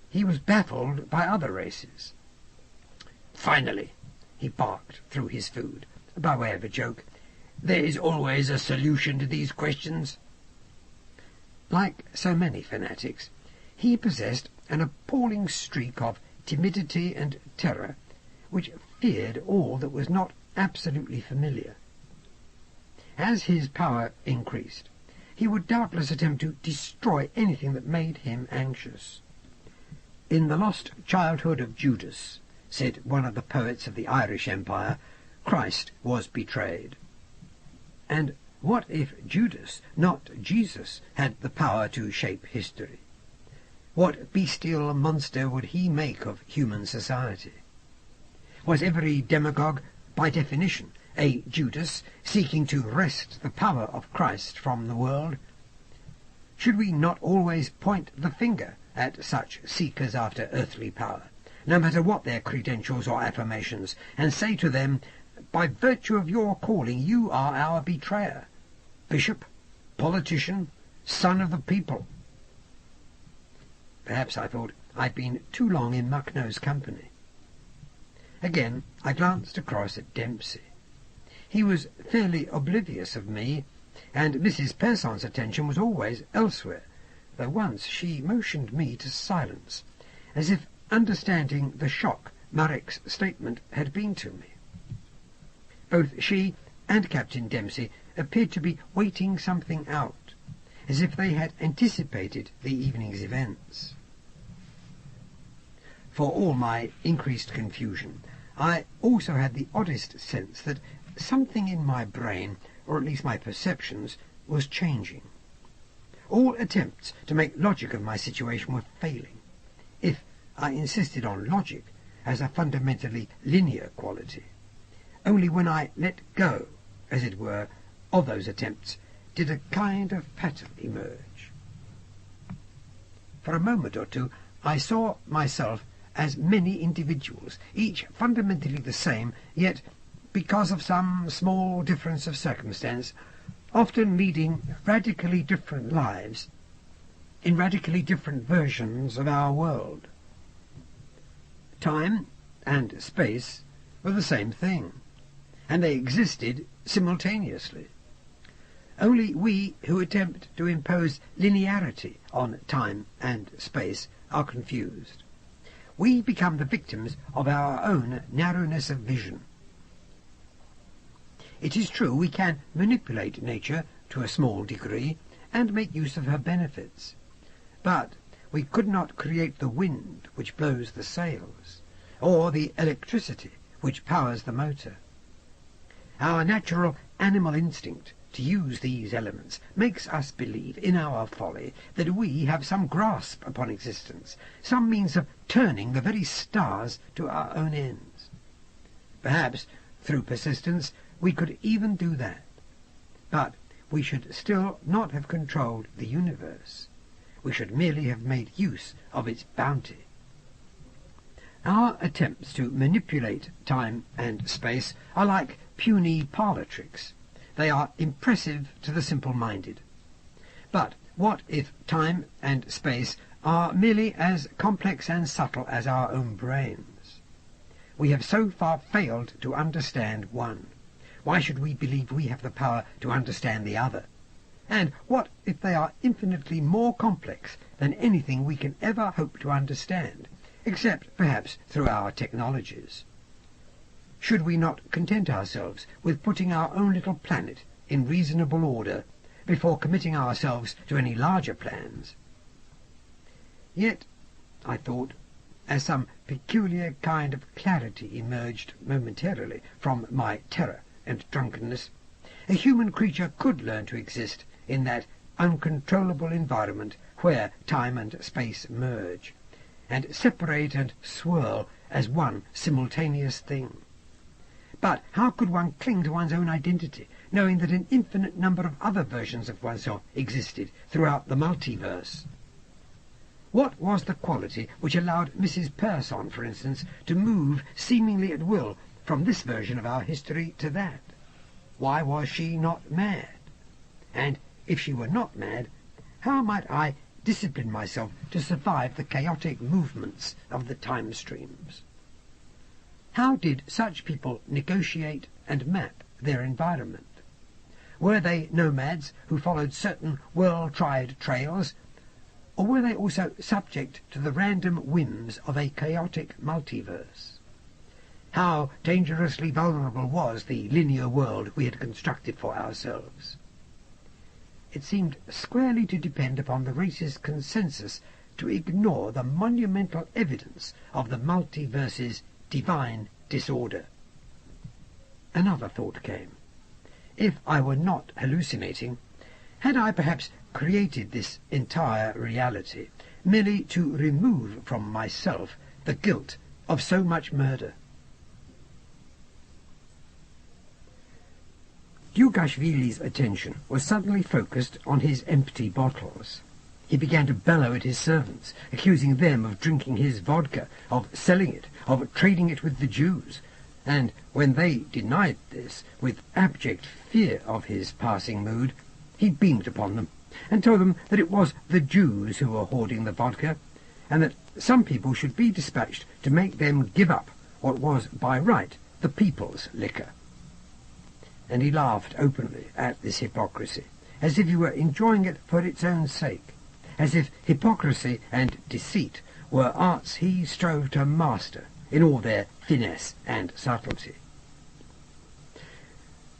Speaker 3: he was baffled by other races. "Finally," he barked through his food, by way of a joke, "there is always a solution to these questions." Like so many fanatics, he possessed an appalling streak of timidity and terror, which feared all that was not absolutely familiar. As his power increased, he would doubtless attempt to destroy anything that made him anxious. "In the lost childhood of Judas," said one of the poets of the Irish Empire, "Christ was betrayed." And what if Judas, not Jesus, had the power to shape history? What bestial monster would he make of human society? Was every demagogue, by definition, a Judas seeking to wrest the power of Christ from the world? Should we not always point the finger at such seekers after earthly power, no matter what their credentials or affirmations, and say to them, By virtue of your calling, you are our betrayer. Bishop, politician, son of the people. Perhaps, I thought, I'd been too long in Muckno's company. Again, I glanced across at Dempsey. He was fairly oblivious of me, and Mrs. Person's attention was always elsewhere, though once she motioned me to silence, as if understanding the shock Marek's statement had been to me. Both she and Captain Dempsey appeared to be waiting something out, as if they had anticipated the evening's events. For all my increased confusion, I also had the oddest sense that something in my brain, or at least my perceptions, was changing. All attempts to make logic of my situation were failing, if I insisted on logic as a fundamentally linear quality. Only when I let go, as it were, of those attempts did a kind of pattern emerge. For a moment or two I saw myself as many individuals, each fundamentally the same, yet, because of some small difference of circumstance, often leading radically different lives in radically different versions of our world. Time and space were the same thing, and they existed simultaneously. Only we who attempt to impose linearity on time and space are confused. We become the victims of our own narrowness of vision. It is true we can manipulate nature to a small degree and make use of her benefits, but we could not create the wind which blows the sails, or the electricity which powers the motor. Our natural animal instinct to use these elements makes us believe in our folly that we have some grasp upon existence, some means of turning the very stars to our own ends. Perhaps, through persistence, we could even do that. But we should still not have controlled the universe. We should merely have made use of its bounty. Our attempts to manipulate time and space are like puny parlour tricks. They are impressive to the simple-minded. But what if time and space are merely as complex and subtle as our own brains? We have so far failed to understand one. Why should we believe we have the power to understand the other? And what if they are infinitely more complex than anything we can ever hope to understand, except perhaps through our technologies? Should we not content ourselves with putting our own little planet in reasonable order before committing ourselves to any larger plans? Yet, I thought, as some peculiar kind of clarity emerged momentarily from my terror and drunkenness, a human creature could learn to exist in that uncontrollable environment where time and space merge, and separate and swirl as one simultaneous thing. But how could one cling to one's own identity, knowing that an infinite number of other versions of oneself existed throughout the multiverse? What was the quality which allowed Mrs. Person, for instance, to move seemingly at will from this version of our history to that? Why was she not mad? And if she were not mad, how might I discipline myself to survive the chaotic movements of the time streams? How did such people negotiate and map their environment? Were they nomads who followed certain well-tried trails, or were they also subject to the random whims of a chaotic multiverse? How dangerously vulnerable was the linear world we had constructed for ourselves? It seemed squarely to depend upon the race's consensus to ignore the monumental evidence of the multiverse's divine disorder. Another thought came. If I were not hallucinating, had I perhaps created this entire reality merely to remove from myself the guilt of so much murder? Dugashvili's attention was suddenly focused on his empty bottles. He began to bellow at his servants, accusing them of drinking his vodka, of selling it, of trading it with the Jews. and when they denied this, with abject fear of his passing mood, he beamed upon them, and told them that it was the Jews who were hoarding the vodka, and that some people should be dispatched to make them give up what was by right the people's liquor. And he laughed openly at this hypocrisy, as if he were enjoying it for its own sake, as if hypocrisy and deceit were arts he strove to master in all their finesse and subtlety.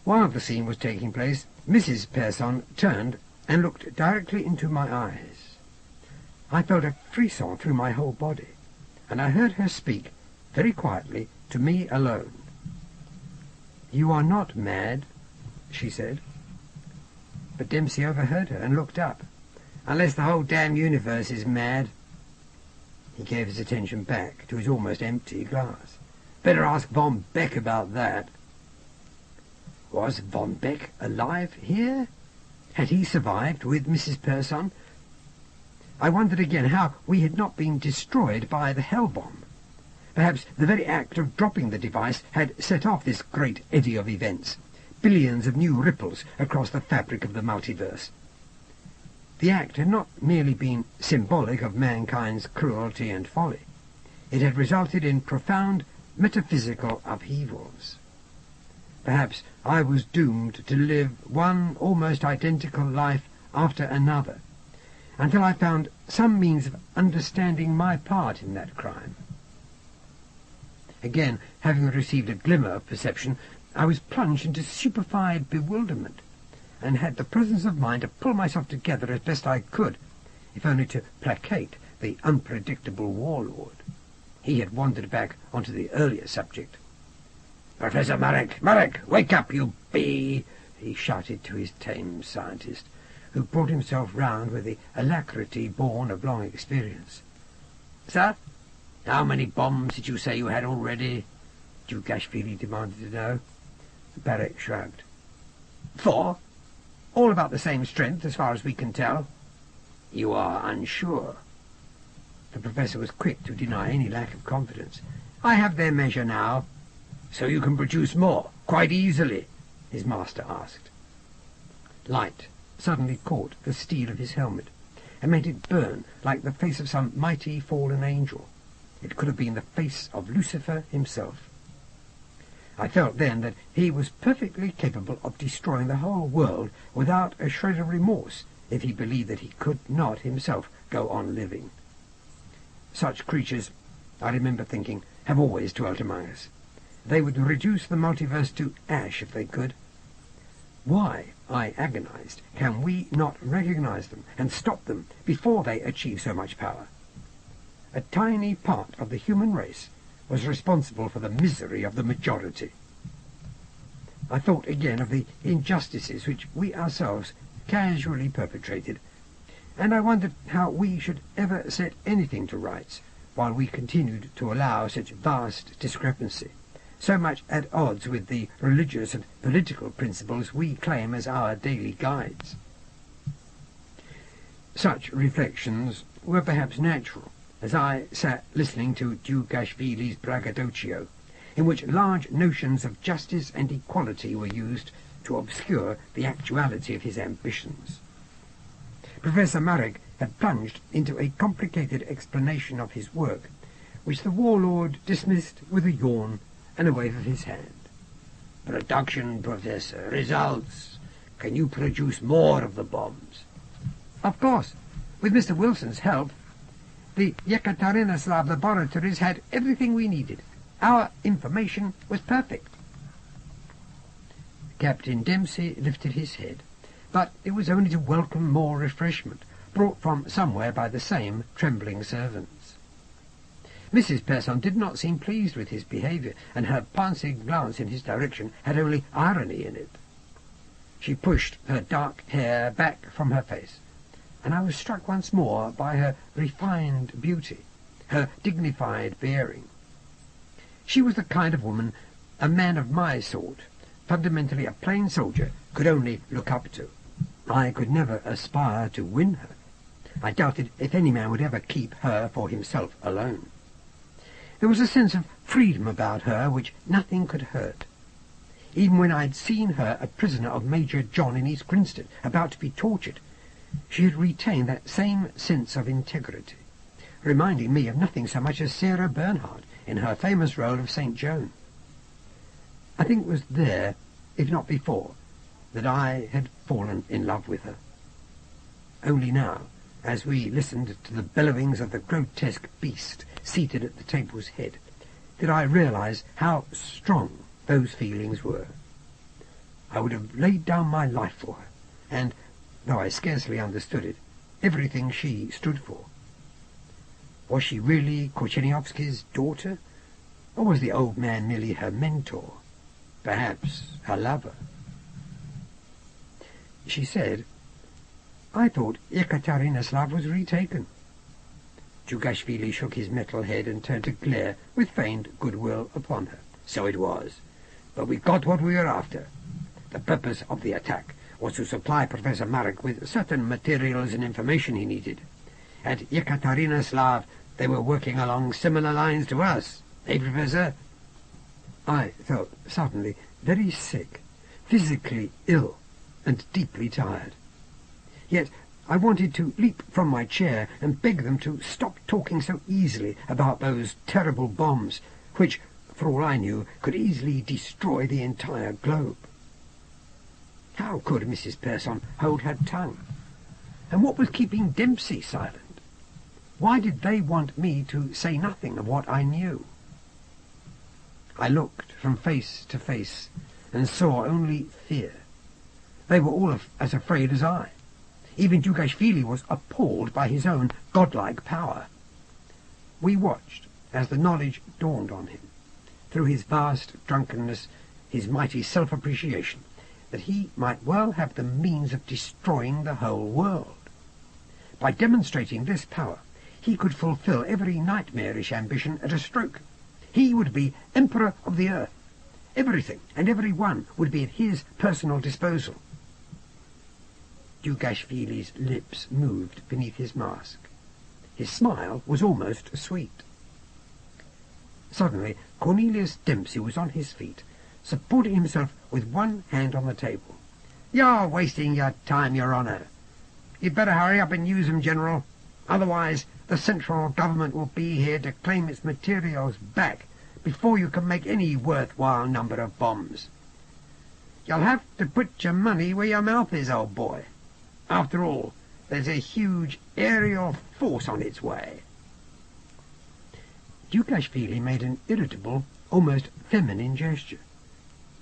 Speaker 3: While the scene was taking place, Mrs. Persson turned and looked directly into my eyes. I felt a frisson through my whole body, and I heard her speak very quietly to me alone. "You are not mad," she said. But Dempsey overheard her and looked up. "Unless the whole damn universe is mad." He gave his attention back to his almost empty glass. "Better ask Von Beck about that." Was Von Beck alive here? Had he survived with Mrs. Persson? I wondered again how we had not been destroyed by the hell bomb. Perhaps the very act of dropping the device had set off this great eddy of events, billions of new ripples across the fabric of the multiverse. The act had not merely been symbolic of mankind's cruelty and folly. It had resulted in profound metaphysical upheavals. Perhaps I was doomed to live one almost identical life after another, until I found some means of understanding my part in that crime. Again, having received a glimmer of perception, I was plunged into stupefied bewilderment, and had the presence of mind to pull myself together as best I could, if only to placate the unpredictable warlord. He had wandered back onto the earlier subject. "Professor Marek! Marek! Wake up, you bee!" he shouted to his tame scientist, who brought himself round with the alacrity born of long experience. "Sir? How many bombs did you say you had already?" Dugashvili demanded to know. Barrett shrugged. "4. All about the same strength, as far as we can tell." "You are unsure?" The professor was quick to deny any lack of confidence. "I have their measure now." "So you can produce more, quite easily?" his master asked. Light suddenly caught the steel of his helmet, and made it burn like the face of some mighty fallen angel. It could have been the face of Lucifer himself. I felt then that he was perfectly capable of destroying the whole world without a shred of remorse, if he believed that he could not himself go on living. Such creatures, I remember thinking, have always dwelt among us. They would reduce the multiverse to ash if they could. Why, I agonized, can we not recognize them and stop them before they achieve so much power? A tiny part of the human race was responsible for the misery of the majority. I thought again of the injustices which we ourselves casually perpetrated, and I wondered how we should ever set anything to rights while we continued to allow such vast discrepancy, so much at odds with the religious and political principles we claim as our daily guides. Such reflections were perhaps natural, as I sat listening to Dugashvili's braggadocio, in which large notions of justice and equality were used to obscure the actuality of his ambitions. Professor Marek had plunged into a complicated explanation of his work, which the warlord dismissed with a yawn and a wave of his hand. "Production, Professor. Results. Can you produce more of the bombs?" "Of course. With Mr. Wilson's help. The Yekaterinoslav laboratories had everything we needed. Our information was perfect." Captain Dempsey lifted his head, but it was only to welcome more refreshment, brought from somewhere by the same trembling servants. Mrs. Persson did not seem pleased with his behaviour, and her passing glance in his direction had only irony in it. She pushed her dark hair back from her face, and I was struck once more by her refined beauty, her dignified bearing. She was the kind of woman a man of my sort, fundamentally a plain soldier, could only look up to. I could never aspire to win her. I doubted if any man would ever keep her for himself alone. There was a sense of freedom about her which nothing could hurt. Even when I had seen her a prisoner of Major John in East Grinstead, about to be tortured, she had retained that same sense of integrity, reminding me of nothing so much as Sarah Bernhardt in her famous role of St. Joan. I think it was there, if not before, that I had fallen in love with her. Only now, as we listened to the bellowings of the grotesque beast seated at the table's head, did I realize how strong those feelings were. I would have laid down my life for her, and, though I scarcely understood it, everything she stood for. Was she really Korcheniowski's daughter, or was the old man merely her mentor, perhaps her lover? She said, "I thought Ekaterinoslav was retaken." Djugashvili shook his metal head and turned to glare with feigned goodwill upon her. "So it was, but we got what we were after. The purpose of the attack was to supply Professor Marek with certain materials and information he needed. At Ekaterinoslav they were working along similar lines to us. Eh, Professor?" I felt suddenly very sick, physically ill, and deeply tired. Yet I wanted to leap from my chair and beg them to stop talking so easily about those terrible bombs, which, for all I knew, could easily destroy the entire globe. How could Mrs. Persson hold her tongue? And what was keeping Dempsey silent? Why did they want me to say nothing of what I knew? I looked from face to face and saw only fear. They were all as afraid as I. Even Djugashvili was appalled by his own godlike power. We watched as the knowledge dawned on him, through his vast drunkenness, his mighty self-appreciation, that he might well have the means of destroying the whole world. By demonstrating this power, he could fulfill every nightmarish ambition at a stroke. He would be Emperor of the Earth. Everything and every one would be at his personal disposal. Djugashvili's lips moved beneath his mask. His smile was almost sweet. Suddenly, Cornelius Dempsey was on his feet, supporting himself with one hand on the table. "You're wasting your time, Your Honour. You'd better hurry up and use 'em, General. Otherwise the central government will be here to claim its materials back before you can make any worthwhile number of bombs. You'll have to put your money where your mouth is, old boy. After all, there's a huge aerial force on its way." Djugashvili made an irritable, almost feminine gesture.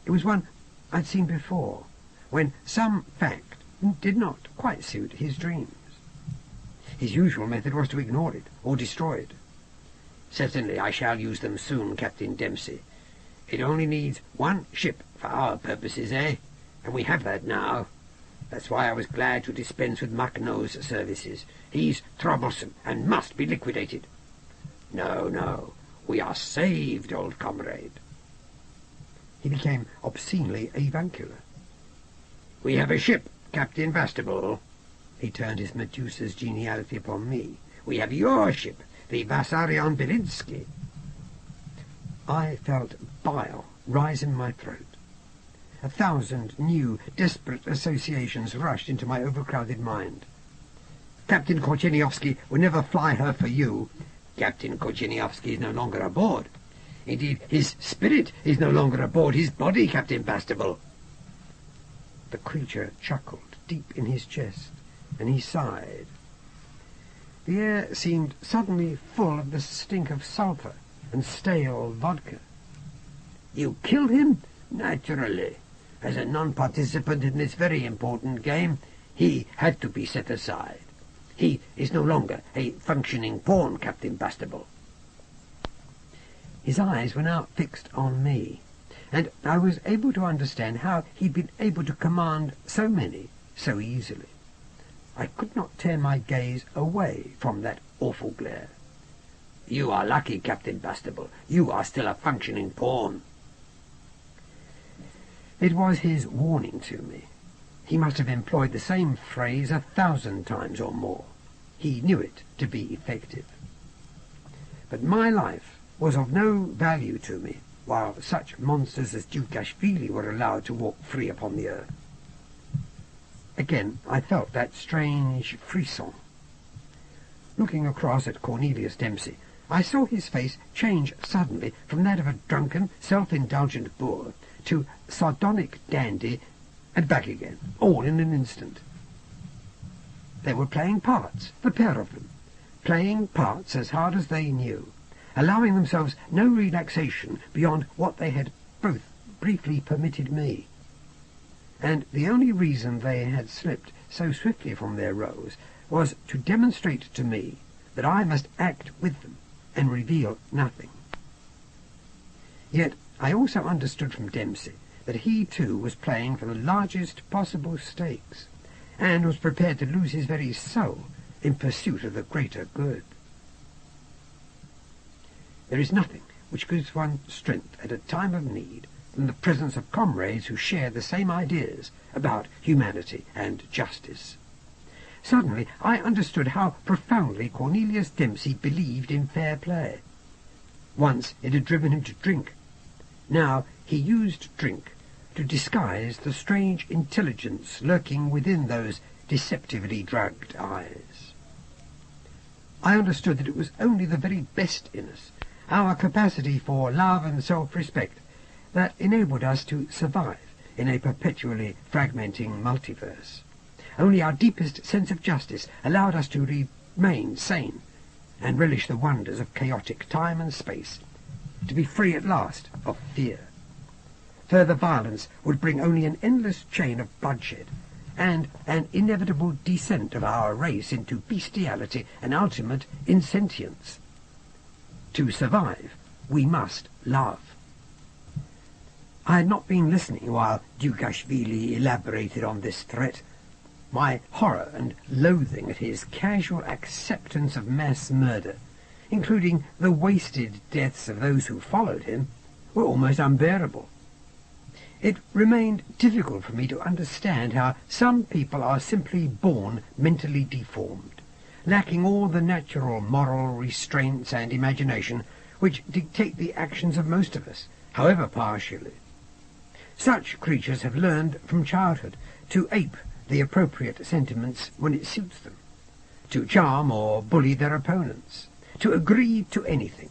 Speaker 3: It was one I'd seen before, when some fact did not quite suit his dreams. His usual method was to ignore it, or destroy it. "Certainly I shall use them soon, Captain Dempsey. It only needs one ship for our purposes, eh? And we have that now. That's why I was glad to dispense with Macnau's services. He's troublesome and must be liquidated." "No, no, we are saved, old comrade." He became obscenely avuncular. "We have a ship, Captain Bastable." He turned his Medusa's geniality upon me. "We have your ship, the Vassarion Belinsky." I felt bile rise in my throat. 1,000 new, desperate associations rushed into my overcrowded mind. "Captain Korcheniowski would never fly her for you." "Captain Korcheniowski is no longer aboard. Indeed, his spirit is no longer aboard his body, Captain Bastable." The creature chuckled deep in his chest, and he sighed. The air seemed suddenly full of the stink of sulphur and stale vodka. "You killed him? Naturally. As a non-participant in this very important game, he had to be set aside. He is no longer a functioning pawn, Captain Bastable." His eyes were now fixed on me, and I was able to understand how he'd been able to command so many so easily. I could not tear my gaze away from that awful glare. "You are lucky, Captain Bastable. You are still a functioning pawn." It was his warning to me. He must have employed the same phrase 1,000 times or more. He knew it to be effective. But my life was of no value to me, while such monsters as Dugashvili were allowed to walk free upon the earth. Again I felt that strange frisson. Looking across at Cornelius Dempsey, I saw his face change suddenly from that of a drunken, self-indulgent boor to sardonic dandy, and back again, all in an instant. They were playing parts, the pair of them, playing parts as hard as they knew, allowing themselves no relaxation beyond what they had both briefly permitted me. And the only reason they had slipped so swiftly from their roles was to demonstrate to me that I must act with them and reveal nothing. Yet I also understood from Dempsey that he too was playing for the largest possible stakes, and was prepared to lose his very soul in pursuit of the greater good. There is nothing which gives one strength at a time of need than the presence of comrades who share the same ideas about humanity and justice. Suddenly I understood how profoundly Cornelius Dempsey believed in fair play. Once it had driven him to drink. Now he used drink to disguise the strange intelligence lurking within those deceptively drugged eyes. I understood that it was only the very best in us, our capacity for love and self-respect, that enabled us to survive in a perpetually fragmenting multiverse. Only our deepest sense of justice allowed us to remain sane and relish the wonders of chaotic time and space, to be free at last of fear. Further violence would bring only an endless chain of bloodshed and an inevitable descent of our race into bestiality and ultimate insentience. To survive, we must love. I had not been listening while Dugashvili elaborated on this threat. My horror and loathing at his casual acceptance of mass murder, including the wasted deaths of those who followed him, were almost unbearable. It remained difficult for me to understand how some people are simply born mentally deformed, lacking all the natural moral restraints and imagination which dictate the actions of most of us, however partially. Such creatures have learned from childhood to ape the appropriate sentiments when it suits them, to charm or bully their opponents, to agree to anything,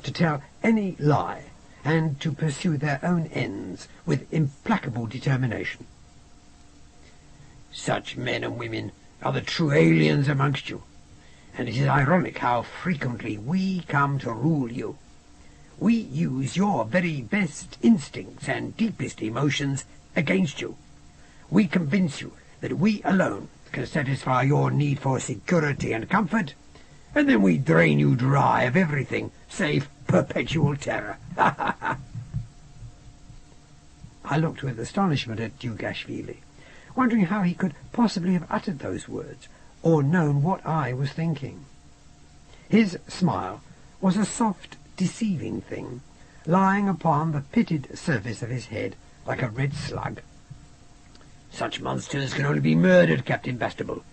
Speaker 3: to tell any lie, and to pursue their own ends with implacable determination. Such men and women are the true aliens amongst you, and it is ironic how frequently we come to rule you. We use your very best instincts and deepest emotions against you. We convince you that we alone can satisfy your need for security and comfort, and then we drain you dry of everything save perpetual terror. I looked with astonishment at Dugashvili, wondering how he could possibly have uttered those words, or known what I was thinking. His smile was a soft, deceiving thing, lying upon the pitted surface of his head like a red slug. Such monsters can only be murdered, Captain Bastable.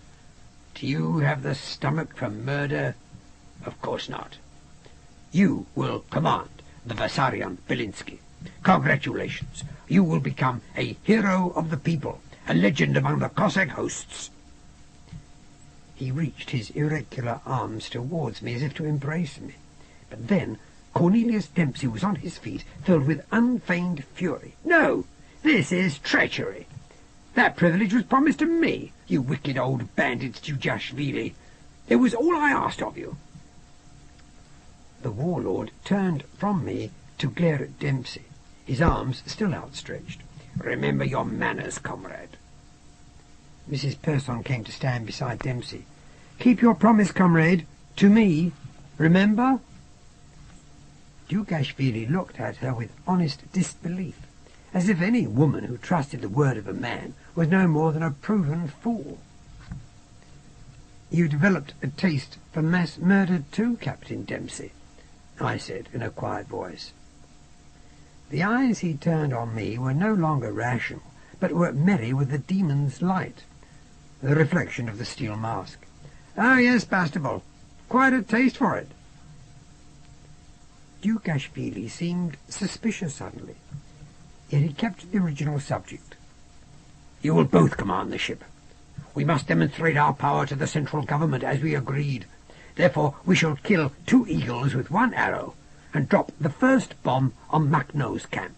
Speaker 3: Do you have the stomach for murder? Of course not. You will command the Vassarian Belinsky. Congratulations. You will become a hero of the people, a legend among the Cossack hosts. He reached his irregular arms towards me as if to embrace me. But then Cornelius Dempsey was on his feet, filled with unfeigned fury. No, this is treachery. That privilege was promised to me, you wicked old bandit Dugashvili. It was all I asked of you. The warlord turned from me to glare at Dempsey, his arms still outstretched. Remember your manners, comrade. Mrs. Persson came to stand beside Dempsey. Keep your promise, comrade, to me. Remember? Dugashvili looked at her with honest disbelief, as if any woman who trusted the word of a man was no more than a proven fool. You developed a taste for mass murder too, Captain Dempsey, I said in a quiet voice. The eyes he turned on me were no longer rational, but were merry with the demon's light, the reflection of the steel mask. Oh, yes, Bastable, quite a taste for it. Dugashvili seemed suspicious suddenly. Yet he kept the original subject. "You will both command the ship. We must demonstrate our power to the central government as we agreed. Therefore we shall kill 2 eagles with 1 arrow and drop the first bomb on Macno's camp.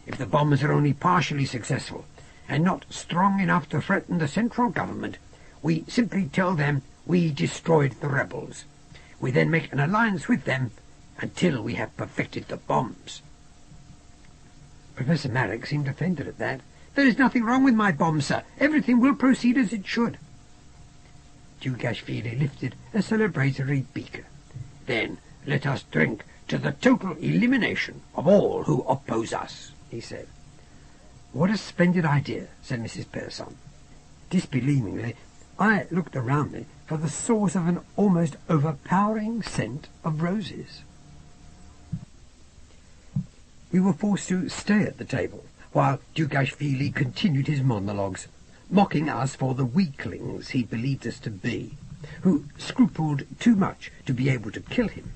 Speaker 3: If the bombs are only partially successful and not strong enough to threaten the central government, we simply tell them we destroyed the rebels. We then make an alliance with them until we have perfected the bombs." Professor Marek seemed offended at that. "There is nothing wrong with my bombs, sir. Everything will proceed as it should." Dugashvili lifted a celebratory beaker. "Then let us drink to the total elimination of all who oppose us," he said. "What a splendid idea," said Mrs. Persson. Disbelievingly, I looked around me for the source of an almost overpowering scent of roses. We were forced to stay at the table, while Dugashvili continued his monologues, mocking us for the weaklings he believed us to be, who scrupled too much to be able to kill him,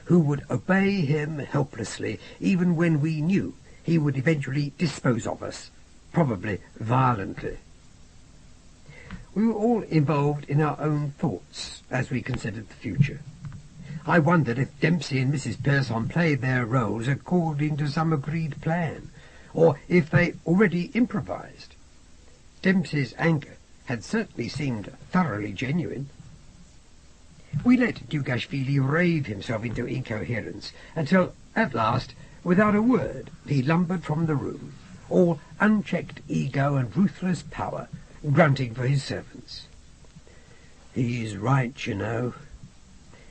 Speaker 3: who would obey him helplessly even when we knew he would eventually dispose of us, probably violently. We were all involved in our own thoughts as we considered the future. I wondered if Dempsey and Mrs. Persson played their roles according to some agreed plan, or if they already improvised. Dempsey's anger had certainly seemed thoroughly genuine. We let Dugashvili rave himself into incoherence until, at last, without a word, he lumbered from the room, all unchecked ego and ruthless power, grunting for his servants. "He's right, you know."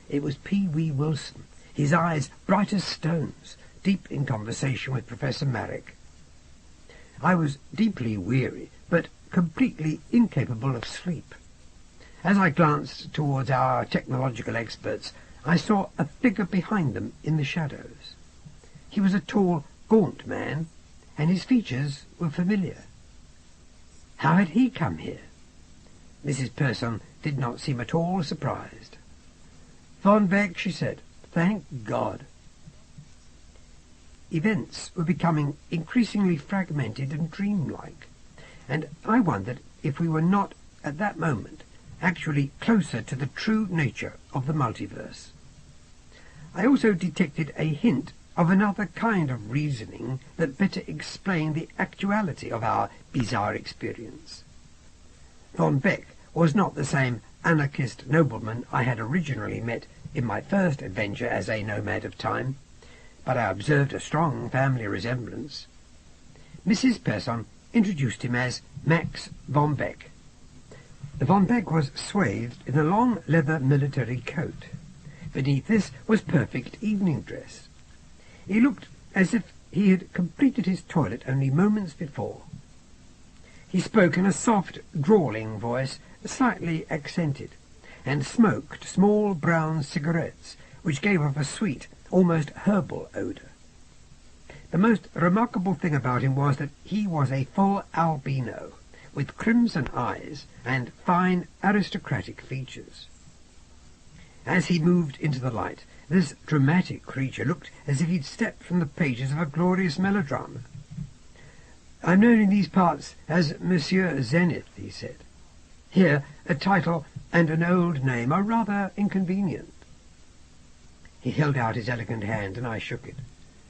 Speaker 3: It was Pee-wee Wilson, his eyes bright as stones, deep in conversation with Professor Marek. I was deeply weary, but completely incapable of sleep. As I glanced towards our technological experts, I saw a figure behind them in the shadows. He was a tall, gaunt man, and his features were familiar. How had he come here? Mrs. Persson did not seem at all surprised. "Von Beck," she said, "thank God." Events were becoming increasingly fragmented and dreamlike, and I wondered if we were not, at that moment, actually closer to the true nature of the multiverse. I also detected a hint of another kind of reasoning that better explained the actuality of our bizarre experience. Von Beck was not the same anarchist nobleman I had originally met in my first adventure as a nomad of time, but I observed a strong family resemblance. Mrs. Persson introduced him as Max von Beck. The von Beck was swathed in a long leather military coat. Beneath this was perfect evening dress. He looked as if he had completed his toilet only moments before. He spoke in a soft, drawling voice, slightly accented, and smoked small brown cigarettes, which gave off a sweet, almost herbal odour. The most remarkable thing about him was that he was a full albino, with crimson eyes and fine aristocratic features. As he moved into the light, this dramatic creature looked as if he'd stepped from the pages of a glorious melodrama. "I'm known in these parts as Monsieur Zenith," he said. "Here, a title and an old name are rather inconvenient." He held out his elegant hand, and I shook it.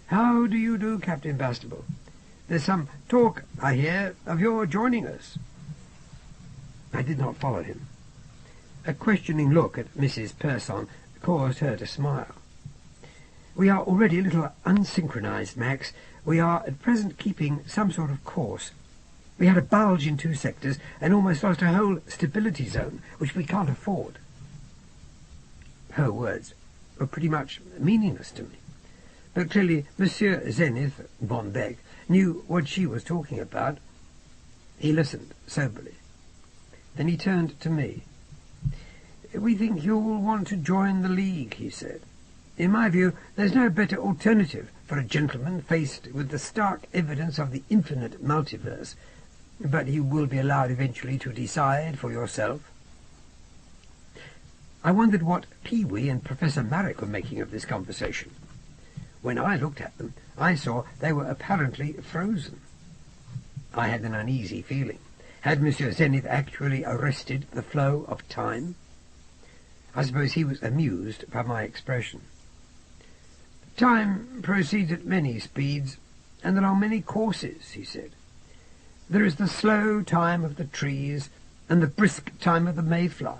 Speaker 3: "How do you do, Captain Bastable? There's some talk, I hear, of your joining us." I did not follow him. A questioning look at Mrs. Persson caused her to smile. "We are already a little unsynchronized, Max. We are at present keeping some sort of course. We had a bulge in 2 sectors and almost lost a whole stability zone, which we can't afford." Her words were pretty much meaningless to me, but clearly Monsieur Zenith von Beck knew what she was talking about. He listened soberly. Then he turned to me. "We think you'll want to join the League," he said. "In my view, there's no better alternative for a gentleman faced with the stark evidence of the infinite multiverse, but you will be allowed eventually to decide for yourself." I wondered what Pee-wee and Professor Marek were making of this conversation. When I looked at them, I saw they were apparently frozen. I had an uneasy feeling. Had Monsieur Zenith actually arrested the flow of time? I suppose he was amused by my expression. Time proceeds at many speeds, and there are many courses, he said. There is the slow time of the trees and the brisk time of the mayfly.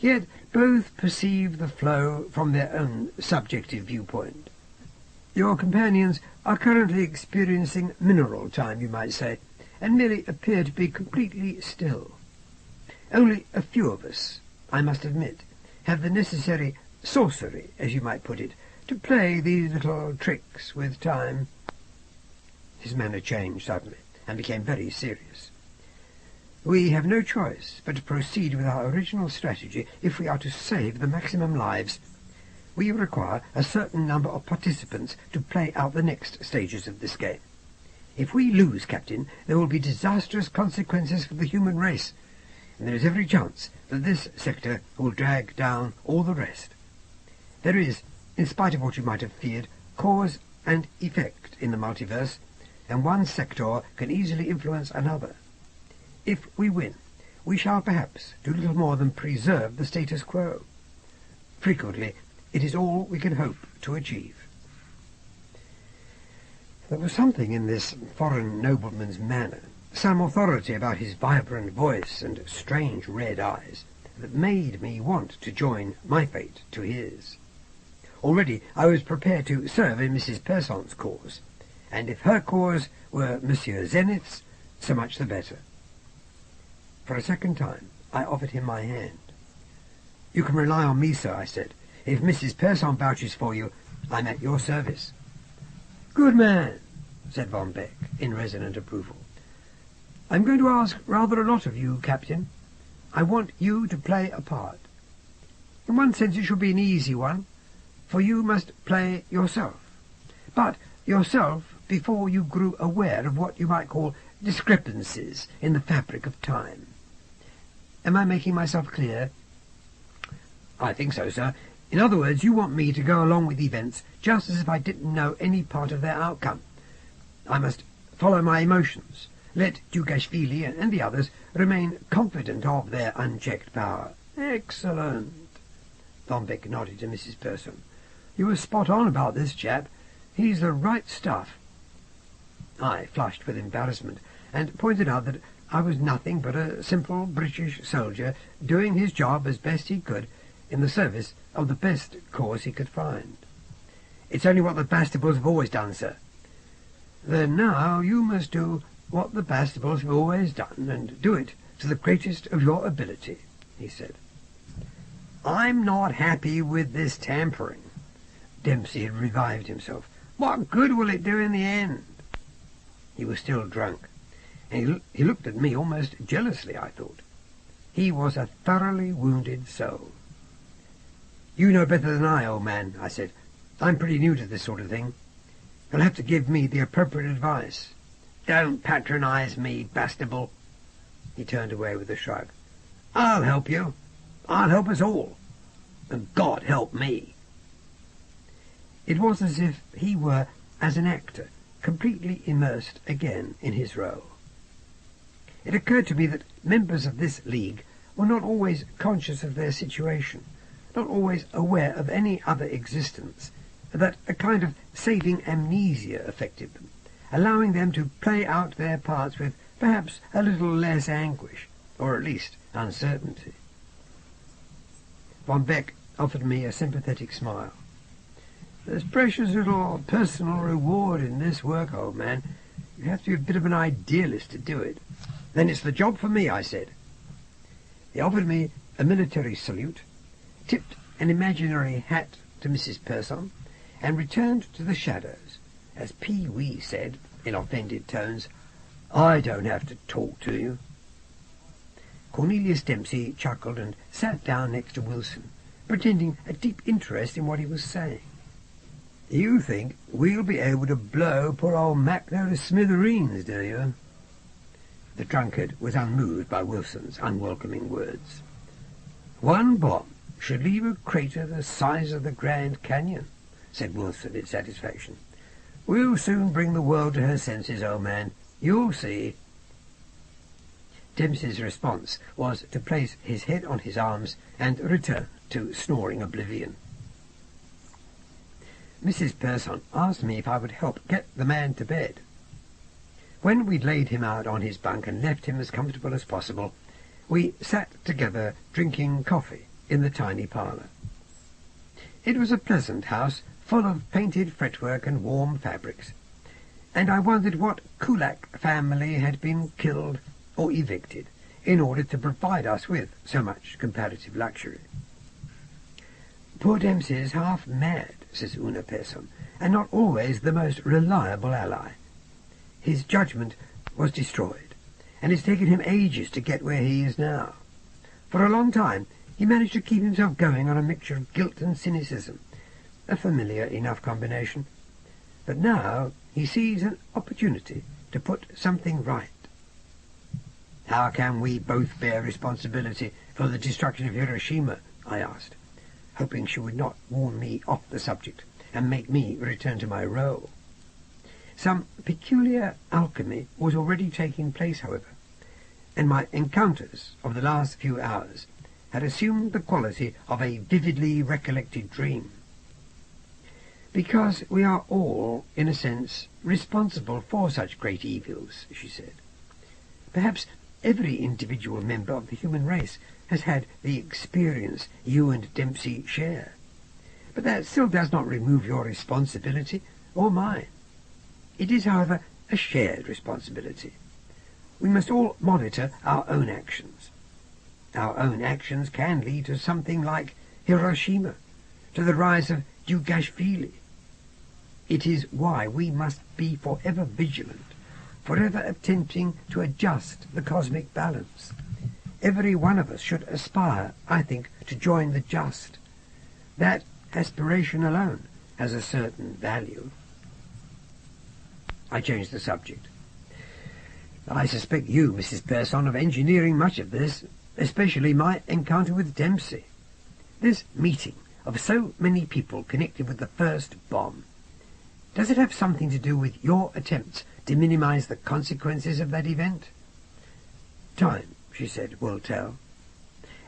Speaker 3: Yet both perceive the flow from their own subjective viewpoint. Your companions are currently experiencing mineral time, you might say, and merely appear to be completely still. Only a few of us, I must admit, have the necessary sorcery, as you might put it, to play these little tricks with time. His manner changed suddenly, and became very serious. We have no choice but to proceed with our original strategy if we are to save the maximum lives. We require a certain number of participants to play out the next stages of this game. If we lose, Captain, there will be disastrous consequences for the human race, and there is every chance that this sector will drag down all the rest. There is, in spite of what you might have feared, cause and effect in the multiverse, and one sector can easily influence another. If we win, we shall perhaps do little more than preserve the status quo. Frequently, it is all we can hope to achieve. There was something in this foreign nobleman's manner, some authority about his vibrant voice and strange red eyes, that made me want to join my fate to his. Already I was prepared to serve in Mrs. Person's cause, and if her cause were Monsieur Zenith's, so much the better. For a second time I offered him my hand. "You can rely on me, sir," I said. "If Mrs. Person vouches for you, I'm at your service." "Good man," said Von Beck, in resonant approval. "I'm going to ask rather a lot of you, Captain. I want you to play a part. In one sense it should be an easy one, for you must play yourself. But yourself before you grew aware of what you might call discrepancies in the fabric of time. Am I making myself clear?" "I think so, sir. In other words, you want me to go along with events just as if I didn't know any part of their outcome. I must follow my emotions, let Dugashvili and the others remain confident of their unchecked power." "Excellent." Von Beck nodded to Mrs. Person. "You were spot on about this chap. He's the right stuff." I flushed with embarrassment, and pointed out that I was nothing but a simple British soldier doing his job as best he could in the service of the best cause he could find. "It's only what the Bastables have always done, sir." "Then now you must do what the Bastables have always done, and do it to the greatest of your ability," he said. "I'm not happy with this tampering." Dempsey had revived himself. "What good will it do in the end?" He was still drunk, and he looked at me almost jealously, I thought. He was a thoroughly wounded soul. "You know better than I, old man," I said. "I'm pretty new to this sort of thing. You'll have to give me the appropriate advice." "Don't patronize me, Bastable." He turned away with a shrug. "I'll help you. I'll help us all. And God help me." It was as if he were, as an actor, completely immersed again in his role. It occurred to me that members of this league were not always conscious of their situation, not always aware of any other existence, that a kind of saving amnesia affected them, allowing them to play out their parts with perhaps a little less anguish, or at least uncertainty. Von Beck offered me a sympathetic smile. "There's precious little personal reward in this work, old man. You have to be a bit of an idealist to do it." "Then it's the job for me," I said. He offered me a military salute, tipped an imaginary hat to Mrs. Person, and returned to the shadows, as Pee-wee said, in offended tones, "I don't have to talk to you." Cornelius Dempsey chuckled and sat down next to Wilson, pretending a deep interest in what he was saying. "You think we'll be able to blow poor old Macno to smithereens, do you?" The drunkard was unmoved by Wilson's unwelcoming words. "One bomb should leave a crater the size of the Grand Canyon," said Wilson in satisfaction. "We'll soon bring the world to her senses, old man. You'll see." Dempsey's response was to place his head on his arms and return to snoring oblivion. Mrs. Persson asked me if I would help get the man to bed. When we'd laid him out on his bunk and left him as comfortable as possible, we sat together drinking coffee in the tiny parlour. It was a pleasant house, full of painted fretwork and warm fabrics, and I wondered what Kulak family had been killed or evicted in order to provide us with so much comparative luxury. "Poor Dempsey is half mad," says Una Persson, "and not always the most reliable ally. His judgment was destroyed, and it's taken him ages to get where he is now. For a long time he managed to keep himself going on a mixture of guilt and cynicism, a familiar enough combination. But now he sees an opportunity to put something right." "How can we both bear responsibility for the destruction of Hiroshima?" I asked, hoping she would not warn me off the subject and make me return to my role. Some peculiar alchemy was already taking place, however, and my encounters of the last few hours had assumed the quality of a vividly recollected dream. "Because we are all, in a sense, responsible for such great evils," she said. "Perhaps every individual member of the human race has had the experience you and Dempsey share. But that still does not remove your responsibility or mine. It is, however, a shared responsibility. We must all monitor our own actions. Our own actions can lead to something like Hiroshima, to the rise of Dugashvili. It is why we must be forever vigilant, forever attempting to adjust the cosmic balance. Every one of us should aspire, I think, to join the just. That aspiration alone has a certain value." I changed the subject. "I suspect you, Mrs. Persson, of engineering much of this, especially my encounter with Dempsey. This meeting of so many people connected with the first bomb. Does it have something to do with your attempts to minimize the consequences of that event?" "Time," she said, "will tell.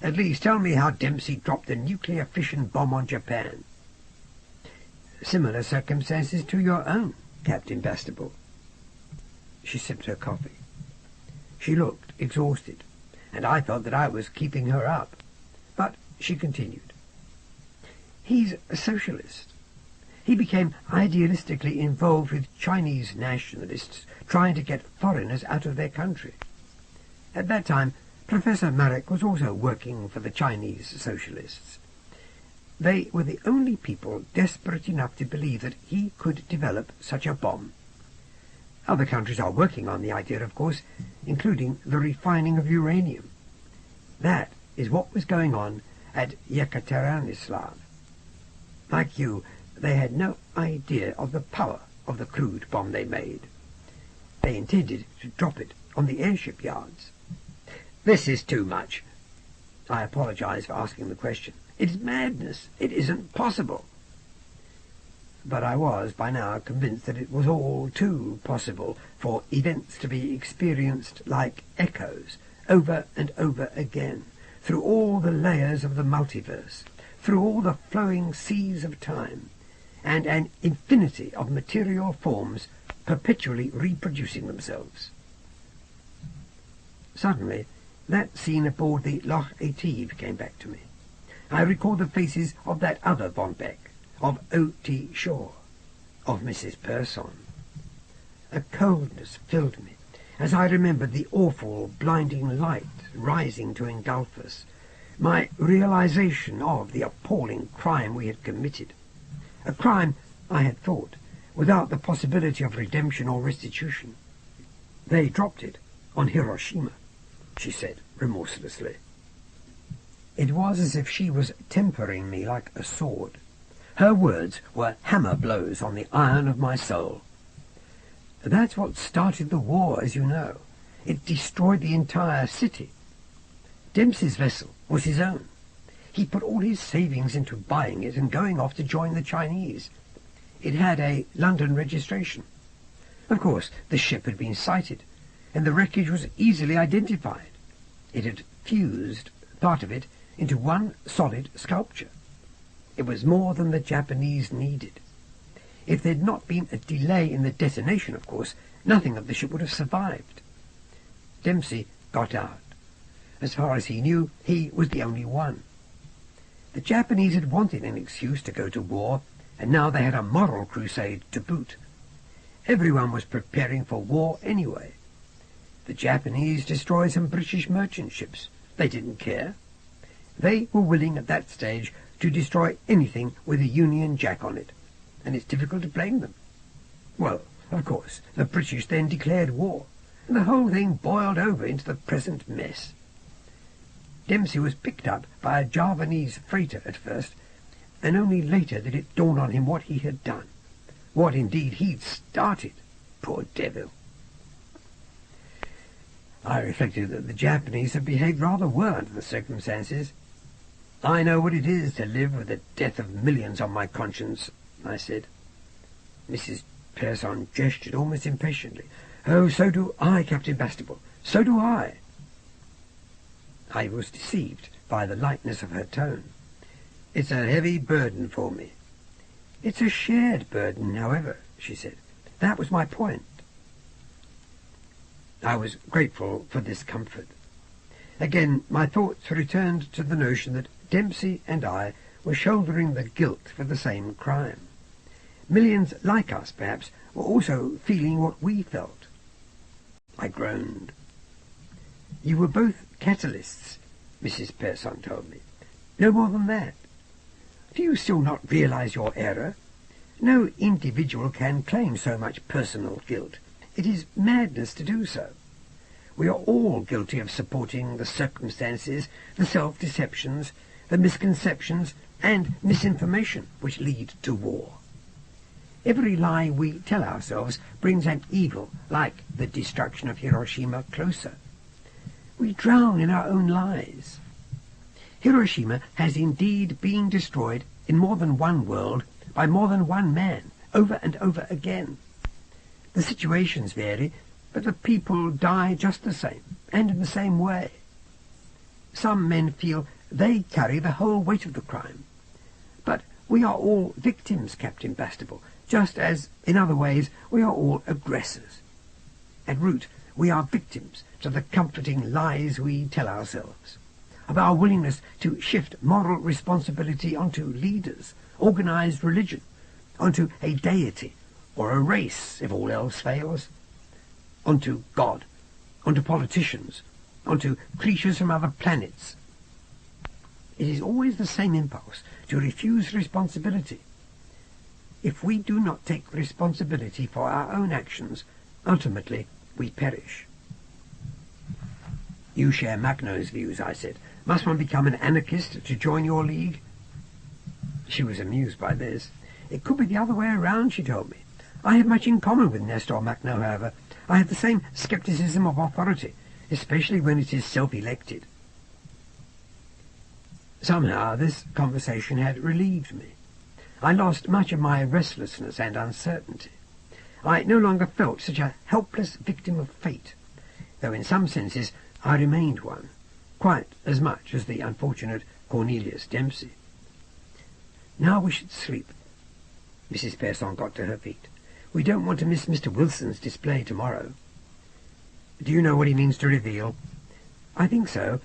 Speaker 3: At least tell me how Dempsey dropped a nuclear fission bomb on Japan." "Similar circumstances to your own, Captain Bastable." She sipped her coffee. She looked exhausted, and I thought that I was keeping her up. But she continued. "He's a socialist. He became idealistically involved with Chinese nationalists trying to get foreigners out of their country. At that time, Professor Marek was also working for the Chinese socialists. They were the only people desperate enough to believe that he could develop such a bomb. Other countries are working on the idea, of course, including the refining of uranium. That is what was going on at Yekaterinislav. Like you, they had no idea of the power of the crude bomb they made. They intended to drop it on the airship yards." "This is too much." I apologized for asking the question. "It is madness. It isn't possible." But I was by now convinced that it was all too possible for events to be experienced like echoes, over and over again, through all the layers of the multiverse, through all the flowing seas of time, and an infinity of material forms perpetually reproducing themselves. Suddenly, that scene aboard the Loch Etive came back to me. I recalled the faces of that other von Beck, of O.T. Shaw, of Mrs. Persson. A coldness filled me as I remembered the awful, blinding light rising to engulf us, my realization of the appalling crime we had committed. A crime, I had thought, without the possibility of redemption or restitution. "They dropped it on Hiroshima," she said remorselessly. It was as if she was tempering me like a sword. Her words were hammer blows on the iron of my soul. "That's what started the war, as you know. It destroyed the entire city. Dempsey's vessel was his own. He put all his savings into buying it and going off to join the Chinese. It had a London registration. Of course, the ship had been sighted, and the wreckage was easily identified. It had fused, part of it, into one solid sculpture. It was more than the Japanese needed. If there had not been a delay in the detonation, of course, nothing of the ship would have survived. Dempsey got out. As far as he knew, he was the only one. The Japanese had wanted an excuse to go to war, and now they had a moral crusade to boot. Everyone was preparing for war anyway. The Japanese destroyed some British merchant ships. They didn't care. They were willing at that stage to destroy anything with a Union Jack on it, and it's difficult to blame them. Well, of course, the British then declared war, and the whole thing boiled over into the present mess. Dempsey was picked up by a Javanese freighter at first, and only later did it dawn on him what he had done, what indeed he'd started. Poor devil. I reflected that the Japanese had behaved rather well under the circumstances. I know what it is to live with the death of millions on my conscience, I said. Mrs. Pearson gestured almost impatiently. Oh, so do I, Captain Bastable. So do I. I was deceived by the lightness of her tone. It's a heavy burden for me. It's a shared burden, however, she said. That was my point. I was grateful for this comfort. Again, my thoughts returned to the notion that Dempsey and I were shouldering the guilt for the same crime. Millions like us, perhaps, were also feeling what we felt. I groaned. You were both catalysts, Mrs. Pearson told me. No more than that. Do you still not realize your error? No individual can claim so much personal guilt. It is madness to do so. We are all guilty of supporting the circumstances, the self-deceptions, the misconceptions, and misinformation which lead to war. Every lie we tell ourselves brings an evil like the destruction of Hiroshima closer. We drown in our own lies. Hiroshima has indeed been destroyed in more than one world by more than one man, over and over again. The situations vary, but the people die just the same, and in the same way. Some men feel they carry the whole weight of the crime. But we are all victims, Captain Bastable, just as, in other ways, we are all aggressors. At root, we are victims to the comforting lies we tell ourselves, of our willingness to shift moral responsibility onto leaders, organized religion, onto a deity, or a race, if all else fails, onto God, onto politicians, onto creatures from other planets. It is always the same impulse to refuse responsibility. If we do not take responsibility for our own actions, ultimately we perish. You share Macknow's views, I said. Must one become an anarchist to join your league? She was amused by this. It could be the other way around, she told me. I have much in common with Nestor Macknow, however. I have the same scepticism of authority, especially when it is self-elected. Somehow this conversation had relieved me. I lost much of my restlessness and uncertainty. I no longer felt such a helpless victim of fate, though in some senses I remained one, quite as much as the unfortunate Cornelius Dempsey. Now we should sleep. Mrs. Pearson got to her feet. We don't want to miss Mr. Wilson's display tomorrow. Do you know what he means to reveal? I think so,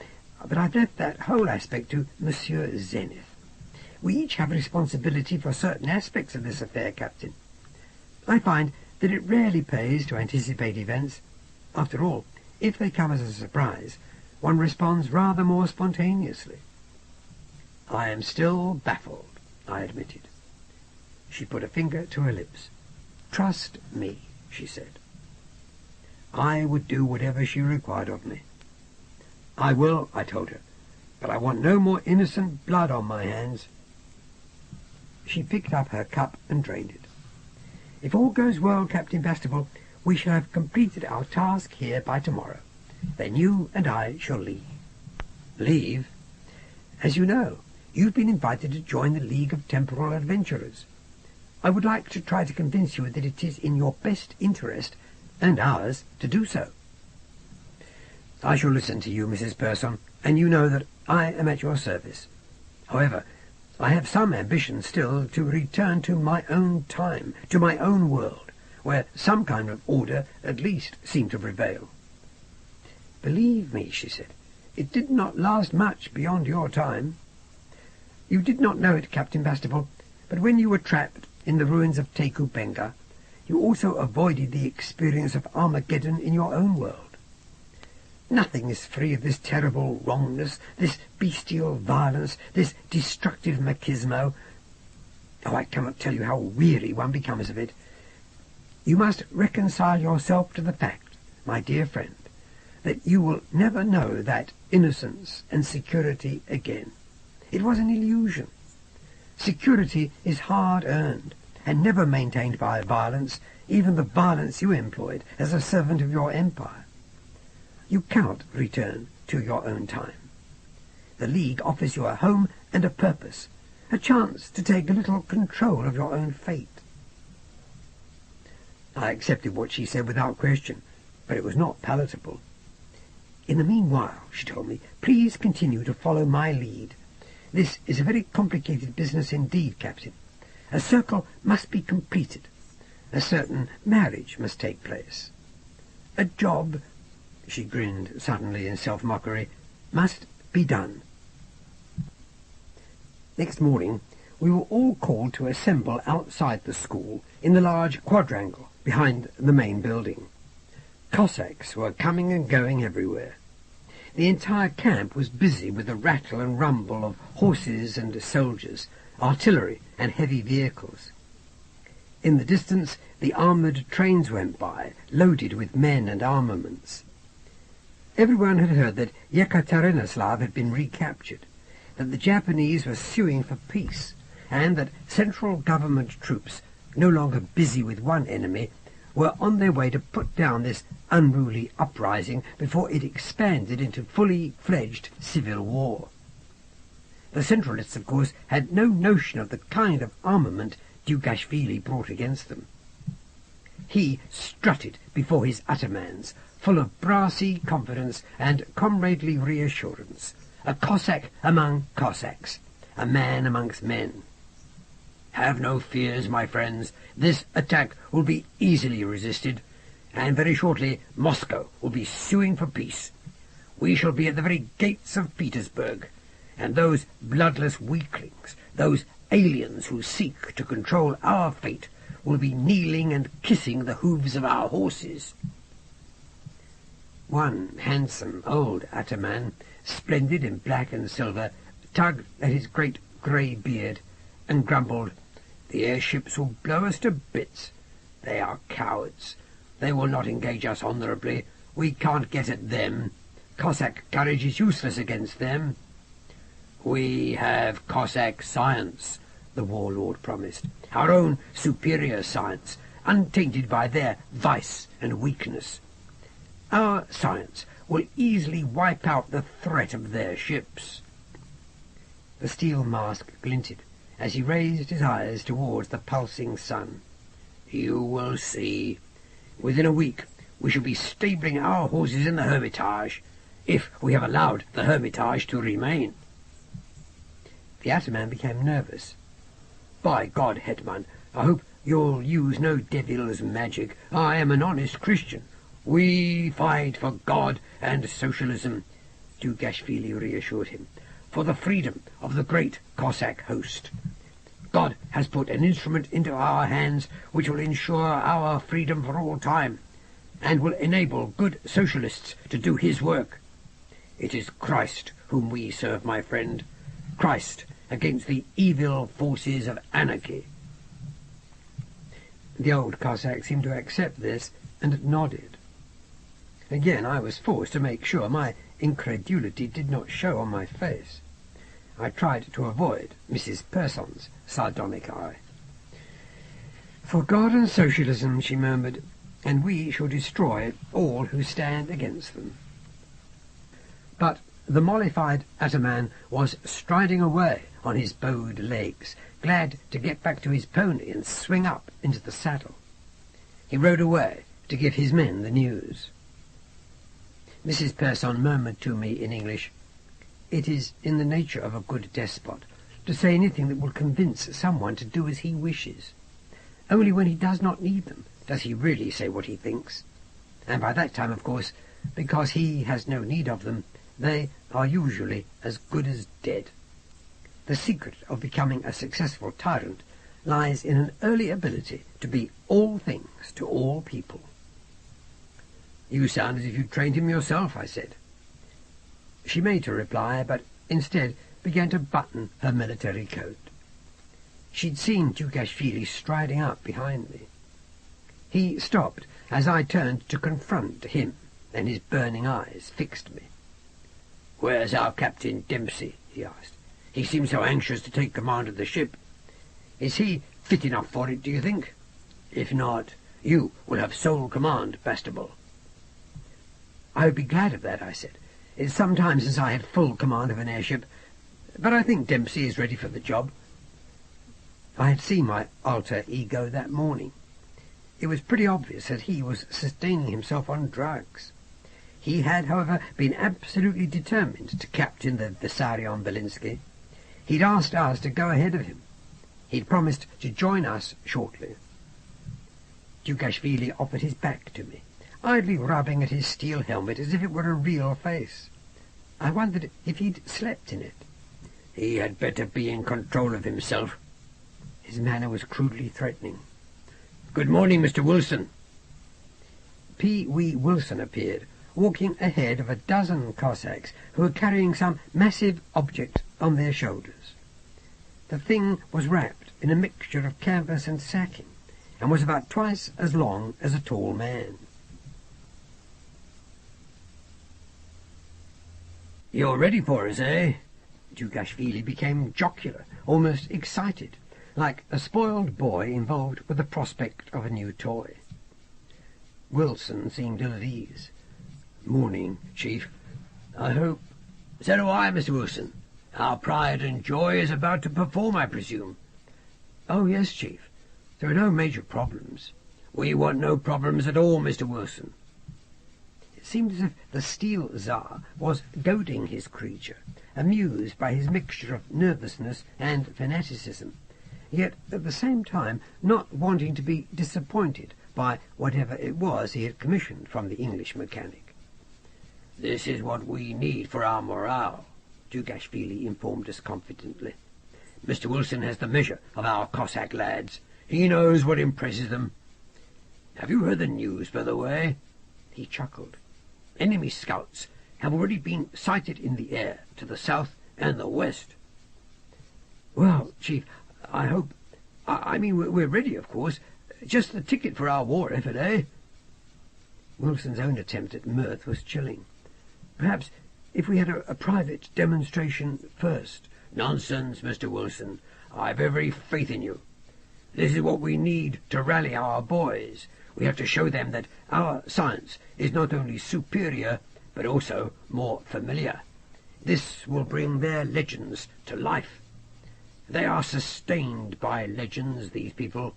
Speaker 3: but I've left that whole aspect to Monsieur Zenith. We each have responsibility for certain aspects of this affair, Captain. I find that it rarely pays to anticipate events. After all, if they come as a surprise, one responds rather more spontaneously. I am still baffled, I admitted. She put a finger to her lips. Trust me, she said. I would do whatever she required of me. I will, I told her, but I want no more innocent blood on my hands. She picked up her cup and drained it. If all goes well, Captain Bastable, we shall have completed our task here by tomorrow. Then you and I shall leave. Leave? As you know, You've been invited to join the League of Temporal Adventurers. I would like to try to convince you that it is in your best interest, and ours, to do so. I shall listen to you, Mrs. Persson, and you know that I am at your service. However, I have some ambition still to return to my own time, to my own world, where some kind of order at least seemed to prevail. Believe me, she said, it did not last much beyond your time. You did not know it, Captain Bastable, but when you were trapped in the ruins of Teku Benga, you also avoided the experience of Armageddon in your own world. Nothing is free of this terrible wrongness, this bestial violence, this destructive machismo. Oh, I cannot tell you how weary one becomes of it. You must reconcile yourself to the fact, my dear friend, that you will never know that innocence and security again. It was an illusion. Security is hard-earned, and never maintained by violence, even the violence you employed as a servant of your empire. You cannot return to your own time. The League offers you a home and a purpose, a chance to take a little control of your own fate. I accepted what she said without question, but it was not palatable. In the meanwhile, she told me, please continue to follow my lead. This is a very complicated business indeed, Captain. A circle must be completed. A certain marriage must take place. A job, she grinned suddenly in self-mockery, must be done. Next morning we were all called to assemble outside the school in the large quadrangle behind the main building. Cossacks were coming and going everywhere. The entire camp was busy with the rattle and rumble of horses and soldiers, artillery and heavy vehicles. In the distance the armoured trains went by, loaded with men and armaments. Everyone had heard that Yekaterinoslav had been recaptured, that the Japanese were suing for peace, and that central government troops, no longer busy with one enemy, were on their way to put down this unruly uprising before it expanded into fully fledged civil war. The Centralists, of course, had no notion of the kind of armament Dugashvili brought against them. He strutted before his atamans, full of brassy confidence and comradely reassurance, a Cossack among Cossacks, a man amongst men. Have no fears, my friends. This attack will be easily resisted, and very shortly Moscow will be suing for peace. We shall be at the very gates of Petersburg, and those bloodless weaklings, those aliens who seek to control our fate, will be kneeling and kissing the hooves of our horses. One handsome old ataman, splendid in black and silver, tugged at his great grey beard and grumbled, "The airships will blow us to bits. They are cowards. They will not engage us honourably. We can't get at them. Cossack courage is useless against them." "We have Cossack science," the warlord promised, "our own superior science, untainted by their vice and weakness. Our science will easily wipe out the threat of their ships." The steel mask glinted as he raised his eyes towards the pulsing sun. "You will see. Within a week we shall be stabling our horses in the Hermitage, if we have allowed the Hermitage to remain." The ataman became nervous. "By God, Hetman, I hope you'll use no devil's magic. I am an honest Christian. We fight for God and socialism," Dugashvili reassured him, "for the freedom of the great Cossack host. God has put an instrument into our hands which will ensure our freedom for all time, and will enable good socialists to do his work. It is Christ whom we serve, my friend, Christ against the evil forces of anarchy." The old Cossack seemed to accept this, and nodded. Again I was forced to make sure my incredulity did not show on my face. I tried to avoid Mrs. Persson's sardonic eye. "For God and socialism," she murmured, "and we shall destroy all who stand against them." But the mollified ataman was striding away on his bowed legs, glad to get back to his pony and swing up into the saddle. He rode away to give his men the news. Mrs. Persson murmured to me in English, "It is in the nature of a good despot to say anything that will convince someone to do as he wishes. Only when he does not need them does he really say what he thinks. And by that time, of course, because he has no need of them, they are usually as good as dead. The secret of becoming a successful tyrant lies in an early ability to be all things to all people." "You sound as if you'd trained him yourself," I said. She made her reply, but instead began to button her military coat. She'd seen Dugashvili striding up behind me. He stopped as I turned to confront him, and his burning eyes fixed me. "Where's our Captain Dempsey?" he asked. "He seems so anxious to take command of the ship. Is he fit enough for it, do you think? If not, you will have sole command, Bastable." "I would be glad of that," I said. "It's some time since I had full command of an airship, but I think Dempsey is ready for the job." I had seen my alter ego that morning. It was pretty obvious that he was sustaining himself on drugs. He had, however, been absolutely determined to captain the Vissarion Belinsky. He'd asked us to go ahead of him. He'd promised to join us shortly. Dugashvili offered his back to me, idly rubbing at his steel helmet as if it were a real face. I wondered if he'd slept in it. "He had better be in control of himself." His manner was crudely threatening. "Good morning, Mr. Wilson." Pee Wee Wilson appeared, walking ahead of a dozen Cossacks who were carrying some massive object on their shoulders. The thing was wrapped in a mixture of canvas and sacking, and was about twice as long as a tall man. "You're ready for us, eh?" Dugashvili became jocular, almost excited, like a spoiled boy involved with the prospect of a new toy. Wilson seemed ill at ease. "Morning, Chief. I hope—" "So do I, Mr. Wilson. Our pride and joy is about to perform, I presume." "Oh, yes, Chief. There are no major problems." "We want no problems at all, Mr. Wilson." It seemed as if the Steel Tsar was goading his creature, amused by his mixture of nervousness and fanaticism, yet at the same time not wanting to be disappointed by whatever it was he had commissioned from the English mechanic. "This is what we need for our morale," Dugashvili informed us confidently. "Mr. Wilson has the measure of our Cossack lads. He knows what impresses them. Have you heard the news, by the way?" He chuckled. "Enemy scouts have already been sighted in the air to the south and the west." "Well, Chief, I hope... I mean, we're ready, of course. Just the ticket for our war effort, eh?" Wilson's own attempt at mirth was chilling. "Perhaps if we had a private demonstration first." "Nonsense, Mr. Wilson. I've every faith in you. This is what we need to rally our boys. We have to show them that our science is not only superior, but also more familiar. This will bring their legends to life. They are sustained by legends, these people.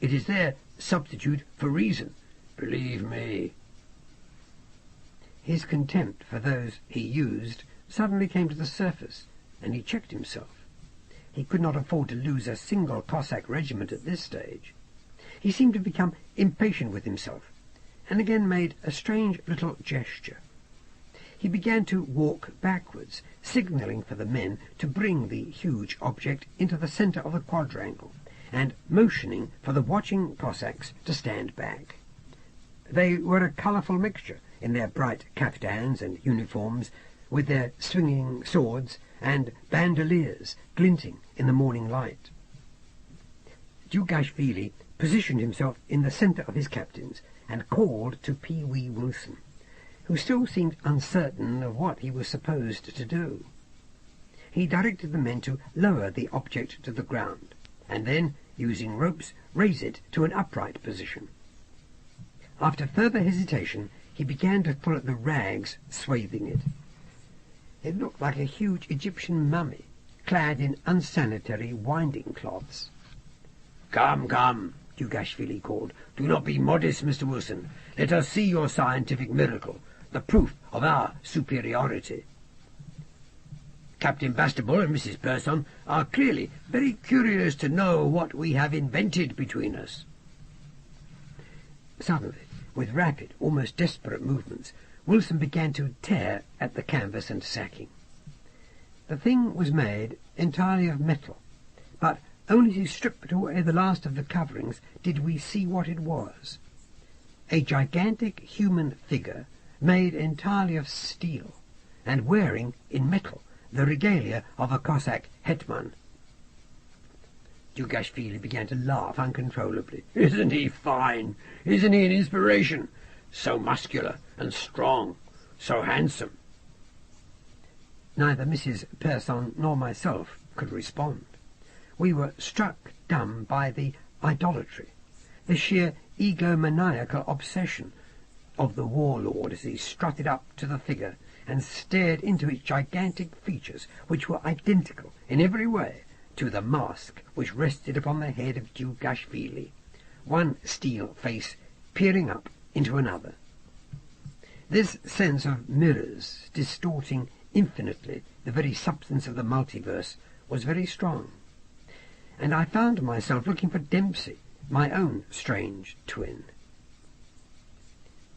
Speaker 3: It is their substitute for reason, believe me." His contempt for those he used suddenly came to the surface, and he checked himself. He could not afford to lose a single Cossack regiment at this stage. He seemed to become impatient with himself, and again made a strange little gesture. He began to walk backwards, signalling for the men to bring the huge object into the centre of the quadrangle, and motioning for the watching Cossacks to stand back. They were a colourful mixture in their bright kaftans and uniforms, with their swinging swords and bandoliers glinting in the morning light. Dugashvili positioned himself in the centre of his captains and called to Pee Wee Wilson, who still seemed uncertain of what he was supposed to do. He directed the men to lower the object to the ground, and then, using ropes, raise it to an upright position. After further hesitation, he began to pull at the rags swathing it. It looked like a huge Egyptian mummy, clad in unsanitary winding-cloths.
Speaker 1: "Come, come," Dugashvili called. "Do not be modest, Mr. Wilson. Let us see your scientific miracle, the proof of our superiority." Captain Bastable and Mrs. Persson are clearly very curious to know what we have invented between us.
Speaker 3: Suddenly, with rapid, almost desperate movements, Wilson began to tear at the canvas and sacking. The thing was made entirely of metal, but only as he stripped away the last of the coverings did we see what it was. A gigantic human figure made entirely of steel, and wearing, in metal, the regalia of a Cossack hetman.
Speaker 1: Dugashvili began to laugh uncontrollably. "Isn't he fine? Isn't he an inspiration? So muscular and strong, so handsome."
Speaker 3: Neither Mrs. Persson nor myself could respond. We were struck dumb by the idolatry, the sheer egomaniacal obsession of the warlord as he strutted up to the figure and stared into its gigantic features, which were identical in every way to the mask which rested upon the head of Dugashvili, one steel face peering up into another. This sense of mirrors distorting infinitely the very substance of the multiverse was very strong, and I found myself looking for Dempsey, my own strange twin.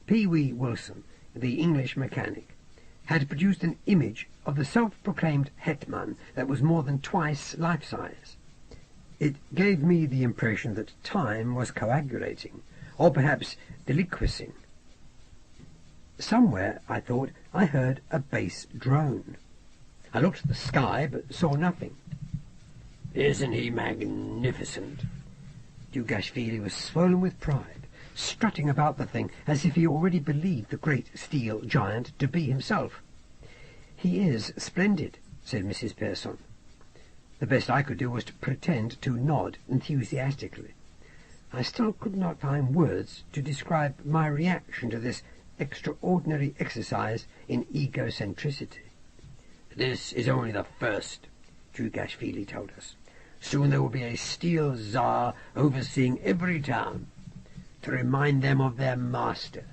Speaker 3: Pee-wee Wilson, the English mechanic, had produced an image of the self-proclaimed hetman that was more than twice life-size. It gave me the impression that time was coagulating, or perhaps deliquescing. Somewhere, I thought, I heard a bass drone. I looked at the sky, but saw nothing.
Speaker 1: "Isn't he magnificent?"
Speaker 3: Dugashvili was swollen with pride, strutting about the thing as if he already believed the great steel giant to be himself. "He is splendid," said Mrs. Persson. The best I could do was to pretend to nod enthusiastically. I still could not find words to describe my reaction to this extraordinary exercise in egocentricity.
Speaker 1: "This is only the first," Dugashvili told us. "Soon there will be a Steel Tsar overseeing every town, to remind them of their master,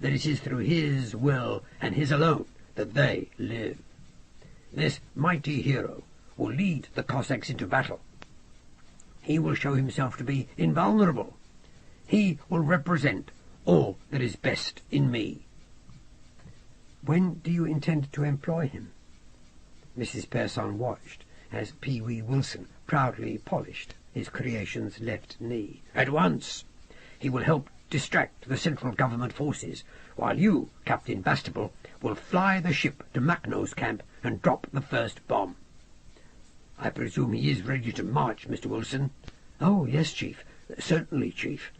Speaker 1: that it is through his will and his alone that they live. This mighty hero will lead the Cossacks into battle. He will show himself to be invulnerable. He will represent all that is best in me."
Speaker 3: "When do you intend to employ him?" Mrs. Persson watched as Pee-wee Wilson proudly polished his creation's left knee.
Speaker 1: "At once. He will help distract the central government forces, while you, Captain Bastable, will fly the ship to Makhno's camp and drop the first bomb. I presume he is ready to march, Mr. Wilson?"
Speaker 3: "Oh, yes, Chief. Certainly, Chief."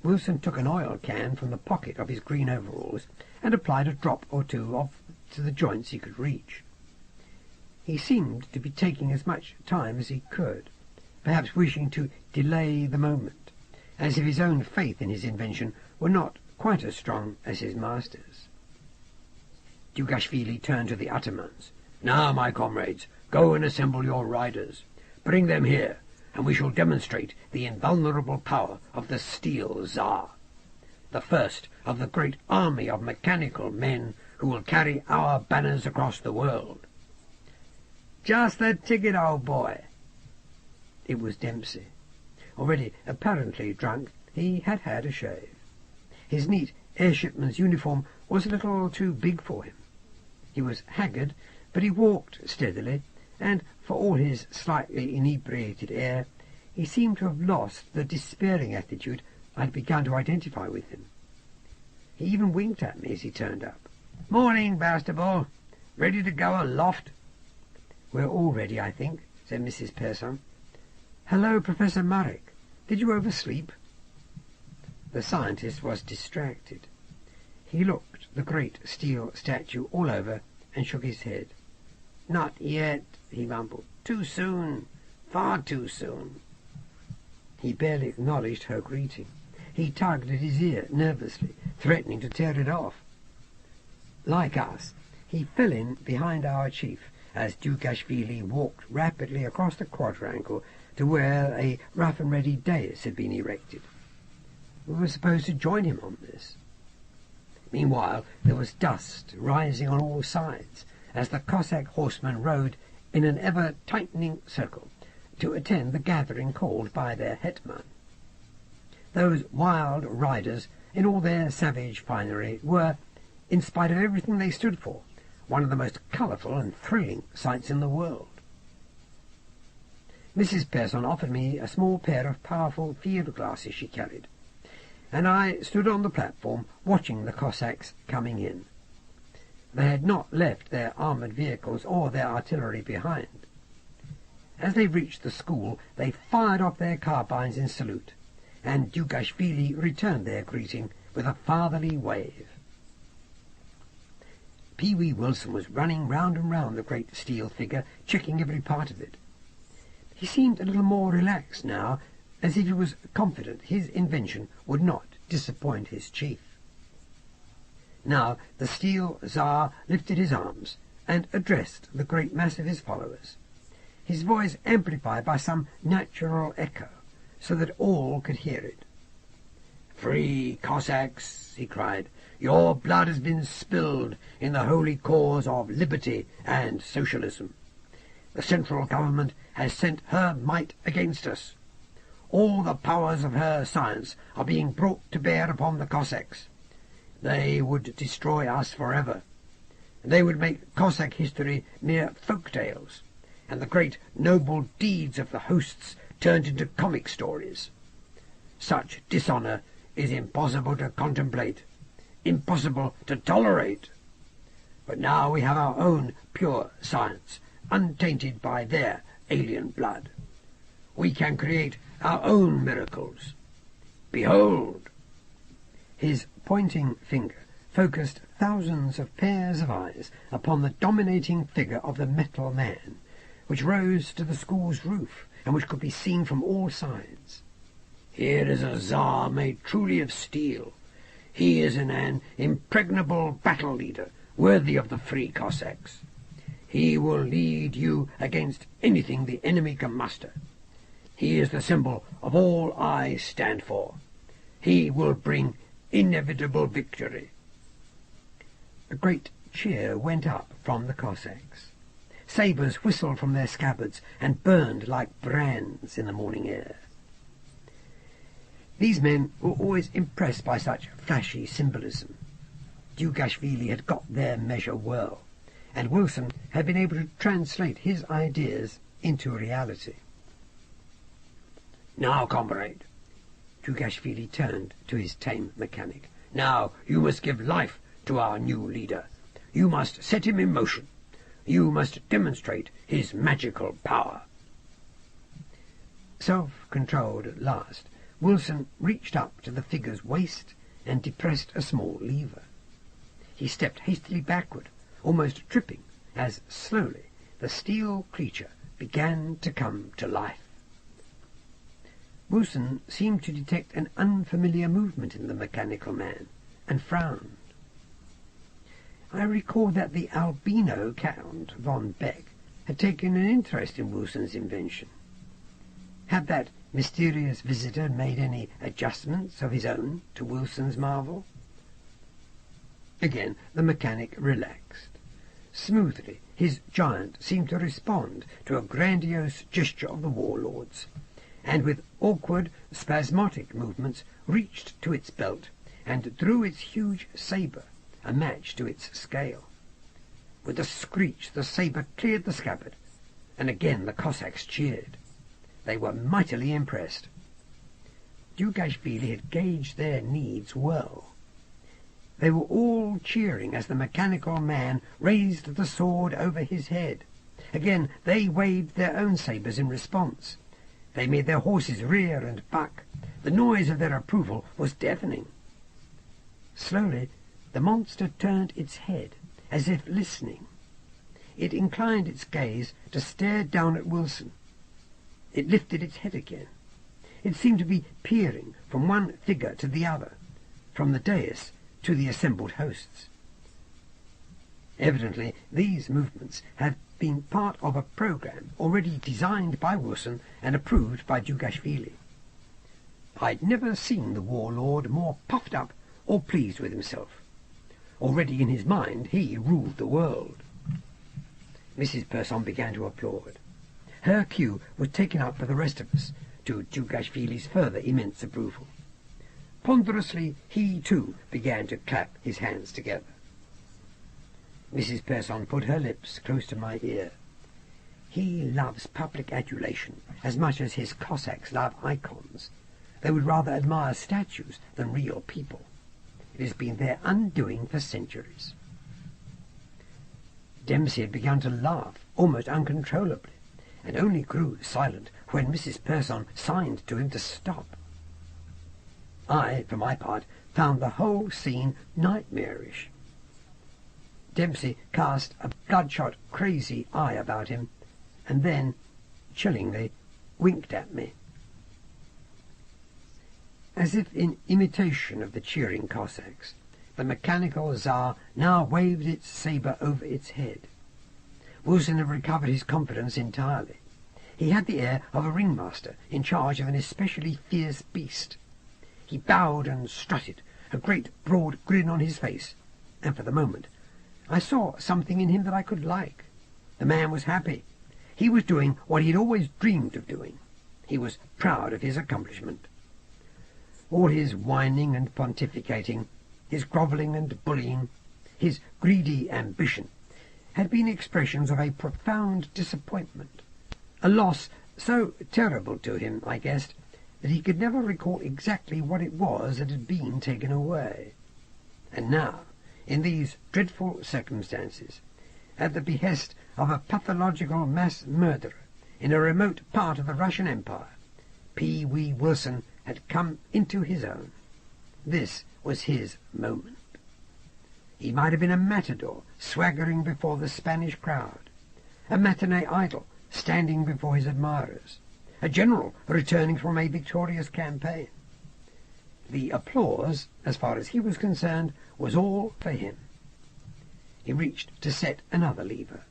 Speaker 1: Wilson took an oil can from the pocket of his green overalls and applied a drop or two to the joints he could reach.
Speaker 3: He seemed to be taking as much time as he could, perhaps wishing to delay the moment, as if his own faith in his invention were not quite as strong as his master's.
Speaker 1: Dugashvili turned to the Attamans. "Now, my comrades, go and assemble your riders. Bring them here, and we shall demonstrate the invulnerable power of the Steel Tsar, the first of the great army of mechanical men who will carry our banners across the world."
Speaker 3: "Just the ticket, old boy." It was Dempsey. Already apparently drunk, he had had a shave. His neat airshipman's uniform was a little too big for him. He was haggard, but he walked steadily, and for all his slightly inebriated air, he seemed to have lost the despairing attitude I had begun to identify with him. He even winked at me as he turned up.
Speaker 1: "Morning, Bastable. Ready to go aloft?"
Speaker 3: "We're all ready, I think," said Mrs. Persson. "Hello, Professor Murrick. Did you oversleep?" The scientist was distracted. He looked the great steel statue all over and shook his head.
Speaker 1: "Not yet," he mumbled. "Too soon. Far too soon."
Speaker 3: He barely acknowledged her greeting. He tugged at his ear nervously, threatening to tear it off. Like us, he fell in behind our chief as Dugashvili walked rapidly across the quadrangle to where a rough-and-ready dais had been erected. We were supposed to join him on this. Meanwhile, there was dust rising on all sides as the Cossack horsemen rode in an ever-tightening circle to attend the gathering called by their hetman. Those wild riders, in all their savage finery, were, in spite of everything they stood for, one of the most colourful and thrilling sights in the world. Mrs. Persson offered me a small pair of powerful field glasses she carried, and I stood on the platform watching the Cossacks coming in. They had not left their armoured vehicles or their artillery behind. As they reached the school, they fired off their carbines in salute, and Dugashvili returned their greeting with a fatherly wave. Pee-wee Wilson was running round and round the great steel figure, checking every part of it. He seemed a little more relaxed now, as if he was confident his invention would not disappoint his chief. Now the Steel Tsar lifted his arms and addressed the great mass of his followers, his voice amplified by some natural echo, so that all could hear it. "Free Cossacks," he cried, "your blood has been spilled in the holy cause of liberty and socialism. The central government has sent her might against us. All the powers of her science are being brought to bear upon the Cossacks. They would destroy us forever. They would make Cossack history mere folk tales, and the great noble deeds of the hosts turned into comic stories. Such dishonour is impossible to contemplate, impossible to tolerate. But now we have our own pure science, untainted by their alien blood. We can create our own miracles. Behold!" His pointing finger focused thousands of pairs of eyes upon the dominating figure of the metal man, which rose to the school's roof and which could be seen from all sides. "Here is a Tsar made truly of steel. He is an impregnable battle leader, worthy of the free Cossacks. He will lead you against anything the enemy can muster. He is the symbol of all I stand for. He will bring inevitable victory." A great cheer went up from the Cossacks. Sabres whistled from their scabbards and burned like brands in the morning air. These men were always impressed by such flashy symbolism. Dugashvili had got their measure well, and Wilson had been able to translate his ideas into reality. "Now, comrade," Dugashvili turned to his tame mechanic, "now you must give life to our new leader. You must set him in motion. You must demonstrate his magical power." Self-controlled at last, Wilson reached up to the figure's waist and depressed a small lever. He stepped hastily backward, almost tripping, as slowly the steel creature began to come to life. Wilson seemed to detect an unfamiliar movement in the mechanical man, and frowned. I recalled that the albino Count von Beck had taken an interest in Wilson's invention. Had that mysterious visitor made any adjustments of his own to Wilson's marvel? Again the mechanic relaxed. Smoothly his giant seemed to respond to a grandiose gesture of the warlord's, and with awkward, spasmodic movements reached to its belt and drew its huge sabre, a match to its scale. With a screech the sabre cleared the scabbard, and again the Cossacks cheered. They were mightily impressed. Dugashvili had gauged their needs well. They were all cheering as the mechanical man raised the sword over his head. Again they waved their own sabres in response. They made their horses rear and buck. The noise of their approval was deafening. Slowly the monster turned its head, as if listening. It inclined its gaze to stare down at Wilson. It lifted its head again. It seemed to be peering from one figure to the other, from the dais to the assembled hosts. Evidently these movements had been part of a programme already designed by Wilson and approved by Dugashvili. I'd never seen the warlord more puffed up or pleased with himself. Already in his mind he ruled the world. Mrs. Persson began to applaud. Her cue was taken up by the rest of us, to Dugashvili's further immense approval. Ponderously he too began to clap his hands together. Mrs. Persson put her lips close to my ear. He loves public adulation as much as his Cossacks love icons. They would rather admire statues than real people. It has been their undoing for centuries. Dempsey had begun to laugh almost uncontrollably, and only grew silent when Mrs. Persson signed to him to stop. I, for my part, found the whole scene nightmarish. Dempsey cast a bloodshot, crazy eye about him, and then, chillingly, winked at me. As if in imitation of the cheering Cossacks, the mechanical Tsar now waved its sabre over its head. Wilson had recovered his confidence entirely. He had the air of a ringmaster in charge of an especially fierce beast. He bowed and strutted, a great broad grin on his face, and for the moment I saw something in him that I could like. The man was happy. He was doing what he had always dreamed of doing. He was proud of his accomplishment. All his whining and pontificating, his grovelling and bullying, his greedy ambition, had been expressions of a profound disappointment, a loss so terrible to him, I guessed, that he could never recall exactly what it was that had been taken away. And now, in these dreadful circumstances, at the behest of a pathological mass murderer in a remote part of the Russian Empire, P. W. Wilson had come into his own. This was his moment. He might have been a matador swaggering before the Spanish crowd, a matinee idol standing before his admirers, a general returning from a victorious campaign. The applause, as far as he was concerned, was all for him. He reached to set another lever.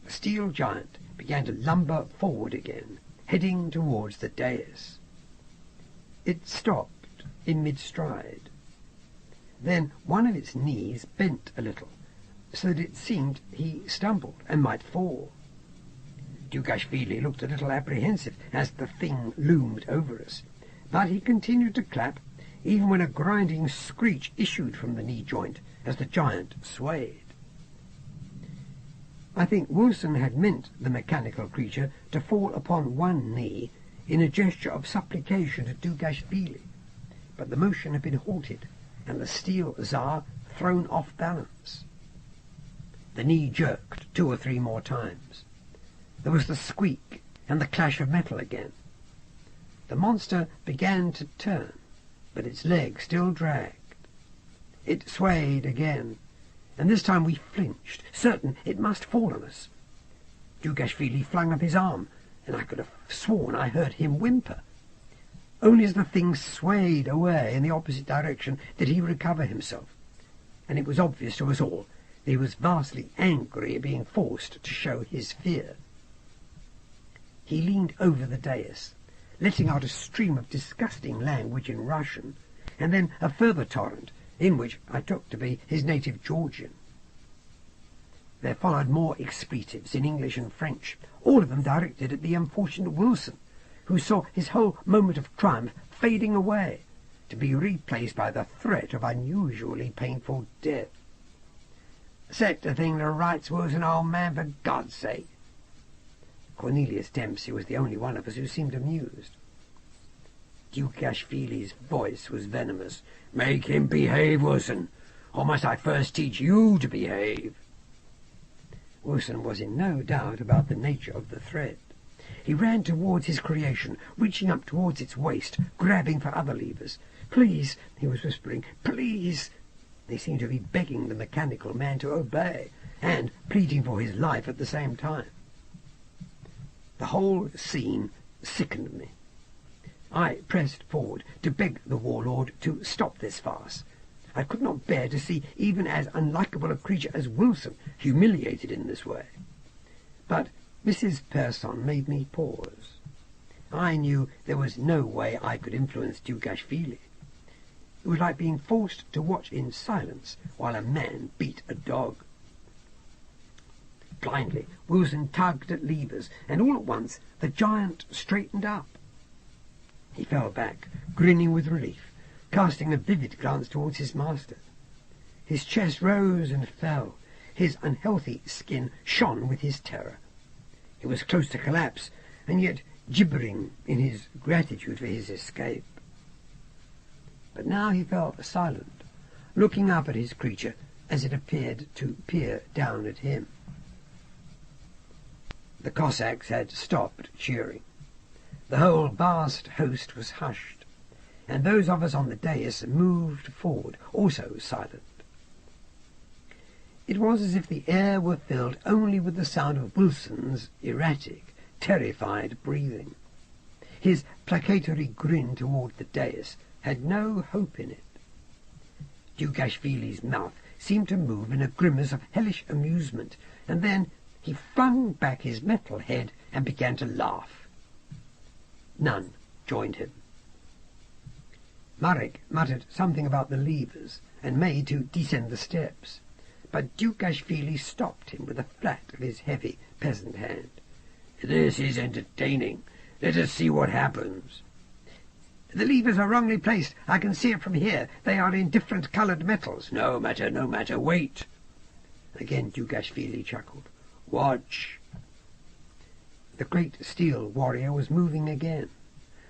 Speaker 3: The steel giant began to lumber forward again, heading towards the dais. It stopped in mid-stride. Then one of its knees bent a little, so that it seemed he stumbled and might fall. Dugashvili looked a little apprehensive as the thing loomed over us, but he continued to clap, even when a grinding screech issued from the knee-joint as the giant swayed. I think Wilson had meant the mechanical creature to fall upon one knee in a gesture of supplication to Dugashvili, but the motion had been halted, and the Steel Tsar thrown off balance. The knee jerked 2 or 3 more times. There was the squeak and the clash of metal again. The monster began to turn, but its leg still dragged. It swayed again, and this time we flinched, certain it must fall on us. Dugashvili flung up his arm, and I could have sworn I heard him whimper. Only as the thing swayed away in the opposite direction did he recover himself, and it was obvious to us all that he was vastly angry at being forced to show his fear. He leaned over the dais, letting out a stream of disgusting language in Russian, and then a further torrent, in which I took to be his native Georgian. There followed more expletives in English and French, all of them directed at the unfortunate Wilson, who saw his whole moment of triumph fading away, to be replaced by the threat of unusually painful death. "Set the thing to rights, Wilson, old man, for God's sake." Cornelius Dempsey was the only one of us who seemed amused. Dugashvili's voice was venomous. "Make him behave, Wilson, or must I first teach you to behave?" Wilson was in no doubt about the nature of the threat. He ran towards his creation, reaching up towards its waist, grabbing for other levers. "Please," he was whispering, "please." He seemed to be begging the mechanical man to obey, and pleading for his life at the same time. The whole scene sickened me. I pressed forward to beg the warlord to stop this farce, I could not bear to see even as unlikable a creature as Wilson humiliated in this way. But Mrs. Persson made me pause. I knew there was no way I could influence Dugashvili. It was like being forced to watch in silence while a man beat a dog. Blindly, Wilson tugged at levers, and all at once the giant straightened up. He fell back, grinning with relief, casting a vivid glance towards his master. His chest rose and fell. His unhealthy skin shone with his terror. He was close to collapse, and yet gibbering in his gratitude for his escape. But now he fell silent, looking up at his creature as it appeared to peer down at him. The Cossacks had stopped cheering. The whole vast host was hushed, and those of us on the dais moved forward, also silent. It was as if the air were filled only with the sound of Wilson's erratic, terrified breathing. His placatory grin toward the dais had no hope in it. Dugashvili's mouth seemed to move in a grimace of hellish amusement, and then he flung back his metal head and began to laugh. None joined him. Marek muttered something about the levers and made to descend the steps, but Dugashvili stopped him with a flat of his heavy peasant hand. "This is entertaining. Let us see what happens." "The levers are wrongly placed. I can see it from here. They are in different coloured metals." No matter, wait." Again Dugashvili chuckled. "Watch." The great steel warrior was moving again.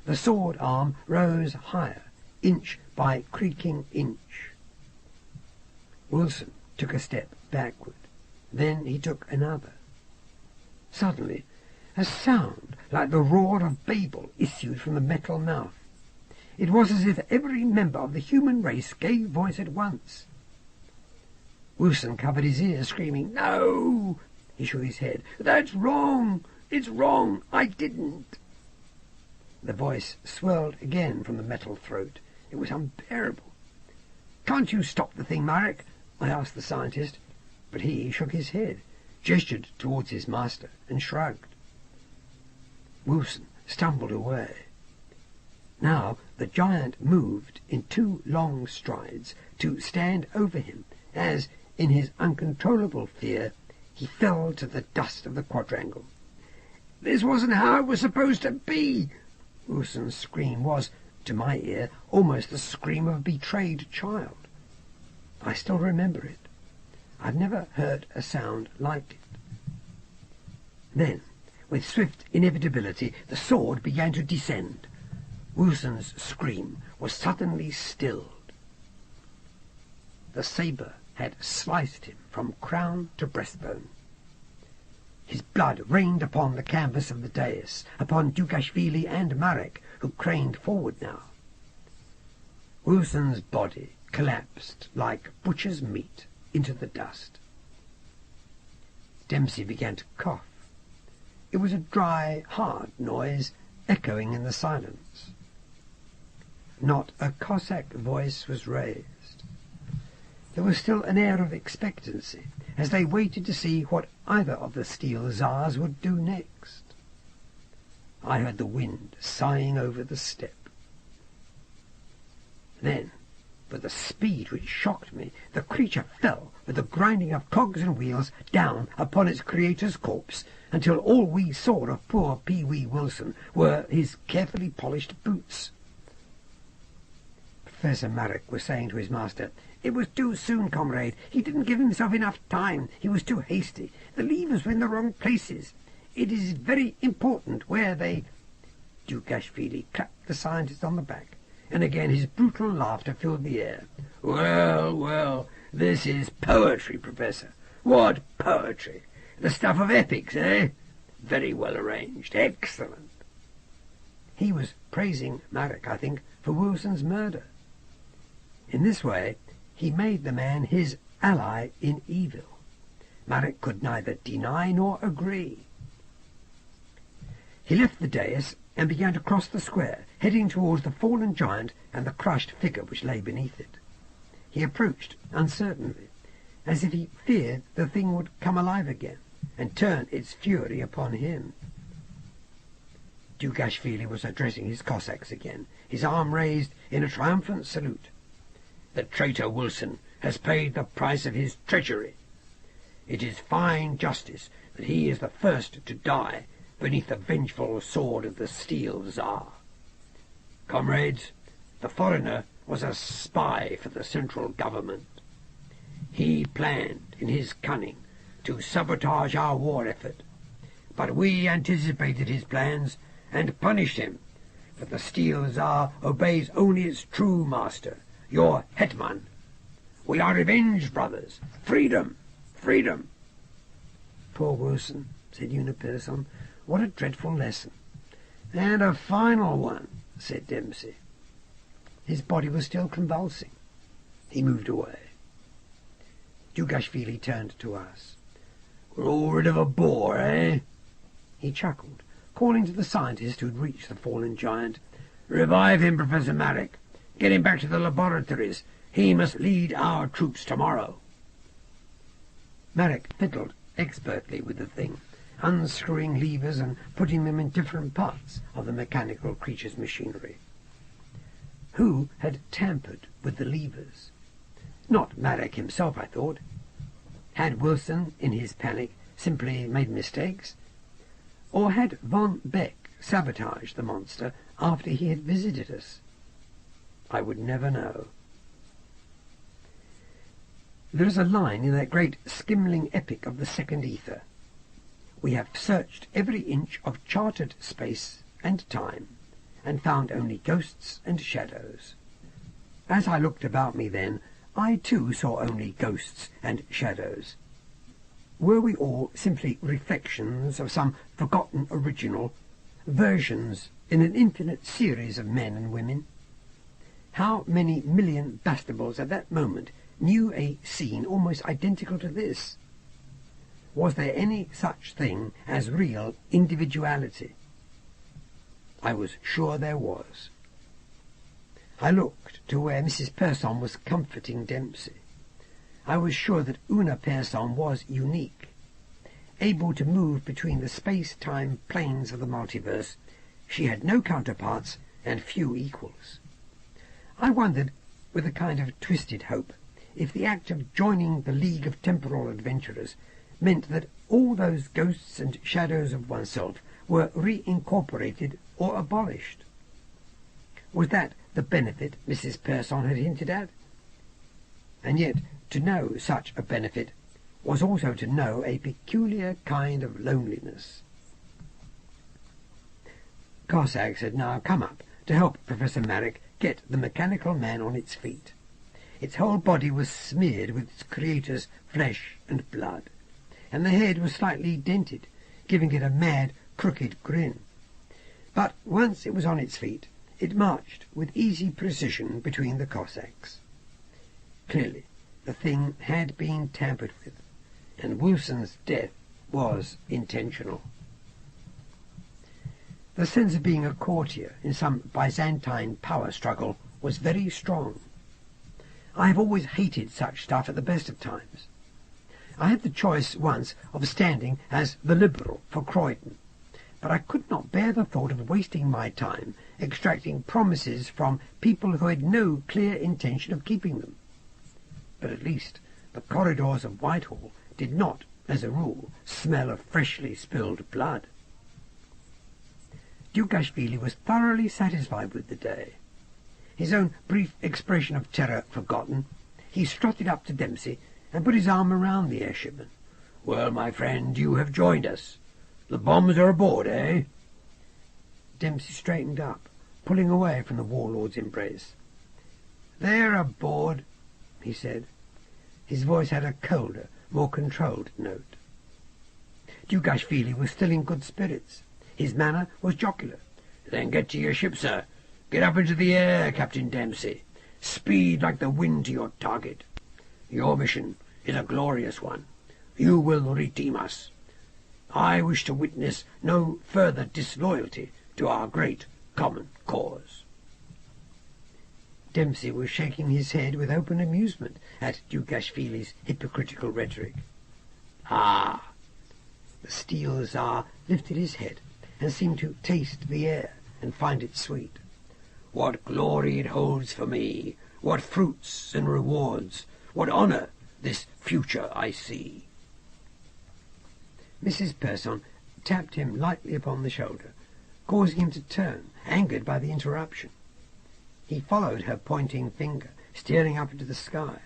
Speaker 3: The sword arm rose higher, inch by creaking inch. Wilson took a step backward. Then he took another. Suddenly, a sound like the roar of Babel issued from the metal mouth. It was as if every member of the human race gave voice at once. Wilson covered his ears, screaming, "No!" He shook his head. "That's wrong! It's wrong! I didn't!" The voice swelled again from the metal throat. It was unbearable. "Can't you stop the thing, Marek?" I asked the scientist, but he shook his head, gestured towards his master, and shrugged. Wilson stumbled away. Now the giant moved in 2 long strides to stand over him, as, in his uncontrollable fear, he fell to the dust of the quadrangle. "This wasn't how it was supposed to be!" Wilson's scream was, to my ear, almost the scream of a betrayed child. I still remember it. I've never heard a sound like it. Then, with swift inevitability, the sword began to descend. Wilson's scream was suddenly stilled. The sabre had sliced him from crown to breastbone. His blood rained upon the canvas of the dais, upon Dugashvili and Marek, who craned forward now. Wilson's body collapsed like butcher's meat into the dust. Dempsey began to cough. It was a dry, hard noise, echoing in the silence. Not a Cossack voice was raised. There was still an air of expectancy, as they waited to see what either of the Steel Tsars would do next. I heard the wind sighing over the steppe. Then, with a speed which shocked me, the creature fell with the grinding of cogs and wheels down upon its creator's corpse, until all we saw of poor Pee-wee Wilson were his carefully polished boots. Professor Marek was saying to his master, "It was too soon, comrade. He didn't give himself enough time. He was too hasty. The levers were in the wrong places. It is very important where they—" Dugashvili clapped the scientist on the back, and again his brutal laughter filled the air. Well, this is poetry, Professor. What poetry? The stuff of epics, eh? Very well arranged. Excellent." He was praising Marek, I think, for Wilson's murder. In this way he made the man his ally in evil. Marek could neither deny nor agree. He left the dais and began to cross the square, heading towards the fallen giant and the crushed figure which lay beneath it. He approached uncertainly, as if he feared the thing would come alive again and turn its fury upon him. Dugashvili was addressing his Cossacks again, his arm raised in a triumphant salute. "The traitor Wilson has paid the price of his treachery. It is fine justice that he is the first to die beneath the vengeful sword of the Steel Tsar. Comrades, the foreigner was a spy for the central government. He planned, in his cunning, to sabotage our war effort, but we anticipated his plans and punished him, for the Steel Tsar obeys only its true master, your hetman. We are revenged, brothers. Freedom! Freedom!" "Poor Wilson," said Una Persson. "What a dreadful lesson." "And a final one," said Dempsey. His body was still convulsing. He moved away. Dugashvili turned to us. "We're all rid of a bore, eh?" He chuckled, calling to the scientist who had reached the fallen giant. "Revive him, Professor Marek. Get him back to the laboratories. He must lead our troops tomorrow." Marek fiddled expertly with the thing, unscrewing levers and putting them in different parts of the mechanical creature's machinery. Who had tampered with the levers? Not Marek himself, I thought. Had Wilson, in his panic, simply made mistakes? Or had von Beck sabotaged the monster after he had visited us? I would never know. There is a line in that great skimling epic of the second ether. "We have searched every inch of charted space and time, and found only ghosts and shadows." As I looked about me then, I too saw only ghosts and shadows. Were we all simply reflections of some forgotten original, versions in an infinite series of men and women? How many million Bastables at that moment knew a scene almost identical to this? Was there any such thing as real individuality? I was sure there was. I looked to where Mrs. Persson was comforting Dempsey. I was sure that Una Persson was unique, able to move between the space-time planes of the multiverse. She had no counterparts and few equals. I wondered, with a kind of twisted hope, if the act of joining the League of Temporal Adventurers meant that all those ghosts and shadows of oneself were reincorporated or abolished. Was that the benefit Mrs. Persson had hinted at? And yet to know such a benefit was also to know a peculiar kind of loneliness. Cossacks had now come up to help Professor Marek get the mechanical man on its feet. Its whole body was smeared with its creator's flesh and blood, and the head was slightly dented, giving it a mad, crooked grin. But once it was on its feet, it marched with easy precision between the Cossacks. Clearly, the thing had been tampered with, and Wilson's death was intentional. The sense of being a courtier in some Byzantine power struggle was very strong. I have always hated such stuff at the best of times. I had the choice once of standing as the Liberal for Croydon, but I could not bear the thought of wasting my time extracting promises from people who had no clear intention of keeping them. But at least the corridors of Whitehall did not, as a rule, smell of freshly spilled blood. Dugashvili was thoroughly satisfied with the day. His own brief expression of terror forgotten, he strutted up to Dempsey and put his arm around the airshipman. "Well, my friend, you have joined us. The bombs are aboard, eh?" Dempsey straightened up, pulling away from the warlord's embrace. "They're aboard," he said. His voice had a colder, more controlled note. Dugashvili was still in good spirits. His manner was jocular. "Then get to your ship, sir. Get up into the air, Captain Dempsey. Speed like the wind to your target. Your mission is a glorious one. You will redeem us. I wish to witness no further disloyalty to our great common cause." Dempsey was shaking his head with open amusement at Dugashvili's hypocritical rhetoric. "Ah!" The Steel Tsar lifted his head and seemed to taste the air and find it sweet. "What glory it holds for me! What fruits and rewards! What honour this future I see!" Mrs. Persson tapped him lightly upon the shoulder, causing him to turn, angered by the interruption. He followed her pointing finger, staring up into the sky.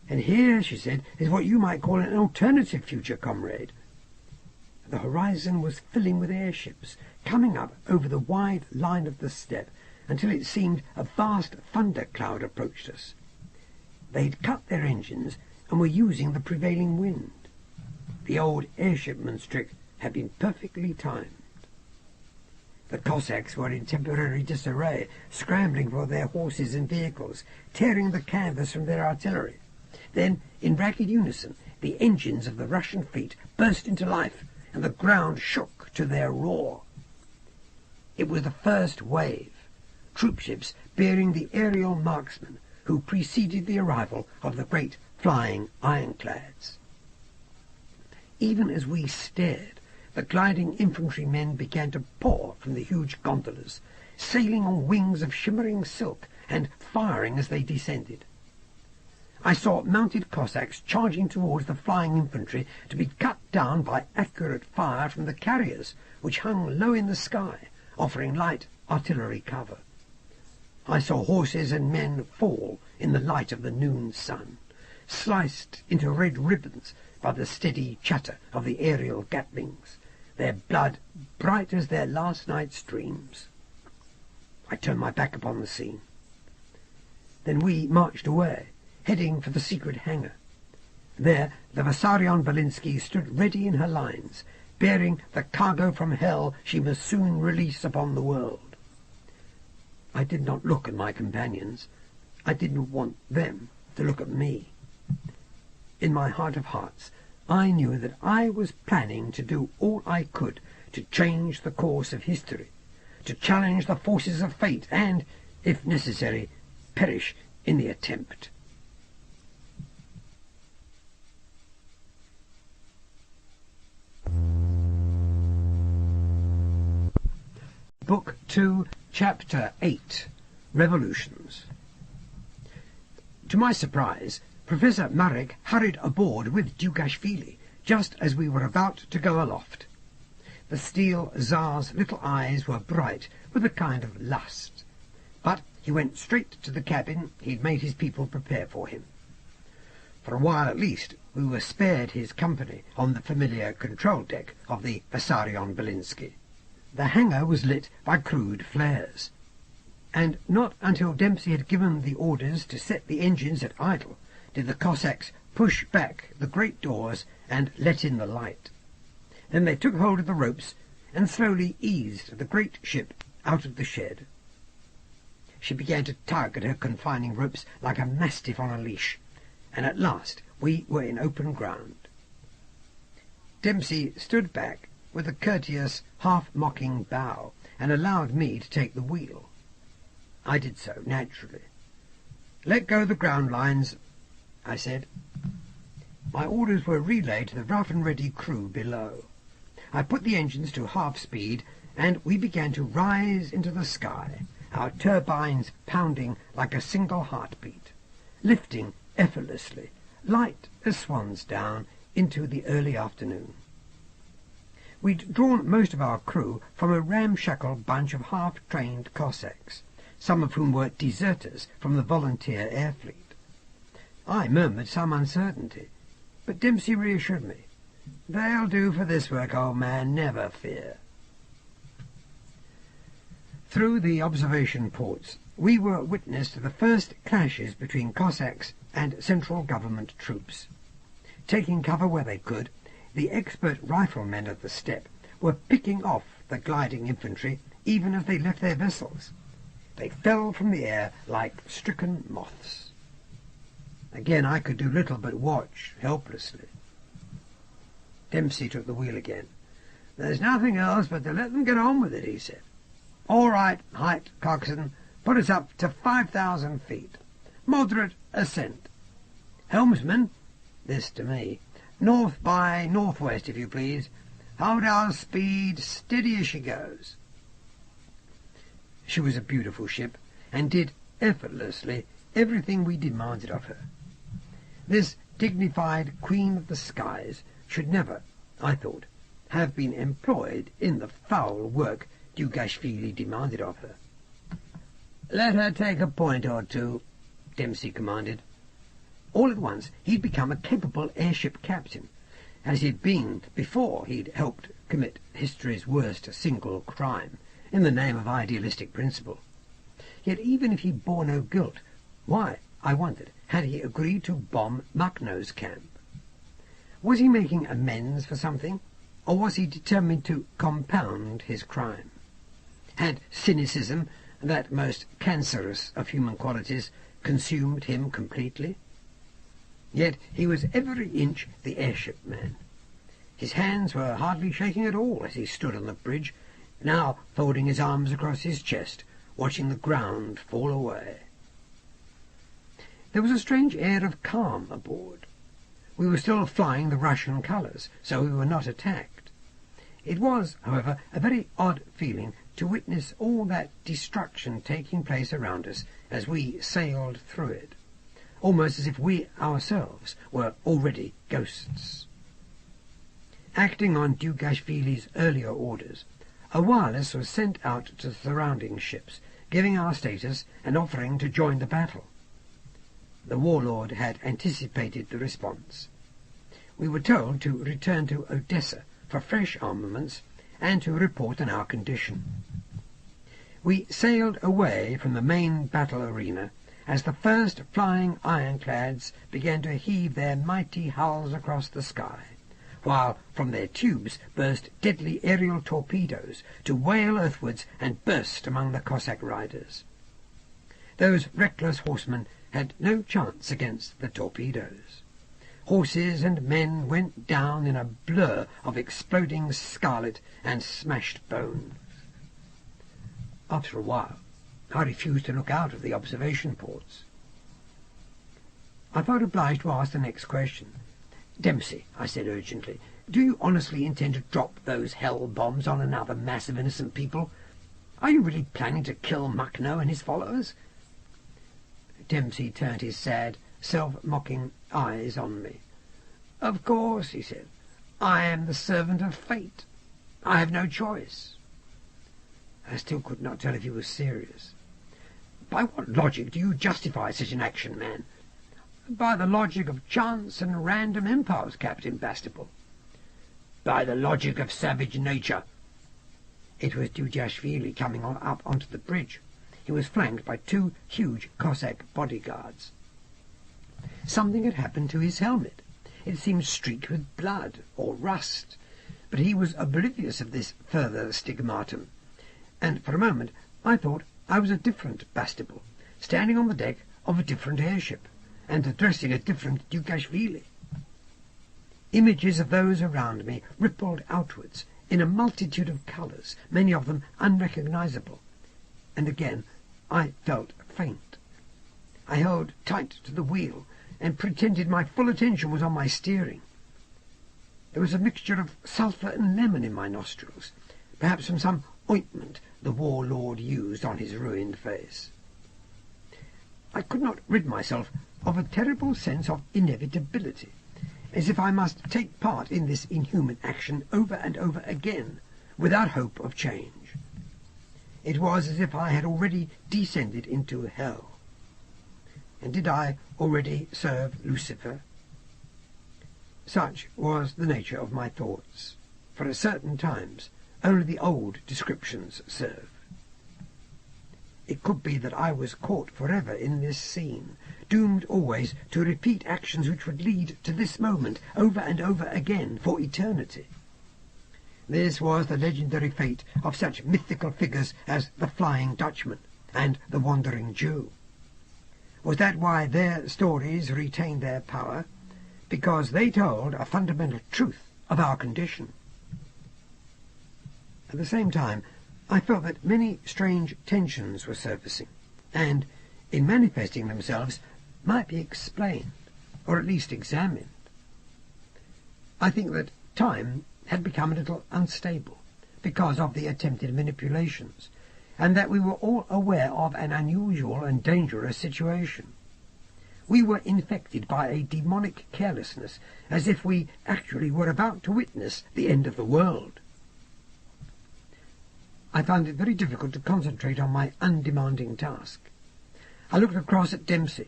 Speaker 3: "And here," she said, "is what you might call an alternative future, comrade." The horizon was filling with airships, coming up over the wide line of the steppe until it seemed a vast thunder cloud approached us. They'd cut their engines and were using the prevailing wind. The old airshipman's trick had been perfectly timed. The Cossacks were in temporary disarray, scrambling for their horses and vehicles, tearing the canvas from their artillery. Then, in rapid unison, the engines of the Russian fleet burst into life, and the ground shook to their roar. It was the first wave, troopships bearing the aerial marksmen who preceded the arrival of the great flying ironclads. Even as we stared, the gliding infantrymen began to pour from the huge gondolas, sailing on wings of shimmering silk and firing as they descended. I saw mounted Cossacks charging towards the flying infantry to be cut down by accurate fire from the carriers, which hung low in the sky, offering light artillery cover. I saw horses and men fall in the light of the noon sun, sliced into red ribbons by the steady chatter of the aerial Gatlings, their blood bright as their last night's streams. I turned my back upon the scene. Then we marched away, heading for the secret hangar. There the Vissarion-Belinsky stood ready in her lines, bearing the cargo from hell she must soon release upon the world. I did not look at my companions. I didn't want them to look at me. In my heart of hearts, I knew that I was planning to do all I could to change the course of history, to challenge the forces of fate and, if necessary, perish in the attempt. Book 2, Chapter 8, Revolutions. To my surprise, Professor Marek hurried aboard with Dugashvili, just as we were about to go aloft. The Steel Tsar's little eyes were bright with a kind of lust, but he went straight to the cabin he'd made his people prepare for him. For a while at least, we were spared his company on the familiar control deck of the Vissarion-Belinsky. The hangar was lit by crude flares, and not until Dempsey had given the orders to set the engines at idle did the Cossacks push back the great doors and let in the light. Then they took hold of the ropes and slowly eased the great ship out of the shed. She began to tug at her confining ropes like a mastiff on a leash, and at last we were in open ground. Dempsey stood back with a courteous, half-mocking bow, and allowed me to take the wheel. I did so, naturally. "Let go the ground lines," I said. My orders were relayed to the rough-and-ready crew below. I put the engines to half-speed, and we began to rise into the sky, our turbines pounding like a single heartbeat, lifting effortlessly, light as swan's down, into the early afternoon. We'd drawn most of our crew from a ramshackle bunch of half-trained Cossacks, some of whom were deserters from the volunteer air fleet. I murmured some uncertainty, but Dempsey reassured me. "They'll do for this work, old man, never fear." Through the observation ports, we were witness to the first clashes between Cossacks and central government troops. Taking cover where they could, the expert riflemen of the steppe were picking off the gliding infantry even as they left their vessels. They fell from the air like stricken moths. Again I could do little but watch helplessly. Dempsey took the wheel again. "There's nothing else but to let them get on with it," he said. "All right, Height, coxswain. Put us up to 5,000 feet. Moderate ascent. Helmsman, this to me, north by northwest, if you please. Hold our speed steady as she goes. She was a beautiful ship, and did effortlessly everything we demanded of her. This dignified queen of the skies should never, I thought, have been employed in the foul work Dugashvili demanded of her. "Let her take a point or two," Dempsey commanded. All at once he'd become a capable airship captain, as he'd been before he'd helped commit history's worst single crime in the name of idealistic principle. Yet even if he bore no guilt, why, I wondered, had he agreed to bomb Makhno's camp? Was he making amends for something, or was he determined to compound his crime? Had cynicism, that most cancerous of human qualities, consumed him completely? Yet he was every inch the airship man. His hands were hardly shaking at all as he stood on the bridge, now folding his arms across his chest, watching the ground fall away. There was a strange air of calm aboard. We were still flying the Russian colours, so we were not attacked. It was, however, a very odd feeling to witness all that destruction taking place around us as we sailed through it, almost as if we ourselves were already ghosts. Acting on Dugashvili's earlier orders, a wireless was sent out to the surrounding ships, giving our status and offering to join the battle. The warlord had anticipated the response. We were told to return to Odessa for fresh armaments and to report on our condition. We sailed away from the main battle arena as the first flying ironclads began to heave their mighty hulls across the sky, while from their tubes burst deadly aerial torpedoes to wail earthwards and burst among the Cossack riders. Those reckless horsemen had no chance against the torpedoes. Horses and men went down in a blur of exploding scarlet and smashed bone. After a while, I refused to look out of the observation ports. I felt obliged to ask the next question. "Dempsey," I said urgently, "do you honestly intend to drop those hell bombs on another mass of innocent people? Are you really planning to kill Makhno and his followers?" Dempsey turned his sad, self-mocking eyes on me. "Of course," he said. "I am the servant of fate. I have no choice." I still could not tell if he was serious. "By what logic do you justify such an action, man?" "By the logic of chance and random impulse, Captain Bastable." "By the logic of savage nature." It was Dugashvili coming up onto the bridge. He was flanked by two huge Cossack bodyguards. Something had happened to his helmet. It seemed streaked with blood or rust, but he was oblivious of this further stigmatum, and for a moment I thought I was a different Bastable, standing on the deck of a different airship, and addressing a different Dugashvili. Images of those around me rippled outwards in a multitude of colours, many of them unrecognizable, and again I felt faint. I held tight to the wheel and pretended my full attention was on my steering. There was a mixture of sulphur and lemon in my nostrils, perhaps from some ointment the warlord used on his ruined face. I could not rid myself of a terrible sense of inevitability, as if I must take part in this inhuman action over and over again, without hope of change. It was as if I had already descended into hell. And did I already serve Lucifer? Such was the nature of my thoughts, for at certain times only the old descriptions serve. It could be that I was caught forever in this scene, doomed always to repeat actions which would lead to this moment over and over again for eternity. This was the legendary fate of such mythical figures as the Flying Dutchman and the Wandering Jew. Was that why their stories retained their power? Because they told a fundamental truth of our condition. At the same time, I felt that many strange tensions were surfacing. and, in manifesting themselves, might be explained, or at least examined. I think that time had become a little unstable because of the attempted manipulations, and that we were all aware of an unusual and dangerous situation. We were infected by a demonic carelessness, as if we actually were about to witness the end of the world. I found it very difficult to concentrate on my undemanding task. I looked across at Dempsey,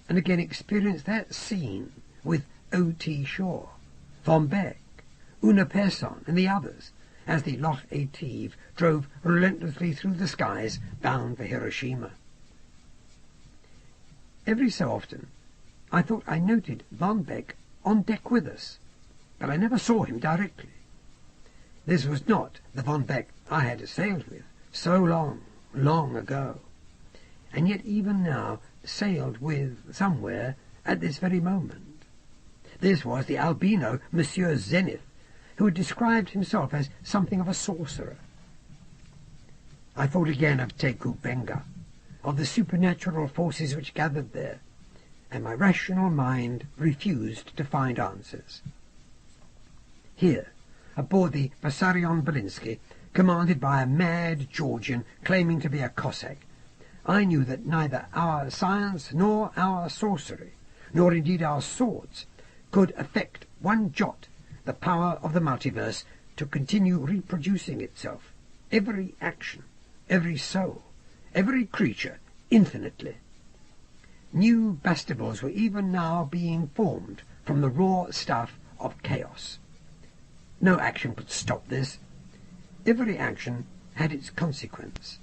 Speaker 3: and again experienced that scene with O.T. Shaw, Von Beck, Una Persson, and the others, as the Loch Etive drove relentlessly through the skies, bound for Hiroshima. Every so often I thought I noted Von Beck on deck with us, but I never saw him directly. This was not the Von Beck I had sailed with so long, long ago, and yet even now sailed with somewhere at this very moment. This was the albino Monsieur Zenith, who had described himself as something of a sorcerer. I thought again of Teku Benga, of the supernatural forces which gathered there, and my rational mind refused to find answers. Here, aboard the Basarion Belinsky, commanded by a mad Georgian claiming to be a Cossack, I knew that neither our science nor our sorcery, nor indeed our swords, could affect one jot the power of the multiverse to continue reproducing itself, every action, every soul, every creature, infinitely. New Bastables were even now being formed from the raw stuff of chaos. No action could stop this. Every action had its consequence,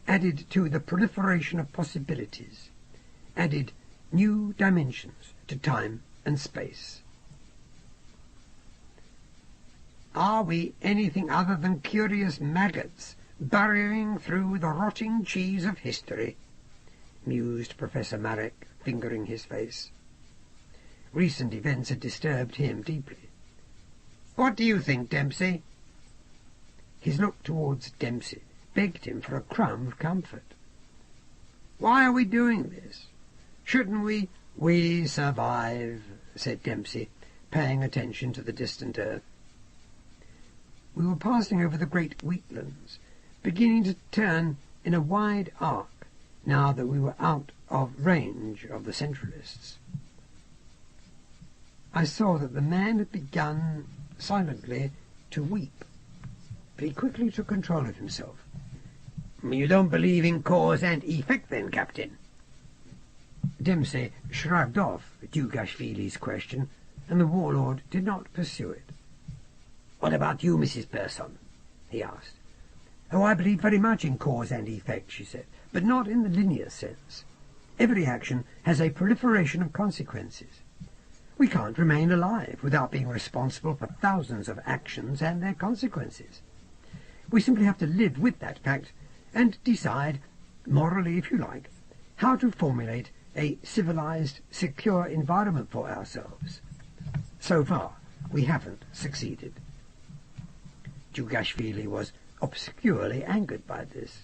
Speaker 3: added to the proliferation of possibilities, added new dimensions to time and space. Are we anything other than curious maggots burrowing through the rotting cheese of history? Mused Professor Marek, fingering his face. Recent events had disturbed him deeply. What do you think, Dempsey? His look towards Dempsey begged him for a crumb of comfort. Why are we doing this? Shouldn't we? We survive, said Dempsey, paying attention to the distant earth. We were passing over the great wheatlands, beginning to turn in a wide arc, now that we were out of range of the Centralists. I saw that the man had begun silently to weep, but he quickly took control of himself. You don't believe in cause and effect, then, Captain? Dempsey shrugged off Dugashvili's question, and the warlord did not pursue it. What about you, Mrs. Persson? He asked. Oh, I believe very much in cause and effect, she said, but not in the linear sense. Every action has a proliferation of consequences. We can't remain alive without being responsible for thousands of actions and their consequences. We simply have to live with that fact and decide, morally if you like, how to formulate a civilized, secure environment for ourselves. So far, we haven't succeeded. Dugashvili was obscurely angered by this.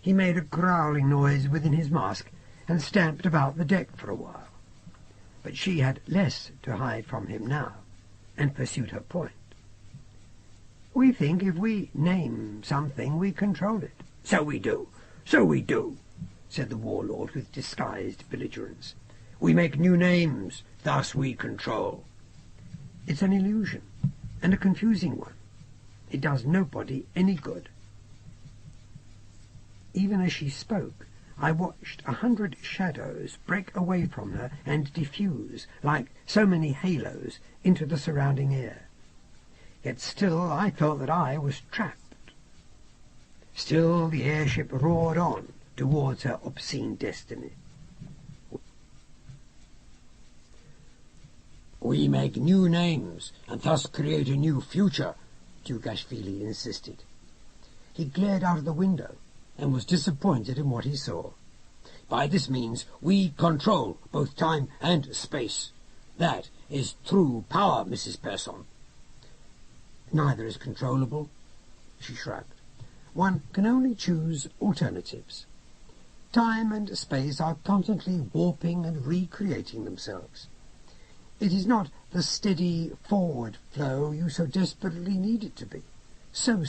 Speaker 3: He made a growling noise within his mask and stamped about the deck for a while. But she had less to hide from him now, and pursued her point. We think if we name something, we control it. So we do, said the warlord with disguised belligerence. We make new names, thus we control. It's an illusion, and a confusing one. It does nobody any good. Even as she spoke, I watched 100 shadows break away from her and diffuse, like so many halos, into the surrounding air. Yet still I felt that I was trapped. Still the airship roared on towards her obscene destiny. We make new names, and thus create a new future, Dugashvili insisted. He glared out of the window, and was disappointed in what he saw. By this means we control both time and space. That is true power, Mrs. Persson. Neither is controllable, she shrugged. One can only choose alternatives. Time and space are constantly warping and recreating themselves. It is not the steady forward flow you so desperately need it to be. So.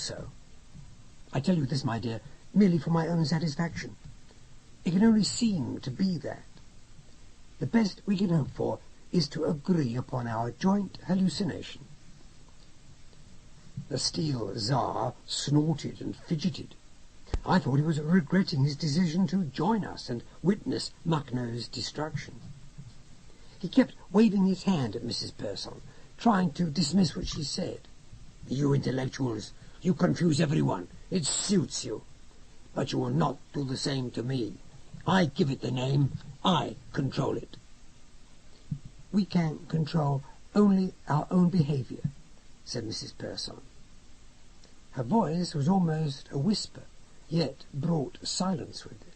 Speaker 3: I tell you this, my dear, merely for my own satisfaction. It can only seem to be that. The best we can hope for is to agree upon our joint hallucination. The Steel Tsar snorted and fidgeted. I thought he was regretting his decision to join us and witness Makhno's destruction. He kept waving his hand at Mrs. Persson, trying to dismiss what she said. "You intellectuals, you confuse everyone. It suits you. But you will not do the same to me. I give it the name. I control it." "We can control only our own behaviour," said Mrs. Persson. Her voice was almost a whisper, yet brought silence with it.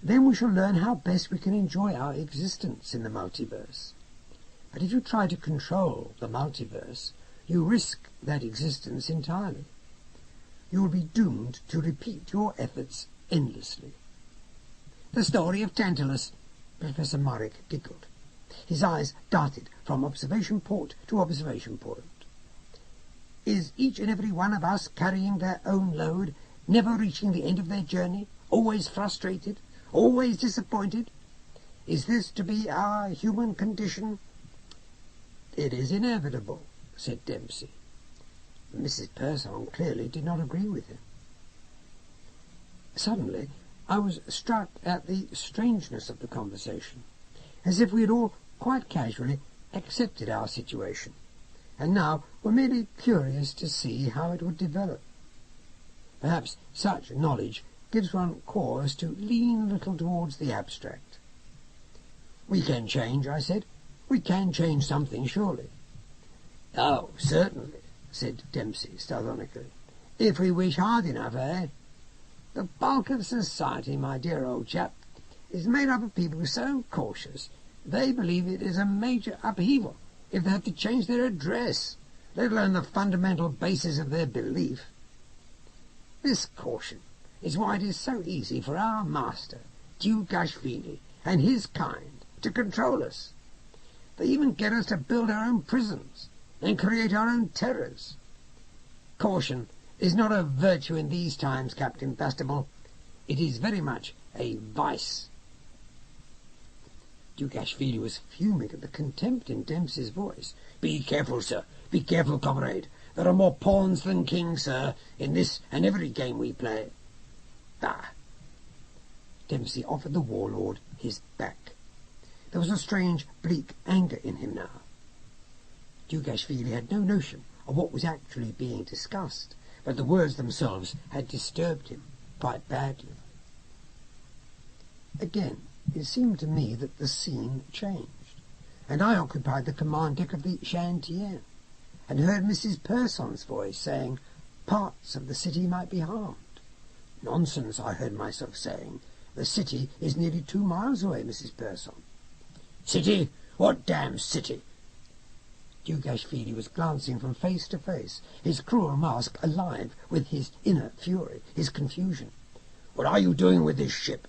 Speaker 3: "Then we shall learn how best we can enjoy our existence in the multiverse. But if you try to control the multiverse, you risk that existence entirely. You will be doomed to repeat your efforts endlessly." "The story of Tantalus," Professor Murray giggled. His eyes darted from observation port to observation port. "Is each and every one of us carrying their own load, never reaching the end of their journey, always frustrated, always disappointed? Is this to be our human condition?" "It is inevitable," said Dempsey. Mrs. Persson clearly did not agree with him. Suddenly I was struck at the strangeness of the conversation, as if we had all quite casually accepted our situation, and now were merely curious to see how it would develop. Perhaps such knowledge gives one cause to lean a little towards the abstract. "We can change," I said. "We can change something, surely." "Oh, certainly," said Dempsey sardonically. "If we wish hard enough, eh? The bulk of society, my dear old chap, is made up of people so cautious they believe it is a major upheaval if they have to change their address, let alone the fundamental basis of their belief. This caution is why it is so easy for our master, Dugashvili, and his kind to control us. They even get us to build our own prisons and create our own terrors. Caution is not a virtue in these times, Captain Bastable. It is very much a vice." Dugashvili was fuming at the contempt in Dempsey's voice. "Be careful, sir. Be careful, comrade. There are more pawns than kings, sir, in this and every game we play." "Ah!" Dempsey offered the warlord his back. There was a strange, bleak anger in him now. Dugashvili had no notion of what was actually being discussed, but the words themselves had disturbed him quite badly. Again, it seemed to me that the scene changed, and I occupied the command deck of the Shantien, and heard Mrs. Persson's voice saying parts of the city might be harmed. "Nonsense," I heard myself saying. "The city is nearly 2 miles away, Mrs. Persson." "City? What damn city?" Dugashvili was glancing from face to face, his cruel mask alive with his inner fury, his confusion. "What are you doing with this ship?"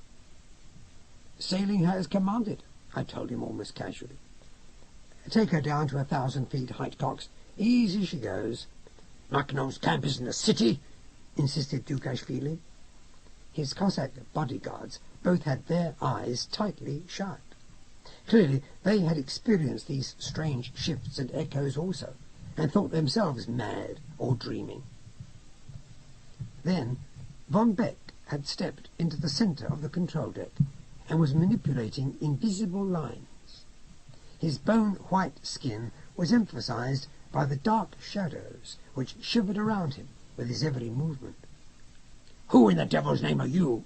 Speaker 3: "Sailing her as commanded," I told him almost casually. "Take her down to 1,000 feet height, Cox. Easy she goes." "Makhno's camp is in the city?" insisted Dugashvili. His Cossack bodyguards both had their eyes tightly shut. Clearly they had experienced these strange shifts and echoes also, and thought themselves mad or dreaming. Then Von Beck had stepped into the centre of the control deck and was manipulating invisible lines. His bone-white skin was emphasized by the dark shadows which shivered around him with his every movement. "Who in the devil's name are you?"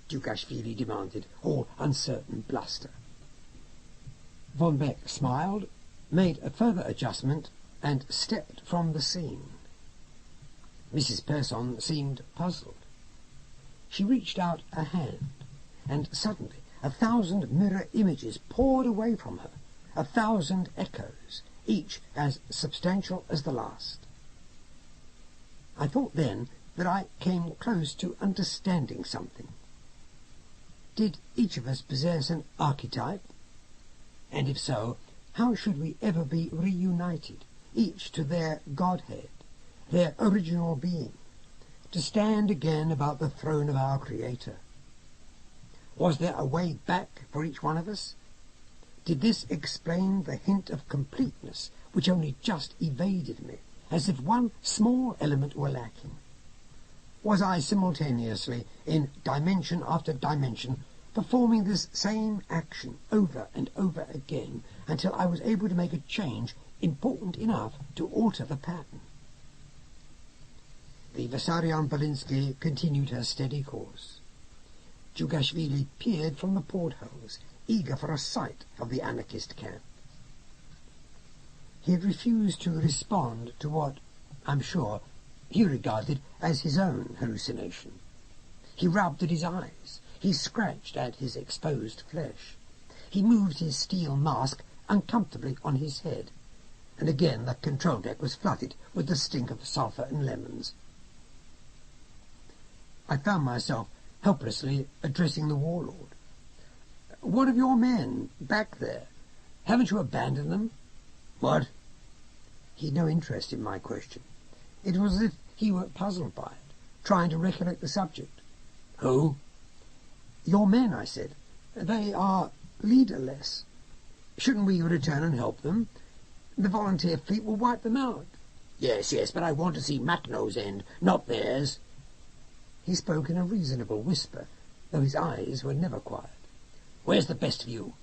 Speaker 3: Dugashvili demanded, all uncertain bluster. Von Beck smiled, made a further adjustment, and stepped from the scene. Mrs. Persson seemed puzzled. She reached out a hand, and suddenly 1,000 mirror images poured away from her, 1,000 echoes, each as substantial as the last. I thought then that I came close to understanding something. Did each of us possess an archetype? And if so, how should we ever be reunited, each to their Godhead, their original being, to stand again about the throne of our Creator? Was there a way back for each one of us? Did this explain the hint of completeness which only just evaded me, as if one small element were lacking? Was I simultaneously, in dimension after dimension, performing this same action over and over again until I was able to make a change important enough to alter the pattern? The Vissarion-Belinsky continued her steady course. Djugashvili peered from the portholes, eager for a sight of the anarchist camp. He had refused to respond to what, I'm sure, he regarded as his own hallucination. He rubbed at his eyes. He scratched at his exposed flesh. He moved his steel mask uncomfortably on his head, and again the control deck was flooded with the stink of sulphur and lemons. I found myself helplessly addressing the warlord. "What of your men back there? Haven't you abandoned them?" "What?" He had no interest in my question. It was as if he were puzzled by it, trying to recollect the subject. "Who?" "Your men," I said. "They are leaderless. Shouldn't we return and help them? The volunteer fleet will wipe them out." Yes, but I want to see Macknow's end, not theirs." He spoke in a reasonable whisper, though his eyes were never quiet. "Where's the best view?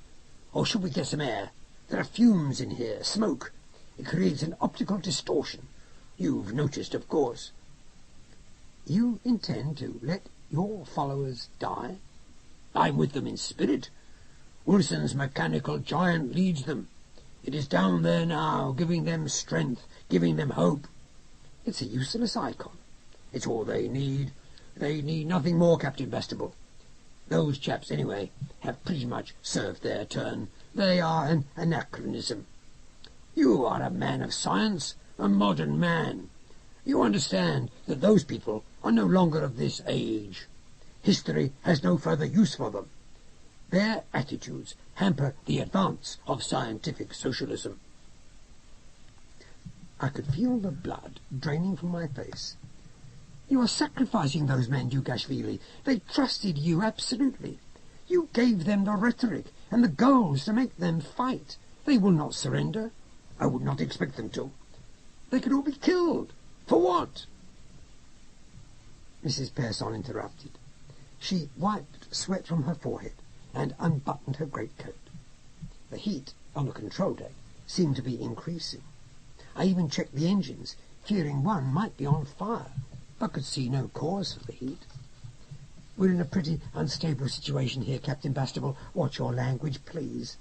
Speaker 3: Or should we get some air? There are fumes in here, smoke. It creates an optical distortion. You've noticed, of course." "You intend to let your followers die?" "I'm with them in spirit. Wilson's mechanical giant leads them. It is down there now, giving them strength, giving them hope. It's a useless icon. It's all they need. They need nothing more, Captain Bastable. Those chaps, anyway, have pretty much served their turn. They are an anachronism. You are a man of science, a modern man. You understand that those people are no longer of this age. History has no further use for them. Their attitudes hamper the advance of scientific socialism." I could feel the blood draining from my face. "You are sacrificing those men, Djugashvili. They trusted you absolutely. You gave them the rhetoric and the goals to make them fight. They will not surrender. I would not expect them to. They could all be killed. For what?" Mrs. Pearson interrupted. She wiped sweat from her forehead and unbuttoned her greatcoat. The heat on the control deck seemed to be increasing. I even checked the engines, fearing one might be on fire, but could see no cause for the heat. "We're in a pretty unstable situation here, Captain Bastable. Watch your language, please."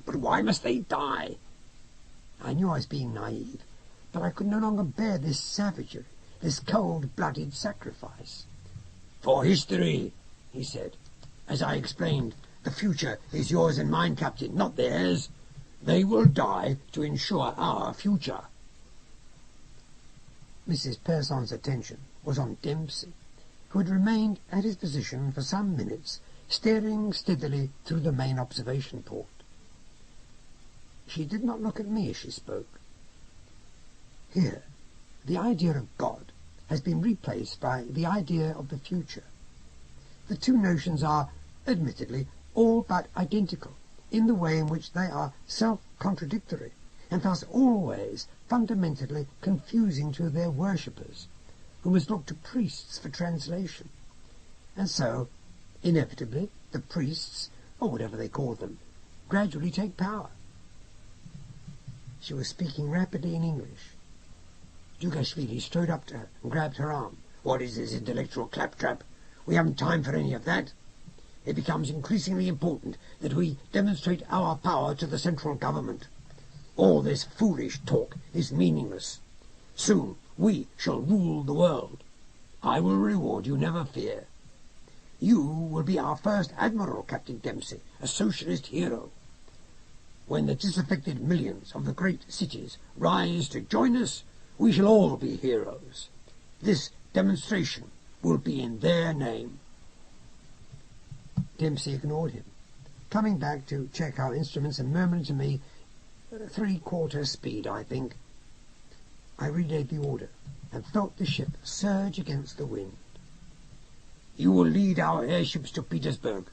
Speaker 3: "But why must they die?" I knew I was being naive, but I could no longer bear this savagery, this cold-blooded sacrifice. "For history," he said. "As I explained, the future is yours and mine, Captain, not theirs. They will die to ensure our future." Mrs. Pearson's attention was on Dempsey, who had remained at his position for some minutes, staring steadily through the main observation port. She did not look at me as she spoke. Here, the idea of God has been replaced by the idea of the future. The two notions are, admittedly, all but identical in the way in which they are self-contradictory, and thus always fundamentally confusing to their worshippers, who must look to priests for translation. And so, inevitably, the priests, or whatever they call them, gradually take power. She was speaking rapidly in English. Djugashvili strode up to her and grabbed her arm. "What is this intellectual claptrap? We haven't time for any of that. It becomes increasingly important that we demonstrate our power to the central government. All this foolish talk is meaningless. Soon we shall rule the world. I will reward you, never fear. You will be our first admiral, Captain Dempsey, a socialist hero. When the disaffected millions of the great cities rise to join us, we shall all be heroes. This demonstration will be in their name." Dempsey ignored him, coming back to check our instruments and murmuring to me, 3/4 speed, I think. I relayed the order and felt the ship surge against the wind. "You will lead our airships to Petersburg.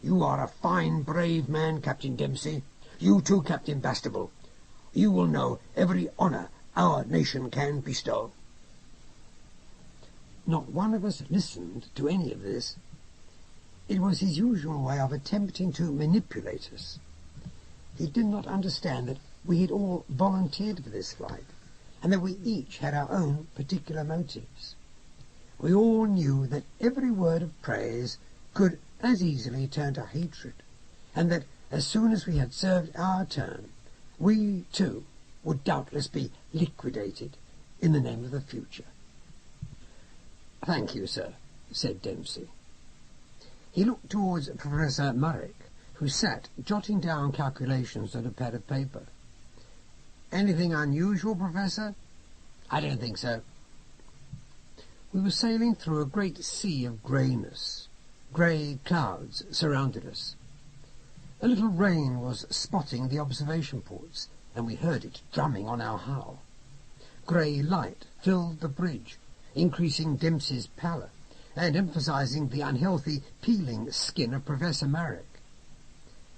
Speaker 3: You are a fine, brave man, Captain Dempsey. You too, Captain Bastable. You will know every honour our nation can bestow." Not one of us listened to any of this. It was his usual way of attempting to manipulate us. He did not understand that we had all volunteered for this flight, and that we each had our own particular motives. We all knew that every word of praise could as easily turn to hatred, and that as soon as we had served our turn, we too would doubtless be liquidated in the name of the future. "Thank you, sir," said Dempsey. He looked towards Professor Murray, who sat jotting down calculations on a pad of paper. "Anything unusual, Professor?" "I don't think so." We were sailing through a great sea of greyness. Grey clouds surrounded us. A little rain was spotting the observation ports, and we heard it drumming on our hull. Grey light filled the bridge, increasing Dempsey's pallor, and emphasizing the unhealthy, peeling skin of Professor Marek.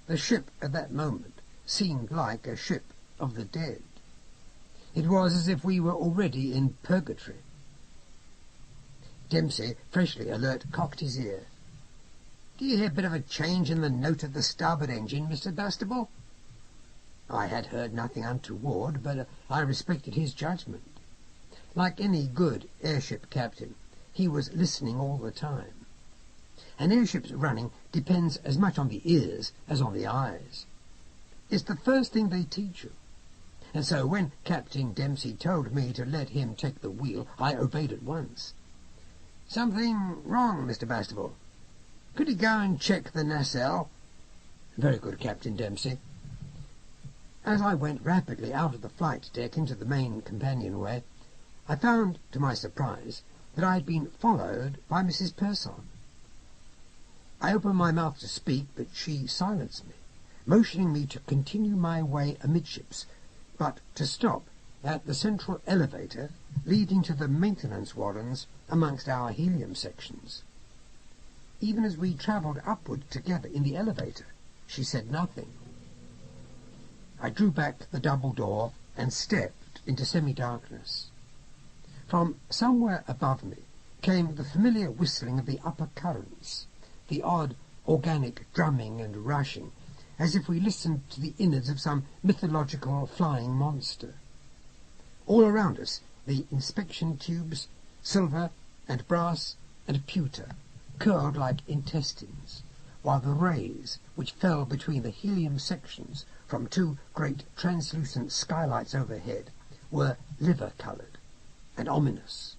Speaker 3: The ship at that moment seemed like a ship of the dead. It was as if we were already in purgatory. Dempsey, freshly alert, cocked his ear. "Do you hear a bit of a change in the note of the starboard engine, Mr. Bastable?" I had heard nothing untoward, but I respected his judgment. Like any good airship captain, he was listening all the time. An airship's running depends as much on the ears as on the eyes. It's the first thing they teach you. And so when Captain Dempsey told me to let him take the wheel, I obeyed at once. "Something wrong, Mr. Bastable. Could you go and check the nacelle?" "Very good, Captain Dempsey." As I went rapidly out of the flight deck into the main companionway, I found, to my surprise, that I had been followed by Mrs. Persson. I opened my mouth to speak, but she silenced me, motioning me to continue my way amidships, but to stop at the central elevator leading to the maintenance warrens amongst our helium sections. Even as we travelled upward together in the elevator, she said nothing. I drew back the double door and stepped into semi-darkness. From somewhere above me came the familiar whistling of the upper currents, the odd organic drumming and rushing, as if we listened to the innards of some mythological flying monster. All around us the inspection tubes, silver and brass and pewter, curled like intestines, while the rays which fell between the helium sections from two great translucent skylights overhead were liver-coloured and ominous.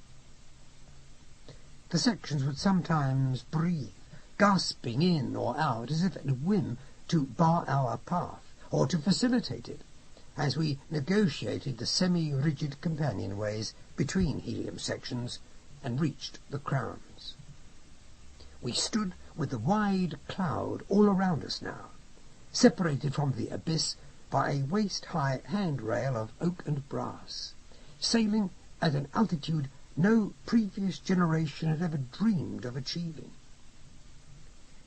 Speaker 3: The sections would sometimes breathe, gasping in or out as if at whim to bar our path or to facilitate it, as we negotiated the semi-rigid companionways between helium sections and reached the crowns. We stood with the wide cloud all around us now, separated from the abyss by a waist-high handrail of oak and brass, sailing at an altitude no previous generation had ever dreamed of achieving.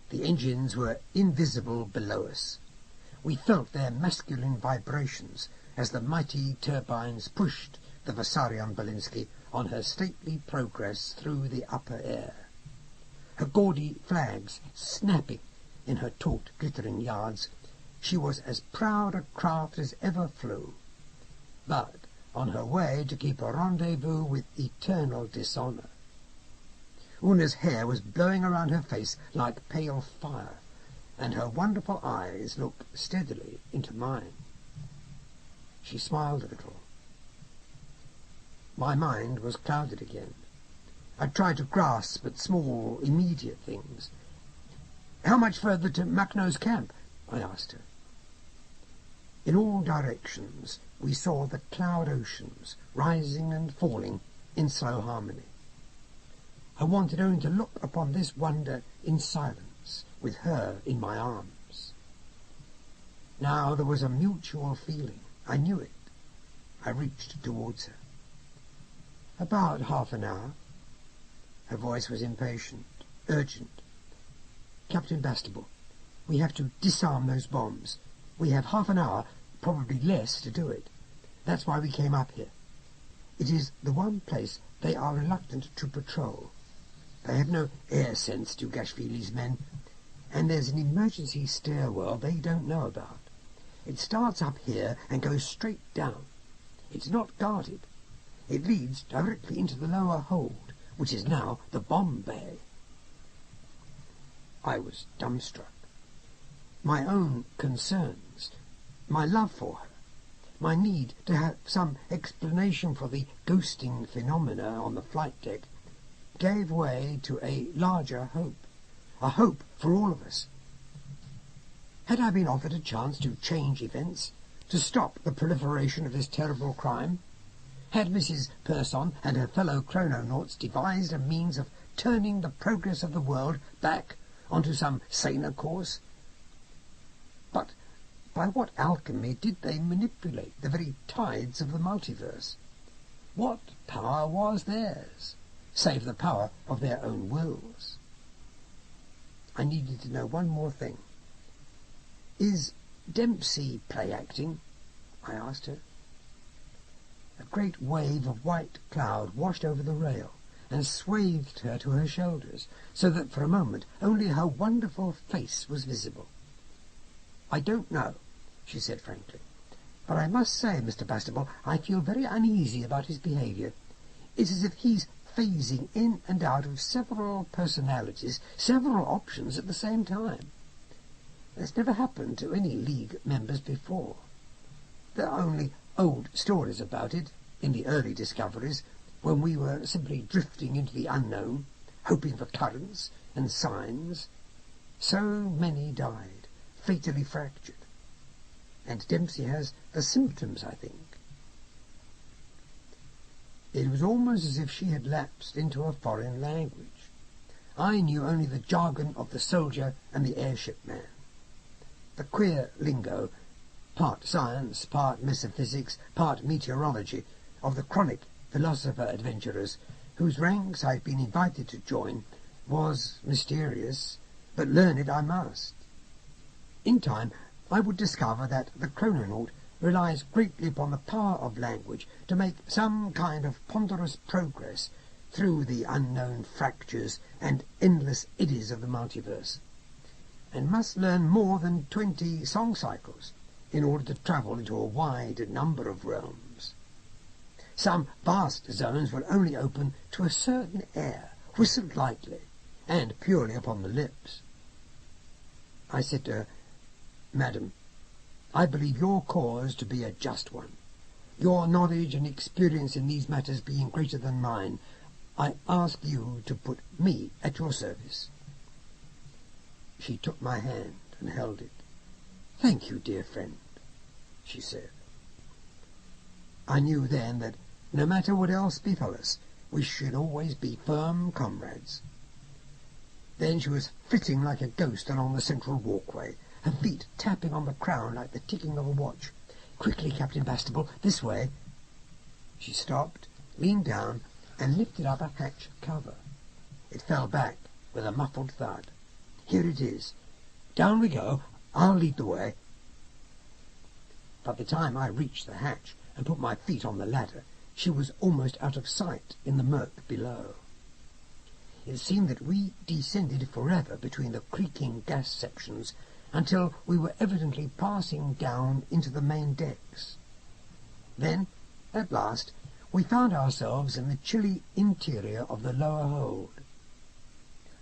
Speaker 3: The engines were invisible below us. We felt their masculine vibrations as the mighty turbines pushed the Vissarion Belinsky on her stately progress through the upper air, her gaudy flags snapping in her taut, glittering yards. She was as proud a craft as ever flew, but on her way to keep a rendezvous with eternal dishonour. Una's hair was blowing around her face like pale fire, and her wonderful eyes looked steadily into mine. She smiled a little. My mind was clouded again. I tried to grasp at small, immediate things. "How much further to Makhno's camp?" I asked her. In all directions we saw the cloud oceans rising and falling in slow harmony. I wanted only to look upon this wonder in silence, with her in my arms. Now there was a mutual feeling. I knew it. I reached towards her. About half an hour. Her voice was impatient, urgent. Captain Bastable, we have to disarm those bombs. We have half an hour, probably less, to do it. That's why we came up here. It is the one place they are reluctant to patrol. They have no air sense, Dugashvili's men, and there's an emergency stairwell they don't know about. It starts up here and goes straight down. It's not guarded. It leads directly into the lower hold, which is now the bomb bay. I was dumbstruck. My own concerns, my love for her, my need to have some explanation for the ghosting phenomena on the flight deck, gave way to a larger hope, a hope for all of us. Had I been offered a chance to change events, to stop the proliferation of this terrible crime? Had Mrs. Persson and her fellow chrononauts devised a means of turning the progress of the world back onto some saner course? But by what alchemy did they manipulate the very tides of the multiverse? What power was theirs, save the power of their own wills? I needed to know one more thing. Is Dempsey play-acting? I asked her. A great wave of white cloud washed over the rail and swathed her to her shoulders, so that for a moment only her wonderful face was visible. I don't know, she said frankly, but I must say, Mr. Bastable, I feel very uneasy about his behaviour. It's as if he's phasing in and out of several personalities, several options at the same time. That's never happened to any League members before. There are only old stories about it, in the early discoveries, when we were simply drifting into the unknown, hoping for currents and signs. So many died, fatally fractured. And Dempsey has the symptoms, I think. It was almost as if she had lapsed into a foreign language. I knew only the jargon of the soldier and the airship man. The queer lingo, part science, part metaphysics, part meteorology, of the chronic philosopher-adventurers, whose ranks I had been invited to join, was mysterious, but learn it I must. In time, I would discover that the chrononaut relies greatly upon the power of language to make some kind of ponderous progress through the unknown fractures and endless eddies of the multiverse, and must learn more than 20 song cycles in order to travel into a wide number of realms. Some vast zones will only open to a certain air, whistled lightly, and purely upon the lips. I said to her, Madam, I believe your cause to be a just one. Your knowledge and experience in these matters being greater than mine, I ask you to put me at your service. She took my hand and held it. Thank you, dear friend, she said. I knew then that no matter what else befell us, we should always be firm comrades. Then she was flitting like a ghost along the central walkway, her feet tapping on the crown like the ticking of a watch. Quickly, Captain Bastable, this way. She stopped, leaned down, and lifted up a hatch cover. It fell back with a muffled thud. Here it is. Down we go. I'll lead the way. By the time I reached the hatch and put my feet on the ladder, she was almost out of sight in the murk below. It seemed that we descended forever between the creaking gas sections until we were evidently passing down into the main decks. Then, at last, we found ourselves in the chilly interior of the lower hold.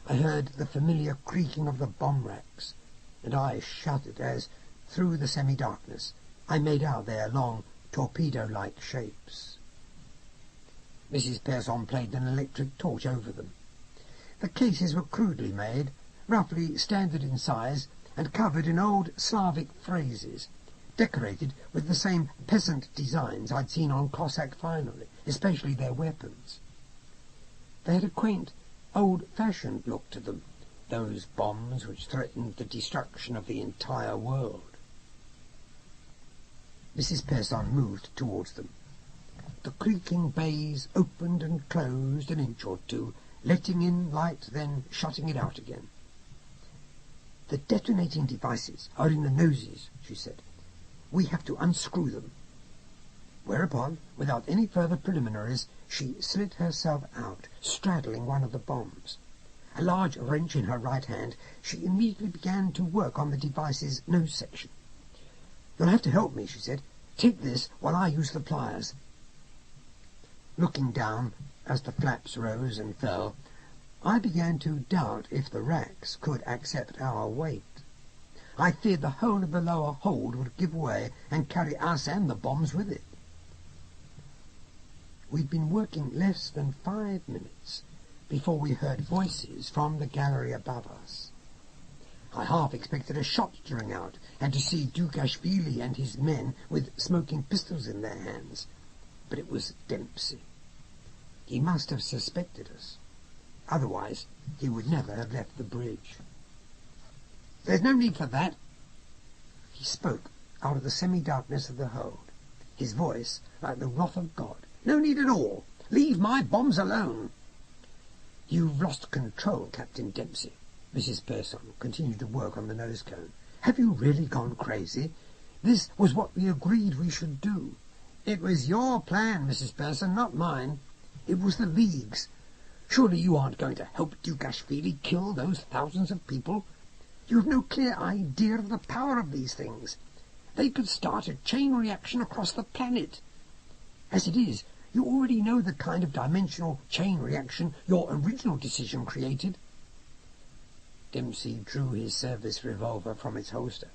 Speaker 3: I heard the familiar creaking of the bomb racks, and I shuddered as, through the semi-darkness, I made out their long, torpedo-like shapes. Mrs. Persson played an electric torch over them. The cases were crudely made, roughly standard in size, and covered in old Slavic phrases, decorated with the same peasant designs I'd seen on Cossack finery, especially their weapons. They had a quaint, old-fashioned look to them, those bombs which threatened the destruction of the entire world. Mrs. Pearson moved towards them. The creaking bays opened and closed an inch or two, letting in light, then shutting it out again. "The detonating devices are in the noses," she said. "We have to unscrew them." Whereupon, without any further preliminaries, she slid herself out, straddling one of the bombs. A large wrench in her right hand, she immediately began to work on the device's nose section. "You'll have to help me," she said. "Take this while I use the pliers." Looking down, as the flaps rose and fell, I began to doubt if the racks could accept our weight. I feared the whole of the lower hold would give way and carry us and the bombs with it. We'd been working less than 5 minutes before we heard voices from the gallery above us. I half expected a shot to ring out and to see Dukashvili and his men with smoking pistols in their hands, but it was Dempsey. He must have suspected us. Otherwise, he would never have left the bridge. "There's no need for that." He spoke out of the semi-darkness of the hold, his voice like the wrath of God. "No need at all. Leave my bombs alone." "You've lost control, Captain Dempsey." Mrs. Pearson continued to work on the nose cone. "Have you really gone crazy? This was what we agreed we should do." "It was your plan, Mrs. Pearson, not mine. It was the League's. Surely you aren't going to help Dukashvili kill those thousands of people? You have no clear idea of the power of these things. They could start a chain reaction across the planet. As it is, you already know the kind of dimensional chain reaction your original decision created." Dempsey drew his service revolver from its holster.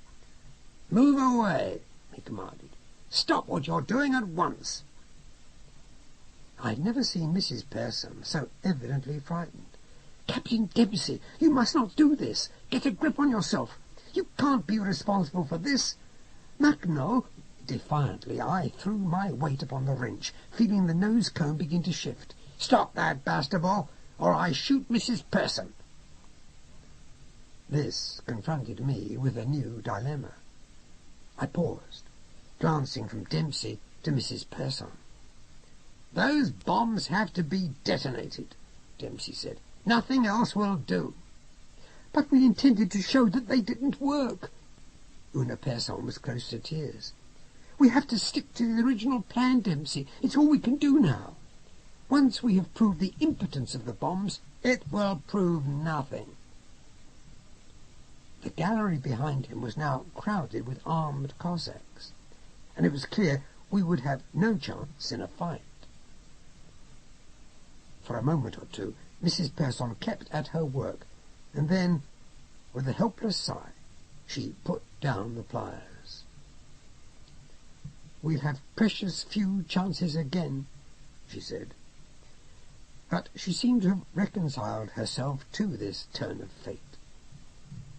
Speaker 3: "Move away," he commanded. "Stop what you're doing at once." I had never seen Mrs. Pearson so evidently frightened. "Captain Dempsey, you must not do this. Get a grip on yourself. You can't be responsible for this." "Macno!" Defiantly, I threw my weight upon the wrench, feeling the nose cone begin to shift. "Stop that, Bastable, or I shoot Mrs. Pearson." This confronted me with a new dilemma. I paused, glancing from Dempsey to Mrs. Pearson. "Those bombs have to be detonated," Dempsey said. "Nothing else will do." "But we intended to show that they didn't work." Una Pearson was close to tears. "We have to stick to the original plan, Dempsey. It's all we can do now. Once we have proved the impotence of the bombs, "It will prove nothing."
Speaker 1: The gallery behind him was now crowded with armed Cossacks, and it was clear we would have no chance in a fight. For a moment or two, Mrs. Pearson kept at her work, and then, with a helpless sigh, she put down the pliers. "We'll have precious few chances again," she said. But she seemed to have reconciled herself to this turn of fate.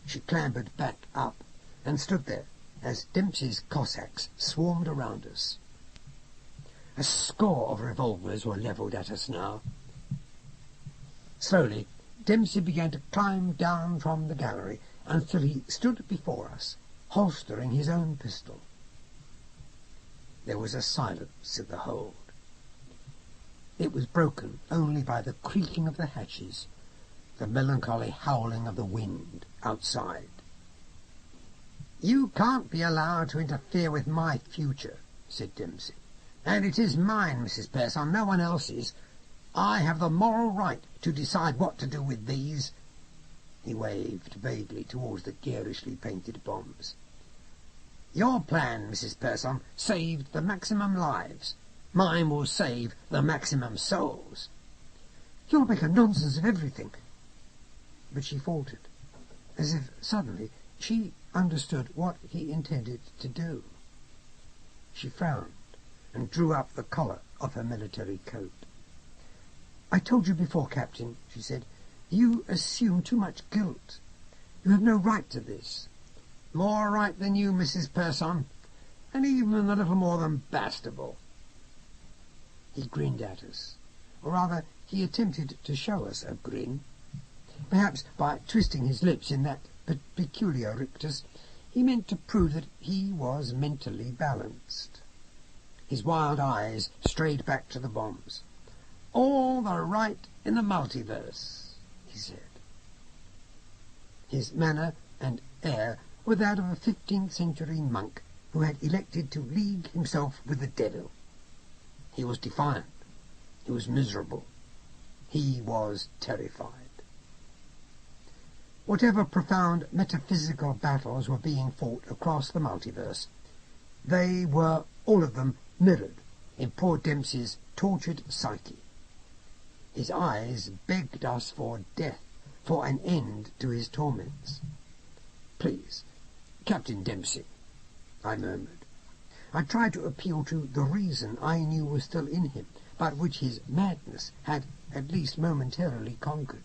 Speaker 1: She clambered back up and stood there as Dempsey's Cossacks swarmed around us. A score of revolvers were levelled at us now. Slowly, Dempsey began to climb down from the gallery until he stood before us, holstering his own pistol. There was a silence in the hold. It was broken only by the creaking of the hatches, the melancholy howling of the wind outside. "You can't be allowed to interfere with my future," said Dempsey. "And it is mine, Mrs. Pearson, no one else's. I have the moral right to decide what to do with these." He waved vaguely towards the garishly painted bombs. "Your plan, Mrs. Pearson, saved the maximum lives. Mine will save the maximum souls." "You'll make a nonsense of everything." But she faltered, as if suddenly she understood what he intended to do. She frowned and drew up the collar of her military coat. "I told you before, Captain," she said, "you assume too much guilt. You have no right to this." "More right than you, Mrs. Pearson, and even a little more than Bastable." He grinned at us, or rather he attempted to show us a grin.
Speaker 3: Perhaps by twisting his lips in that peculiar rictus, he meant to prove that he was mentally balanced. His wild eyes strayed back to the bombs. "All the right in the multiverse," he said. His manner and air were that of a 15th century monk who had elected to league himself with the devil. He was defiant. He was miserable. He was terrified. Whatever profound metaphysical battles were being fought across the multiverse, they were all of them mirrored in poor Dempsey's tortured psyche. His eyes begged us for death, for an end to his torments. "Please, Captain Dempsey," I murmured. I tried to appeal to the reason I knew was still in him, but which his madness had at least momentarily conquered.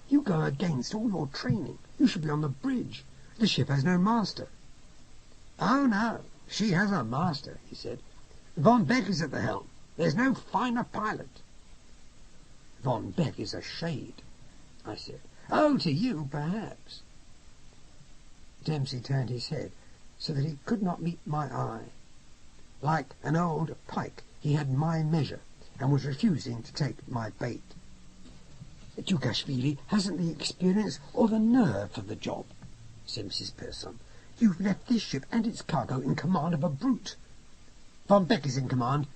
Speaker 3: "You go against all your training. You should be on the bridge. The ship has no master." "Oh, no, she has a master," he said. "Von Beck is at the helm. There's no finer pilot." "Von Beck is a shade," I said. "Oh, to you, perhaps." Dempsey turned his head so that he could not meet my eye. Like an old pike, he had my measure and was refusing to take my bait. "Dugashvili hasn't the experience or the nerve for the job," said Mrs. Pearson. "You've left this ship and its cargo in command of a brute. Von Beck is in command."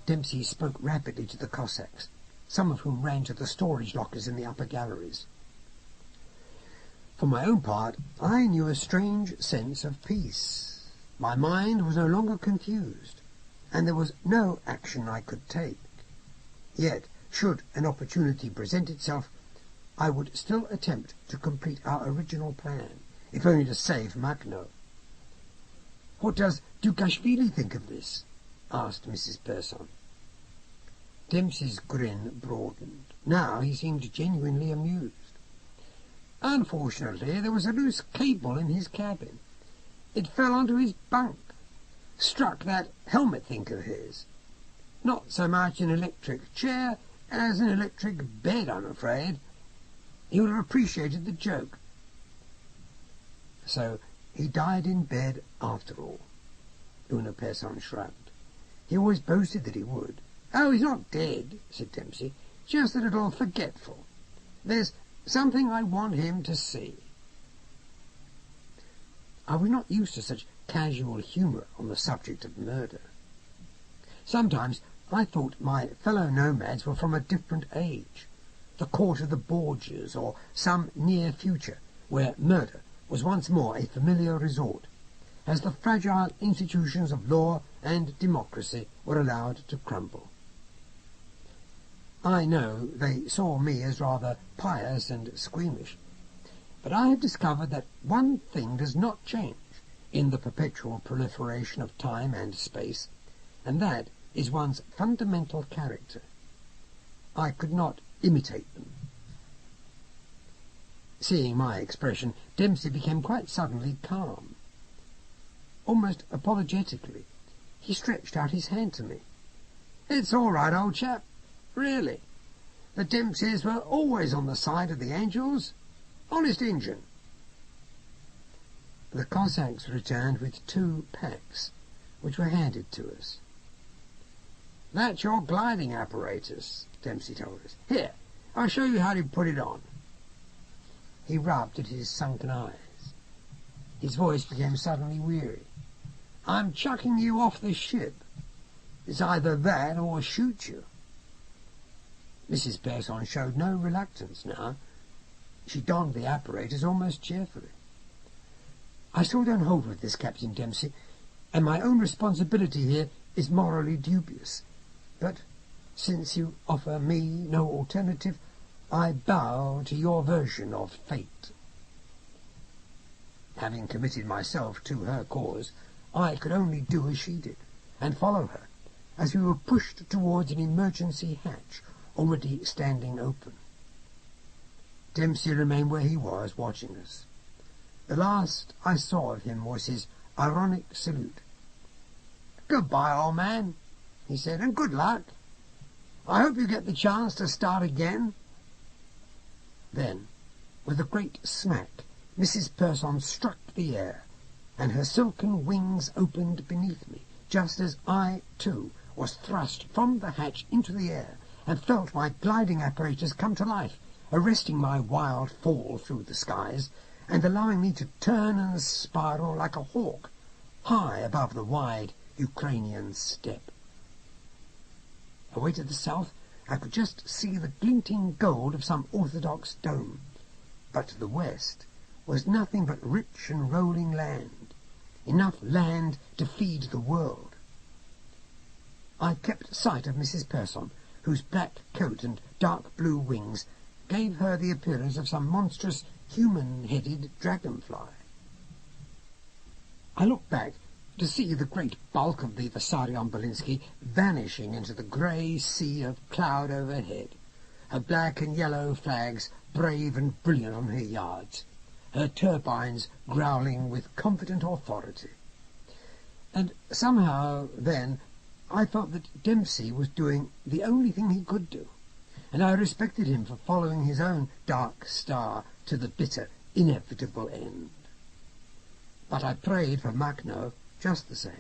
Speaker 3: Dempsey spoke rapidly to the Cossacks, some of whom ran to the storage lockers in the upper galleries. For my own part, I knew a strange sense of peace. My mind was no longer confused, and there was no action I could take. Yet, should an opportunity present itself, I would still attempt to complete our original plan, if only to save Magno. "What does Dugashvili think of this?" asked Mrs. Pearson. Dempsey's grin broadened. Now he seemed genuinely amused. "Unfortunately, there was a loose cable in his cabin. It fell onto his bunk. Struck that helmet thing of his. Not so much an electric chair as an electric bed, I'm afraid. He would have appreciated the joke." "So he died in bed after all." Una Pearson shrugged. "He always boasted that he would." "Oh, he's not dead," said Dempsey. "Just a little forgetful. There's something I want him to see." I was not used to such casual humour on the subject of murder. Sometimes I thought my fellow nomads were from a different age, the court of the Borgias, or some near future, where murder was once more a familiar resort, as the fragile institutions of law and democracy were allowed to crumble. I know they saw me as rather pious and squeamish, but I have discovered that one thing does not change in the perpetual proliferation of time and space, and that is one's fundamental character. I could not imitate them. Seeing my expression, Dempsey became quite suddenly calm. Almost apologetically, he stretched out his hand to me. "It's all right, old chap. Really. The Dempseys were always on the side of the angels. Honest Injun." The Cossacks returned with 2 packs, which were handed to us. "That's your gliding apparatus," Dempsey told us. "Here, I'll show you how to put it on." He rubbed at his sunken eyes. His voice became suddenly weary. "I'm chucking you off the ship. It's either that or shoot you." Mrs. Pearson showed no reluctance now. She donned the apparatus almost cheerfully. "I still don't hold with this, Captain Dempsey, and my own responsibility here is morally dubious. But since you offer me no alternative, I bow to your version of fate." Having committed myself to her cause, I could only do as she did, and follow her, as we were pushed towards an emergency hatch already standing open. Dempsey remained where he was, watching us. The last I saw of him was his ironic salute. "Goodbye, old man," he said, "and good luck. I hope you get the chance to start again." Then, with a great smack, Mrs. Persson struck the air, and her silken wings opened beneath me, just as I, too, was thrust from the hatch into the air, and felt my gliding apparatus come to life, arresting my wild fall through the skies, and allowing me to turn and spiral like a hawk, high above the wide Ukrainian steppe. Away to the south, I could just see the glinting gold of some orthodox dome, but to the west was nothing but rich and rolling land, enough land to feed the world. I kept sight of Mrs. Persson, whose black coat and dark blue wings gave her the appearance of some monstrous human-headed dragonfly. I looked back to see the great bulk of the Vissarion-Belinsky vanishing into the grey sea of cloud overhead, her black and yellow flags brave and brilliant on her yards, her turbines growling with confident authority. And somehow, then, I felt that Dempsey was doing the only thing he could do, and I respected him for following his own dark star to the bitter, inevitable end. But I prayed for Makhno just the same,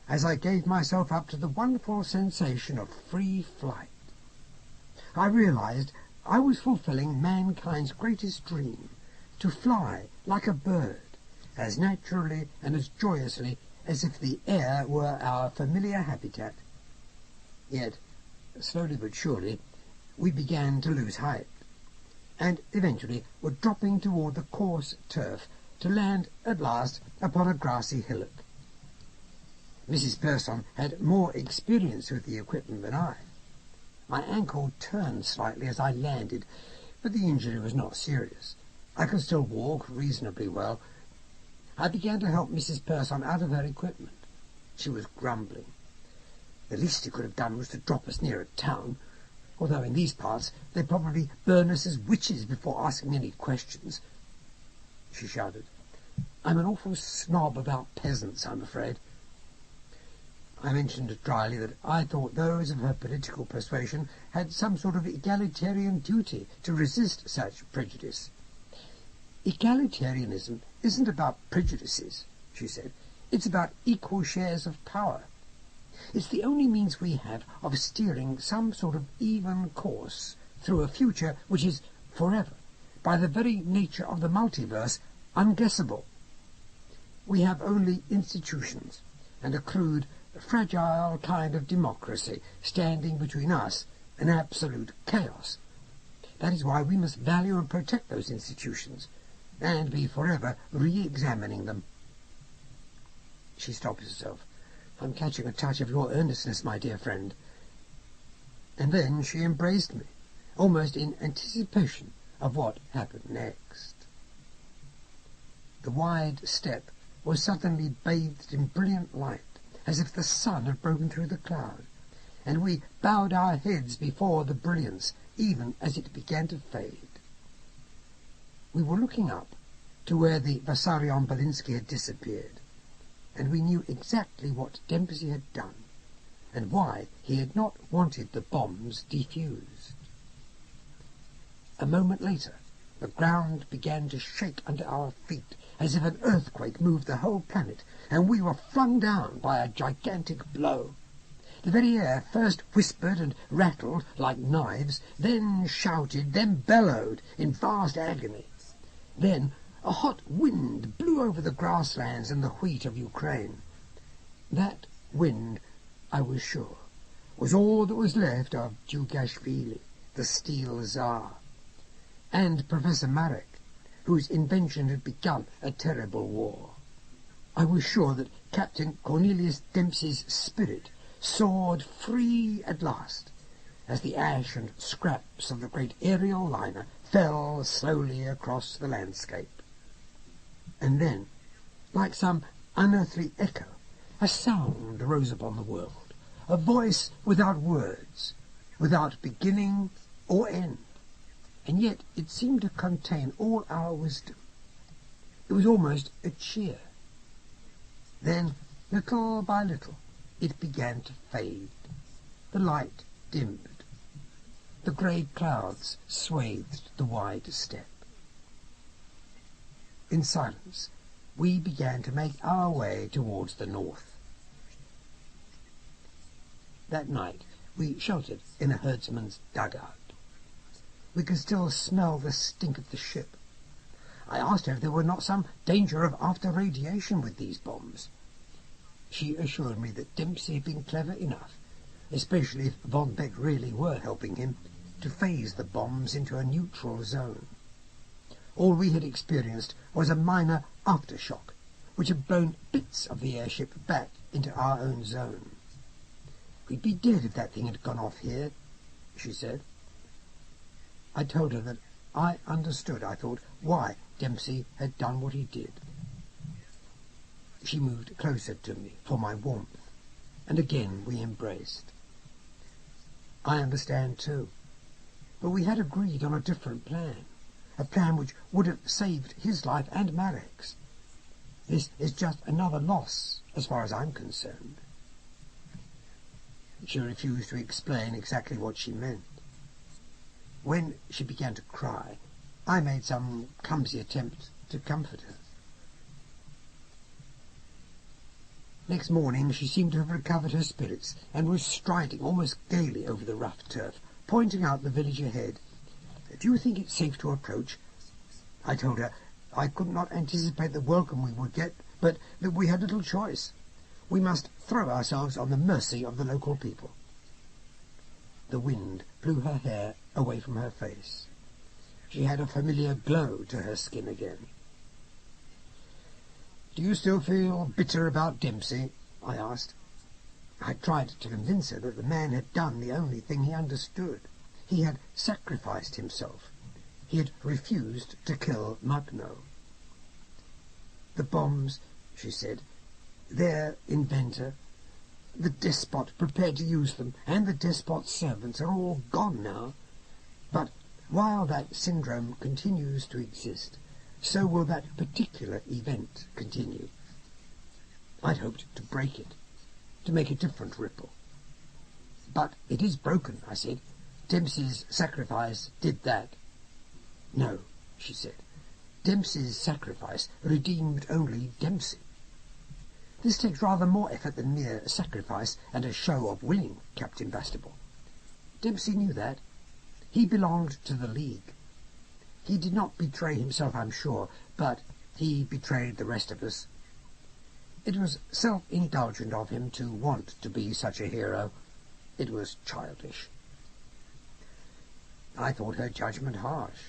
Speaker 3: as I gave myself up to the wonderful sensation of free flight. I realized I was fulfilling mankind's greatest dream, to fly like a bird, as naturally and as joyously as if the air were our familiar habitat. Yet, slowly but surely, we began to lose height, and eventually were dropping toward the coarse turf to land at last upon a grassy hillock. Mrs. Persson had more experience with the equipment than I. My ankle turned slightly as I landed, but the injury was not serious. I could still walk reasonably well. I began to help Mrs. Persson out of her equipment. She was grumbling. The least he could have done was to drop us near a town, although in these parts they'd probably burn us as witches before asking any questions. She shuddered. I'm an awful snob about peasants, I'm afraid. I mentioned dryly that I thought those of her political persuasion had some sort of egalitarian duty to resist such prejudice. Egalitarianism isn't about prejudices, she said. It's about equal shares of power. It's the only means we have of steering some sort of even course through a future which is forever, by the very nature of the multiverse, unguessable. We have only institutions and a crude, fragile kind of democracy standing between us and absolute chaos. That is why we must value and protect those institutions, and be forever re-examining them. She stopped herself. I'm catching a touch of your earnestness, my dear friend. And then she embraced me, almost in anticipation of what happened next. The wide steppe was suddenly bathed in brilliant light, as if the sun had broken through the cloud, and we bowed our heads before the brilliance, even as it began to fade. We were looking up to where the Vissarion-Belinsky had disappeared, and we knew exactly what Dempsey had done, and why he had not wanted the bombs defused. A moment later, the ground began to shake under our feet, as if an earthquake moved the whole planet, and we were flung down by a gigantic blow. The very air first whispered and rattled like knives, then shouted, then bellowed in vast agony. Then a hot wind blew over the grasslands and the wheat of Ukraine. That wind, I was sure, was all that was left of Dugashvili, the Steel Tsar, and Professor Marek, whose invention had begun a terrible war. I was sure that Captain Cornelius Dempsey's spirit soared free at last, as the ash and scraps of the great aerial liner fell slowly across the landscape. And then, like some unearthly echo, a sound rose upon the world, a voice without words, without beginning or end, and yet it seemed to contain all our wisdom. It was almost a cheer. Then, little by little, it began to fade. The light dimmed. The grey clouds swathed the wide steppe. In silence, we began to make our way towards the north. That night, we sheltered in a herdsman's dugout. We could still smell the stink of the ship. I asked her if there were not some danger of after-radiation with these bombs. She assured me that Dempsey had been clever enough, especially if Von Beck really were helping him, to phase the bombs into a neutral zone. All we had experienced was a minor aftershock, which had blown bits of the airship back into our own zone. "We'd be dead if that thing had gone off here," she said. I told her that I understood, I thought, why Dempsey had done what he did. She moved closer to me for my warmth, and again we embraced. "I understand too, but we had agreed on a different plan, a plan which would have saved his life and Marek's. This is just another loss, as far as I'm concerned." She refused to explain exactly what she meant. When she began to cry, I made some clumsy attempt to comfort her. Next morning she seemed to have recovered her spirits, and was striding almost gaily over the rough turf, pointing out the village ahead. "Do you think it's safe to approach?" I told her I could not anticipate the welcome we would get, but that we had little choice. We must throw ourselves on the mercy of the local people. The wind blew her hair away from her face. She had a familiar glow to her skin again. "Do you still feel bitter about Dempsey?" I asked. I tried to convince her that the man had done the only thing he understood. He had sacrificed himself. He had refused to kill Mugno. "The bombs," she said, "their inventor, the despot prepared to use them, and the despot's servants are all gone now. But while that syndrome continues to exist, so will that particular event continue. I'd hoped to break it, to make a different ripple. But it is broken," I said. "Dempsey's sacrifice did that." "No," she said. "Dempsey's sacrifice redeemed only Dempsey. This takes rather more effort than mere sacrifice and a show of willing, Captain Bastable. Dempsey knew that. He belonged to the League. He did not betray himself, I'm sure, but he betrayed the rest of us. It was self-indulgent of him to want to be such a hero. It was childish." I thought her judgment harsh.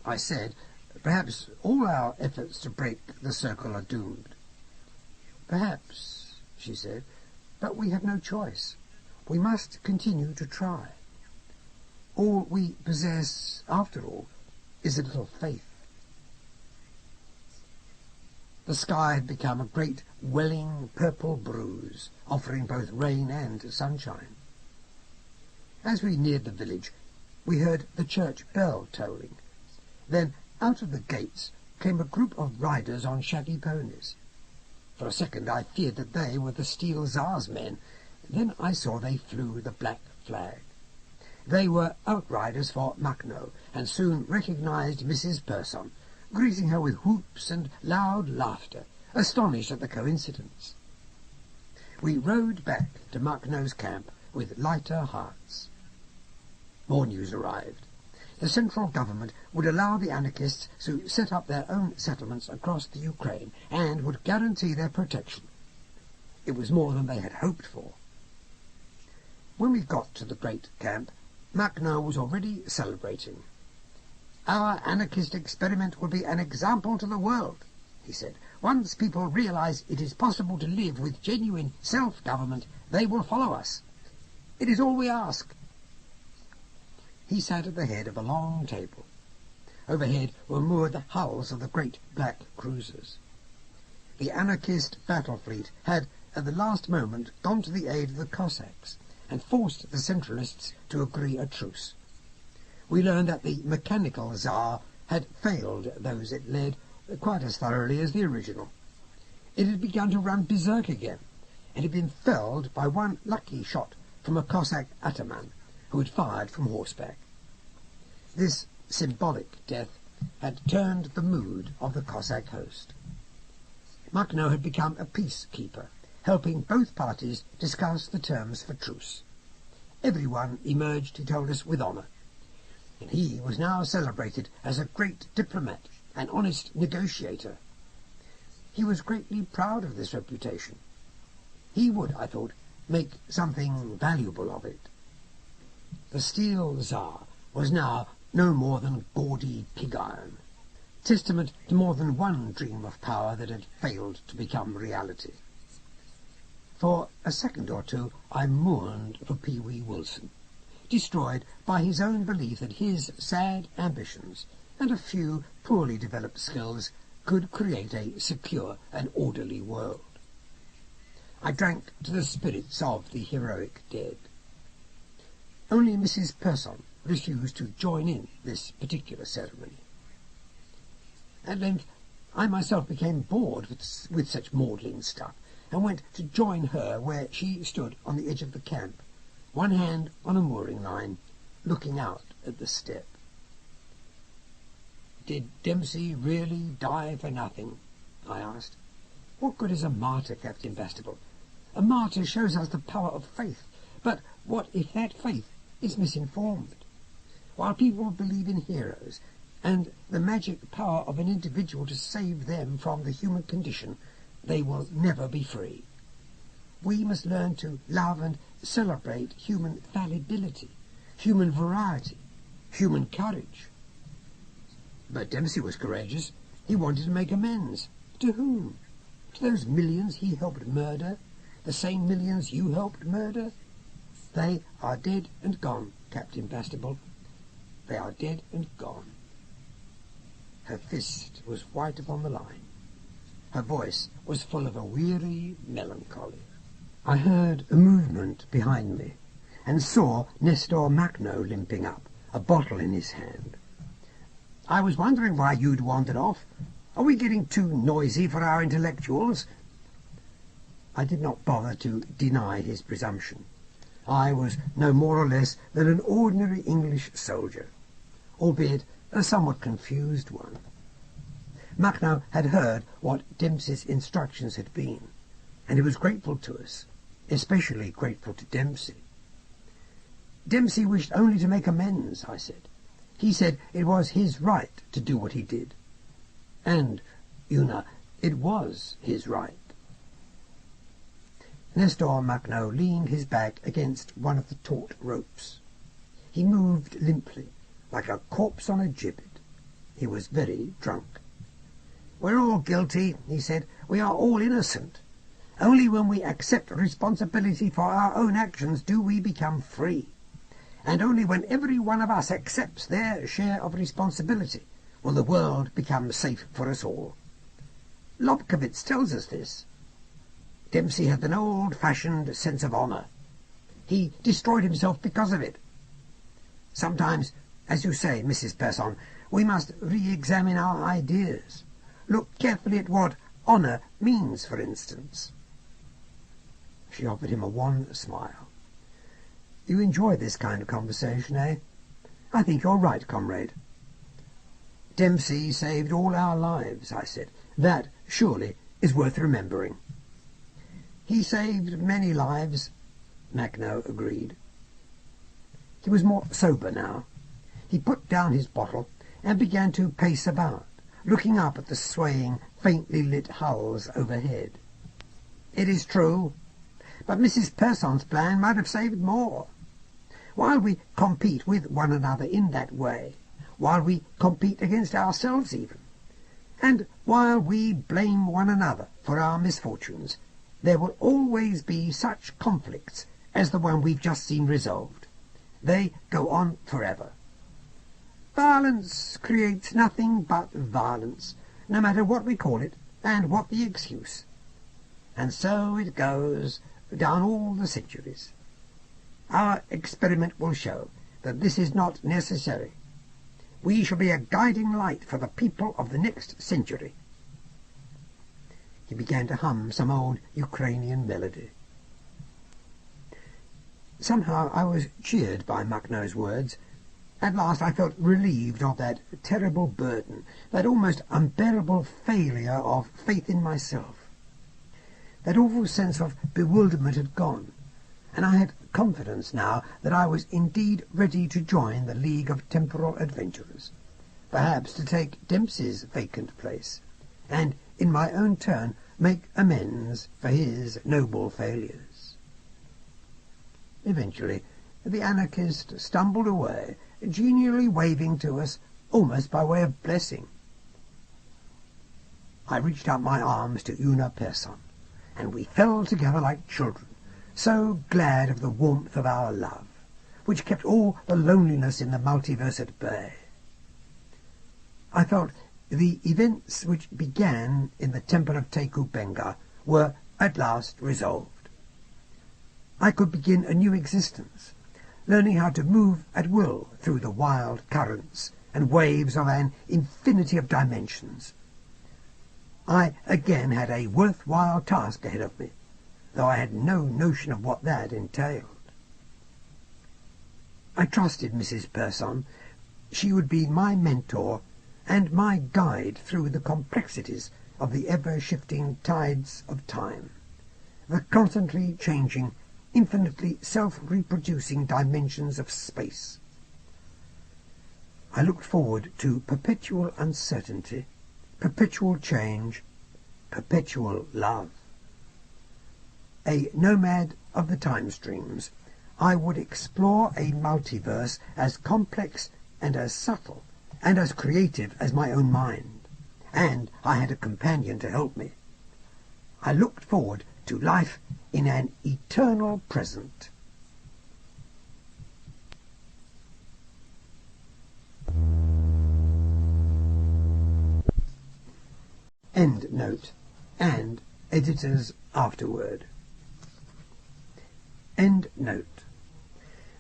Speaker 3: I said, "Perhaps all our efforts to break the circle are doomed." "Perhaps," she said, "but we have no choice. We must continue to try. All we possess, after all, is a little faith." The sky had become a great welling purple bruise, offering both rain and sunshine. As we neared the village, we heard the church bell tolling. Then, out of the gates, came a group of riders on shaggy ponies. For a second I feared that they were the Steel Tsar's men. Then I saw they flew the black flag. They were outriders for Mugno, and soon recognized Mrs. Persson, greeting her with whoops and loud laughter, astonished at the coincidence. We rode back to Mugno's camp with lighter hearts. More news arrived. The central government would allow the anarchists to set up their own settlements across the Ukraine and would guarantee their protection. It was more than they had hoped for. When we got to the great camp, Mugno was already celebrating. "Our anarchist experiment will be an example to the world," he said. "Once people realize it is possible to live with genuine self-government, they will follow us. It is all we ask." He sat at the head of a long table. Overhead were moored the hulls of the great black cruisers. The anarchist battle fleet had, at the last moment, gone to the aid of the Cossacks and forced the Centralists to agree a truce. We learned that the mechanical Tsar had failed those it led quite as thoroughly as the original. It had begun to run berserk again, and had been felled by one lucky shot from a Cossack ataman, who had fired from horseback. This symbolic death had turned the mood of the Cossack host. Makhno had become a peacekeeper, helping both parties discuss the terms for truce. Everyone emerged, he told us, with honour, and he was now celebrated as a great diplomat, an honest negotiator. He was greatly proud of this reputation. He would, I thought, make something valuable of it. The Steel Tsar was now no more than gaudy pig iron, testament to more than one dream of power that had failed to become reality. For a second or two I mourned for Pee-wee Wilson, destroyed by his own belief that his sad ambitions and a few poorly developed skills could create a secure and orderly world. I drank to the spirits of the heroic dead. Only Mrs. Persson refused to join in this particular ceremony. At length I myself became bored with such maudlin stuff, and went to join her where she stood on the edge of the camp, one hand on a mooring line, looking out at the steppe. "Did Dempsey really die for nothing?" I asked. "What good is a martyr, Captain Bastable? A martyr shows us the power of faith, but what if that faith is misinformed? While people believe in heroes and the magic power of an individual to save them from the human condition, they will never be free. We must learn to love and celebrate human fallibility, human variety, human courage." But Dempsey was courageous. He wanted to make amends. To whom? To those millions he helped murder, the same millions you helped murder? They are dead and gone, Captain Bastable. They are dead and gone. Her fist was white upon the line. Her voice was full of a weary melancholy. I heard a movement behind me, and saw Nestor Makhno limping up, a bottle in his hand. "I was wondering why you'd wandered off. Are we getting too noisy for our intellectuals?" I did not bother to deny his presumption. I was no more or less than an ordinary English soldier, albeit a somewhat confused one. Makhno had heard what Dempsey's instructions had been, and he was grateful to us, especially grateful to Dempsey. "Dempsey wished only to make amends," I said. "He said it was his right to do what he did. And, Una, it was his right." Nestor Makhno leaned his back against one of the taut ropes. He moved limply, like a corpse on a gibbet. He was very drunk. "We're all guilty," he said. "We are all innocent. Only when we accept responsibility for our own actions do we become free. And only when every one of us accepts their share of responsibility will the world become safe for us all. Lobkowitz tells us this. Dempsey had an old-fashioned sense of honour. He destroyed himself because of it. Sometimes, as you say, Mrs. Persson, we must re-examine our ideas. Look carefully at what honour means, for instance." She offered him a wan smile. "You enjoy this kind of conversation, eh? I think you're right, comrade." "Dempsey saved all our lives," I said. "That, surely, is worth remembering." "He saved many lives," Makhno agreed. He was more sober now. He put down his bottle and began to pace about, looking up at the swaying, faintly lit hulls overhead. "It is true, but Mrs. Persson's plan might have saved more. While we compete with one another in that way, while we compete against ourselves even, and while we blame one another for our misfortunes, there will always be such conflicts as the one we've just seen resolved. They go on forever. Violence creates nothing but violence, no matter what we call it and what the excuse. And so it goes down all the centuries. Our experiment will show that this is not necessary. We shall be a guiding light for the people of the next century." He began to hum some old Ukrainian melody. Somehow I was cheered by Muckno's words. At last I felt relieved of that terrible burden, that almost unbearable failure of faith in myself. That awful sense of bewilderment had gone, and I had confidence now that I was indeed ready to join the League of Temporal Adventurers, perhaps to take Dempsey's vacant place, and in my own turn make amends for his noble failures. Eventually the anarchist stumbled away, genially waving to us almost by way of blessing. I reached out my arms to Una Persson, and we fell together like children, so glad of the warmth of our love, which kept all the loneliness in the multiverse at bay. I felt the events which began in the temple of Teku Benga were at last resolved. I could begin a new existence, learning how to move at will through the wild currents and waves of an infinity of dimensions. I again had a worthwhile task ahead of me, though I had no notion of what that entailed. I trusted Mrs. Persson. She would be my mentor and my guide through the complexities of the ever-shifting tides of time, the constantly changing, infinitely self-reproducing dimensions of space. I looked forward to perpetual uncertainty, perpetual change, perpetual love. A nomad of the time streams, I would explore a multiverse as complex and as subtle and as creative as my own mind, and I had a companion to help me. I looked forward to life in an eternal present. End note, and editor's afterword. End note.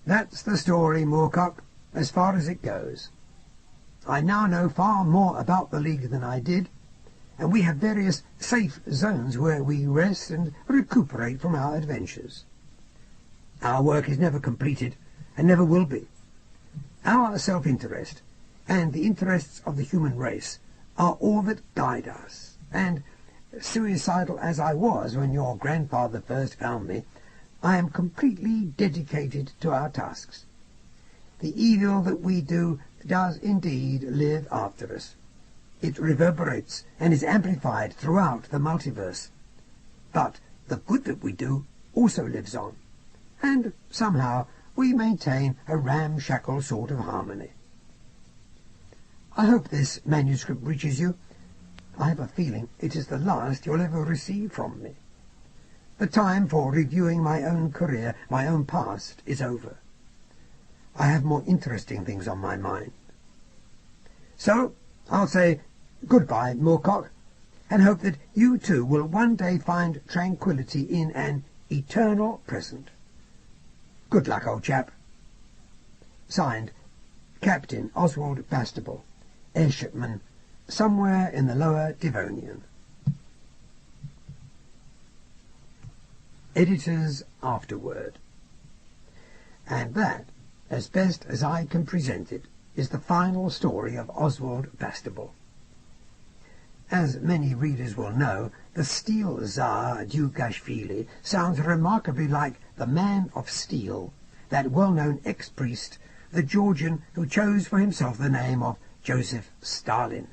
Speaker 3: That's the story, Moorcock, as far as it goes. I now know far more about the League than I did, and we have various safe zones where we rest and recuperate from our adventures. Our work is never completed, and never will be. Our self-interest, and the interests of the human race, are all that guide us, and, suicidal as I was when your grandfather first found me, I am completely dedicated to our tasks. The evil that we do does indeed live after us. It reverberates and is amplified throughout the multiverse. But the good that we do also lives on, and somehow we maintain a ramshackle sort of harmony. I hope this manuscript reaches you. I have a feeling it is the last you'll ever receive from me. The time for reviewing my own career, my own past, is over. I have more interesting things on my mind. So I'll say goodbye, Moorcock, and hope that you too will one day find tranquillity in an eternal present. Good luck, old chap. Signed, Captain Oswald Bastable, airshipman, somewhere in the Lower Devonian. Editor's afterword. And that, as best as I can present it, is the final story of Oswald Bastable. As many readers will know, the Steel Tsar Dugashvili sounds remarkably like the Man of Steel, that well-known ex-priest, the Georgian who chose for himself the name of Joseph Stalin.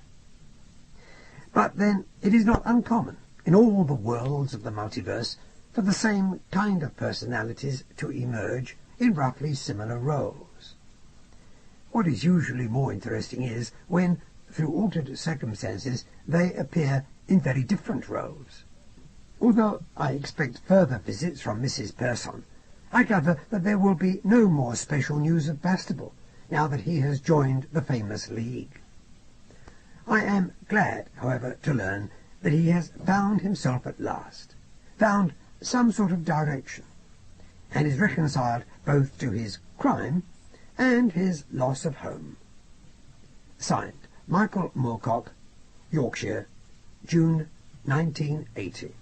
Speaker 3: But then it is not uncommon, in all the worlds of the multiverse, for the same kind of personalities to emerge in roughly similar roles. What is usually more interesting is when, through altered circumstances, they appear in very different roles. Although I expect further visits from Mrs. Persson, I gather that there will be no more special news of Bastable, now that he has joined the famous League. I am glad, however, to learn that he has found himself at last, found some sort of direction, and is reconciled both to his crime and his loss of home. Signed, Michael Moorcock, Yorkshire, June 1980.